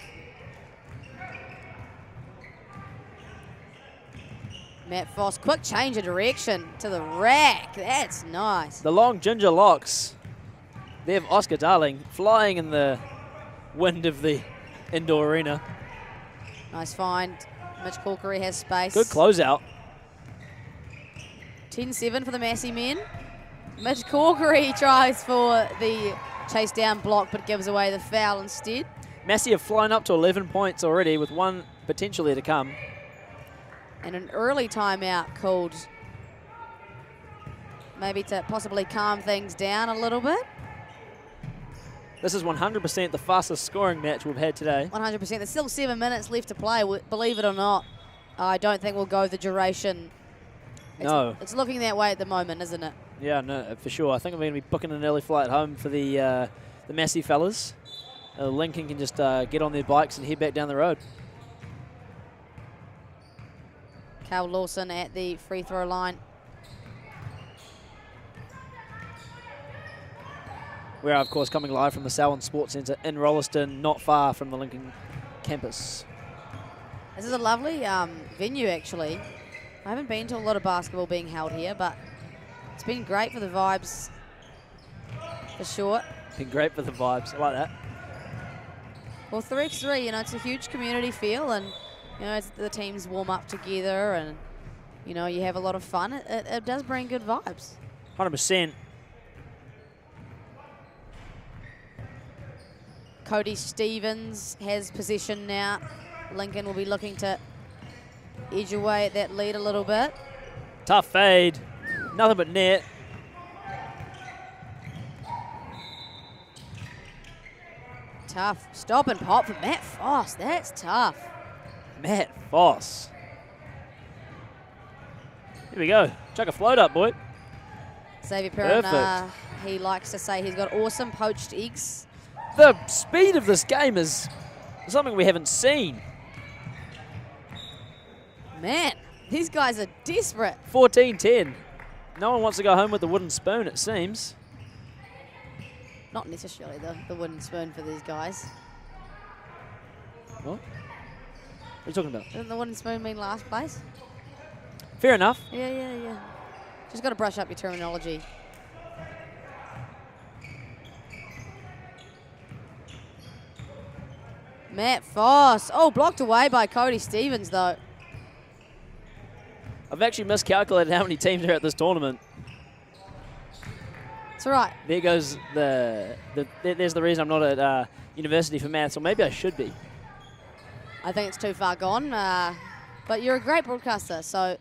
[SPEAKER 5] Matt Foss, quick change of direction to the rack. That's nice.
[SPEAKER 6] The long ginger locks. They have Oscar Darling flying in the wind of the indoor arena.
[SPEAKER 5] Nice find. Mitch Corkery has space.
[SPEAKER 6] Good closeout.
[SPEAKER 5] 10-7 for the Massey men. Mitch Corkery tries for the chase down block, but gives away the foul instead.
[SPEAKER 6] Massey have flown up to 11 points already with one potentially to come.
[SPEAKER 5] And an early timeout called maybe to possibly calm things down a little bit.
[SPEAKER 6] This is 100% the fastest scoring match we've had today.
[SPEAKER 5] 100%. There's still 7 minutes left to play. Believe it or not, I don't think we'll go the duration. It's looking that way at the moment, isn't it?
[SPEAKER 6] Yeah, no, for sure. I think I'm going to be booking an early flight home for the Massey fellas. Lincoln can just get on their bikes and head back down the road.
[SPEAKER 5] Cal Lawson at the free throw line.
[SPEAKER 6] We are, of course, coming live from the Selwyn Sports Centre in Rolleston, not far from the Lincoln campus.
[SPEAKER 5] This is a lovely venue, actually. I haven't been to a lot of basketball being held here, but it's been great for the vibes, for sure.
[SPEAKER 6] Been great for the vibes. I like that.
[SPEAKER 5] Well, 3x3, you know, it's a huge community feel, and, you know, as the teams warm up together and, you know, you have a lot of fun. It does bring good vibes.
[SPEAKER 6] 100%.
[SPEAKER 5] Cody Stevens has possession now. Lincoln will be looking to edge away at that lead a little bit.
[SPEAKER 6] Tough fade. Nothing but net.
[SPEAKER 5] Tough. Stop and pop for Matt Foss. That's tough.
[SPEAKER 6] Matt Foss. Here we go. Chuck a float up, boy.
[SPEAKER 5] Xavier Perrin, he likes to say he's got awesome poached eggs.
[SPEAKER 6] The speed of this game is something we haven't seen.
[SPEAKER 5] Man, these guys are desperate.
[SPEAKER 6] 14-10. No one wants to go home with the wooden spoon, it seems.
[SPEAKER 5] Not necessarily the wooden spoon for these guys.
[SPEAKER 6] What? What are you talking about?
[SPEAKER 5] Doesn't the wooden spoon mean last place?
[SPEAKER 6] Fair enough.
[SPEAKER 5] Yeah. Just got to brush up your terminology. Matt Foss. Oh, blocked away by Cody Stevens, though.
[SPEAKER 6] I've actually miscalculated how many teams are at this tournament.
[SPEAKER 5] That's right.
[SPEAKER 6] There goes there's the reason I'm not at university for maths, or maybe I should be.
[SPEAKER 5] I think it's too far gone, but you're a great broadcaster, so...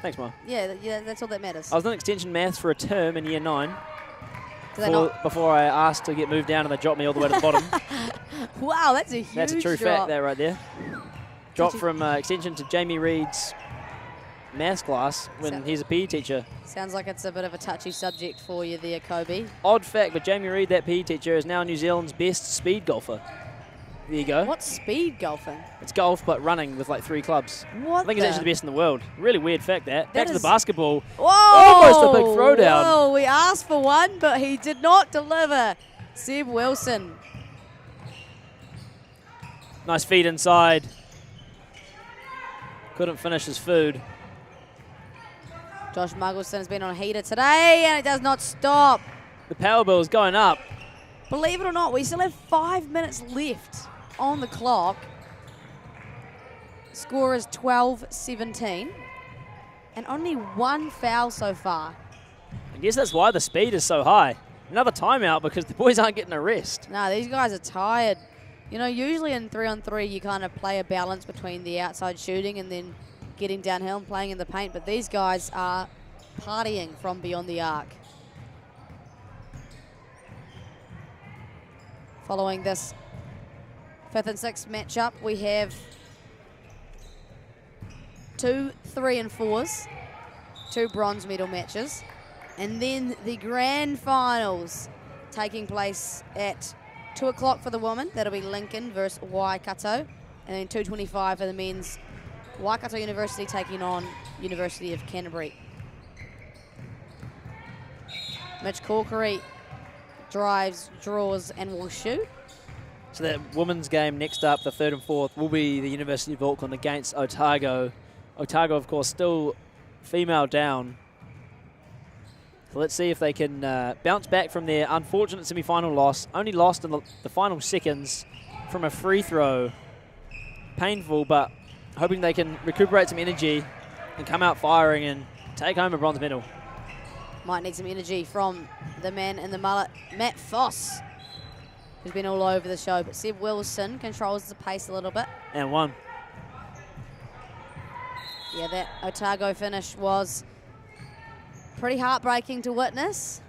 [SPEAKER 6] Thanks, Ma.
[SPEAKER 5] Yeah, that's all that matters.
[SPEAKER 6] I was in extension maths for a term in year 9
[SPEAKER 5] before
[SPEAKER 6] I asked to get moved down, and they dropped me all the way to the bottom.
[SPEAKER 5] Wow, that's a huge
[SPEAKER 6] That's a true
[SPEAKER 5] drop.
[SPEAKER 6] fact there, right there. Dropped from extension to Jamie Reed's maths class when he's a PE teacher.
[SPEAKER 5] Sounds like it's a bit of a touchy subject for you there, Kobe.
[SPEAKER 6] Odd fact, but Jamie Reed, that PE teacher, is now New Zealand's best speed golfer. There you go.
[SPEAKER 5] What's speed golfing?
[SPEAKER 6] It's golf, but running with like 3 clubs.
[SPEAKER 5] What
[SPEAKER 6] I think he's actually the best in the world. Really weird fact, that. Back to the
[SPEAKER 5] is-
[SPEAKER 6] basketball.
[SPEAKER 5] Whoa!
[SPEAKER 6] Almost a big throwdown.
[SPEAKER 5] Whoa, we asked for one, but he did not deliver. Seb Wilson.
[SPEAKER 6] Nice feed inside. Couldn't finish his food.
[SPEAKER 5] Josh Muggleson has been on a heater today, and it does not stop.
[SPEAKER 6] The power bill is going up.
[SPEAKER 5] Believe it or not, we still have 5 minutes left on the clock. Score is 12-17, and only 1 foul so far.
[SPEAKER 6] I guess that's why the speed is so high. Another timeout because the boys aren't getting a rest.
[SPEAKER 5] No, these guys are tired. You know, usually in 3-on-3, you kind of play a balance between the outside shooting and then getting downhill and playing in the paint, but these guys are partying from beyond the arc. Following this 5th and 6th matchup, we have 2 3-and-4s, 2 bronze medal matches, and then the grand finals taking place at 2 o'clock for the women. That'll be Lincoln versus Waikato, and then 2:25 for the men's. Waikato University taking on University of Canterbury. Mitch Corkery drives, draws, and will shoot.
[SPEAKER 6] So that women's game next up, the 3rd and 4th, will be the University of Auckland against Otago. Otago, of course, still female down. So let's see if they can bounce back from their unfortunate semi-final loss. Only lost in the final seconds from a free throw. Painful, but hoping they can recuperate some energy and come out firing and take home a bronze medal.
[SPEAKER 5] Might need some energy from the man in the mullet, Matt Foss, who's been all over the show. But Seb Wilson controls the pace a little bit.
[SPEAKER 6] And 1.
[SPEAKER 5] Yeah, that Otago finish was pretty heartbreaking to witness.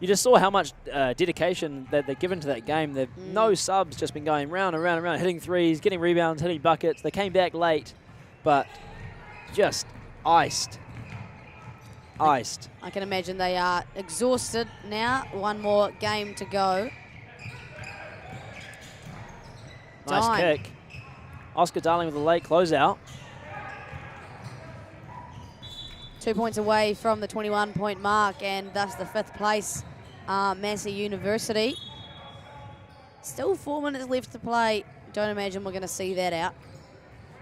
[SPEAKER 6] You just saw how much dedication that they're given to that game. They've no subs, just been going round and round and round, hitting threes, getting rebounds, hitting buckets. They came back late, but just iced. Iced.
[SPEAKER 5] I can imagine they are exhausted now. One more game to go.
[SPEAKER 6] Nice kick. Oscar Darling with a late closeout.
[SPEAKER 5] 2 points away from the 21-point mark, and thus the 5th place, Massey University. Still 4 minutes left to play. Don't imagine we're going to see that out.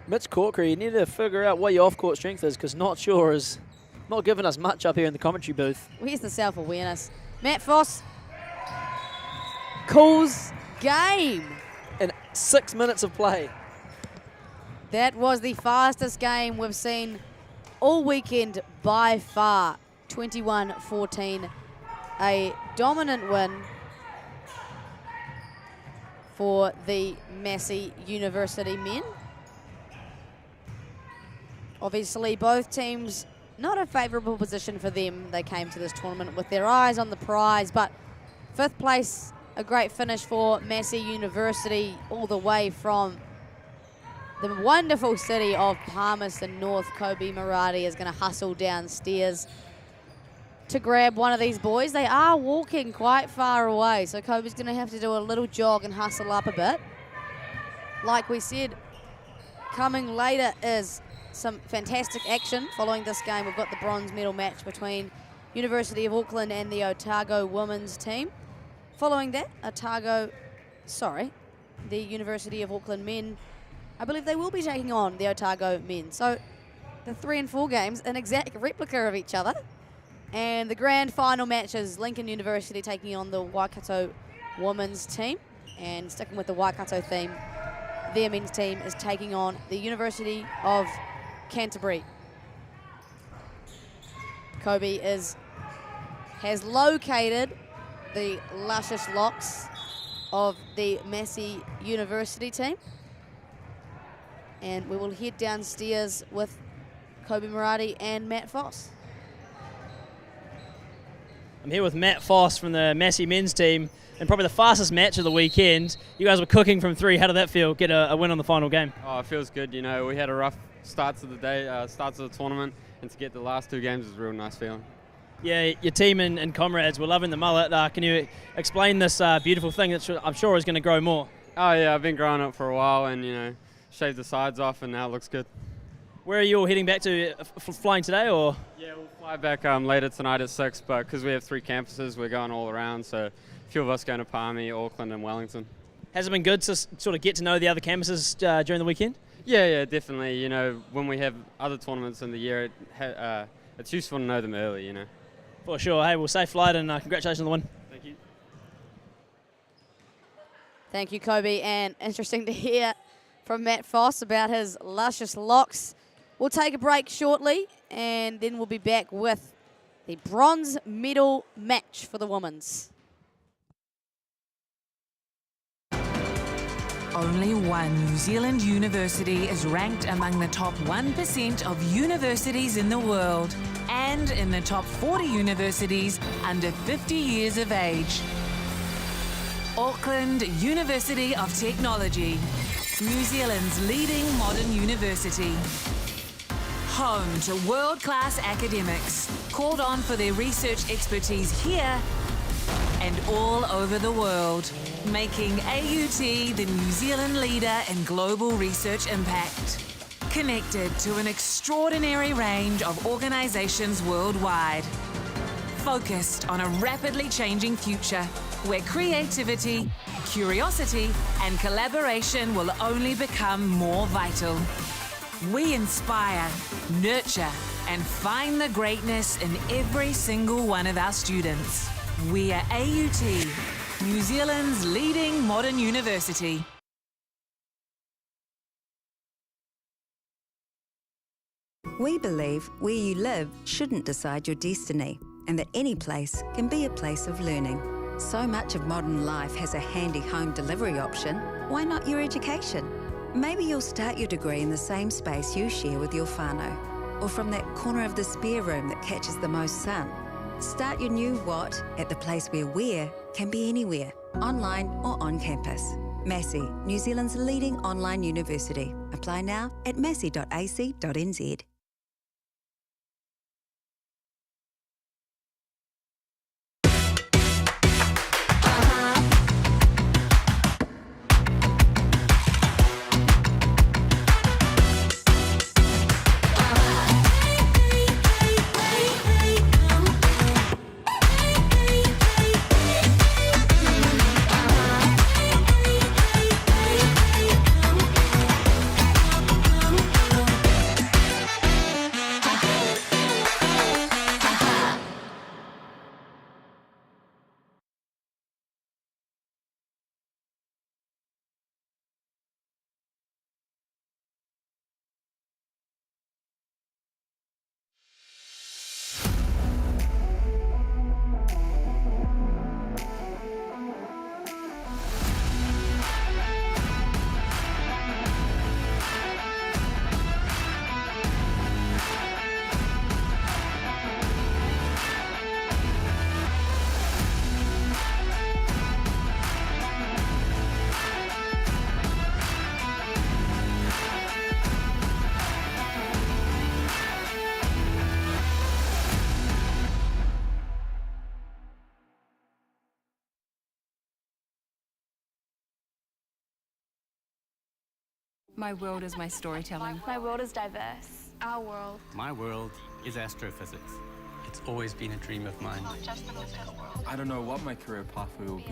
[SPEAKER 6] Mitch Corkery, you need to figure out what your off-court strength is, because Not Sure is not giving us much up here in the commentary booth.
[SPEAKER 5] Where's the self-awareness? Matt Foss calls game.
[SPEAKER 6] In 6 minutes of play.
[SPEAKER 5] That was the fastest game we've seen all weekend by far. 21-14. A dominant win for the Massey University men. Obviously, both teams, not a favourable position for them. They came to this tournament with their eyes on the prize, but 5th place, a great finish for Massey University, all the way from the wonderful city of Palmerston North. Kobe Murati is going to hustle downstairs to grab one of these boys. They are walking quite far away, so Kobe's going to have to do a little jog and hustle up a bit. Like we said, coming later is some fantastic action. Following this game, we've got the bronze medal match between University of Auckland and the Otago women's team. Following that, the University of Auckland men, I believe they will be taking on the Otago men. So the 3 and 4 games, an exact replica of each other. And the grand final match is Lincoln University taking on the Waikato women's team. And sticking with the Waikato theme, their men's team is taking on the University of Canterbury. Kobe has located the luscious locks of the Massey University team. And we will head downstairs with Kobe Murati and Matt Foss.
[SPEAKER 1] I'm here with Matt Foss from the Massey men's team, and probably the fastest match of the weekend. You guys were cooking from 3. How did that feel, get a win on the final game?
[SPEAKER 9] Oh, it feels good. You know, we had a rough starts of the day, starts of the tournament, and to get the last 2 games was a real nice feeling.
[SPEAKER 1] Yeah, your team and comrades were loving the mullet. Can you explain this beautiful thing that I'm sure is going to grow more?
[SPEAKER 9] Oh yeah, I've been growing it for a while, and you know, shaved the sides off, and now it looks good.
[SPEAKER 1] Where are you all heading back to? Flying today, or?
[SPEAKER 9] Yeah, we'll fly back later tonight at 6, but because we have 3 campuses, we're going all around, so a few of us going to Palmy, Auckland and Wellington.
[SPEAKER 1] Has it been good to sort of get to know the other campuses during the weekend?
[SPEAKER 9] Yeah, definitely. You know, when we have other tournaments in the year, it's useful to know them early, you know.
[SPEAKER 1] For sure. Hey, well, safe flight, and congratulations on the win.
[SPEAKER 9] Thank you.
[SPEAKER 5] Thank you, Kobe, and interesting to hear from Matt Foss about his luscious locks. We'll take a break shortly, and then we'll be back with the bronze medal match for the women's.
[SPEAKER 20] Only one New Zealand university is ranked among the top 1% of universities in the world and in the top 40 universities under 50 years of age. Auckland University of Technology, New Zealand's leading modern university. Home to world-class academics, called on for their research expertise here and all over the world, making AUT the New Zealand leader in global research impact. Connected to an extraordinary range of organisations worldwide. Focused on a rapidly changing future where creativity, curiosity and collaboration will only become more vital. We inspire, nurture and find the greatness in every single one of our students. We are AUT, New Zealand's leading modern university.
[SPEAKER 22] We believe where you live shouldn't decide your destiny, and that any place can be a place of learning. So much of modern life has a handy home delivery option. Why not your education? Maybe you'll start your degree in the same space you share with your whānau, or from that corner of the spare room that catches the most sun. Start your new what at the place where where can be anywhere, online or on campus. Massey, New Zealand's leading online university. Apply now at massey.ac.nz.
[SPEAKER 3] My world is my storytelling.
[SPEAKER 4] My world is diverse. Our world.
[SPEAKER 10] My world is astrophysics. It's always been a dream of mine. I don't know what my career pathway will be.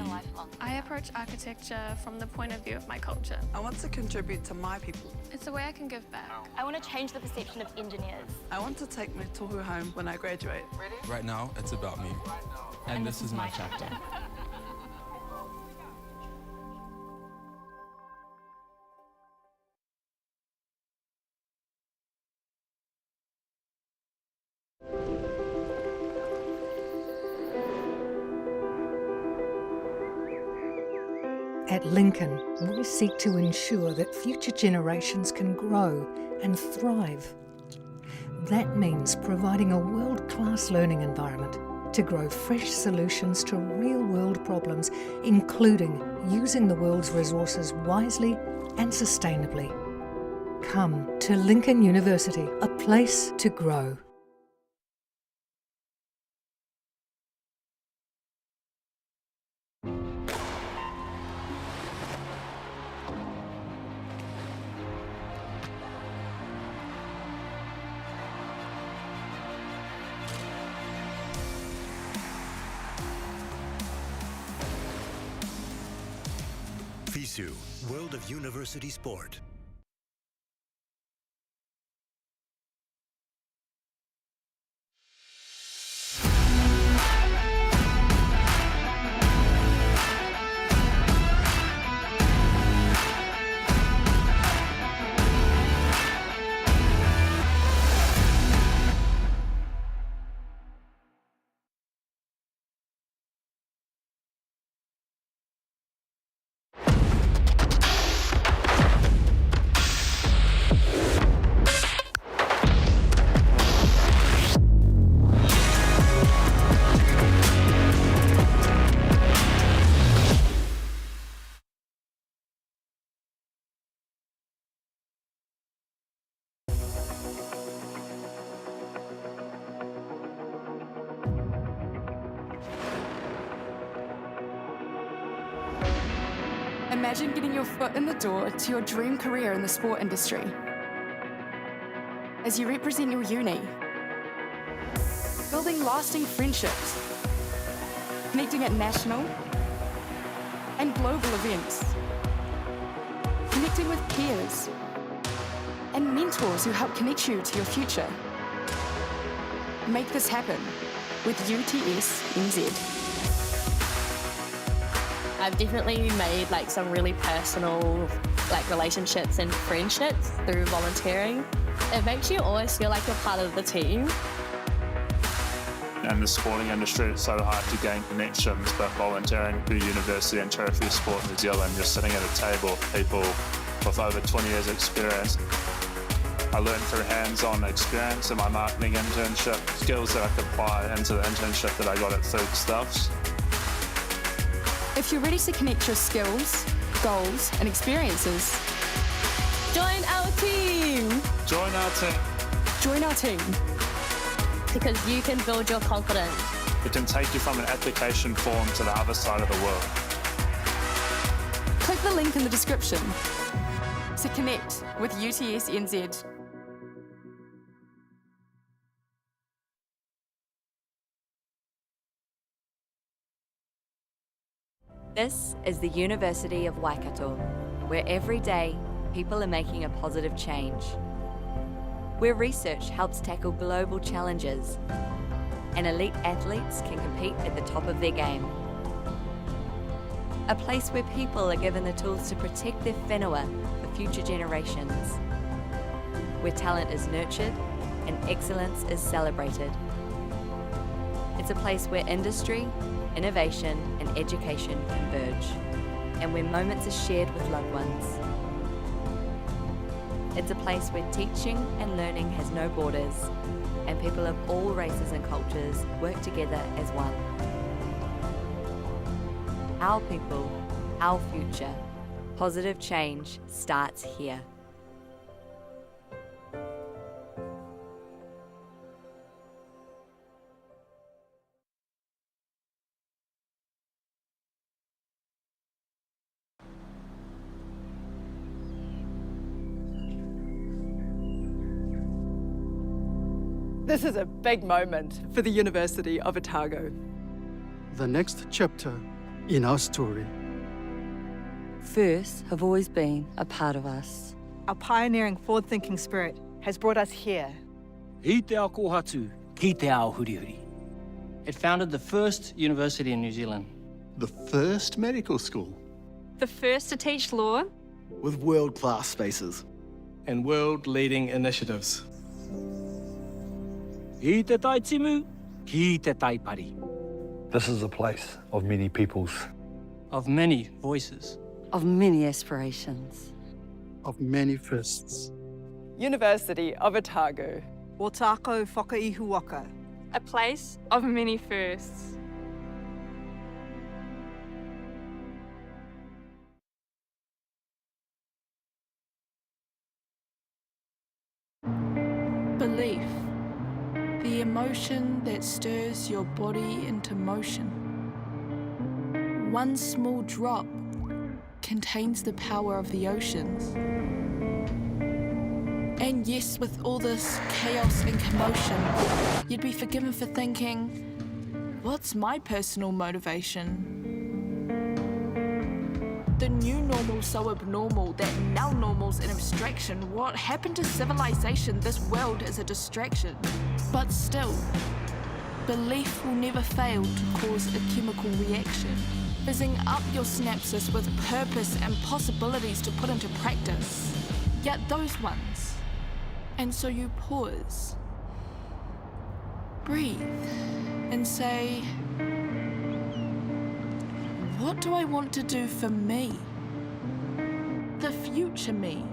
[SPEAKER 4] I approach architecture from the point of view of my culture.
[SPEAKER 7] I want to contribute to my people.
[SPEAKER 4] It's a way I can give back.
[SPEAKER 15] I want to change the perception of engineers.
[SPEAKER 7] I want to take my tohu home when I graduate.
[SPEAKER 10] Right now, it's about me. And this is my chapter.
[SPEAKER 16] At Lincoln, we seek to ensure that future generations can grow and thrive. That means providing a world-class learning environment to grow fresh solutions to real-world problems, including using the world's resources wisely and sustainably. Come to Lincoln University, a place to grow.
[SPEAKER 17] FISU, World of University Sport.
[SPEAKER 3] Imagine getting your foot in the door to your dream career in the sport industry. As you represent your uni, building lasting friendships, connecting at national and global events, connecting with peers and mentors who help connect you to your future. Make this happen with UTS NZ.
[SPEAKER 15] I've definitely made some really personal relationships and friendships through volunteering. It makes you always feel like you're part of the team.
[SPEAKER 12] In the sporting industry, it's so hard to gain connections, but volunteering through university and Tertiary sport in New Zealand, you're sitting at a table with people with over 20 years experience. I learned through hands-on experience in my marketing internship, skills that I could apply into the internship that I got at Food Stuffs.
[SPEAKER 3] If you're ready to connect your skills, goals, and experiences,
[SPEAKER 15] Join our team!
[SPEAKER 12] Join our team.
[SPEAKER 3] Join our team.
[SPEAKER 15] Because you can build your confidence.
[SPEAKER 12] It can take you from an application form to the other side of the world.
[SPEAKER 3] Click the link in the description to connect with UTS NZ.
[SPEAKER 2] This is the University of Waikato, where every day people are making a positive change. Where research helps tackle global challenges and elite athletes can compete at the top of their game. A place where people are given the tools to protect their whenua for future generations. Where talent is nurtured and excellence is celebrated. It's a place where industry, innovation and education converge, and where moments are shared with loved ones. It's a place where teaching and learning has no borders, and people of all races and cultures work together as one. Our people, our future. Positive change starts here.
[SPEAKER 7] This is a big moment for the University of Otago.
[SPEAKER 18] The next chapter in our story.
[SPEAKER 19] Firsts have always been a part of us.
[SPEAKER 14] Our pioneering, forward-thinking spirit has brought us here.
[SPEAKER 27] I te ao kohatu, ki te ao hurihuri. It founded the first university in New Zealand.
[SPEAKER 13] The first medical school.
[SPEAKER 21] The first to teach law.
[SPEAKER 13] With world-class spaces.
[SPEAKER 27] And world-leading initiatives. I te tai timu, ki te tai pari.
[SPEAKER 23] This is a place of many peoples.
[SPEAKER 27] Of many voices.
[SPEAKER 19] Of many aspirations.
[SPEAKER 18] Of many firsts.
[SPEAKER 7] University of Otago.
[SPEAKER 14] Otako whakaihuaka.
[SPEAKER 21] A place of many firsts.
[SPEAKER 11] Belief. The emotion that stirs your body into motion. One small drop contains the power of the oceans. And yes, with all this chaos and commotion, you'd be forgiven for thinking, what's my personal motivation? The new normal's so abnormal that now normal's an abstraction. What happened to civilization? This world is a distraction. But still, belief will never fail to cause a chemical reaction, fizzing up your synapses with purpose and possibilities to put into practice. Yet those ones. And so you pause, breathe, and say, what do I want to do for me? The future me.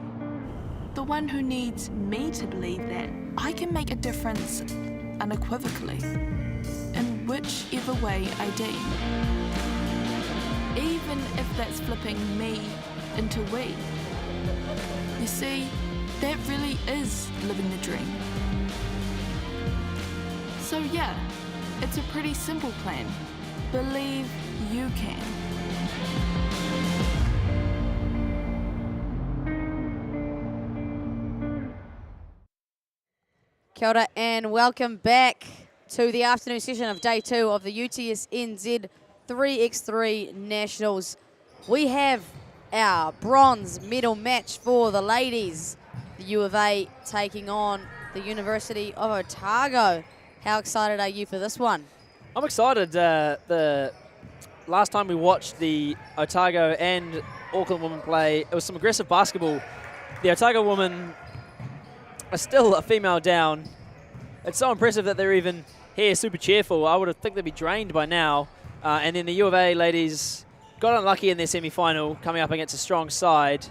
[SPEAKER 11] The one who needs me to believe that I can make a difference unequivocally, in whichever way I deem. Even if that's flipping me into we. You see, that really is living the dream. So yeah, it's a pretty simple plan. Believe you can.
[SPEAKER 5] Kia ora and welcome back to the afternoon session of day 2 of the UTS NZ 3x3 Nationals. We have our bronze medal match for the ladies. The U of A taking on the University of Otago. How excited are you for this one?
[SPEAKER 6] I'm excited. The last time we watched the Otago and Auckland women play, it was some aggressive basketball. The Otago women are still a female down. It's so impressive that they're even here, super cheerful. I would have think they'd be drained by now. And then the U of A ladies got unlucky in their semi-final, coming up against a strong side.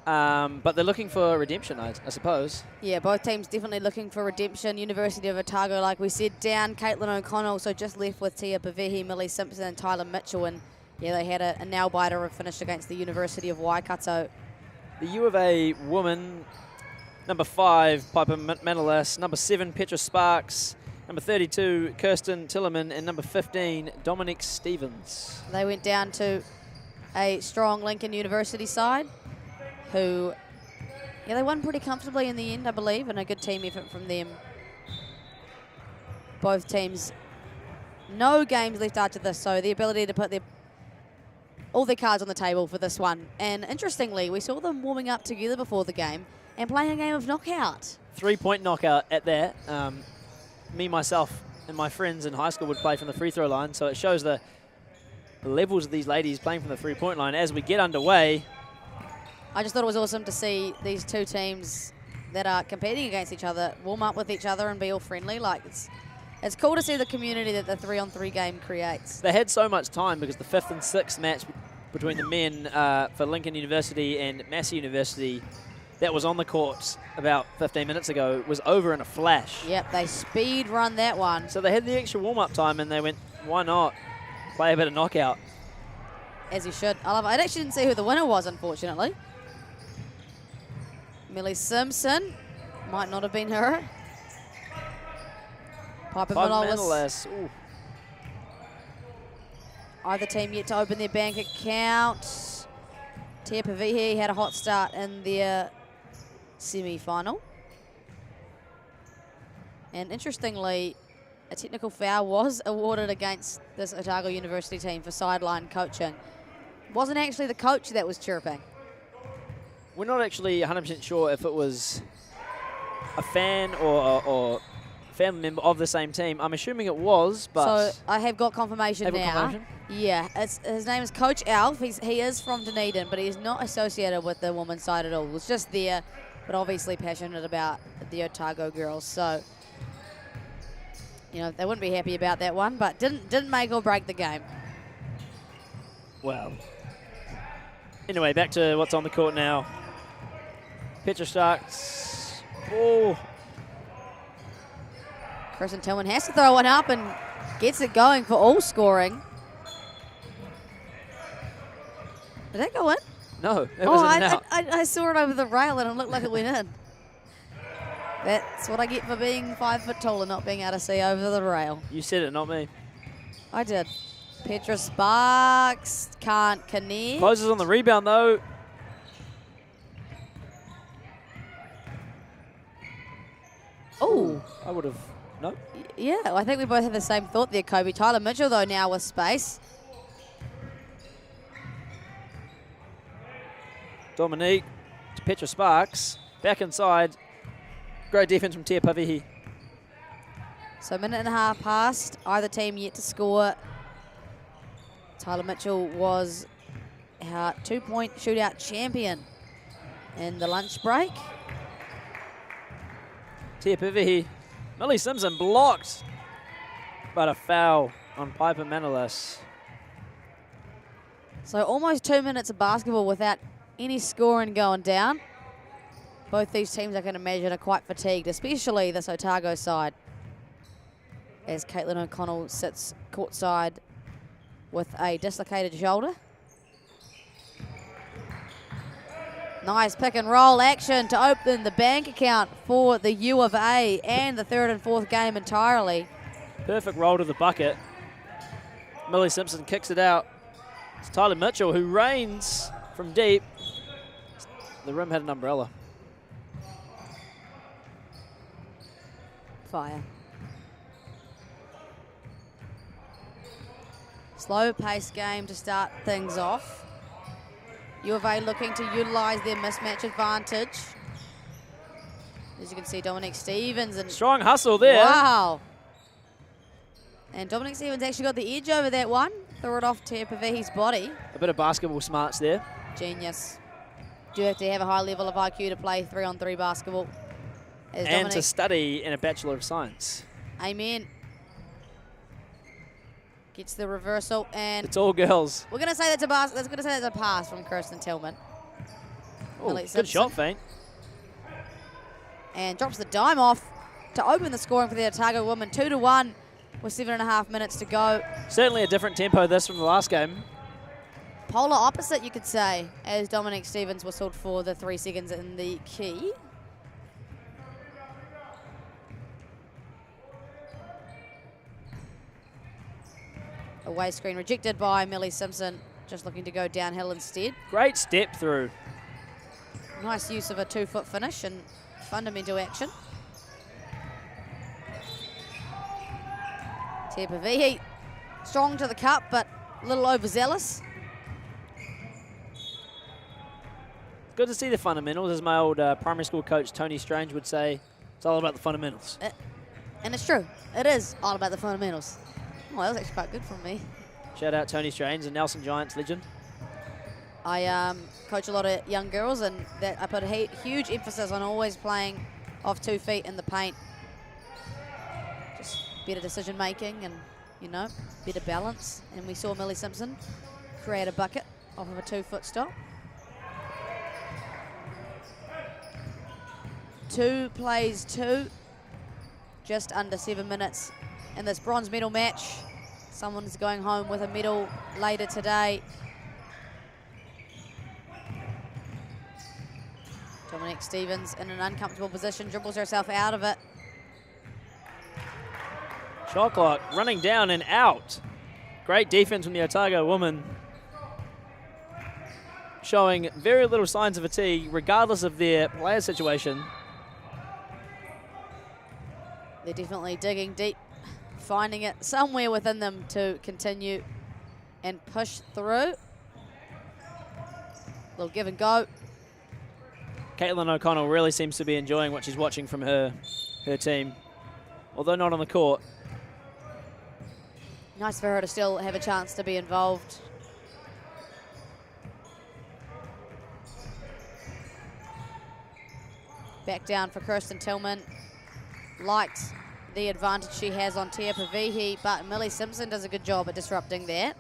[SPEAKER 6] But they're looking for redemption, I suppose.
[SPEAKER 5] Yeah, both teams definitely looking for redemption. University of Otago, like we said, down Caitlin O'Connell, so just left with Tia Pavehi, Millie Simpson and Tyler Mitchell. And yeah, they had a nail-biter and finished against the University of Waikato.
[SPEAKER 6] The U of A woman, number 5, Piper Manolas, number 7, Petra Sparks, number 32, Kirsten Tillerman, and number 15, Dominic Stevens.
[SPEAKER 5] They went down to a strong Lincoln University side who, yeah, they won pretty comfortably in the end, I believe, and a good team effort from them. Both teams, no games left after this, so the ability to put all their cards on the table for this one. And interestingly, we saw them warming up together before the game and playing a game of knockout.
[SPEAKER 6] 3-point knockout at that. Me, myself, and my friends in high school would play from the free throw line, so it shows the levels of these ladies playing from the 3-point line. As we get underway,
[SPEAKER 5] I just thought it was awesome to see these two teams that are competing against each other warm up with each other and be all friendly. Like it's cool to see the community that the 3-on-3 game creates.
[SPEAKER 6] they had so much time because the 5th and 6th match between the men for Lincoln University and Massey University that was on the courts about 15 minutes ago was over in a flash.
[SPEAKER 5] Yep, they speed run that one.
[SPEAKER 6] So they had the extra warm-up time and they went, why not play a bit of knockout?
[SPEAKER 5] As you should. I actually didn't see who the winner was, unfortunately. Millie Simpson. Might not have been her. Piper Manolas. Either team yet to open their bank account. Tia Pavehi had a hot start in their semi-final. And interestingly, a technical foul was awarded against this Otago University team for sideline coaching. It wasn't actually the coach that was chirping.
[SPEAKER 6] We're not actually 100% sure if it was a fan or family member of the same team. I'm assuming it was, but...
[SPEAKER 5] So I have got confirmation now.
[SPEAKER 6] Confirmation?
[SPEAKER 5] Yeah, his name is Coach Alf. He is from Dunedin, but he's not associated with the women's side at all. He was just there, but obviously passionate about the Otago girls. So, you know, they wouldn't be happy about that one, but didn't make or break the game.
[SPEAKER 6] Well, anyway, back to what's on the court now. Petra Starks. Oh.
[SPEAKER 5] Kirsten Tillman has to throw one up and gets it going for all scoring. Did that go in?
[SPEAKER 6] No, it was in and out.
[SPEAKER 5] I saw it over the rail and it looked like it went in. That's what I get for being 5 foot tall and not being able to see over the rail.
[SPEAKER 6] You said it, not me.
[SPEAKER 5] I did. Petra Sparks can't connect.
[SPEAKER 6] Closes on the rebound, though.
[SPEAKER 5] Oh.
[SPEAKER 6] I would have... No.
[SPEAKER 5] Yeah, I think we both have the same thought there, Kobe. Tyler Mitchell, though, now with space.
[SPEAKER 6] Dominique to Petra Sparks. Back inside. Great defense from Tia Pavehi.
[SPEAKER 5] So a minute and a half passed. Either team yet to score. Tyler Mitchell was our 2-point shootout champion in the lunch break.
[SPEAKER 6] Tia Pavehi. Millie Simpson blocked, but a foul on Piper Manolas.
[SPEAKER 5] So almost 2 minutes of basketball without any scoring going down. Both these teams, I can imagine, are quite fatigued, especially this Otago side, as Caitlin O'Connell sits courtside with a dislocated shoulder. Nice pick and roll action to open the bank account for the U of A and the 3rd and 4th game entirely.
[SPEAKER 6] Perfect roll to the bucket. Millie Simpson kicks it out. It's Tyler Mitchell who reigns from deep. The rim had an umbrella.
[SPEAKER 5] Fire. Slow pace game to start things off. U of A looking to utilise their mismatch advantage. As you can see, Dominic Stevens. And
[SPEAKER 6] strong hustle there.
[SPEAKER 5] Wow. And Dominic Stevens actually got the edge over that one. Threw it off Tia Pavehi's body.
[SPEAKER 6] A bit of basketball smarts there.
[SPEAKER 5] Genius. Do you have to have a high level of IQ to play 3-on-3 basketball?
[SPEAKER 6] And to study in a Bachelor of Science.
[SPEAKER 5] Amen. Gets the reversal and
[SPEAKER 6] it's all girls.
[SPEAKER 5] We're gonna say that's a pass. That's a pass from Kirsten Tillman.
[SPEAKER 6] Oh,
[SPEAKER 5] Millie
[SPEAKER 6] good
[SPEAKER 5] Simpson.
[SPEAKER 6] shot feint.
[SPEAKER 5] And drops the dime off to open the scoring for the Otago women. 2-1 with 7.5 minutes to go.
[SPEAKER 6] Certainly a different tempo this from the last game.
[SPEAKER 5] Polar opposite, you could say, as Dominic Stevens whistled for the 3 seconds in the key. Away screen rejected by Millie Simpson, just looking to go downhill instead.
[SPEAKER 6] Great step through.
[SPEAKER 5] Nice use of a 2-foot finish and fundamental action. Tia Pavihi, strong to the cup, but a little overzealous.
[SPEAKER 6] Good to see the fundamentals, as my old primary school coach Tony Strange would say. It's all about the fundamentals.
[SPEAKER 5] And it's true. It is all about the fundamentals. Oh, that was actually quite good from me.
[SPEAKER 6] Shout out Tony Strange, a Nelson Giants legend.
[SPEAKER 5] I coach a lot of young girls, and that I put a huge emphasis on always playing off 2 feet in the paint. Just better decision making and, you know, better balance. And we saw Millie Simpson create a bucket off of a 2-foot stop. 2 plays 2, just under 7 minutes in this bronze medal match. Someone's going home with a medal later today. Dominic Stevens in an uncomfortable position, dribbles herself out of it.
[SPEAKER 6] Shot clock running down and out. Great defense from the Otago woman. Showing very little signs of fatigue, regardless of their player situation.
[SPEAKER 5] They're definitely digging deep, finding it somewhere within them to continue and push through. Little give and go.
[SPEAKER 6] Caitlin O'Connell really seems to be enjoying what she's watching from her team, although not on the court.
[SPEAKER 5] Nice for her to still have a chance to be involved. Back down for Kirsten Tillman. Liked the advantage she has on Tia Pavihi, but Millie Simpson does a good job at disrupting that.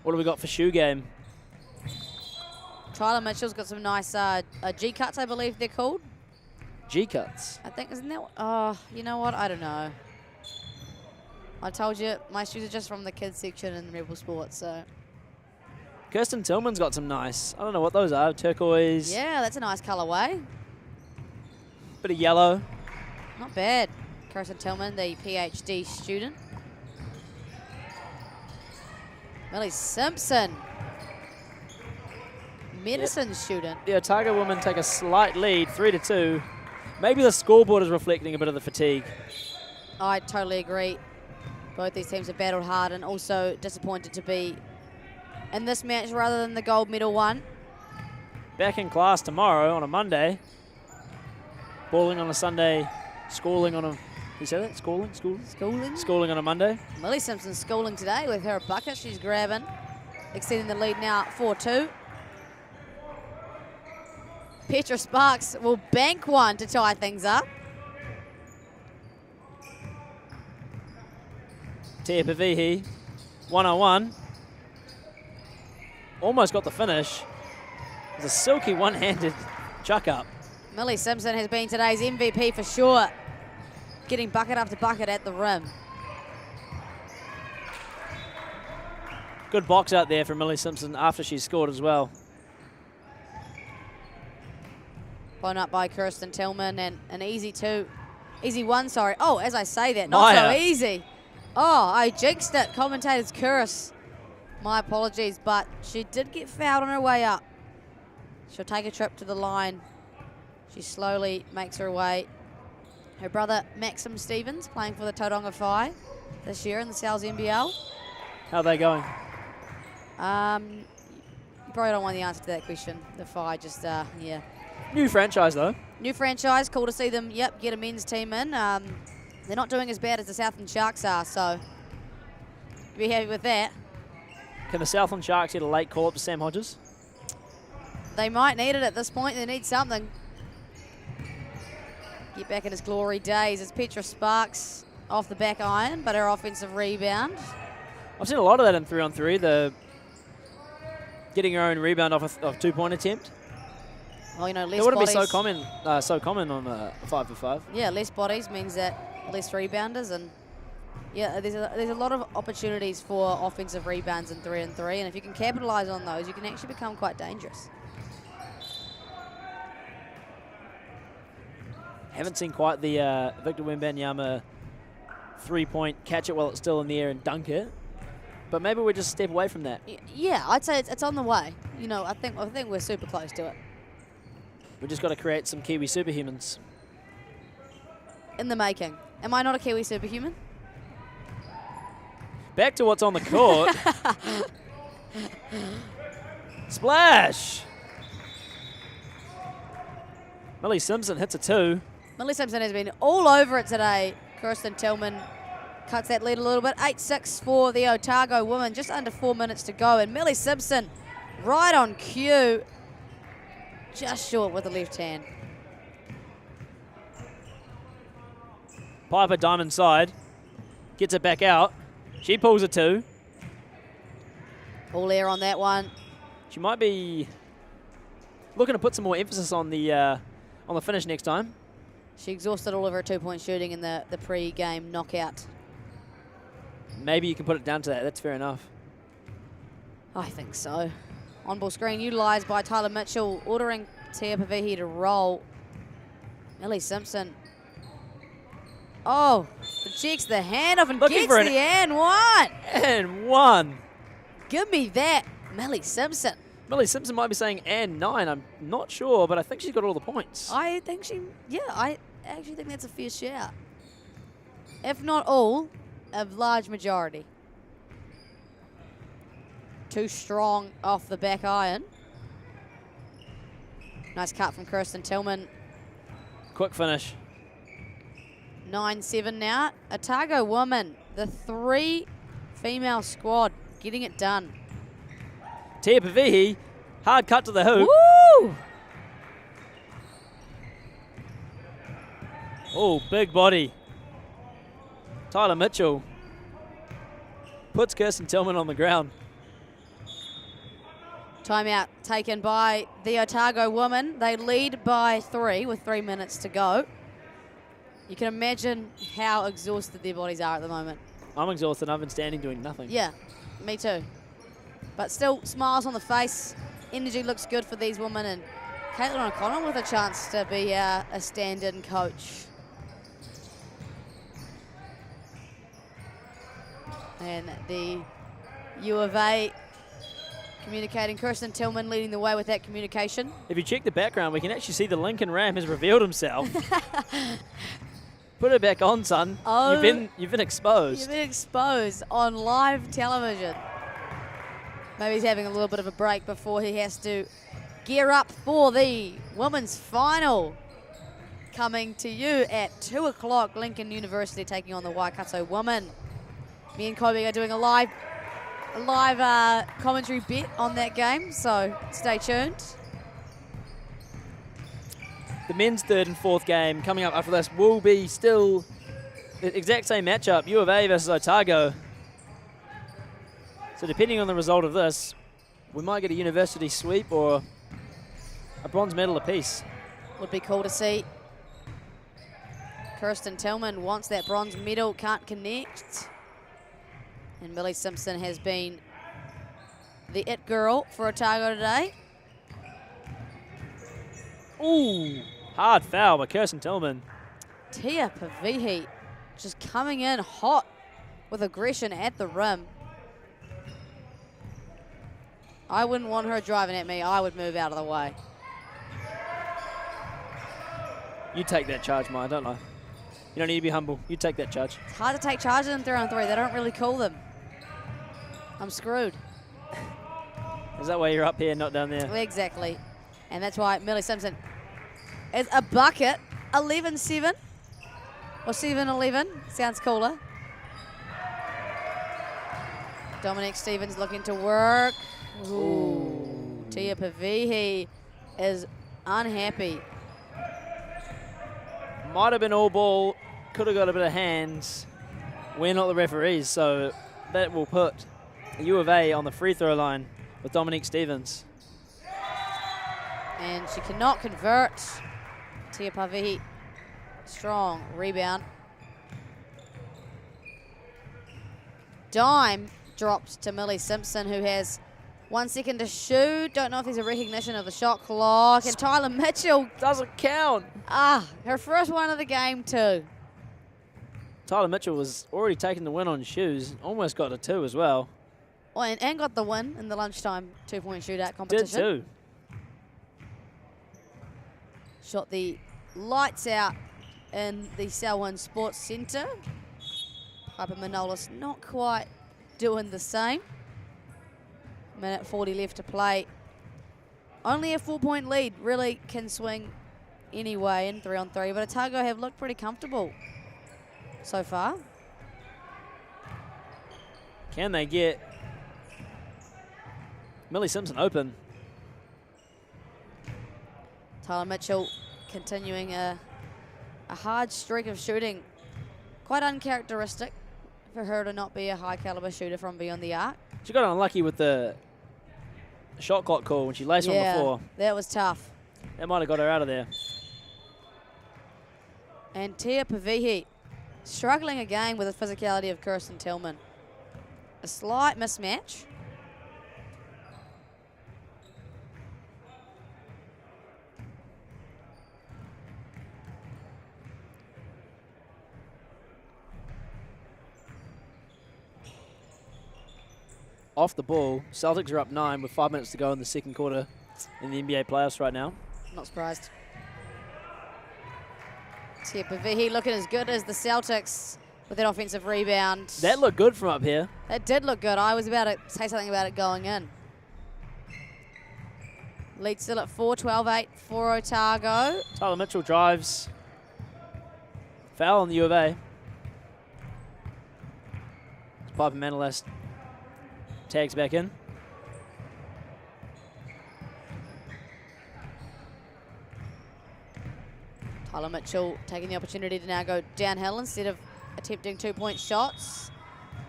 [SPEAKER 6] What do we got for shoe game?
[SPEAKER 5] Tyler Mitchell's got some nice G-cuts, I believe they're called.
[SPEAKER 6] G-cuts?
[SPEAKER 5] I think, isn't that what? Oh, you know what? I don't know. I told you, my shoes are just from the kids section in Rebel Sports, so.
[SPEAKER 6] Kirsten Tillman's got some nice, I don't know what those are, turquoise.
[SPEAKER 5] Yeah, that's a nice colorway.
[SPEAKER 6] Bit of yellow.
[SPEAKER 5] Not bad. Kirsten Tillman, the PhD student. Millie Simpson, medicine student.
[SPEAKER 6] The Otago women take a slight lead, 3-2. Maybe the scoreboard is reflecting a bit of the fatigue.
[SPEAKER 5] I totally agree. Both these teams have battled hard and also disappointed to be in this match rather than the gold medal one.
[SPEAKER 6] Back in class tomorrow on a Monday. Balling on a Sunday, schooling on a, you say that? Schooling? Schooling on a Monday.
[SPEAKER 5] Millie Simpson schooling today with her bucket she's grabbing. Extending the lead now at 4-2. Petra Sparks will bank one to tie things up.
[SPEAKER 6] Tia Pavihi, 101. Almost got the finish. It was a silky one-handed chuck up.
[SPEAKER 5] Millie Simpson has been today's MVP for sure. Getting bucket after bucket at the rim.
[SPEAKER 6] Good box out there for Millie Simpson after she scored as well.
[SPEAKER 5] Blown up by Kirsten Tillman, and an easy one, sorry. Oh, as I say that, not so easy. Oh, I jinxed it. Commentator's curse. My apologies, but she did get fouled on her way up. She'll take a trip to the line. She slowly makes her way. Her brother, Maxim Stevens, playing for the Tauranga Phi this year in the Sal's NBL.
[SPEAKER 6] How are they going?
[SPEAKER 5] You probably don't want the answer to that question. The Phi just, yeah.
[SPEAKER 6] New franchise, though.
[SPEAKER 5] New franchise. Cool to see them, yep, get a men's team in. They're not doing as bad as the Southland Sharks are, so be happy with that.
[SPEAKER 6] Can the Southland Sharks get a late call up to Sam Hodges?
[SPEAKER 5] They might need it at this point. They need something. Get back in his glory days. It's Petra Sparks off the back iron, but her offensive rebound.
[SPEAKER 6] I've seen a lot of that in 3-on-3. The getting her own rebound off a 2-point attempt.
[SPEAKER 5] Well, you know, less
[SPEAKER 6] It wouldn't be
[SPEAKER 5] bodies.
[SPEAKER 6] so common on a 5-for-5.
[SPEAKER 5] Yeah, less bodies means that less rebounders, and yeah, there's a lot of opportunities for offensive rebounds in 3-on-3, and if you can capitalize on those, you can actually become quite dangerous.
[SPEAKER 6] Haven't seen quite the Victor Wembanyama 3-point catch it while it's still in the air and dunk it, but maybe we're just a step away from that.
[SPEAKER 5] Yeah, I'd say it's on the way. You know, I think we're super close to it.
[SPEAKER 6] We've just got to create some Kiwi superhumans.
[SPEAKER 5] In the making. Am I not a Kiwi superhuman?
[SPEAKER 6] Back to what's on the court. Splash! Millie Simpson hits a 2.
[SPEAKER 5] Millie Simpson has been all over it today. Kirsten Tillman cuts that lead a little bit. 8-6 for the Otago woman. Just under 4 minutes to go. And Millie Simpson right on cue. Just short with the left hand.
[SPEAKER 6] Piper diamond side. Gets it back out. She pulls a 2.
[SPEAKER 5] All air on that one.
[SPEAKER 6] She might be looking to put some more emphasis on the finish next time.
[SPEAKER 5] She exhausted all of her 2-point shooting in the pre-game knockout.
[SPEAKER 6] Maybe you can put it down to that. That's fair enough.
[SPEAKER 5] I think so. On-ball screen utilised by Tyler Mitchell, ordering Tia Pavihi to roll. Millie Simpson. Oh, checks the hand off and
[SPEAKER 6] Looking
[SPEAKER 5] gets
[SPEAKER 6] for
[SPEAKER 5] the and one.
[SPEAKER 6] And 1.
[SPEAKER 5] Give me that, Millie Simpson.
[SPEAKER 6] Millie Simpson might be saying and 9. I'm not sure, but I think she's got all the points.
[SPEAKER 5] I actually think that's a fair shout. If not all, a large majority. Too strong off the back iron. Nice cut from Kirsten Tillman.
[SPEAKER 6] Quick finish.
[SPEAKER 5] 9-7 now. Otago woman, the 3 female squad, getting it done.
[SPEAKER 6] Tia Pavihi, hard cut to the hoop.
[SPEAKER 5] Woo!
[SPEAKER 6] Oh, big body. Tyler Mitchell puts Kirsten Tillman on the ground.
[SPEAKER 5] Timeout taken by the Otago woman. They lead by 3 with 3 minutes to go. You can imagine how exhausted their bodies are at the moment.
[SPEAKER 6] I'm exhausted. I've been standing doing nothing.
[SPEAKER 5] Yeah, me too. But still, smiles on the face. Energy looks good for these women. And Caitlin O'Connell with a chance to be a stand-in coach. And the U of A communicating. Kirsten Tillman leading the way with that communication.
[SPEAKER 6] If you check the background, we can actually see the Lincoln Ram has revealed himself. Put it back on, son.
[SPEAKER 5] Oh,
[SPEAKER 6] you've been exposed.
[SPEAKER 5] You've been exposed on live television. Maybe he's having a little bit of a break before he has to gear up for the women's final. Coming to you at 2 o'clock, Lincoln University taking on the Waikato women. Me and Kobe are doing a live commentary bit on that game, so stay tuned.
[SPEAKER 6] The men's 3rd and 4th game coming up after this will be still the exact same matchup, U of A versus Otago. So depending on the result of this, we might get a university sweep or a bronze medal apiece.
[SPEAKER 5] Would be cool to see. Kirsten Tillman wants that bronze medal, can't connect. And Millie Simpson has been the it girl for Otago today.
[SPEAKER 6] Ooh, hard foul by Kirsten Tillman.
[SPEAKER 5] Tia Pavihi just coming in hot with aggression at the rim. I wouldn't want her driving at me. I would move out of the way.
[SPEAKER 6] You take that charge, Maya, don't lie. You don't need to be humble. You take that charge.
[SPEAKER 5] It's hard to take charges in 3-on-3. They don't really call them. I'm screwed.
[SPEAKER 6] Is that why you're up here, not down there?
[SPEAKER 5] Exactly. And that's why Millie Simpson is a bucket. 11-7. Or 7-11. Sounds cooler. Dominic Stevens looking to work. Ooh. Tia Pavihi is unhappy.
[SPEAKER 6] Might have been all ball. Could have got a bit of hands. We're not the referees, so that will put U of A on the free throw line with Dominique Stevens.
[SPEAKER 5] And she cannot convert. Tia Pavihi, strong rebound. Dime dropped to Millie Simpson, who has 1 second to shoot. Don't know if there's a recognition of the shot clock. And Tyler Mitchell.
[SPEAKER 6] Doesn't count.
[SPEAKER 5] Her first one of the game too.
[SPEAKER 6] Tyler Mitchell was already taking the win on shoes. Almost got a 2 as well.
[SPEAKER 5] Oh, and got the win in the lunchtime 2-point shootout competition.
[SPEAKER 6] Did too.
[SPEAKER 5] Shot the lights out in the Selwyn Sports Centre. Piper Manolis not quite doing the same. Minute 40 left to play. Only a 4-point lead really can swing anyway in 3-on-3, but Otago have looked pretty comfortable so far.
[SPEAKER 6] Can they get Millie Simpson open?
[SPEAKER 5] Tyler Mitchell continuing a hard streak of shooting. Quite uncharacteristic for her to not be a high caliber shooter from beyond the arc.
[SPEAKER 6] She got unlucky with the shot clock call when she laced on the floor.
[SPEAKER 5] That was tough.
[SPEAKER 6] That might have got her out of there.
[SPEAKER 5] And Tia Pavihi struggling again with the physicality of Kirsten Tillman. A slight mismatch.
[SPEAKER 6] Off the ball, Celtics are up 9 with 5 minutes to go in the second quarter in the NBA playoffs right now.
[SPEAKER 5] Not surprised. Tia Pavihi looking as good as the Celtics with that offensive rebound.
[SPEAKER 6] That looked good from up here.
[SPEAKER 5] That did look good. I was about to say something about it going in. Lead still at 4, 12-8 for Otago.
[SPEAKER 6] Tyler Mitchell drives. Foul on the U of A. Piper Manolis tags back in.
[SPEAKER 5] Tyler Mitchell taking the opportunity to now go downhill instead of attempting 2-point shots.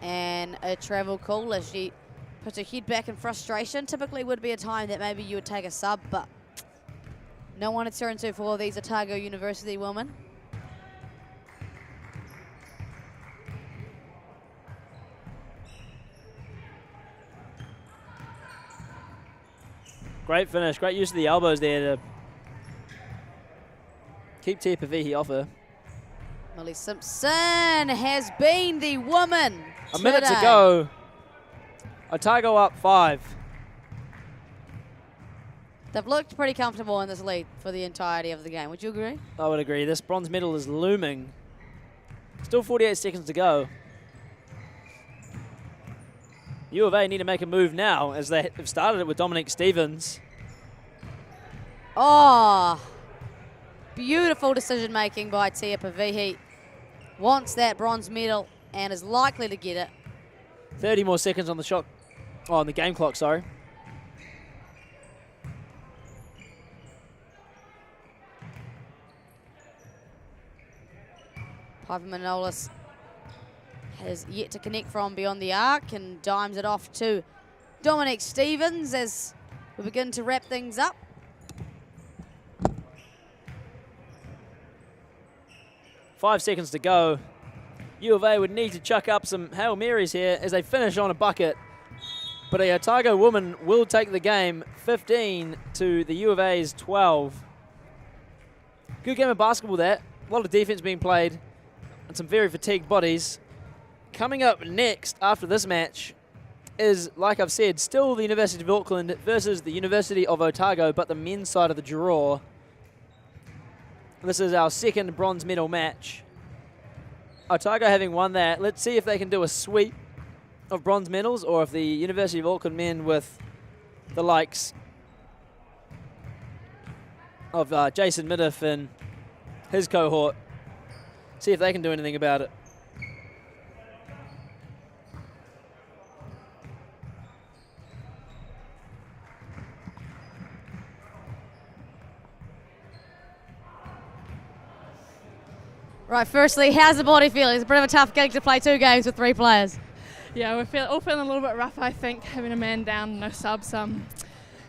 [SPEAKER 5] And a travel call as she puts her head back in frustration. Typically would be a time that maybe you would take a sub, but no one to turn to for these Otago University women.
[SPEAKER 6] Great finish, great use of the elbows there to keep Tia Pavihi off her.
[SPEAKER 5] Millie Simpson has been the woman
[SPEAKER 6] A minute to go. Otago up 5.
[SPEAKER 5] They've looked pretty comfortable in this lead for the entirety of the game. Would you agree?
[SPEAKER 6] I would agree. This bronze medal is looming. Still 48 seconds to go. U of A need to make a move now as they have started it with Dominique Stevens.
[SPEAKER 5] Oh, beautiful decision making by Tia Pavihi. Wants that bronze medal and is likely to get it.
[SPEAKER 6] 30 more seconds on the shot, on the game clock, sorry.
[SPEAKER 5] Piper Manolis has yet to connect from beyond the arc and dimes it off to Dominique Stevens as we begin to wrap things up.
[SPEAKER 6] Five seconds to go. U of A would need to chuck up some Hail Marys here as they finish on a bucket. But a Otago woman will take the game, 15 to the U of A's 12. Good game of basketball there. A lot of defense being played and some very fatigued bodies. Coming up next after this match is, like I've said, still the University of Auckland versus the University of Otago, but the men's side of the draw. This is our second bronze medal match. Otago having won that. Let's see if they can do a sweep of bronze medals or if the University of Auckland men with the likes of Jason Middif and his cohort, see if they can do anything about it.
[SPEAKER 5] Right, firstly, how's the body feeling? It's a bit of a tough gig to play 2 games with 3 players.
[SPEAKER 1] Yeah, we're all feeling a little bit rough, I think, having a man down, no subs.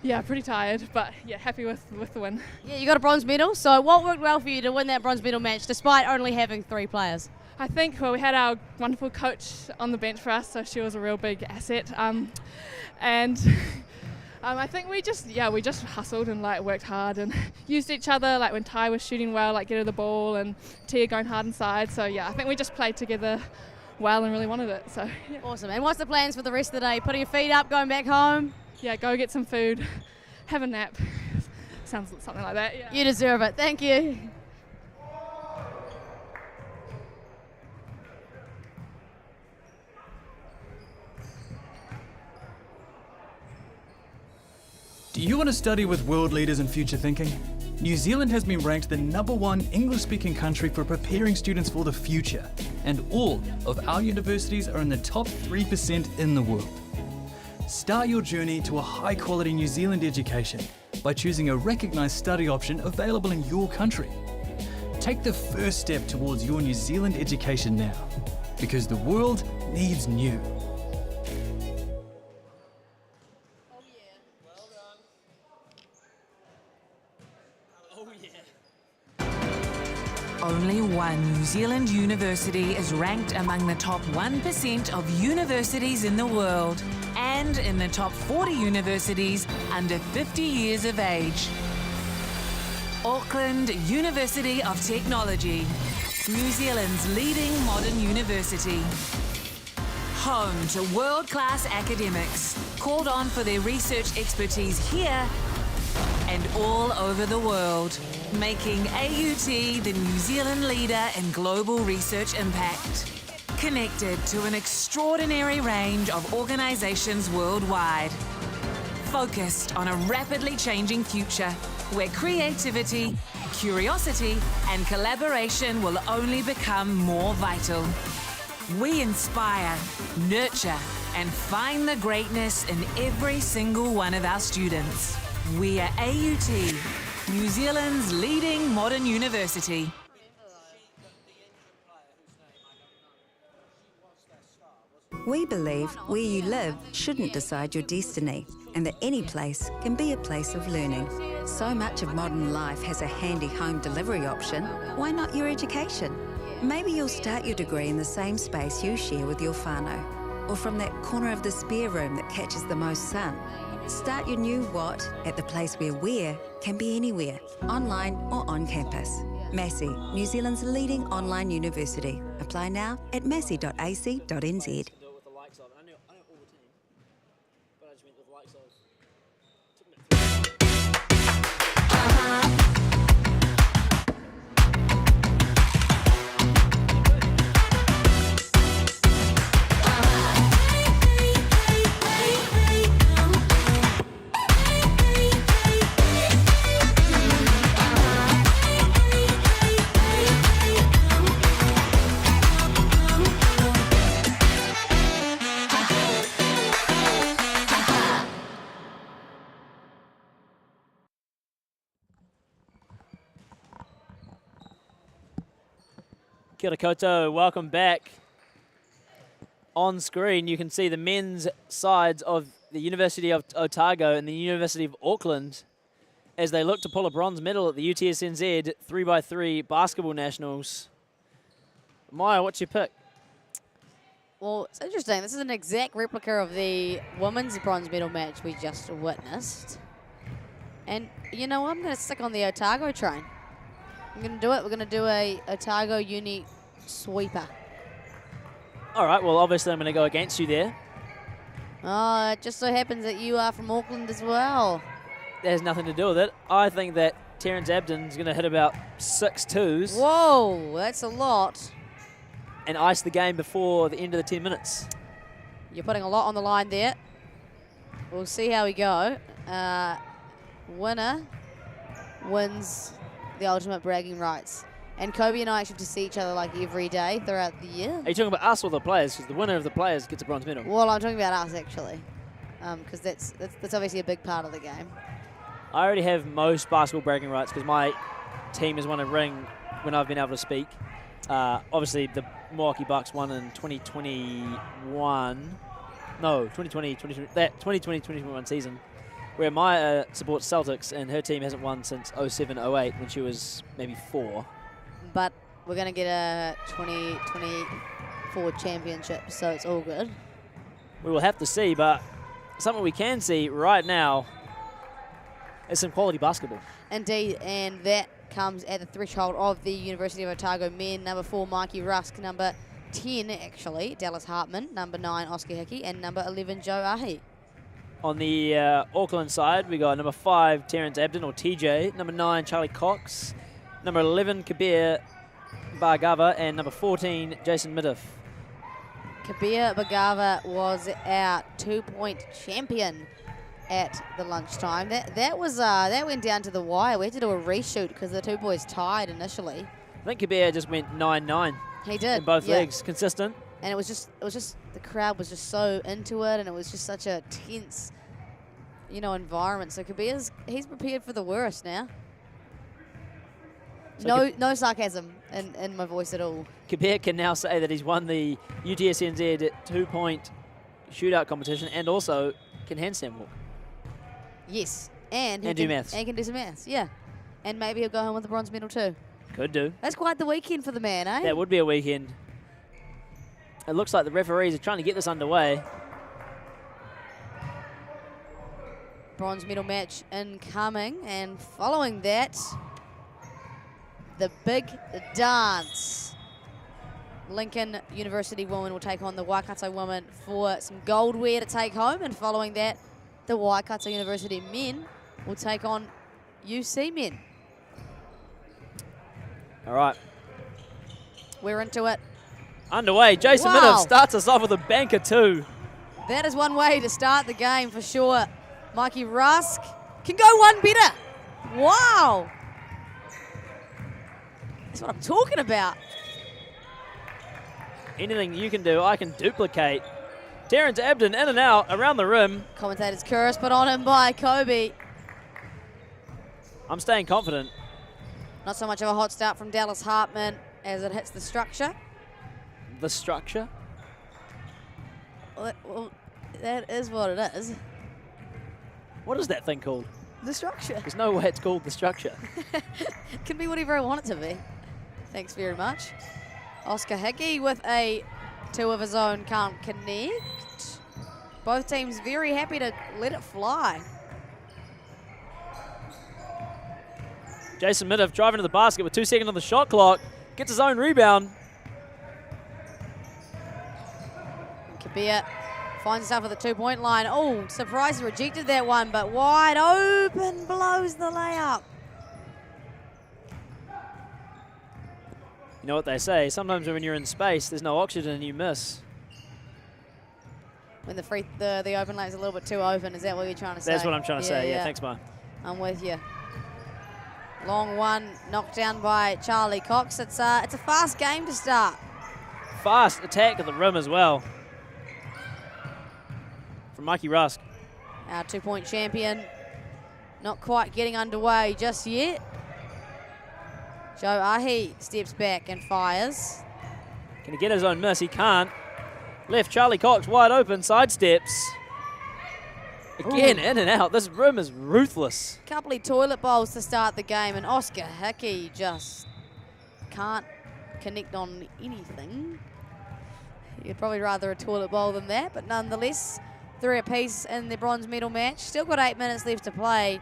[SPEAKER 1] Yeah, pretty tired, but yeah, happy with the win.
[SPEAKER 5] Yeah, you got a bronze medal. So what worked well for you to win that bronze medal match, despite only having 3 players?
[SPEAKER 1] I think, well, we had our wonderful coach on the bench for us, so she was a real big asset. And I think we just hustled and worked hard and used each other. When Ty was shooting well, get her the ball, and Tia going hard inside. So yeah, I think we just played together well and really wanted it. So yeah.
[SPEAKER 5] Awesome. And what's the plans for the rest of the day? Putting your feet up, going back home?
[SPEAKER 1] Yeah, go get some food, have a nap. Sounds something like that. Yeah.
[SPEAKER 5] You deserve it. Thank you.
[SPEAKER 8] Do you want to study with world leaders in future thinking? New Zealand has been ranked the #1 English-speaking country for preparing students for the future, and all of our universities are in the top 3% in the world. Start your journey to a high-quality New Zealand education by choosing a recognised study option available in your country. Take the first step towards your New Zealand education now, because the world needs new.
[SPEAKER 9] Only one New Zealand university is ranked among the top 1% of universities in the world and in the top 40 universities under 50 years of age. Auckland University of Technology, New Zealand's leading modern university. Home to world-class academics, called on for their research expertise here and all over the world, making AUT the New Zealand leader in global research impact. Connected to an extraordinary range of organisations worldwide. Focused on a rapidly changing future where creativity, curiosity and collaboration will only become more vital. We inspire, nurture and find the greatness in every single one of our students. We are AUT, New Zealand's leading modern university.
[SPEAKER 22] We believe where you live shouldn't decide your destiny, and that any place can be a place of learning. So much of modern life has a handy home delivery option. Why not your education? Maybe you'll start your degree in the same space you share with your whānau, or from that corner of the spare room that catches the most sun. Start your new what at the place where can be anywhere, online or on campus. Massey, New Zealand's leading online university. Apply now at massey.ac.nz.
[SPEAKER 6] Kia ora koutou, welcome back. On screen you can see the men's sides of the University of Otago and the University of Auckland as they look to pull a bronze medal at the UTSNZ 3x3 basketball nationals. Maya, what's your pick?
[SPEAKER 5] Well, it's interesting. This is an exact replica of the women's bronze medal match we just witnessed. And you know what? I'm going to stick on the Otago train. I'm going to do it. We're going to do a Otago uni sweeper.
[SPEAKER 6] All right, well, obviously I'm going to go against you there.
[SPEAKER 5] Oh, it just so happens that you are from Auckland as well.
[SPEAKER 6] That has nothing to do with it. I think that Terrence Abden's going to hit about 6 twos.
[SPEAKER 5] Whoa, that's a lot.
[SPEAKER 6] And ice the game before the end of the 10 minutes.
[SPEAKER 5] You're putting a lot on the line there. We'll see how we go. Winner wins the ultimate bragging rights. And Kobe and I actually have to see each other every day throughout the year.
[SPEAKER 6] Are you talking about us or the players? Because the winner of the players gets a bronze medal.
[SPEAKER 5] Well, I'm talking about us actually, because that's obviously a big part of the game.
[SPEAKER 6] I already have most basketball bragging rights because my team has won a ring when I've been able to speak. Obviously, the Milwaukee Bucks won in 2021. No, 2020-2021 season, where Maya supports Celtics, and her team hasn't won since 07-08 when she was maybe 4.
[SPEAKER 5] But we're going to get a 2024 championship, so it's all good.
[SPEAKER 6] We will have to see, but something we can see right now is some quality basketball.
[SPEAKER 5] Indeed, and that comes at the threshold of the University of Otago men. Number 4, Mikey Rusk. Number 10, actually, Dallas Hartman. Number 9, Oscar Hickey. And number 11, Joe Ahi.
[SPEAKER 6] On the Auckland side, we got number 5, Terrence Abden, or TJ. Number 9, Charlie Cox. Number 11, Kabir Bhargava. And number 14, Jason Middif.
[SPEAKER 5] Kabir Bhargava was our 2-point champion at the lunchtime. That went down to the wire. We had to do a reshoot because the two boys tied initially.
[SPEAKER 6] I think Kabir just went 9-9.
[SPEAKER 5] He did.
[SPEAKER 6] In both legs, consistent.
[SPEAKER 5] And it was just the crowd was just so into it, and it was just such a tense, environment. So he's prepared for the worst now. So no sarcasm in my voice at all.
[SPEAKER 6] Kabir can now say that he's won the UTSNZ 2-point shootout competition and also can handstand walk.
[SPEAKER 5] Yes, and
[SPEAKER 6] do maths.
[SPEAKER 5] And can do some maths, yeah. And maybe he'll go home with a bronze medal too.
[SPEAKER 6] Could do.
[SPEAKER 5] That's quite the weekend for the man, eh?
[SPEAKER 6] That would be a weekend. It looks like the referees are trying to get this underway.
[SPEAKER 5] Bronze medal match incoming, and following that, the big dance. Lincoln University women will take on the Waikato women for some goldware to take home, and following that, the Waikato University men will take on UC men.
[SPEAKER 6] All right.
[SPEAKER 5] We're into it.
[SPEAKER 6] Underway. Jason Middif starts us off with a banker too.
[SPEAKER 5] That is one way to start the game for sure. Mikey Rusk can go one better. Wow. That's what I'm talking about.
[SPEAKER 6] Anything you can do, I can duplicate. Terrence Abden in and out around the rim.
[SPEAKER 5] Commentator's curse put on him by Kobe.
[SPEAKER 6] I'm staying confident.
[SPEAKER 5] Not so much of a hot start from Dallas Hartman as it hits the structure.
[SPEAKER 6] The structure?
[SPEAKER 5] Well, that is what it is.
[SPEAKER 6] What is that thing called?
[SPEAKER 5] The structure.
[SPEAKER 6] There's no way it's called the structure.
[SPEAKER 5] It can be whatever I want it to be. Thanks very much. Oscar Hickey with a 2 of his own, can't connect. Both teams very happy to let it fly.
[SPEAKER 6] Jason Middif driving to the basket with 2 seconds on the shot clock. Gets his own rebound.
[SPEAKER 5] Kabir finds himself at the 2-point line. Oh, surprised he rejected that one, but wide open, blows the layup.
[SPEAKER 6] You know what they say, sometimes when you're in space, there's no oxygen and you miss.
[SPEAKER 5] When the open lane's a little bit too open, is that what you're trying to say?
[SPEAKER 6] That's what I'm trying to say, yeah. Thanks, Mike.
[SPEAKER 5] I'm with you. Long one, knocked down by Charlie Cox. It's a fast game to start.
[SPEAKER 6] Fast attack at the rim as well. From Mikey Rusk.
[SPEAKER 5] Our 2-point champion. Not quite getting underway just yet. Joe Ahi steps back and fires.
[SPEAKER 6] Can he get his own miss? He can't. Left Charlie Cox wide open, sidesteps. Again, in and out. This room is ruthless.
[SPEAKER 5] Couple of toilet bowls to start the game, and Oscar Hickey just can't connect on anything. You'd probably rather a toilet bowl than that, but nonetheless, 3 apiece in the bronze medal match. Still got 8 minutes left to play.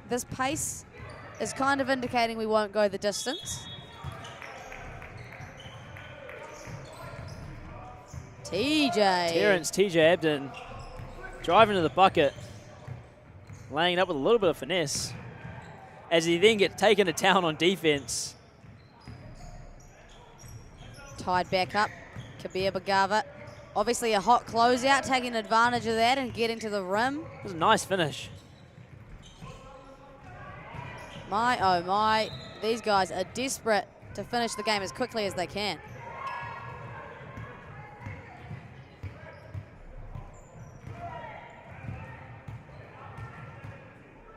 [SPEAKER 5] This pace is kind of indicating we won't go the distance.
[SPEAKER 6] Terrence TJ Abden driving to the bucket, laying it up with a little bit of finesse, as he then gets taken to town on defense.
[SPEAKER 5] Tied back up, Kabir Bhargava. Obviously a hot closeout, taking advantage of that and getting to the rim.
[SPEAKER 6] It was a nice finish.
[SPEAKER 5] My, oh my, these guys are desperate to finish the game as quickly as they can.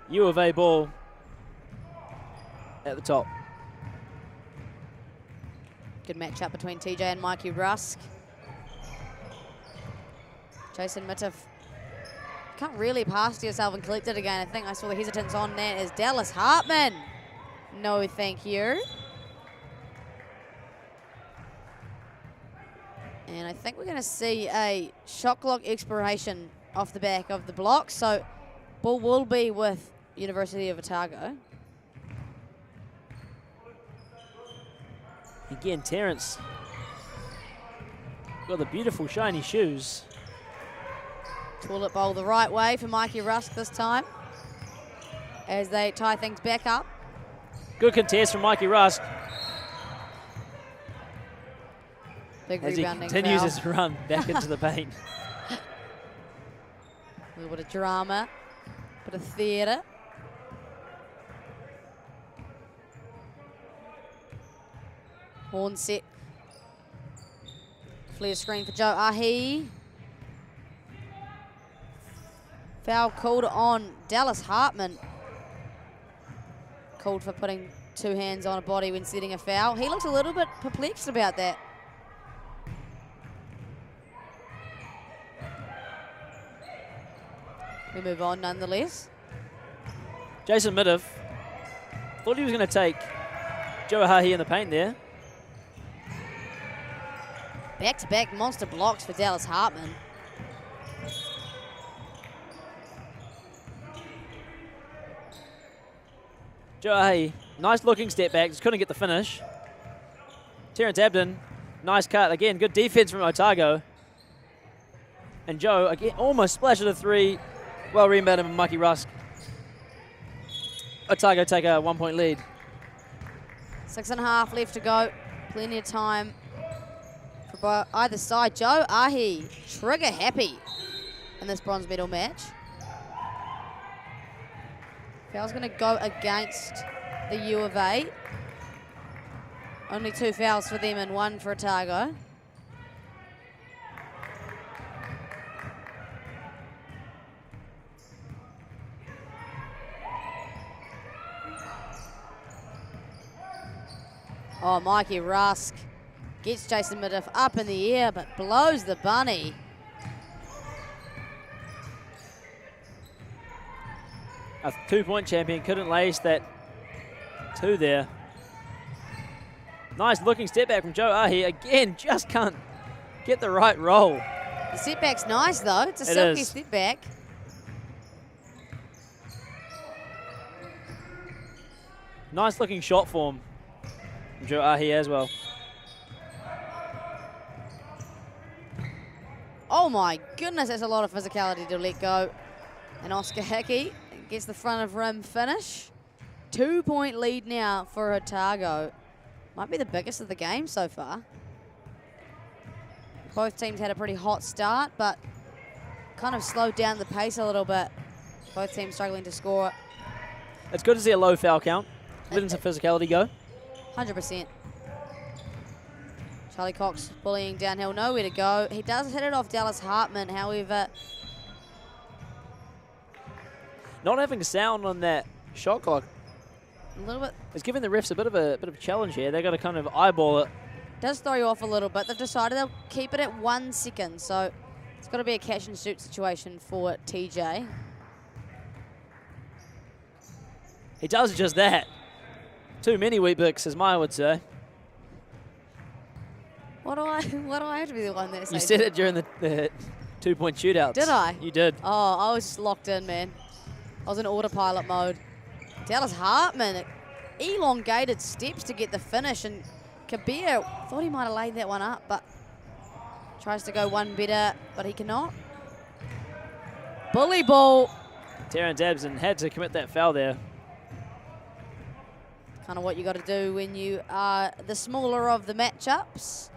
[SPEAKER 6] U of A ball at the top.
[SPEAKER 5] Good matchup between TJ and Mikey Rusk. Jason Mitiff can't really pass to yourself and collect it again. I think I saw the hesitance on that as Dallas Hartman. No, thank you. And I think we're going to see a shot clock expiration off the back of the block. So ball will be with University of Otago.
[SPEAKER 6] Again, Terrence got the beautiful shiny shoes.
[SPEAKER 5] Toilet bowl the right way for Mikey Rusk this time as they tie things back up.
[SPEAKER 6] Good contest from Mikey Rusk.
[SPEAKER 5] Big
[SPEAKER 6] as he
[SPEAKER 5] rebounding
[SPEAKER 6] continues
[SPEAKER 5] foul.
[SPEAKER 6] his run back into the paint.
[SPEAKER 5] A little bit of drama, bit of theatre. Horn set. Flare screen for Joe Ahi. Foul called on Dallas Hartman. Called for putting two hands on a body when setting a foul. He looks a little bit perplexed about that. We move on nonetheless.
[SPEAKER 6] Jason Mitiff thought he was going to take Joe Ahi in the paint there.
[SPEAKER 5] Back-to-back monster blocks for Dallas Hartman.
[SPEAKER 6] Joe Ahi, nice looking step back, just couldn't get the finish. Terrence Abden, nice cut. Again, good defense from Otago. And Joe, again, almost splashed at a three. Well rebounded by Mikey Rusk. Otago take a 1 point lead.
[SPEAKER 5] 6.5 left to go. Plenty of time for either side. Joe Ahi, trigger happy in this bronze medal match. Foul's going to go against the U of A. Only 2 fouls for them and 1 for Otago. Oh, Mikey Rusk gets Jason Mitiff up in the air, but blows the bunny.
[SPEAKER 6] A 2 point champion couldn't lace that 2 there. Nice looking step back from Joe Ahi. Again, just can't get the right roll.
[SPEAKER 5] The step back's nice though. It's a silky step back.
[SPEAKER 6] Nice looking shot form from Joe Ahi as well.
[SPEAKER 5] Oh my goodness, that's a lot of physicality to let go. And Oscar Hickey gets the front of rim finish. 2 point lead now for Otago. Might be the biggest of the game so far. Both teams had a pretty hot start, but kind of slowed down the pace a little bit. Both teams struggling to score.
[SPEAKER 6] It's good to see a low foul count. Letting some physicality go.
[SPEAKER 5] 100%. Charlie Cox bullying downhill, nowhere to go. He does hit it off Dallas Hartman, however.
[SPEAKER 6] Not having sound on that shot clock.
[SPEAKER 5] A little bit.
[SPEAKER 6] It's giving the refs a bit of a challenge here. They've got to kind of eyeball it.
[SPEAKER 5] Does throw you off a little bit. They've decided they'll keep it at 1 second, so it's got to be a catch and shoot situation for TJ.
[SPEAKER 6] He does just that. Too many Weet-Bix, as Maya would say.
[SPEAKER 5] What do I have to be the one that says?
[SPEAKER 6] You said it during the 2 point shootouts.
[SPEAKER 5] Did I?
[SPEAKER 6] You did.
[SPEAKER 5] Oh, I was just locked in, man. I was in autopilot mode. Dallas Hartman, elongated steps to get the finish, and Kabir thought he might have laid that one up, but tries to go one better, but he cannot. Bully ball.
[SPEAKER 6] Terrence Abden had to commit that foul there.
[SPEAKER 5] Kind of what you got to do when you are the smaller of the matchups.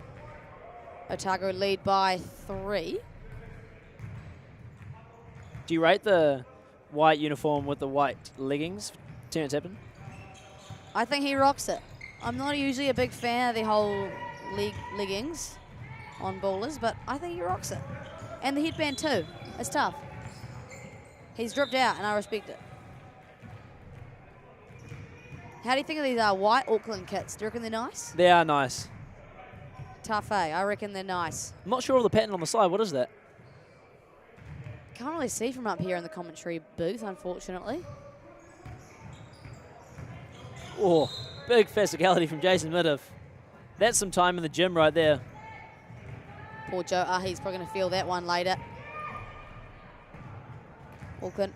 [SPEAKER 5] Otago lead by 3.
[SPEAKER 6] Do you rate the white uniform with the white leggings, Terrence Abden?
[SPEAKER 5] I think he rocks it. I'm not usually a big fan of the whole leggings on ballers, but I think he rocks it. And the headband too. It's tough. He's dripped out, and I respect it. How do you think of these white Auckland kits? Do you reckon they're nice?
[SPEAKER 6] They are nice.
[SPEAKER 5] tough, eh? I reckon they're nice.
[SPEAKER 6] I'm not sure of the pattern on the side. What is that?
[SPEAKER 5] Can't really see from up here in the commentary booth, unfortunately.
[SPEAKER 6] Oh, big physicality from Jason Middif. That's some time in the gym right there.
[SPEAKER 5] Poor Joe Ahi's probably going to feel that one later. Auckland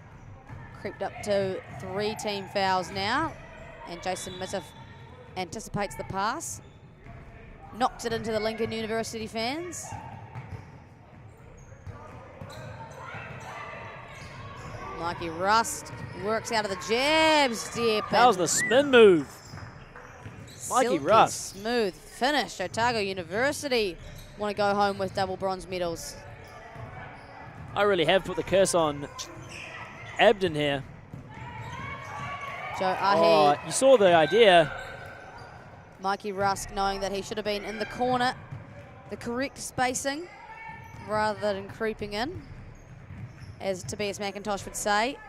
[SPEAKER 5] creeped up to 3 team fouls now. And Jason Middif anticipates the pass. Knocks it into the Lincoln University fans. Mikey Rust works out of the jab step.
[SPEAKER 6] How's the spin move? Mikey
[SPEAKER 5] Silky
[SPEAKER 6] Rust.
[SPEAKER 5] Smooth finish. Otago University want to go home with double bronze medals.
[SPEAKER 6] I really have put the curse on Abden here.
[SPEAKER 5] Joe Ahi.
[SPEAKER 6] Oh, you saw the idea.
[SPEAKER 5] Mikey Rusk knowing that he should have been in the corner, the correct spacing, rather than creeping in, as Tobias McIntosh would say.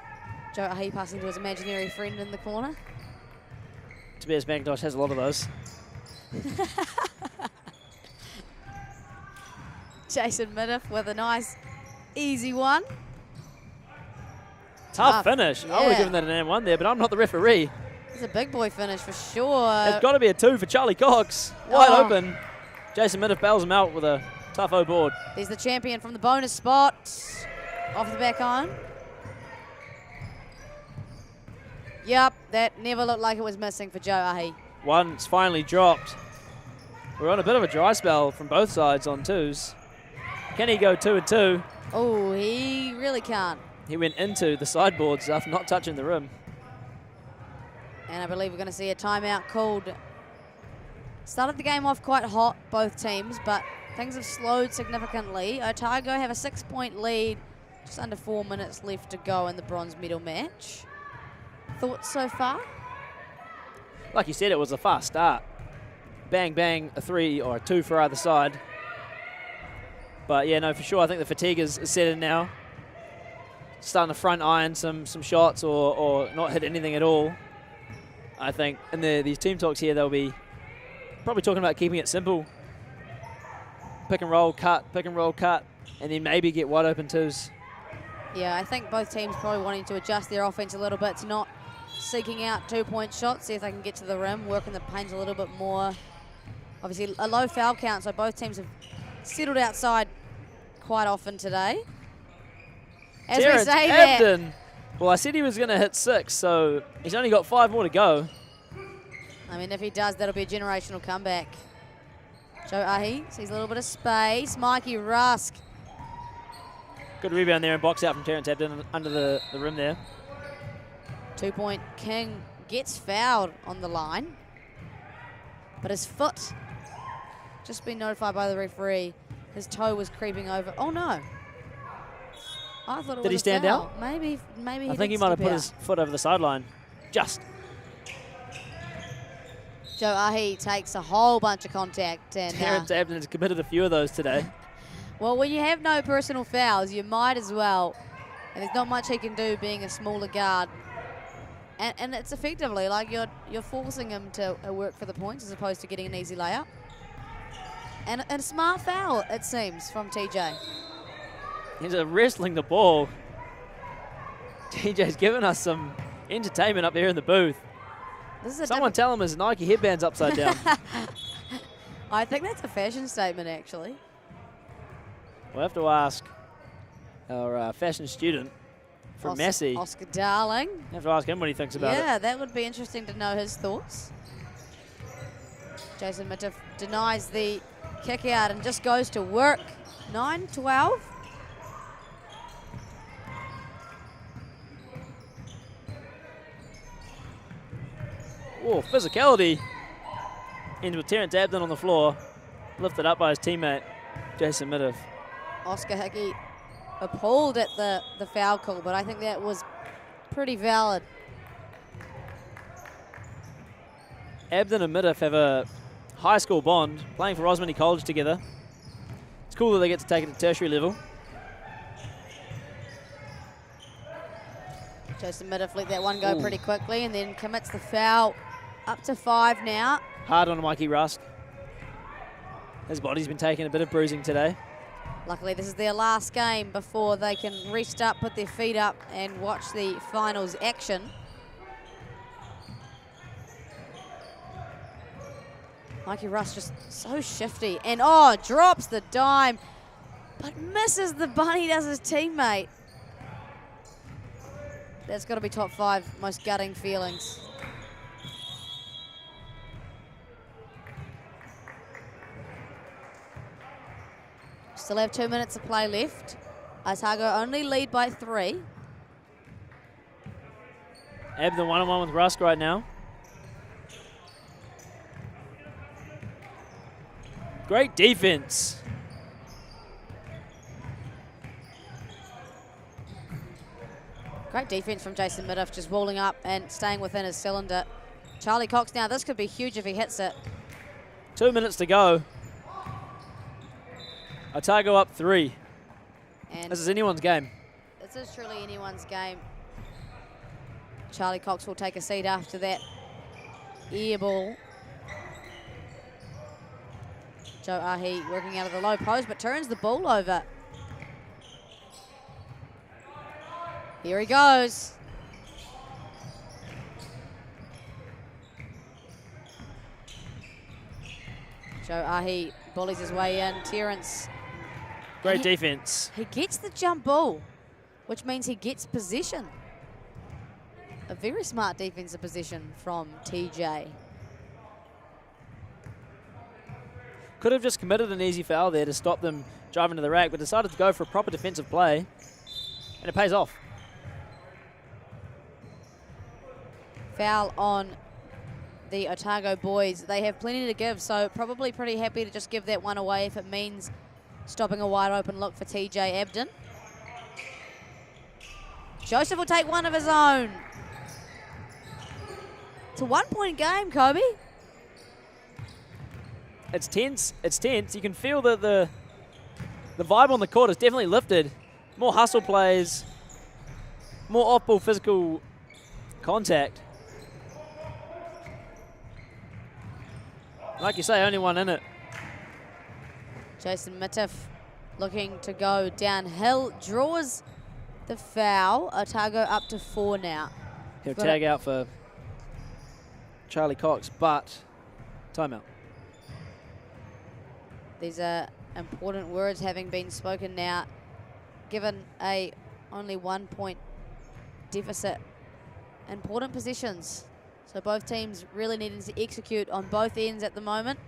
[SPEAKER 5] Joe Ahi passing to his imaginary friend in the corner.
[SPEAKER 6] Tobias McIntosh has a lot of those.
[SPEAKER 5] Jason Middif with a nice, easy one.
[SPEAKER 6] Tough finish.
[SPEAKER 5] Yeah.
[SPEAKER 6] I would have given that an M1 there, but I'm not the referee.
[SPEAKER 5] It's a big boy finish for sure.
[SPEAKER 6] It's got to be a 2 for Charlie Cox. Wide
[SPEAKER 5] Oh.
[SPEAKER 6] open. Jason Middif bails him out with a tough O board.
[SPEAKER 5] He's the champion from the bonus spot. Off the back iron. Yep, that never looked like it was missing for Joe Ahi.
[SPEAKER 6] One's finally dropped. We're on a bit of a dry spell from both sides on 2s. Can he go 2 and 2?
[SPEAKER 5] Oh, he really can't.
[SPEAKER 6] He went into the sideboards after not touching the rim.
[SPEAKER 5] And I believe we're going to see a timeout called. Started the game off quite hot, both teams, but things have slowed significantly. Otago have a 6-point lead, just under 4 minutes left to go in the bronze medal match. Thoughts so far?
[SPEAKER 6] Like you said, it was a fast start. Bang, bang, a 3 or a 2 for either side. But yeah, no, for sure, I think the fatigue is set in now. Starting to front iron some shots or not hit anything at all. I think in these team talks here, they'll be probably talking about keeping it simple. Pick and roll, cut, and then maybe get wide open 2s.
[SPEAKER 5] Yeah, I think both teams probably wanting to adjust their offense a little bit to not seeking out 2-point shots, see if they can get to the rim, working the paint a little bit more. Obviously, a low foul count, so both teams have settled outside quite often today. As
[SPEAKER 6] Terrence
[SPEAKER 5] we say
[SPEAKER 6] Abden.
[SPEAKER 5] that,
[SPEAKER 6] Well, I said he was going to hit 6, so he's only got 5 more to go.
[SPEAKER 5] I mean, if he does, that'll be a generational comeback. Joe Ahi sees a little bit of space. Mikey Rusk.
[SPEAKER 6] Good rebound there and box out from Terrence Abden under the rim there.
[SPEAKER 5] 2-point king gets fouled on the line, but his foot just been notified by the referee. His toe was creeping over. Oh no! I thought it was
[SPEAKER 6] Did he
[SPEAKER 5] a
[SPEAKER 6] stand
[SPEAKER 5] foul.
[SPEAKER 6] out?
[SPEAKER 5] Maybe he
[SPEAKER 6] I think he
[SPEAKER 5] did
[SPEAKER 6] might have
[SPEAKER 5] step
[SPEAKER 6] put
[SPEAKER 5] out.
[SPEAKER 6] his foot over the sideline. Just.
[SPEAKER 5] Joe Ahi takes a whole bunch of contact. And
[SPEAKER 6] Terrence Abden has committed a few of those today.
[SPEAKER 5] well, when you have no personal fouls, you might as well. And there's not much he can do being a smaller guard. And it's effectively like you're forcing him to work for the points as opposed to getting an easy layup. And a smart foul, it seems, from TJ.
[SPEAKER 6] He's wrestling the ball. TJ's given us some entertainment up here in the booth.
[SPEAKER 5] This is
[SPEAKER 6] Someone tell him his Nike headband's upside down.
[SPEAKER 5] I think that's a fashion statement, actually.
[SPEAKER 6] We'll have to ask our fashion student from Massey.
[SPEAKER 5] Oscar Darling.
[SPEAKER 6] Have to ask him what he thinks about it.
[SPEAKER 5] Yeah, that would be interesting to know his thoughts. Jason Middif denies the kick out and just goes to work. 9-12.
[SPEAKER 6] Oh, physicality. Ends with Terrence Abden on the floor. Lifted up by his teammate, Jason Middif.
[SPEAKER 5] Oscar Hickey appalled at the foul call, but I think that was pretty valid.
[SPEAKER 6] Abden and Middif have a high school bond, playing for Osmond College together. It's cool that they get to take it to tertiary level.
[SPEAKER 5] Jason Middif let that one go pretty quickly and then commits the foul. Up to 5 now.
[SPEAKER 6] Hard on Mikey Rusk. His body's been taking a bit of bruising today.
[SPEAKER 5] Luckily, this is their last game before they can rest up, put their feet up, and watch the finals action. Mikey Russ just so shifty. And, drops the dime, but misses the bunny, does his teammate. That's got to be top 5 most gutting feelings. Still have 2 minutes of play left. Otago only lead by 3.
[SPEAKER 6] Ebb the 1-on-1 with Rusk right now. Great defense.
[SPEAKER 5] Great defense from Jason Middiff, just walling up and staying within his cylinder. Charlie Cox now, this could be huge if he hits it.
[SPEAKER 6] 2 minutes to go. Otago up 3.
[SPEAKER 5] And
[SPEAKER 6] this is anyone's game.
[SPEAKER 5] This is truly anyone's game. Charlie Cox will take a seat after that air ball. Joe Ahi working out of the low post, but turns the ball over. Here he goes. Joe Ahi bullies his way in. Terrence.
[SPEAKER 6] Great defense.
[SPEAKER 5] He gets the jump ball, which means he gets position. A very smart defensive position from TJ.
[SPEAKER 6] Could have just committed an easy foul there to stop them driving to the rack, but decided to go for a proper defensive play, and it pays off.
[SPEAKER 5] Foul on the Otago boys. They have plenty to give, so probably pretty happy to just give that one away if it means stopping a wide open look for TJ Abden. Joseph will take one of his own. It's a 1-point game, Kobe.
[SPEAKER 6] It's tense. It's tense. You can feel that the vibe on the court is definitely lifted. More hustle plays, more off-ball physical contact. Like you say, only one in it.
[SPEAKER 5] Jason Middiff looking to go downhill, draws the foul. Otago up to 4 now.
[SPEAKER 6] He'll tag out for Charlie Cox, but timeout.
[SPEAKER 5] These are important words having been spoken now. Given a only 1-point deficit, important positions. So both teams really needing to execute on both ends at the moment.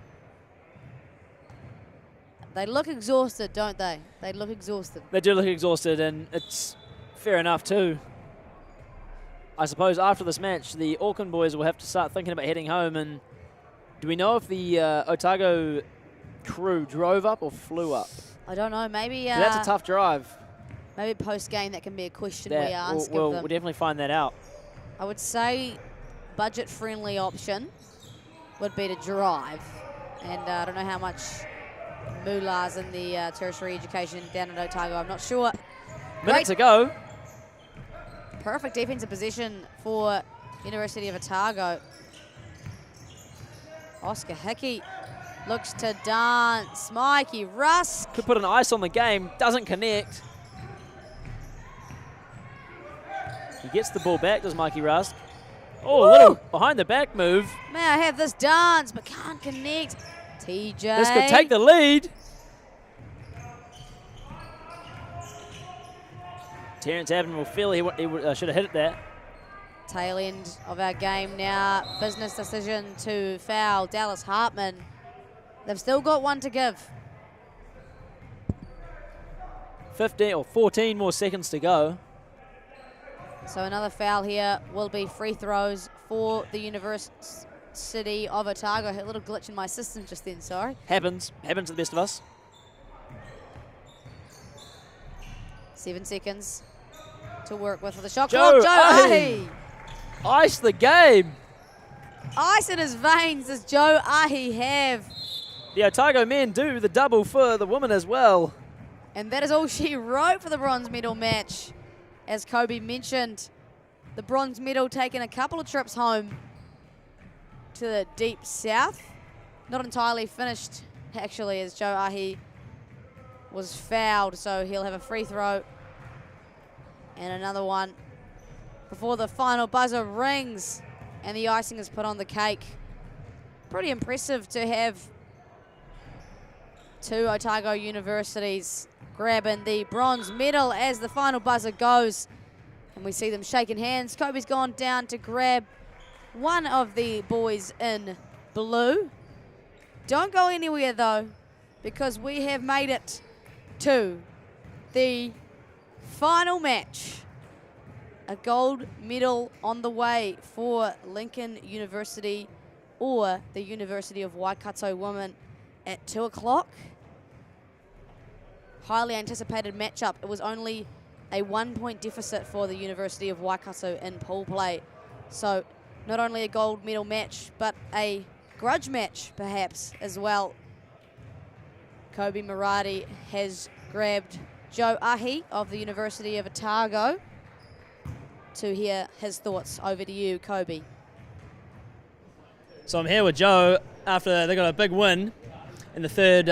[SPEAKER 5] They look exhausted, don't they? They look exhausted.
[SPEAKER 6] They do look exhausted, and it's fair enough too. I suppose after this match, the Auckland boys will have to start thinking about heading home. And do we know if the Otago crew drove up or flew up?
[SPEAKER 5] I don't know. Maybe
[SPEAKER 6] that's a tough drive.
[SPEAKER 5] Maybe post-game that can be a question we ask
[SPEAKER 6] we'll
[SPEAKER 5] of them.
[SPEAKER 6] We'll definitely find that out.
[SPEAKER 5] I would say budget-friendly option would be to drive. And I don't know how much moolah's in the tertiary education down at Otago. I'm not sure.
[SPEAKER 6] Minutes to go.
[SPEAKER 5] Perfect defensive position for University of Otago. Oscar Hickey looks to dance. Mikey Rusk.
[SPEAKER 6] Could put an ice on the game. Doesn't connect. He gets the ball back, does Mikey Rusk. Oh, a little behind the back move.
[SPEAKER 5] May I have this dance, but can't connect. TJ.
[SPEAKER 6] This could take the lead. Terrence Abden will feel he should have hit it there.
[SPEAKER 5] Tail end of our game now. Business decision to foul Dallas Hartman. They've still got one to give.
[SPEAKER 6] 15 or 14 more seconds to go.
[SPEAKER 5] So another foul here will be free throws for the University of Otago. A little glitch in my system just then, sorry.
[SPEAKER 6] Happens to the best of us.
[SPEAKER 5] 7 seconds to work with for the shot
[SPEAKER 6] Joe
[SPEAKER 5] clock. Joe Ahi.
[SPEAKER 6] Ice the game.
[SPEAKER 5] Ice in his veins does Joe Ahi have.
[SPEAKER 6] The Otago men do the double for the women as well.
[SPEAKER 5] And that is all she wrote for the bronze medal match. As Kobe mentioned, the bronze medal taking a couple of trips home to the deep south. Not entirely finished actually, as Joe Ahi was fouled, so he'll have a free throw. And another one before the final buzzer rings and the icing is put on the cake. Pretty impressive to have two Otago universities grabbing the bronze medal as the final buzzer goes. And we see them shaking hands. Kobe's gone down to grab one of the boys in blue. Don't go anywhere though, because we have made it to the final match. A gold medal on the way for Lincoln University or the University of Waikato women at 2 o'clock. Highly anticipated matchup. It was only a 1-point deficit for the University of Waikato in pool play. So not only a gold medal match, but a grudge match perhaps as well. Kobe Maradi has grabbed Joe Ahi of the University of Otago to hear his thoughts. Over to you, Kobe.
[SPEAKER 6] So I'm here with Joe after they got a big win in the third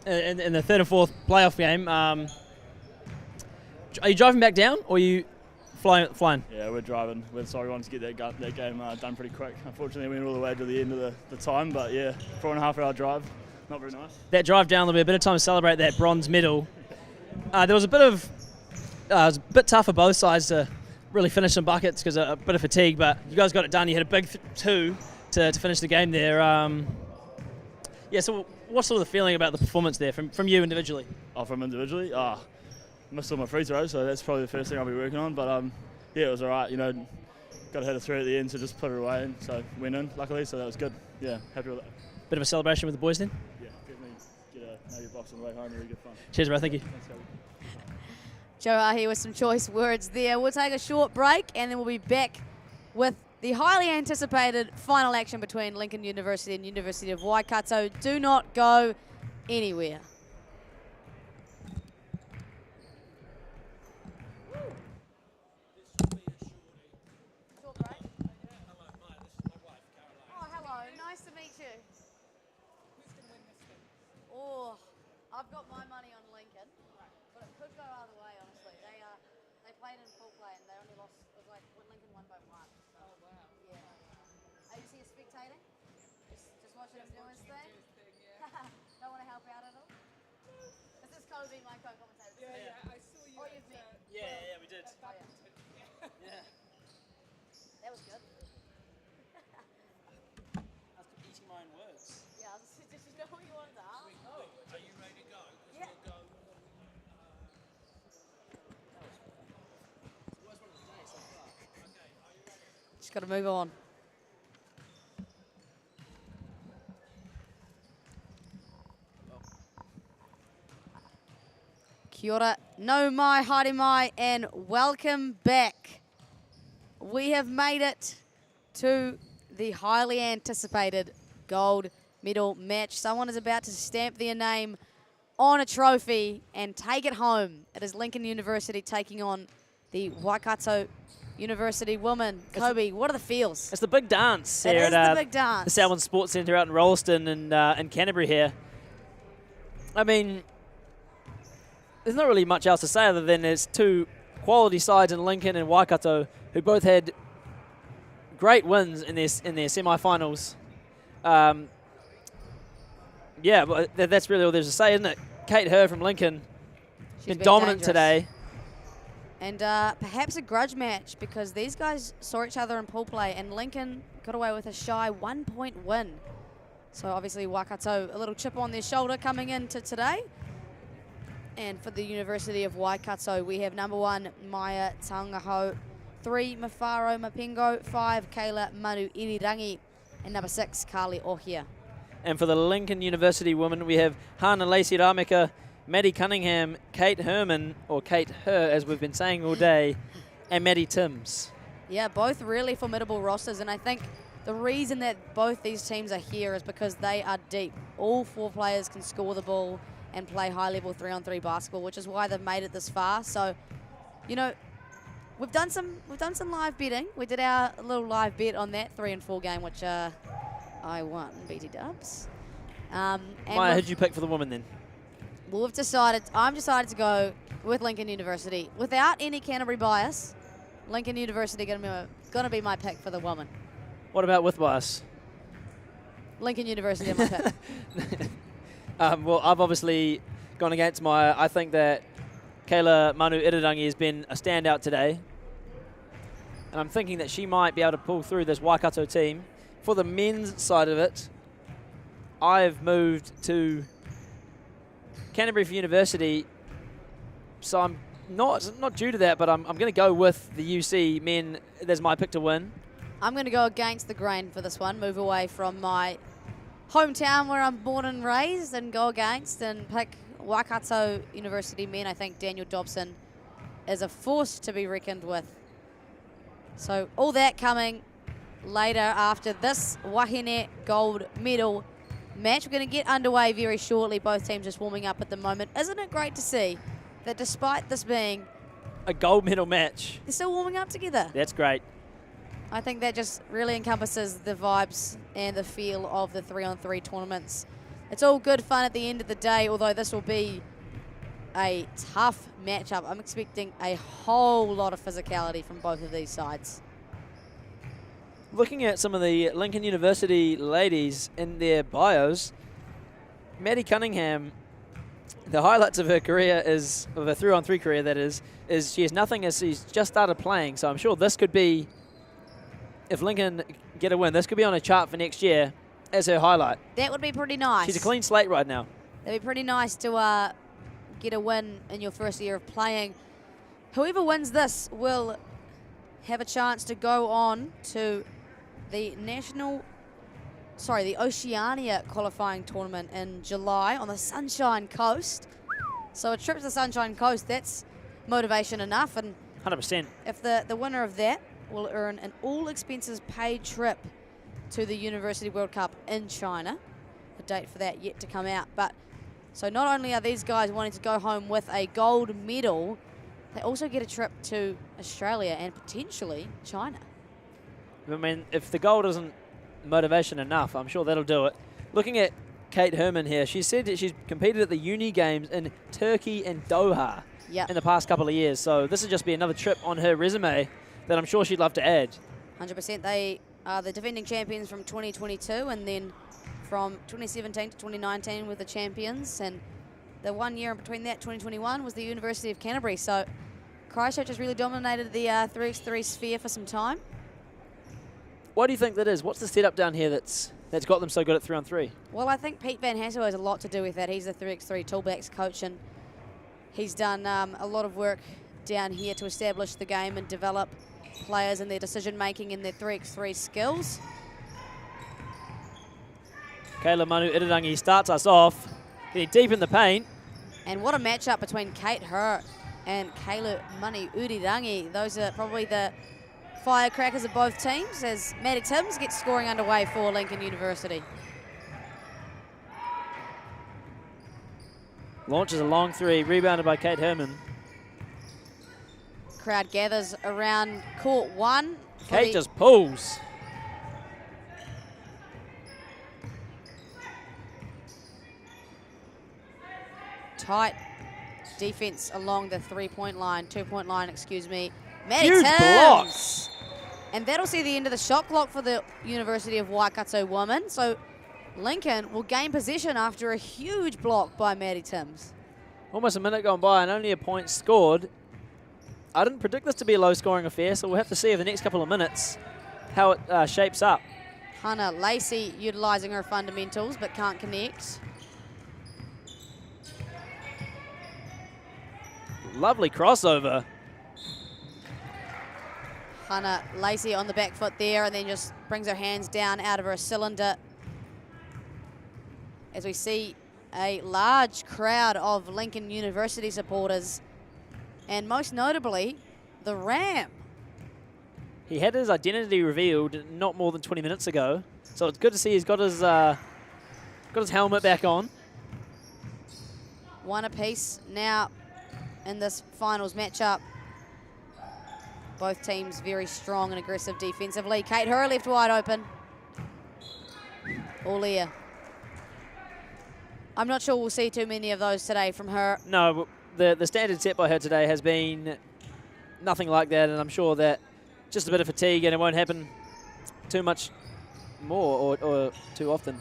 [SPEAKER 6] in the third and fourth playoff game. Are you driving back down, or are you flying?
[SPEAKER 4] Yeah, we're driving. We're sorry we wanted to get that game done pretty quick. Unfortunately, we went all the way to the end of the time, but yeah, 4.5 hour drive, not very nice.
[SPEAKER 6] That drive down, there'll be a bit of time to celebrate that bronze medal. There was a bit of, it was a bit tough for both sides to really finish some buckets because a bit of fatigue, but you guys got it done. You had a big two to finish the game there. Yeah, so what's sort of the feeling about the performance there from you individually?
[SPEAKER 4] Oh, from individually? Missed all my free throws, so that's probably the first thing I'll be working on. But yeah, it was all right. You know, got to hit a three at the end, so just put it away, and so went in luckily. So that was good. Yeah, happy with that.
[SPEAKER 6] Bit of a celebration with the boys then?
[SPEAKER 4] Yeah, definitely get a nugget box on the way home. Really good fun.
[SPEAKER 6] Cheers, bro. Thank you.
[SPEAKER 4] Thanks, Kobe.
[SPEAKER 5] Joe Ahi with some choice words there. We'll take a short break and then we'll be back with the highly anticipated final action between Lincoln University and University of Waikato. Do not go anywhere. Oh, hello. Nice to meet you. Oh, I've got my money on Lincoln, but it could go either way, honestly. They played in full play and they only lost. It was like when Lincoln won by 1. Oh wow! Yeah. Are you here spectating? Just watching him do his thing. Don't want to help out at all. This is Kobe, my co-commentator.
[SPEAKER 6] Yeah, I saw you.
[SPEAKER 5] Oh, you've met.
[SPEAKER 6] Yeah, we did.
[SPEAKER 5] Oh, yeah.
[SPEAKER 6] Yeah.
[SPEAKER 5] That was good.
[SPEAKER 6] I was eating my own words.
[SPEAKER 5] Yeah, did you know what you wanted to ask?
[SPEAKER 6] Are you ready to go?
[SPEAKER 5] Yeah. Just got to move on. Kia ora, no mai, haere mai, and welcome back. We have made it to the highly anticipated gold medal match. Someone is about to stamp their name on a trophy and take it home. It is Lincoln University taking on the Waikato University women. Kobe, what are the feels?
[SPEAKER 6] It's the big dance
[SPEAKER 5] It
[SPEAKER 6] here
[SPEAKER 5] is
[SPEAKER 6] at
[SPEAKER 5] the big dance.
[SPEAKER 6] the Selwyn Sports Centre out in Rolleston and Canterbury here. I mean, there's not really much else to say other than there's two quality sides in Lincoln and Waikato who both had great wins in their semi-finals. Yeah, but that's really all there's to say, isn't it? Kate Herr from Lincoln,
[SPEAKER 5] She's
[SPEAKER 6] been dominant
[SPEAKER 5] dangerous
[SPEAKER 6] today.
[SPEAKER 5] And perhaps a grudge match because these guys saw each other in pool play and Lincoln got away with a shy 1-point win. So obviously Waikato, a little chip on their shoulder coming into today. And for the University of Waikato, we have number 1, Maya Tangaho, 3, Mafaro Mapengo, 5, Kayla Manu Irirangi, and number 6, Carly Ohia.
[SPEAKER 6] And for the Lincoln University women, we have Hana Lacey Rameka, Maddie Cunningham, Kate Herman, or Kate Herr, as we've been saying all day, and Maddie Timms.
[SPEAKER 5] Yeah, both really formidable rosters, and I think the reason that both these teams are here is because they are deep. All 4 players can score the ball and play high-level 3-on-3 basketball, which is why they've made it this far. So, you know, we've done some live betting. We did our little live bet on that 3 and 4 game, which I won, BT Dubs.
[SPEAKER 6] Maya, who'd you pick for the women then?
[SPEAKER 5] Well, I'm decided to go with Lincoln University. Without any Canterbury bias, Lincoln University going to be my pick for the woman.
[SPEAKER 6] What about with bias?
[SPEAKER 5] Lincoln University on my pick.
[SPEAKER 6] Well, I've obviously gone against Maya. I think that Kayla Manu Irirangi has been a standout today. And I'm thinking that she might be able to pull through this Waikato team. For the men's side of it, I've moved to Canterbury for University. So I'm not due to that, but I'm going to go with the UC men. There's my pick to win.
[SPEAKER 5] I'm going to go against the grain for this one, move away from my hometown where I'm born and raised and go against and pick Waikato University men. I think Daniel Dobson is a force to be reckoned with. So all that coming later after this Wahine gold medal match. We're going to get underway very shortly. Both teams just warming up at the moment. Isn't it great to see that despite this being
[SPEAKER 6] a gold medal match,
[SPEAKER 5] they're still warming up together?
[SPEAKER 6] That's great.
[SPEAKER 5] I think that just really encompasses the vibes and the feel of the 3-on-3 tournaments. It's all good fun at the end of the day, although this will be a tough matchup. I'm expecting a whole lot of physicality from both of these sides.
[SPEAKER 6] Looking at some of the Lincoln University ladies in their bios, Maddie Cunningham, the highlights of her career is, of her 3-on-3 career that is she has nothing as she's just started playing. So I'm sure this could be, if Lincoln get a win, this could be on a chart for next year as her highlight.
[SPEAKER 5] That would be pretty nice.
[SPEAKER 6] She's a clean slate right now.
[SPEAKER 5] That'd be pretty nice to get a win in your first year of playing. Whoever wins this will have a chance to go on to the Oceania qualifying tournament in July on the Sunshine Coast. So a trip to the Sunshine Coast, that's motivation enough. And
[SPEAKER 6] 100%.
[SPEAKER 5] if the winner of that will earn an all expenses paid trip to the University World Cup in China. A date for that yet to come out. But so not only are these guys wanting to go home with a gold medal, they also get a trip to Australia and potentially China.
[SPEAKER 6] I mean, if the gold isn't motivation enough, I'm sure that'll do it. Looking at Kate Herman here, she said that she's competed at the Uni Games in Turkey and Doha in the past couple of years. So this would just be another trip on her resume that I'm sure she'd love to add.
[SPEAKER 5] 100%. They are the defending champions from 2022 and then from 2017 to 2019 with the champions. And the 1 year in between that, 2021, was the University of Canterbury. So Christchurch has really dominated the 3x3 sphere for some time.
[SPEAKER 6] Why do you think that is? What's the setup down here that's got them so good at 3-on-3?
[SPEAKER 5] Well, I think Pete Van Hassel has a lot to do with that. He's the 3x3 toolbacks coach, and he's done a lot of work down here to establish the game and develop players and their decision-making and their 3x3 skills.
[SPEAKER 6] Kayla Manu Irirangi starts us off, getting deep in the paint.
[SPEAKER 5] And what a matchup between Kate Her and Kayla Manu Irirangi. Those are probably the firecrackers of both teams as Maddie Timms gets scoring underway for Lincoln University.
[SPEAKER 6] Launches a long three, rebounded by Kate Herman.
[SPEAKER 5] Crowd gathers around court one.
[SPEAKER 6] Kate just pulls.
[SPEAKER 5] Tight defense along the 2-point line, excuse me. Maddie
[SPEAKER 6] Huge
[SPEAKER 5] Timms.
[SPEAKER 6] blocks.
[SPEAKER 5] And that'll see the end of the shot clock for the University of Waikato women. So Lincoln will gain possession after a huge block by Maddie Timms.
[SPEAKER 6] Almost a minute gone by and only a point scored. I didn't predict this to be a low-scoring affair, so we'll have to see over the next couple of minutes how it shapes up.
[SPEAKER 5] Hannah Lacey utilising her fundamentals but can't connect.
[SPEAKER 6] Lovely crossover.
[SPEAKER 5] Hannah Lacey on the back foot there and then just brings her hands down out of her cylinder. As we see a large crowd of Lincoln University supporters and most notably the Ram.
[SPEAKER 6] He had his identity revealed not more than 20 minutes ago, so it's good to see he's got his helmet back on.
[SPEAKER 5] One apiece now in this finals matchup. Both teams very strong and aggressive defensively. Kate Her left wide open. All ear. I'm not sure we'll see too many of those today from her.
[SPEAKER 6] No, the standard set by her today has been nothing like that, and I'm sure that just a bit of fatigue and it won't happen too much more or too often.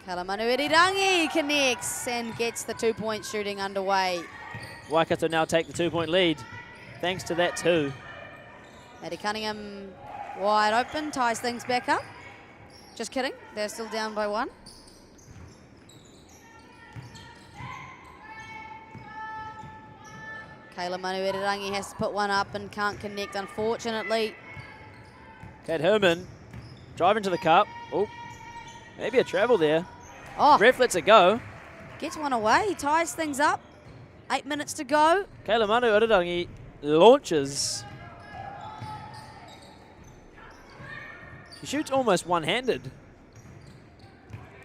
[SPEAKER 5] Kalamanu Irirangi connects and gets the 2-point shooting underway.
[SPEAKER 6] Waikato now take the 2-point lead, thanks to that too.
[SPEAKER 5] Maddie Cunningham wide open, ties things back up. Just kidding, they're still down by 1. Kayla Manu Irirangi has to put one up and can't connect, unfortunately.
[SPEAKER 6] Kate Herman driving to the cup. Oh, maybe a travel there.
[SPEAKER 5] Oh.
[SPEAKER 6] Ref lets it go.
[SPEAKER 5] Gets one away, ties things up. 8 minutes to go.
[SPEAKER 6] Kayla Manu Irirangi launches. She shoots almost one-handed.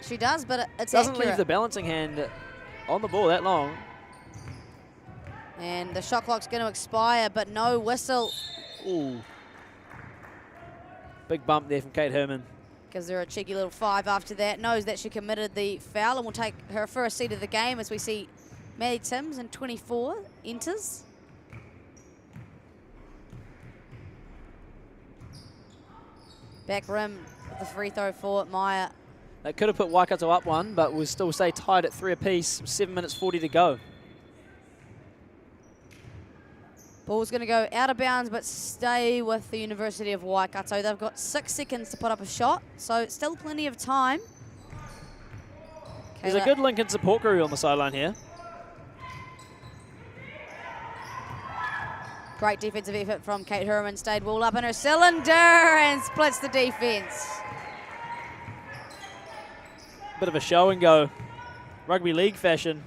[SPEAKER 5] She does, but it's
[SPEAKER 6] Doesn't
[SPEAKER 5] accurate.
[SPEAKER 6] leave the balancing hand on the ball that long.
[SPEAKER 5] And the shot clock's going to expire, but no whistle.
[SPEAKER 6] Ooh. Big bump there from Kate Herman.
[SPEAKER 5] Gives her a cheeky little 5 after that. Knows that she committed the foul and will take her first seat of the game as we see Maddie Timms in 24 enters. Back rim with the free throw for Maya.
[SPEAKER 6] That could have put Waikato up 1, but we'll still stay tied at 3 apiece. 7 minutes 40 to go.
[SPEAKER 5] Ball's going to go out of bounds, but stay with the University of Waikato. They've got 6 seconds to put up a shot, so still plenty of time.
[SPEAKER 6] There's a good Lincoln support crew on the sideline here.
[SPEAKER 5] Great defensive effort from Kate Herman. Stayed wall up in her cylinder and splits the defense.
[SPEAKER 6] Bit of a show and go. Rugby league fashion.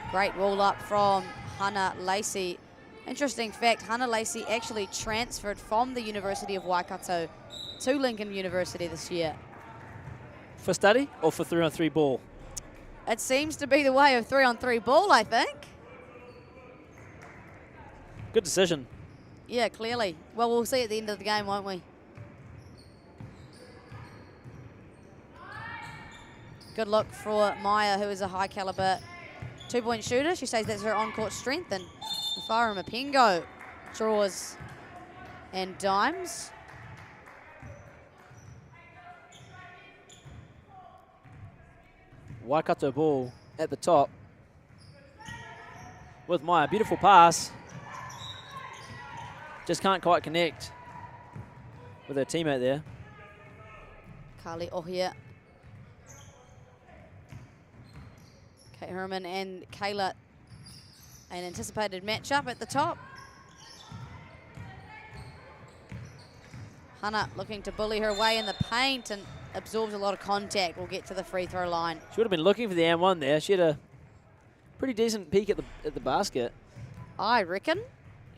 [SPEAKER 5] Great wall up from Hannah Lacey. Interesting fact, Hannah Lacey actually transferred from the University of Waikato to Lincoln University this year.
[SPEAKER 6] For study or for 3-on-3 ball?
[SPEAKER 5] It seems to be the way of 3-on-3 ball, I think.
[SPEAKER 6] Good decision.
[SPEAKER 5] Yeah, clearly. Well, we'll see at the end of the game, won't we? Good look for Maya, who is a high caliber 2-point shooter. She says that's her on-court strength. And Mafara Mapingo draws and dimes.
[SPEAKER 6] Waikato ball at the top with Maya. Beautiful pass. Just can't quite connect with her teammate there.
[SPEAKER 5] Carly Ohia. Kate Herman and Kayla. An anticipated matchup at the top. Hannah looking to bully her way in the paint and absorbs a lot of contact. We'll get to the free throw line.
[SPEAKER 6] She would have been looking for the and 1 there. She had a pretty decent peek at the basket.
[SPEAKER 5] I reckon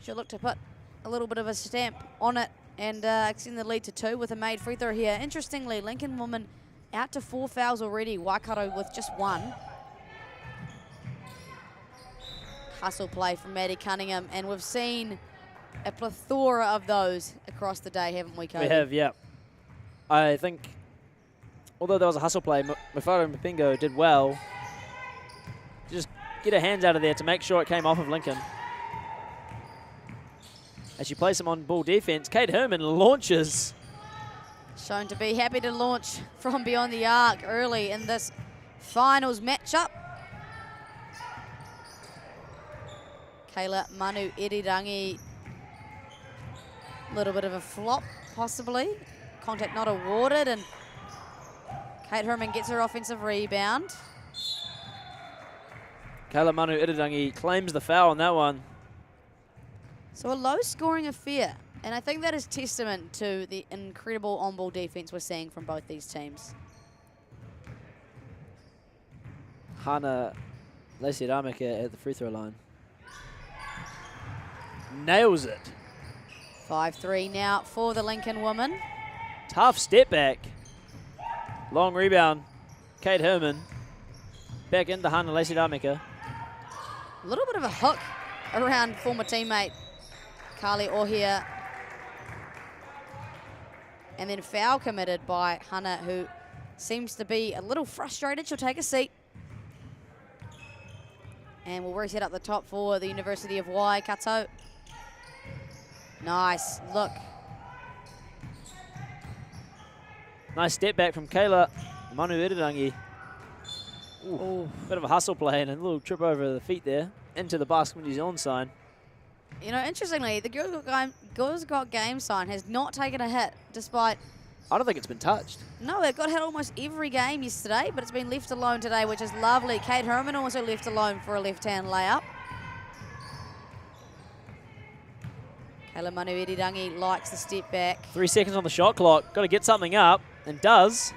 [SPEAKER 5] she'll look to put a little bit of a stamp on it and extend the lead to 2 with a made free throw here. Interestingly, Lincoln woman out to 4 fouls already. Waikato with just 1. Hustle play from Maddie Cunningham, and we've seen a plethora of those across the day, haven't we, Cody?
[SPEAKER 6] We have, yeah. I think, although there was a hustle play, Mafara Mapingo did well. Just get her hands out of there to make sure it came off of Lincoln. As she plays some on-ball defense, Kate Herman launches.
[SPEAKER 5] Shown to be happy to launch from beyond the arc early in this finals matchup. Kayla Manu Irirangi, a little bit of a flop possibly. Contact not awarded, and Kate Herman gets her offensive rebound.
[SPEAKER 6] Kayla Manu Irirangi claims the foul on that one.
[SPEAKER 5] So a low-scoring affair, and I think that is testament to the incredible on-ball defense we're seeing from both these teams.
[SPEAKER 6] Hana Lacey-Ramika at the free throw line. Nails it.
[SPEAKER 5] 5-3 now for the Lincoln woman.
[SPEAKER 6] Tough step back. Long rebound. Kate Herman. Back into Hana Lacey-Ramika.
[SPEAKER 5] A little bit of a hook around former teammate Carly Ohia. And then foul committed by Hannah, who seems to be a little frustrated. She'll take a seat. And we'll reset up the top for the University of Waikato. Nice, look.
[SPEAKER 6] Nice step back from Kayla Manu-Irirangi. Bit of a hustle play and a little trip over the feet there into the Basketball New Zealand sign.
[SPEAKER 5] You know, interestingly, the Girls Got Game sign has not taken a hit despite...
[SPEAKER 6] I don't think it's been touched.
[SPEAKER 5] No, it got hit almost every game yesterday, but it's been left alone today, which is lovely. Kate Herman also left alone for a left-hand layup. Kayla Manu-Irirangi likes the step back.
[SPEAKER 6] 3 seconds on the shot clock. Got to get something up, and does.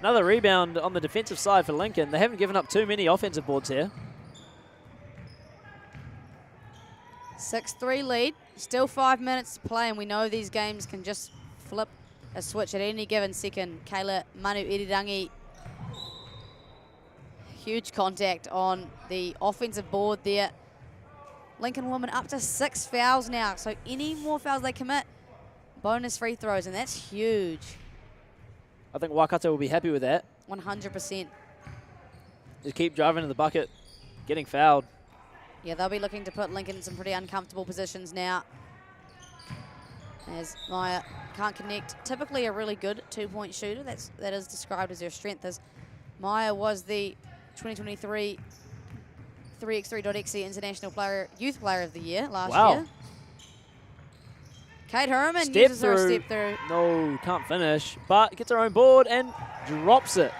[SPEAKER 6] Another rebound on the defensive side for Lincoln. They haven't given up too many offensive boards here.
[SPEAKER 5] 6-3 lead. Still 5 minutes to play, and we know these games can just flip a switch at any given second. Kayla Manu-Irirangi. Huge contact on the offensive board there. Lincoln women up to 6 fouls now, so any more fouls they commit, bonus free throws, and that's huge.
[SPEAKER 6] I think Waikato will be happy with that.
[SPEAKER 5] 100%.
[SPEAKER 6] Just keep driving to the bucket, getting fouled.
[SPEAKER 5] Yeah, they'll be looking to put Lincoln in some pretty uncomfortable positions now. As Maya can't connect. Typically a really good two-point shooter. That is described as her strength. As Maya was the 2023 3x3.exe International Youth Player of the Year last year. Kate Herman uses her step through.
[SPEAKER 6] No, can't finish, but gets her own board and drops it.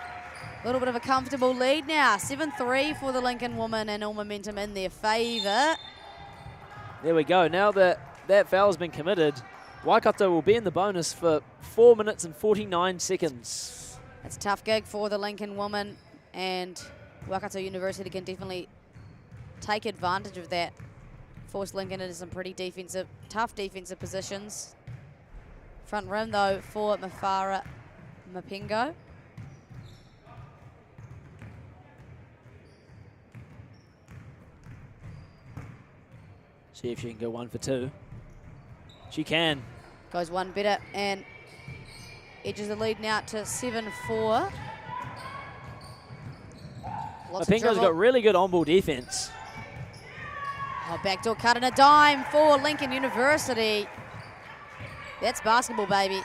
[SPEAKER 5] A little bit of a comfortable lead now. 7-3 for the Lincoln woman, and all momentum in their favour.
[SPEAKER 6] There we go. Now that that foul has been committed, Waikato will be in the bonus for 4 minutes and 49 seconds.
[SPEAKER 5] It's a tough gig for the Lincoln woman, and Waikato University can definitely take advantage of that. Force Lincoln into some pretty tough defensive positions. Front rim, though, for Mafara Mapingo.
[SPEAKER 6] See if she can go 1 for 2. She can.
[SPEAKER 5] Goes one better and edges the lead now to 7-4.
[SPEAKER 6] Mapingo's got really good on-ball defense.
[SPEAKER 5] Oh, backdoor cut and a dime for Lincoln University. That's basketball, baby.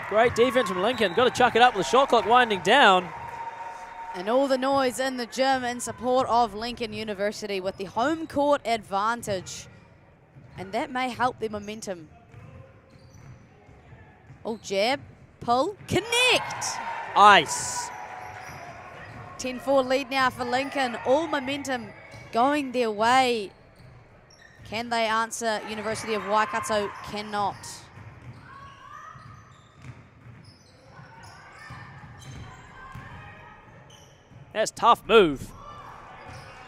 [SPEAKER 6] Great defense from Lincoln. Got to chuck it up with the shot clock winding down.
[SPEAKER 5] And all the noise in the gym in support of Lincoln University with the home court advantage. And that may help their momentum. Oh, jab, pull, connect.
[SPEAKER 6] Ice.
[SPEAKER 5] 10-4 lead now for Lincoln. All momentum going their way. Can they answer? University of Waikato cannot.
[SPEAKER 6] That's a tough move.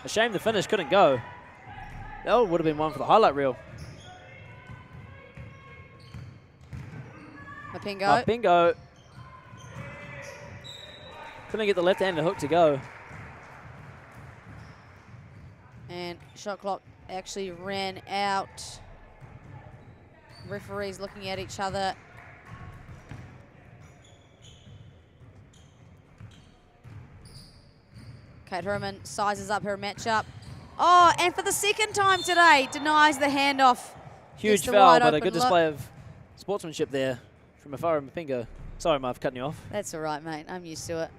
[SPEAKER 6] A shame the finish couldn't go. That would have been one for the highlight reel.
[SPEAKER 5] Mapingo.
[SPEAKER 6] Couldn't get the left-handed hook to go.
[SPEAKER 5] And shot clock actually ran out. Referees looking at each other. Kate Herman sizes up her matchup. Oh, and for the second time today, denies the handoff.
[SPEAKER 6] Huge foul, but a good display of sportsmanship there from Mafara Mapingo. Sorry, Marv, cutting you off.
[SPEAKER 5] That's all right, mate. I'm used to it.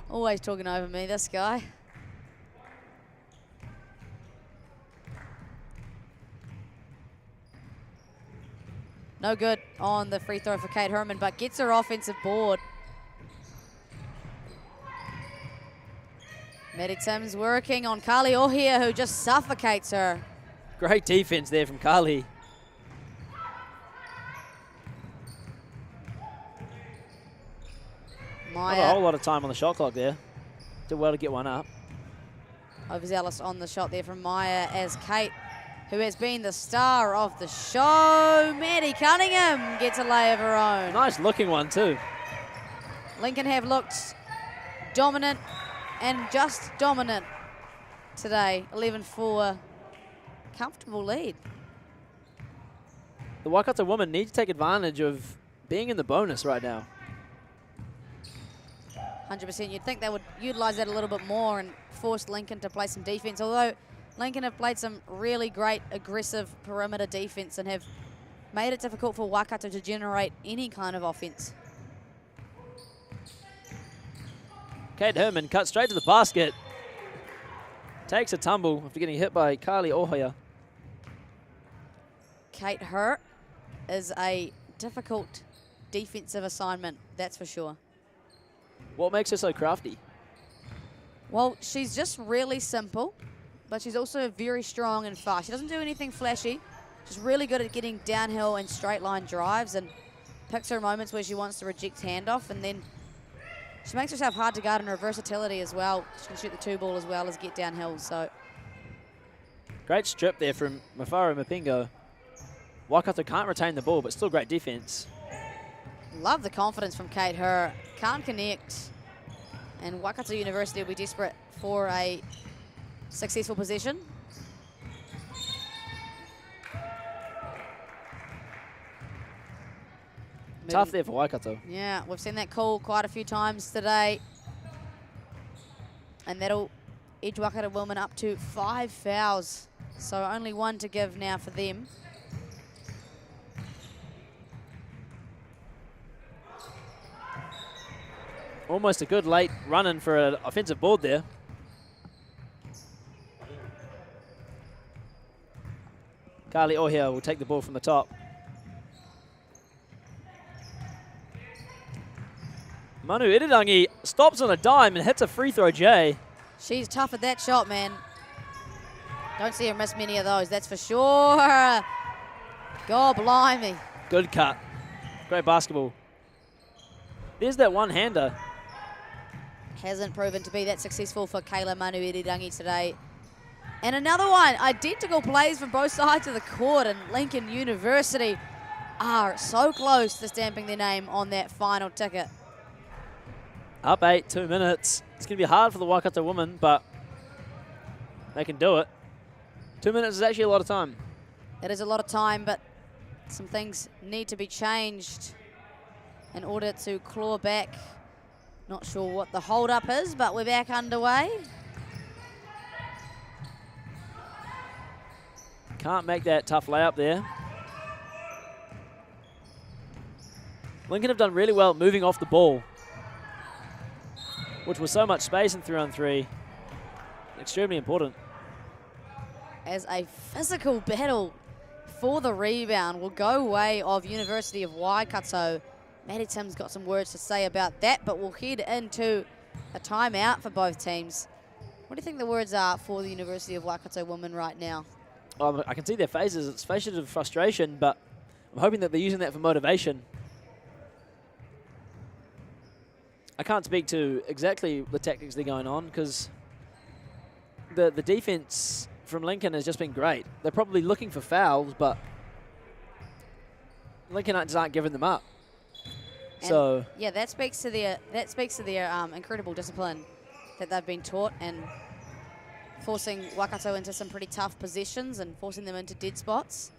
[SPEAKER 5] Always talking over me, this guy. No good on the free throw for Kate Herman, but gets her offensive board. Maddie Timms working on Carly Ohia, who just suffocates her.
[SPEAKER 6] Great defense there from Carly.
[SPEAKER 5] Maya.
[SPEAKER 6] Not a whole lot of time on the shot clock there. Did well to get one up.
[SPEAKER 5] Overzealous on the shot there from Maya as Kate, who has been the star of the show, Maddie Cunningham, gets a lay of her own.
[SPEAKER 6] Nice looking one too.
[SPEAKER 5] Lincoln have looked dominant and just dominant today. 11-4, comfortable lead.
[SPEAKER 6] the Waikato women need to take advantage of being in the bonus right now.
[SPEAKER 5] 100%. You'd think they would utilise that a little bit more and force Lincoln to play some defence, although Lincoln have played some really great aggressive perimeter defence and have made it difficult for Waikato to generate any kind of offence.
[SPEAKER 6] Kate Herman cuts straight to the basket. Takes a tumble after getting hit by Carly Ohoya.
[SPEAKER 5] Kate Hurt is a difficult defensive assignment, that's for sure.
[SPEAKER 6] What makes her so crafty?
[SPEAKER 5] Well, she's just really simple, but she's also very strong and fast. She doesn't do anything flashy. She's really good at getting downhill and straight line drives and picks her moments where she wants to reject handoff, and then she makes herself hard to guard in her versatility as well. She can shoot the 2-ball as well as get downhill. So
[SPEAKER 6] great strip there from Mafaro Mapingo. Waikato can't retain the ball, but still great defense.
[SPEAKER 5] love the confidence from Kate Hur. Can't connect. And Waikato University will be desperate for a successful position.
[SPEAKER 6] Tough there for Waikato.
[SPEAKER 5] Yeah, we've seen that call quite a few times today. And that'll edge Waikato women up to 5 fouls. So only 1 to give now for them.
[SPEAKER 6] Almost a good late run-in for an offensive board there. Carly Ohia will take the ball from the top. Manu Irirangi stops on a dime and hits a free throw, Jay.
[SPEAKER 5] She's tough at that shot, man. Don't see her miss many of those, that's for sure. God blimey.
[SPEAKER 6] Good cut. Great basketball. There's that one-hander.
[SPEAKER 5] Hasn't proven to be that successful for Kayla Manu Irirangi today. And another one, identical plays from both sides of the court, and Lincoln University are so close to stamping their name on that final ticket.
[SPEAKER 6] Up 8, 2 minutes. It's going to be hard for the Waikato women, but they can do it. 2 minutes is actually a lot of time.
[SPEAKER 5] It is a lot of time, but some things need to be changed in order to claw back. Not sure what the hold-up is, but we're back underway.
[SPEAKER 6] Can't make that tough layup there. Lincoln have done really well moving off the ball, which was so much space in 3-on-3. Extremely important.
[SPEAKER 5] As a physical battle for the rebound will go way of University of Waikato. Maddie Tim's got some words to say about that, but we'll head into a timeout for both teams. What do you think the words are for the University of Waikato women right now?
[SPEAKER 6] I can see their faces. It's faces of frustration, but I'm hoping that they're using that for motivation. I can't speak to exactly the tactics they're going on because the defense from Lincoln has just been great. They're probably looking for fouls, but Lincolnites aren't giving them up.
[SPEAKER 5] And
[SPEAKER 6] so
[SPEAKER 5] yeah, that speaks to their incredible discipline that they've been taught, and forcing Waikato into some pretty tough positions and forcing them into dead spots.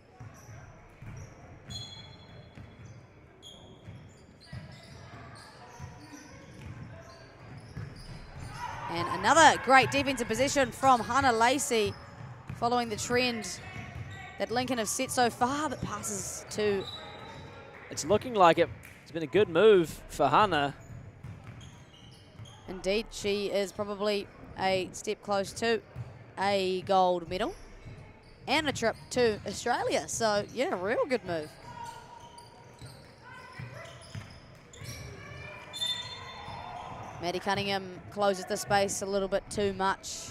[SPEAKER 5] And another great defensive position from Hannah Lacey, following the trend that Lincoln have set so far, but passes to...
[SPEAKER 6] It's looking like it's been a good move for Hannah.
[SPEAKER 5] Indeed, she is probably a step close to a gold medal and a trip to Australia. So, yeah, real good move. Maddie Cunningham closes the space a little bit too much.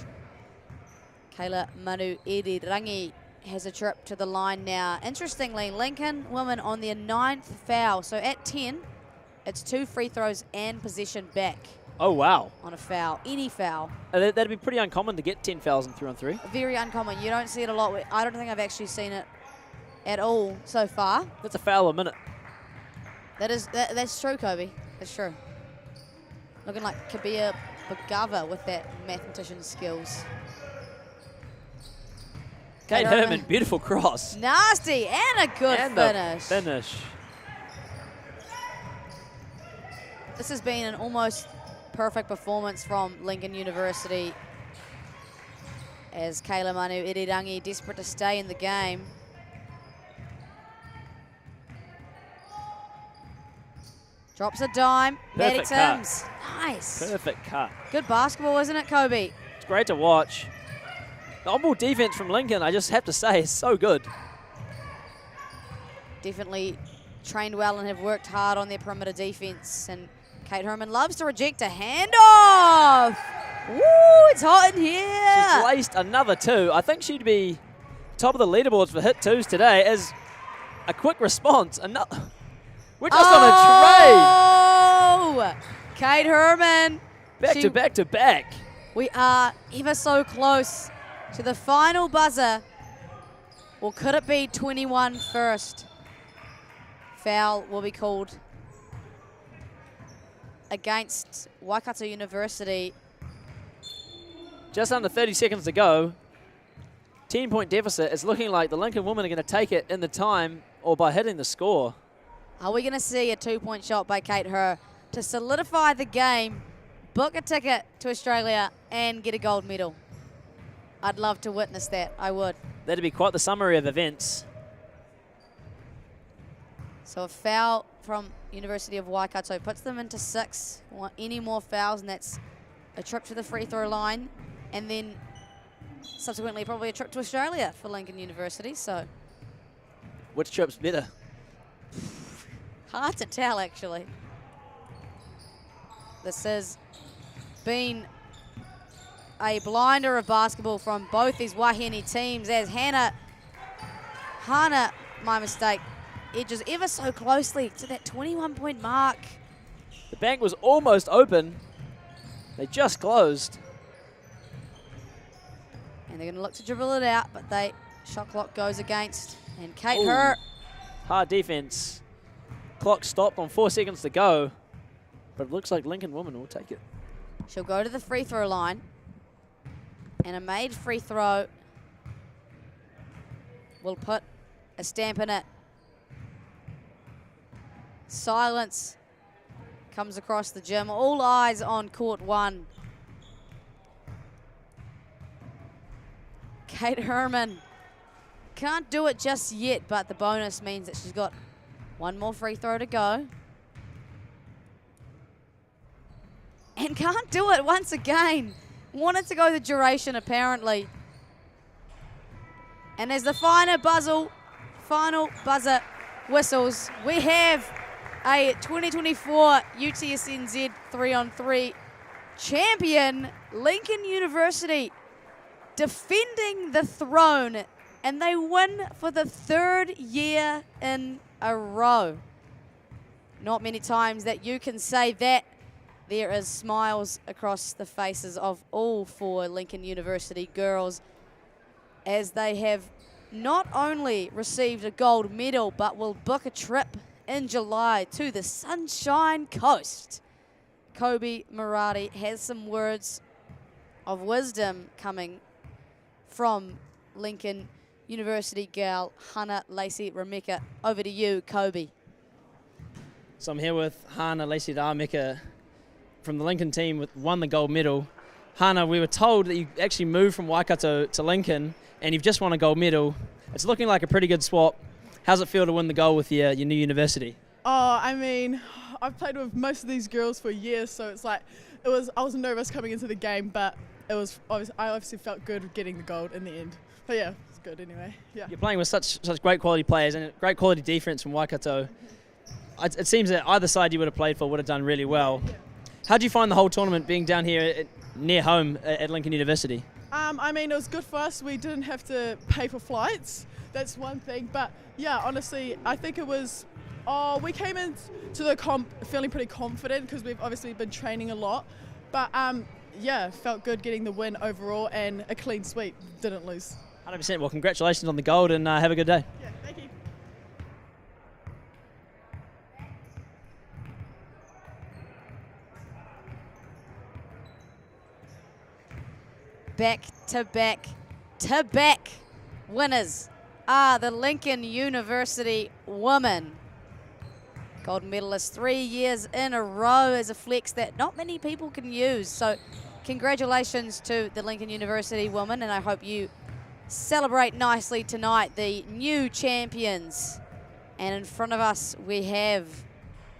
[SPEAKER 5] Kayla Manu Irirangi has a trip to the line now. Interestingly, Lincoln women on their 9th foul. So at 10, it's 2 free throws and possession back.
[SPEAKER 6] Oh, wow.
[SPEAKER 5] On a foul, any foul.
[SPEAKER 6] That'd be pretty uncommon to get 10 fouls in 3-on-3.
[SPEAKER 5] Very uncommon. You don't see it a lot. I don't think I've actually seen it at all so far.
[SPEAKER 6] That's a foul a minute.
[SPEAKER 5] That's true, Kobe. That's true. Looking like Kabir Bagava with that mathematician's skills.
[SPEAKER 6] Kate Herman, beautiful cross.
[SPEAKER 5] Nasty, and a good finish.
[SPEAKER 6] Finish.
[SPEAKER 5] This has been an almost perfect performance from Lincoln University as Kayla Manu Irirangi desperate to stay in the game. Drops a dime. Maddie Timms. Nice.
[SPEAKER 6] Perfect cut.
[SPEAKER 5] Good basketball, isn't it, Kobe?
[SPEAKER 6] It's great to watch. The on-ball defense from Lincoln, I just have to say, is so good.
[SPEAKER 5] Definitely trained well and have worked hard on their perimeter defense. And Kate Herman loves to reject a handoff. Woo, it's hot in here.
[SPEAKER 6] She's laced another 2. I think she'd be top of the leaderboards for hit 2s today as a quick response. We're just on a trade.
[SPEAKER 5] Kate Herman.
[SPEAKER 6] Back to back to back.
[SPEAKER 5] We are ever so close to the final buzzer. Or could it be 21 first? Foul will be called against Waikato University.
[SPEAKER 6] Just under 30 seconds to go. 10-point deficit. It's looking like the Lincoln women are going to take it in the time or by hitting the score.
[SPEAKER 5] Are we going to see a 2-point shot by Kate Herr to solidify the game, book a ticket to Australia, and get a gold medal? I'd love to witness that. I would.
[SPEAKER 6] That'd be quite the summary of events.
[SPEAKER 5] So a foul from University of Waikato puts them into 6. Want any more fouls, and that's a trip to the free throw line, and then subsequently probably a trip to Australia for Lincoln University. So
[SPEAKER 6] which trip's better?
[SPEAKER 5] hard to tell, actually. This has been a blinder of basketball from both these Wahine teams as Hana, my mistake, edges ever so closely to that 21-point mark.
[SPEAKER 6] The bank was almost open. They just closed.
[SPEAKER 5] And they're going to look to dribble it out, but shot clock goes against. And Kate Herr.
[SPEAKER 6] Hard defense. Clock stopped on 4 seconds to go. But it looks like Lincoln women will take it.
[SPEAKER 5] She'll go to the free throw line. And a made free throw will put a stamp in it. Silence comes across the gym. All eyes on court 1. Kate Herman can't do it just yet, but the bonus means that she's got one more free throw to go. And can't do it once again. Wanted to go the duration, apparently. And as the final buzzer whistles, we have a 2024 UTSNZ 3-on-3 champion, Lincoln University, defending the throne, and they win for the 3rd year in a row. Not many times that you can say that. There is smiles across the faces of all 4 Lincoln University girls as they have not only received a gold medal but will book a trip in July to the Sunshine Coast. Kobe Murati has some words of wisdom coming from Lincoln University gal Hana Lacey Rameka. Over to you, Kobe.
[SPEAKER 6] So I'm here with Hana Lacey Rameka from the Lincoln team, won the gold medal. Hana, we were told that you actually moved from Waikato to Lincoln and you've just won a gold medal. It's looking like a pretty good swap. How's it feel to win the gold with your new university?
[SPEAKER 10] Oh, I mean, I've played with most of these girls for years, so it's like, I was nervous coming into the game, but I obviously felt good getting the gold in the end. But yeah, it's good anyway. Yeah.
[SPEAKER 6] You're playing with such great quality players and great quality defense from Waikato. It seems that either side you would have played for would have done really well. Yeah. How do you find the whole tournament being down here near home at Lincoln University?
[SPEAKER 10] I mean, it was good for us. We didn't have to pay for flights. That's one thing. But yeah, honestly, I think it was, we came into the comp feeling pretty confident because we've obviously been training a lot. But yeah, felt good getting the win overall and a clean sweep. Didn't lose.
[SPEAKER 6] 100%. Well, congratulations on the gold and have a good day.
[SPEAKER 10] Yeah, thank you.
[SPEAKER 5] Back to back to back winners are the Lincoln University women. Gold medalists 3 years in a row is a flex that not many people can use. So congratulations to the Lincoln University women, and I hope you celebrate nicely tonight, the new champions. And in front of us we have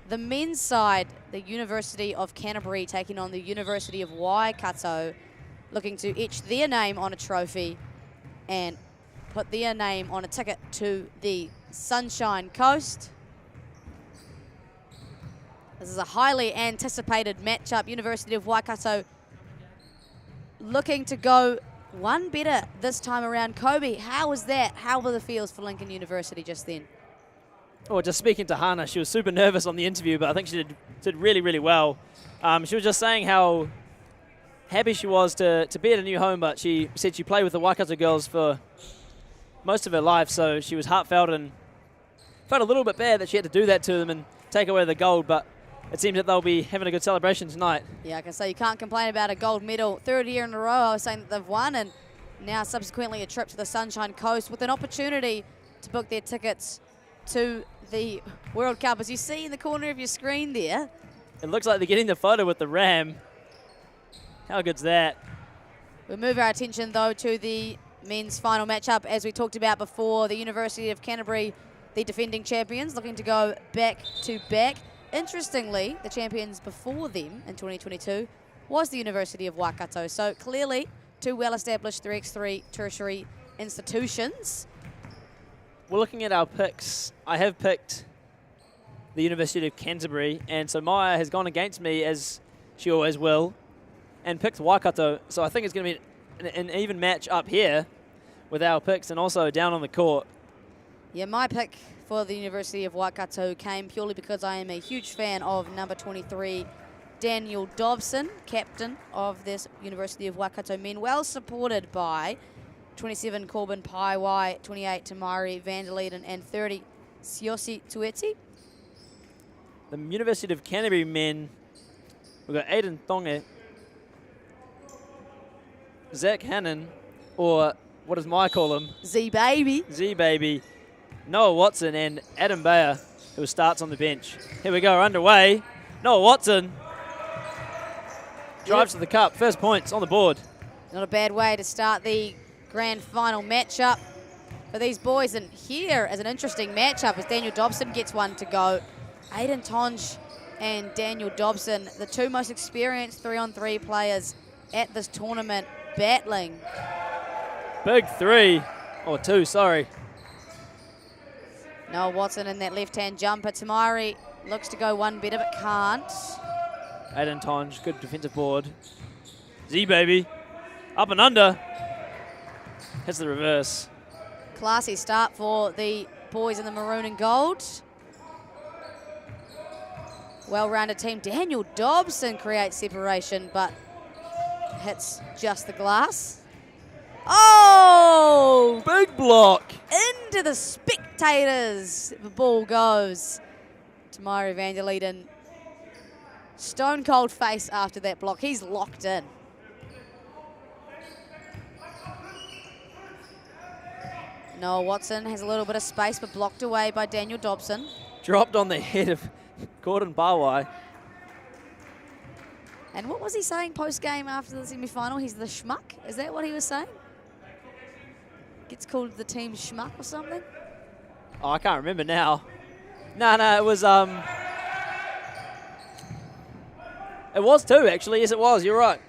[SPEAKER 5] the men's side, the University of Canterbury taking on the University of Waikato, looking to etch their name on a trophy and put their name on a ticket to the Sunshine Coast. This is a highly anticipated matchup. University of Waikato looking to go one better this time around. Kobe, how was that? How were the feels for Lincoln University just then?
[SPEAKER 6] Oh, just speaking to Hannah, she was super nervous on the interview, but I think she did really, really well. She was just saying how happy she was to be at a new home, but she said she played with the Waikato girls for most of her life, so she was heartfelt and felt a little bit bad that she had to do that to them and take away the gold, but it seems that they'll be having a good celebration tonight.
[SPEAKER 5] Yeah, I can say you can't complain about a gold medal. Third year in a row, I was saying that they've won, and now subsequently a trip to the Sunshine Coast with an opportunity to book their tickets to the World Cup. As you see in the corner of your screen there.
[SPEAKER 6] It looks like they're getting the photo with the Ram. How good's that?
[SPEAKER 5] We'll move our attention, though, to the men's final matchup. As we talked about before, the University of Canterbury, the defending champions, looking to go back-to-back. Interestingly, the champions before them in 2022 was the University of Waikato. So clearly, two well-established 3x3 tertiary institutions.
[SPEAKER 6] We're looking at our picks. I have picked the University of Canterbury, and so Maya has gone against me, as she always will, and picked Waikato. So I think it's going to be an even match up here with our picks and also down on the court.
[SPEAKER 5] Yeah, my pick for the University of Waikato came purely because I am a huge fan of number 23, Daniel Dobson, captain of this University of Waikato men, well supported by 27, Corbin Paiwai, 28, Tamari Vanderleiden, and 30, Siosi Tueti.
[SPEAKER 6] The University of Canterbury men, we've got Aiden Tonge, Zach Hannon, or what does Maya call him?
[SPEAKER 5] Z-Baby.
[SPEAKER 6] Z-Baby. Noah Watson and Adam Bayer, who starts on the bench. Here we go, underway. Noah Watson drives to the cup. First points on the board.
[SPEAKER 5] Not a bad way to start the grand final matchup for these boys. And here is an interesting matchup as Daniel Dobson gets one to go. Aiden Tonge and Daniel Dobson, the two most experienced 3-on-3 players at this tournament, battling.
[SPEAKER 6] Big three, or two, sorry.
[SPEAKER 5] Noah Watson in that left-hand jumper. Tamari looks to go one better but can't.
[SPEAKER 6] Aiden Tonge, good defensive board. Z-Baby, up and under. Hits the reverse.
[SPEAKER 5] Classy start for the boys in the maroon and gold. Well-rounded team. Daniel Dobson creates separation, but hits just the glass. Oh!
[SPEAKER 6] Big block.
[SPEAKER 5] Into the spectators. The ball goes. Tamari Vanderleiden. Stone cold face after that block. He's locked in. Noah Watson has a little bit of space, but blocked away by Daniel Dobson.
[SPEAKER 6] Dropped on the head of Gordon Bawai.
[SPEAKER 5] And what was he saying post-game after the semi-final? He's the schmuck? Is that what he was saying? Gets called the team schmuck or something?
[SPEAKER 6] Oh, I can't remember now. No, it was it was two, actually. Yes, it was. You're right.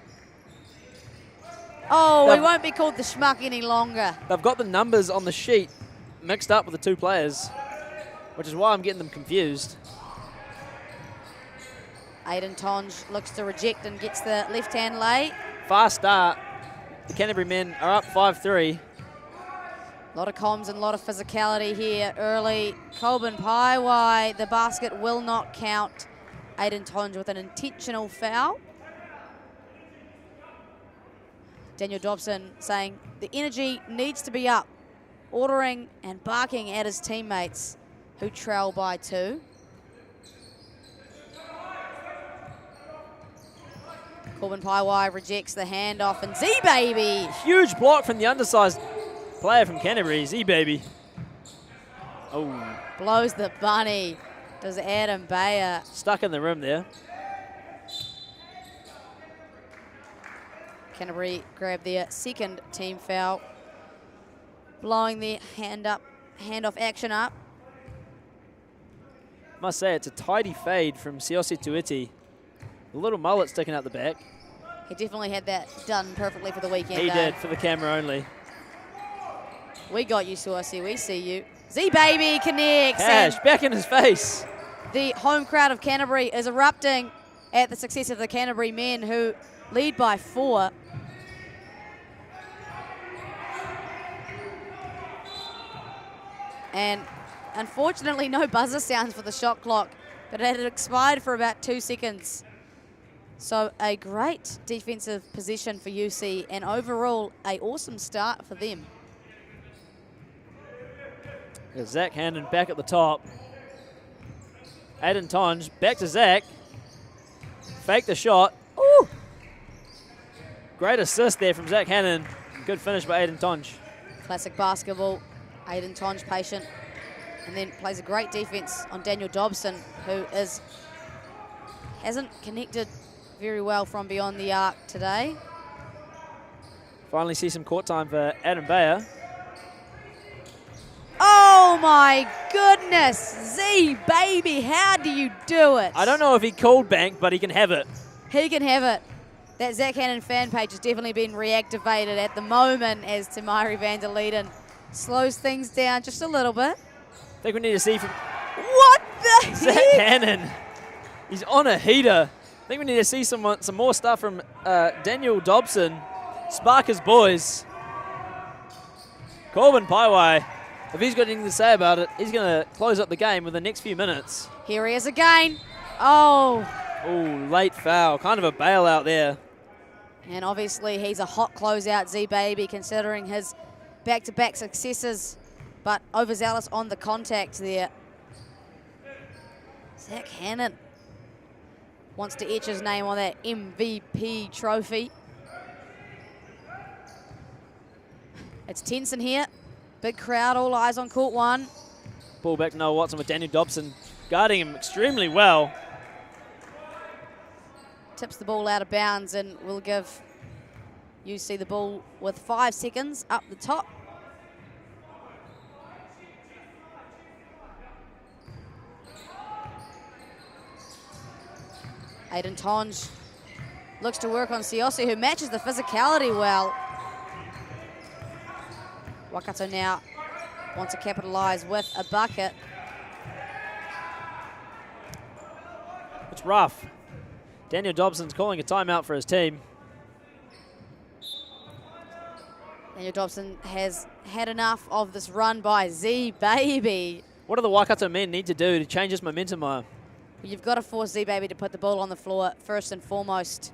[SPEAKER 5] Oh, he won't be called the schmuck any longer.
[SPEAKER 6] They've got the numbers on the sheet mixed up with the two players, which is why I'm getting them confused.
[SPEAKER 5] Aiden Tonge looks to reject and gets the left-hand lay.
[SPEAKER 6] Fast start. The Canterbury men are up 5-3.
[SPEAKER 5] A lot of comms and a lot of physicality here early. Coben Paiwai, the basket will not count. Aiden Tonge with an intentional foul. Daniel Dobson saying the energy needs to be up, ordering and barking at his teammates who trail by 2. Corbin Paiwai rejects the handoff, and Z-Baby!
[SPEAKER 6] Huge block from the undersized player from Canterbury, Z-Baby. Oh.
[SPEAKER 5] Blows the bunny. Does Adam Bayer.
[SPEAKER 6] Stuck in the rim there.
[SPEAKER 5] Canterbury grab their second team foul. Blowing the handoff action up.
[SPEAKER 6] Must say, it's a tidy fade from Siose Tuiti. A little mullet sticking out the back.
[SPEAKER 5] He definitely had that done perfectly for the weekend.
[SPEAKER 6] He did, for the camera only.
[SPEAKER 5] We got you, Siose. We see you. Z-Baby connects.
[SPEAKER 6] Cash, back in his face.
[SPEAKER 5] The home crowd of Canterbury is erupting at the success of the Canterbury men, who lead by 4. And unfortunately, no buzzer sounds for the shot clock, but it had expired for about 2 seconds. So a great defensive position for UC, and overall, an awesome start for them.
[SPEAKER 6] There's Zach Hannon back at the top. Aiden Tonge back to Zach. Fake the shot. Ooh! Great assist there from Zach Hannon. Good finish by Aiden Tonge.
[SPEAKER 5] Classic basketball. Aiden Tonge patient, and then plays a great defense on Daniel Dobson, who hasn't connected very well from beyond the arc today.
[SPEAKER 6] Finally see some court time for Adam Bayer.
[SPEAKER 5] Oh my goodness, Z-Baby, how do you do it?
[SPEAKER 6] I don't know if he called bank, but he can have it.
[SPEAKER 5] He can have it. That Zach Hannon fan page has definitely been reactivated at the moment as Tamari van der Leiden slows things down just a little bit.
[SPEAKER 6] I think we need to see from
[SPEAKER 5] what the
[SPEAKER 6] Zach Hannon. He's on a heater. I think we need to see some more stuff from Daniel Dobson. Spark his boys. Corbin Paiwai, if he's got anything to say about it, he's going to close up the game with the next few minutes.
[SPEAKER 5] Here he is again. Oh.
[SPEAKER 6] Oh, late foul. Kind of a bailout there.
[SPEAKER 5] And obviously he's a hot closeout, Z-Baby, considering his back-to-back successes, but overzealous on the contact there. Zach Hannon wants to etch his name on that MVP trophy. It's tense in here. Big crowd, all eyes on court 1.
[SPEAKER 6] Ball back to Noah Watson with Daniel Dobson guarding him extremely well.
[SPEAKER 5] Tips the ball out of bounds and will give UC the ball with 5 seconds up the top. Aiden Tonge looks to work on Siose, who matches the physicality well. Waikato now wants to capitalise with a bucket.
[SPEAKER 6] It's rough. Daniel Dobson's calling a timeout for his team.
[SPEAKER 5] Daniel Dobson has had enough of this run by Z-Baby.
[SPEAKER 6] What do the Waikato men need to do to change this momentum, Maya?
[SPEAKER 5] You've got to force Z-Baby to put the ball on the floor first and foremost.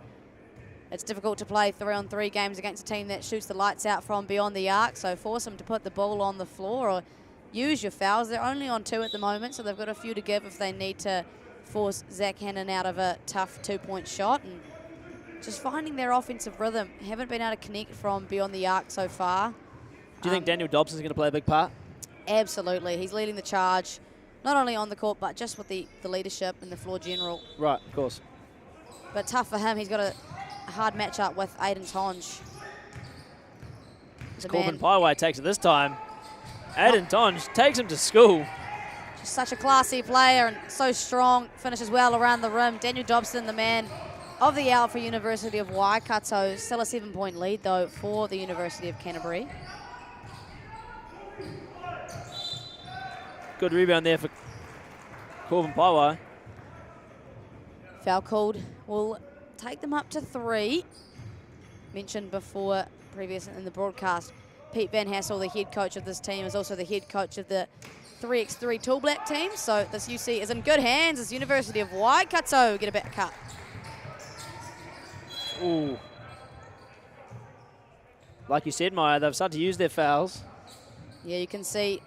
[SPEAKER 5] It's difficult to play 3-on-3 games against a team that shoots the lights out from beyond the arc, so force them to put the ball on the floor or use your fouls. They're only on 2 at the moment, so they've got a few to give if they need to force Zach Hannon out of a tough 2-point shot. And just finding their offensive rhythm. Haven't been able to connect from beyond the arc so far.
[SPEAKER 6] Do you think Daniel Dobson's going to play a big part?
[SPEAKER 5] Absolutely. He's leading the charge, not only on the court, but just with the leadership and the floor general.
[SPEAKER 6] Right, of course.
[SPEAKER 5] But tough for him. He's got a hard matchup with Aiden Tonge.
[SPEAKER 6] Corbin Paiwai takes it this time. Aiden Tonge takes him to school.
[SPEAKER 5] Just such a classy player and so strong. Finishes well around the rim. Daniel Dobson, the man of the hour for University of Waikato. Still a 7-point lead, though, for the University of Canterbury.
[SPEAKER 6] Good rebound there for Corbin Paiwai.
[SPEAKER 5] Foul called will take them up to 3. Mentioned before, previous in the broadcast, Pete Van Hassel, the head coach of this team, is also the head coach of the 3x3 Tall Black team. So this UC is in good hands as University of Waikato get a back cut.
[SPEAKER 6] Ooh. Like you said, Maya, they've started to use their fouls.
[SPEAKER 5] Yeah, you can see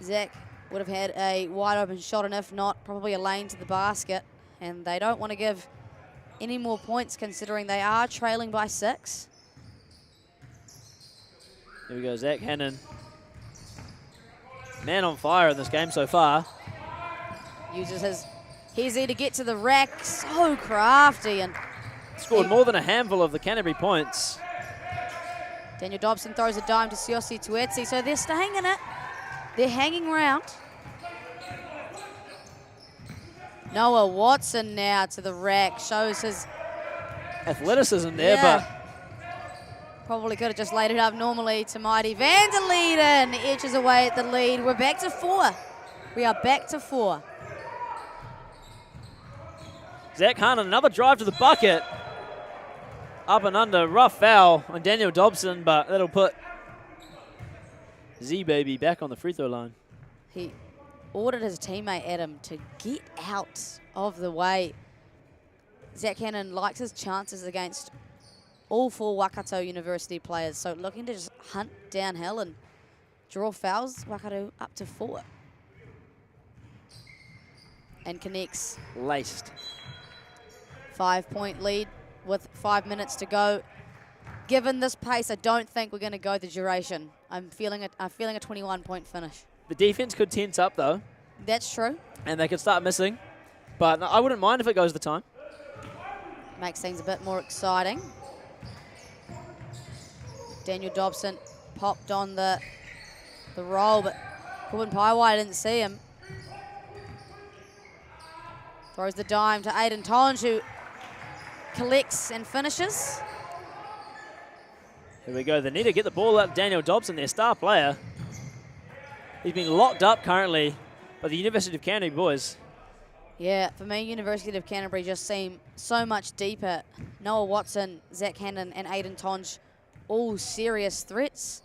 [SPEAKER 5] Zach would have had a wide open shot, and if not, probably a lane to the basket. And they don't want to give any more points considering they are trailing by 6.
[SPEAKER 6] Here we go, Zach Hannon. Man on fire in this game so far.
[SPEAKER 5] Uses his hezzy to get to the rack. So crafty. And
[SPEAKER 6] scored more than a handful of the Canterbury points.
[SPEAKER 5] Daniel Dobson throws a dime to Siossi Tuetsi, so they're staying in it. They're hanging around. Noah Watson now to the rack, shows his
[SPEAKER 6] athleticism there,
[SPEAKER 5] but probably could have just laid it up normally to Mighty van der Leiden. Edges away at the lead. We're back to 4. We are back to 4.
[SPEAKER 6] Zach Hannon, another drive to the bucket. Up and under, rough foul on Daniel Dobson, but that'll put Z-Baby back on the free throw line.
[SPEAKER 5] He ordered his teammate Adam to get out of the way. Zach Hannon likes his chances against all 4 Waikato University players, so looking to just hunt downhill and draw fouls. Waikato up to 4. And connects.
[SPEAKER 6] Laced.
[SPEAKER 5] 5-point lead with 5 minutes to go. Given this pace, I don't think we're going to go the duration. I'm feeling a 21-point finish.
[SPEAKER 6] The defense could tense up, though.
[SPEAKER 5] That's true.
[SPEAKER 6] And they could start missing. But I wouldn't mind if it goes the time.
[SPEAKER 5] Makes things a bit more exciting. Daniel Dobson popped on the roll, but Corbin Paiwai didn't see him. Throws the dime to Aiden Tonge, who collects and finishes.
[SPEAKER 6] Here we go. They need to get the ball out to Daniel Dobson, their star player. He's been locked up currently by the University of Canterbury boys.
[SPEAKER 5] Yeah, for me, University of Canterbury just seem so much deeper. Noah Watson, Zach Hannon, and Aiden Tonge, all serious threats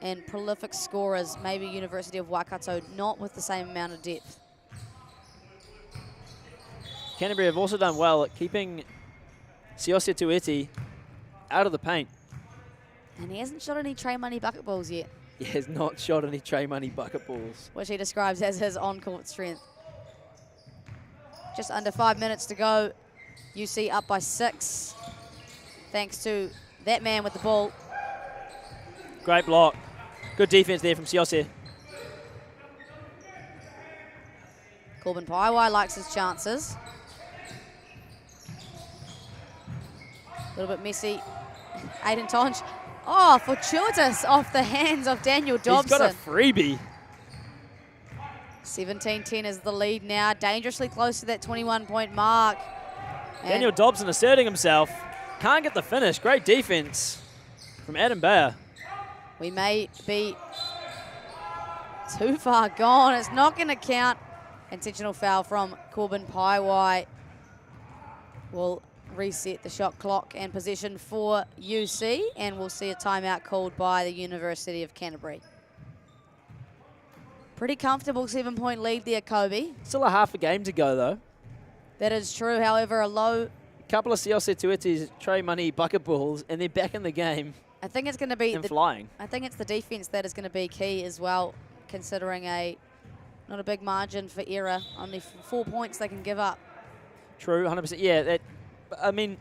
[SPEAKER 5] and prolific scorers. Maybe University of Waikato not with the same amount of depth.
[SPEAKER 6] Canterbury have also done well at keeping Siossi Tueti out of the paint.
[SPEAKER 5] And he hasn't shot any Trey Money bucket balls yet.
[SPEAKER 6] He has not shot any Trey Money bucket balls.
[SPEAKER 5] Which he describes as his on-court strength. Just under 5 minutes to go. UC up by 6. Thanks to that man with the ball.
[SPEAKER 6] Great block. Good defense there from Siossi.
[SPEAKER 5] Corbin Paiwai likes his chances. A little bit messy. Aiden Tonge. Oh, fortuitous off the hands of Daniel Dobson.
[SPEAKER 6] He's got a freebie.
[SPEAKER 5] 17-10 is the lead now. Dangerously close to that 21-point mark.
[SPEAKER 6] Daniel Dobson asserting himself. Can't get the finish. Great defense from Adam Bayer.
[SPEAKER 5] We may be too far gone. It's not going to count. Intentional foul from Corbin Paiwai will reset the shot clock and possession for UC, and we'll see a timeout called by the University of Canterbury. Pretty comfortable 7-point lead there, Kobe.
[SPEAKER 6] Still a half a game to go, though.
[SPEAKER 5] That is true. However, a low...
[SPEAKER 6] Couple of Siossi Tueti's Trey Money bucket balls, and they're back in the game.
[SPEAKER 5] I think it's going to be...
[SPEAKER 6] flying.
[SPEAKER 5] I think it's the defense that is going to be key as well, considering not a big margin for error. Only 4 points they can give up.
[SPEAKER 6] True, 100%. Yeah, I mean,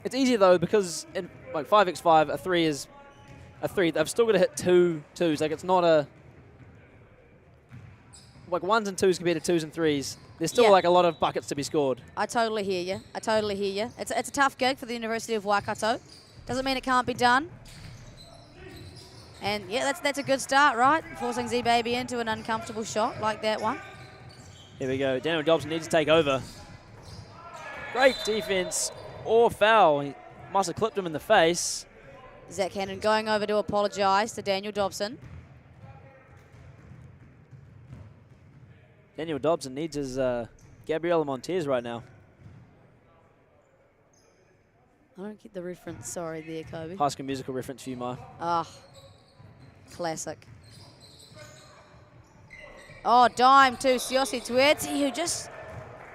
[SPEAKER 6] it's easier, though, because in like 5x5, a 3 is a 3. They've still got to hit 2 twos. Like, it's not a... Like 1s and 2s compared to 2s and 3s. There's still like a lot of buckets to be scored.
[SPEAKER 5] I totally hear you. I totally hear you. It's a tough gig for the University of Waikato. Doesn't mean it can't be done. And yeah, that's a good start, right? Forcing Z-Baby into an uncomfortable shot like that one.
[SPEAKER 6] Here we go. Daniel Dobson needs to take over. Great defense or foul. He must have clipped him in the face.
[SPEAKER 5] Zach Hannon going over to apologise to Daniel Dobson.
[SPEAKER 6] Daniel Dobson needs his Gabriela Montez right now.
[SPEAKER 5] I don't get the reference, sorry there, Kobe.
[SPEAKER 6] High School Musical reference for you, Ma.
[SPEAKER 5] Ah, classic. Oh, dime to Siossi Tueti, who just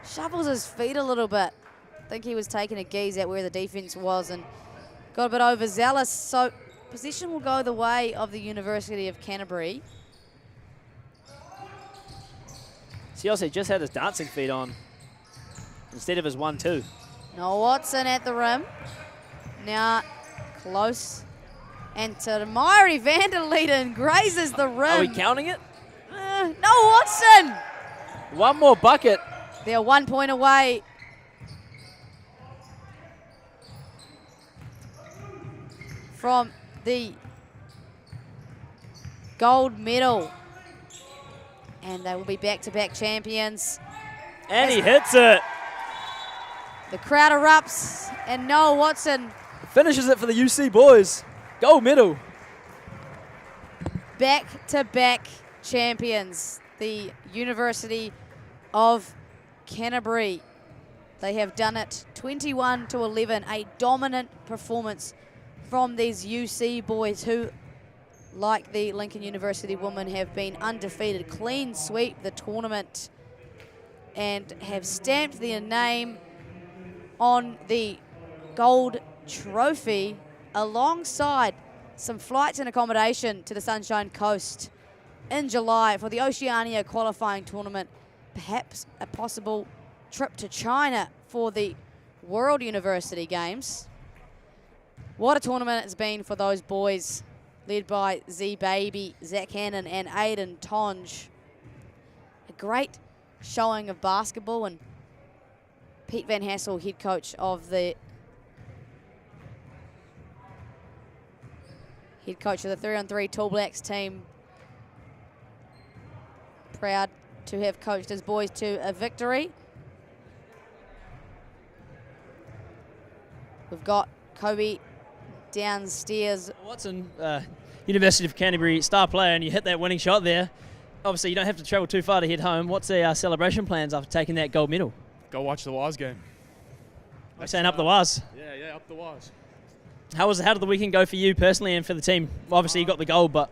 [SPEAKER 5] shovels his feet a little bit. I think he was taking a gaze at where the defense was and got a bit overzealous. So possession will go the way of the University of Canterbury.
[SPEAKER 6] Siossi just had his dancing feet on instead of his 1-2.
[SPEAKER 5] Noah Watson at the rim. Now close And Tamari Vanderleden grazes the rim.
[SPEAKER 6] Are we counting it?
[SPEAKER 5] No, Watson!
[SPEAKER 6] One more bucket.
[SPEAKER 5] They're 1 point away. From the gold medal. And they will be back-to-back champions.
[SPEAKER 6] And he hits it.
[SPEAKER 5] The crowd erupts, and Noah Watson
[SPEAKER 6] finishes it for the UC boys. Gold medal.
[SPEAKER 5] Back-to-back champions. The University of Canterbury. They have done it 21-11, a dominant performance from these UC boys who, like the Lincoln University women, have been undefeated, clean sweep the tournament and have stamped their name on the gold trophy alongside some flights and accommodation to the Sunshine Coast in July for the Oceania qualifying tournament, perhaps a possible trip to China for the World University Games. What a tournament it's been for those boys, led by Z-Baby, Zach Hannon and Aiden Tonge. A great showing of basketball, and Pete Van Hassel, head coach of the 3-on-3 Tall Blacks team, proud to have coached his boys to a victory. We've got Kobe downstairs.
[SPEAKER 15] Watson, University of Canterbury star player, and you hit that winning shot there. Obviously, you don't have to travel too far to head home. What's the celebration plans after taking that gold medal?
[SPEAKER 16] Go watch the Waz game.
[SPEAKER 15] I'm saying up the Waz.
[SPEAKER 16] Yeah, up the Waz.
[SPEAKER 15] How did the weekend go for you personally and for the team? Obviously, you got the gold, but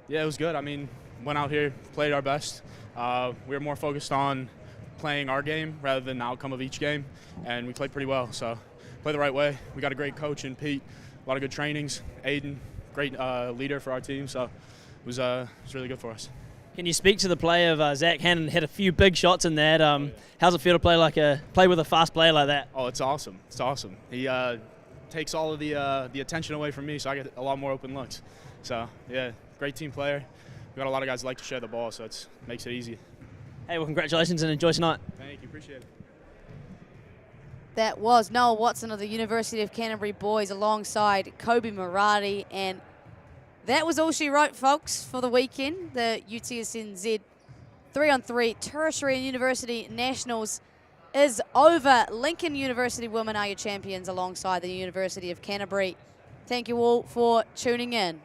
[SPEAKER 16] yeah, it was good. I mean, went out here, played our best. We were more focused on playing our game rather than the outcome of each game, and we played pretty well. So, played the right way. We got a great coach in Pete. A lot of good trainings. Aiden, great leader for our team. So, it was really good for us.
[SPEAKER 15] Can you speak to the play of Zach Hannon? Hit a few big shots in that. How's it feel to play with a fast player like that?
[SPEAKER 16] Oh, it's awesome. It's awesome. He takes all of the attention away from me, so I get a lot more open looks. So, yeah, great team player. We got a lot of guys that like to share the ball, so it makes it easy.
[SPEAKER 15] Hey, well, congratulations and enjoy tonight.
[SPEAKER 16] Thank you. Appreciate it.
[SPEAKER 5] That was Noah Watson of the University of Canterbury boys alongside Kobe Marati, and that was all she wrote, folks, for the weekend. The UTSNZ 3-on-3 Tertiary and University Nationals is over. Lincoln University women are your champions alongside the University of Canterbury. Thank you all for tuning in.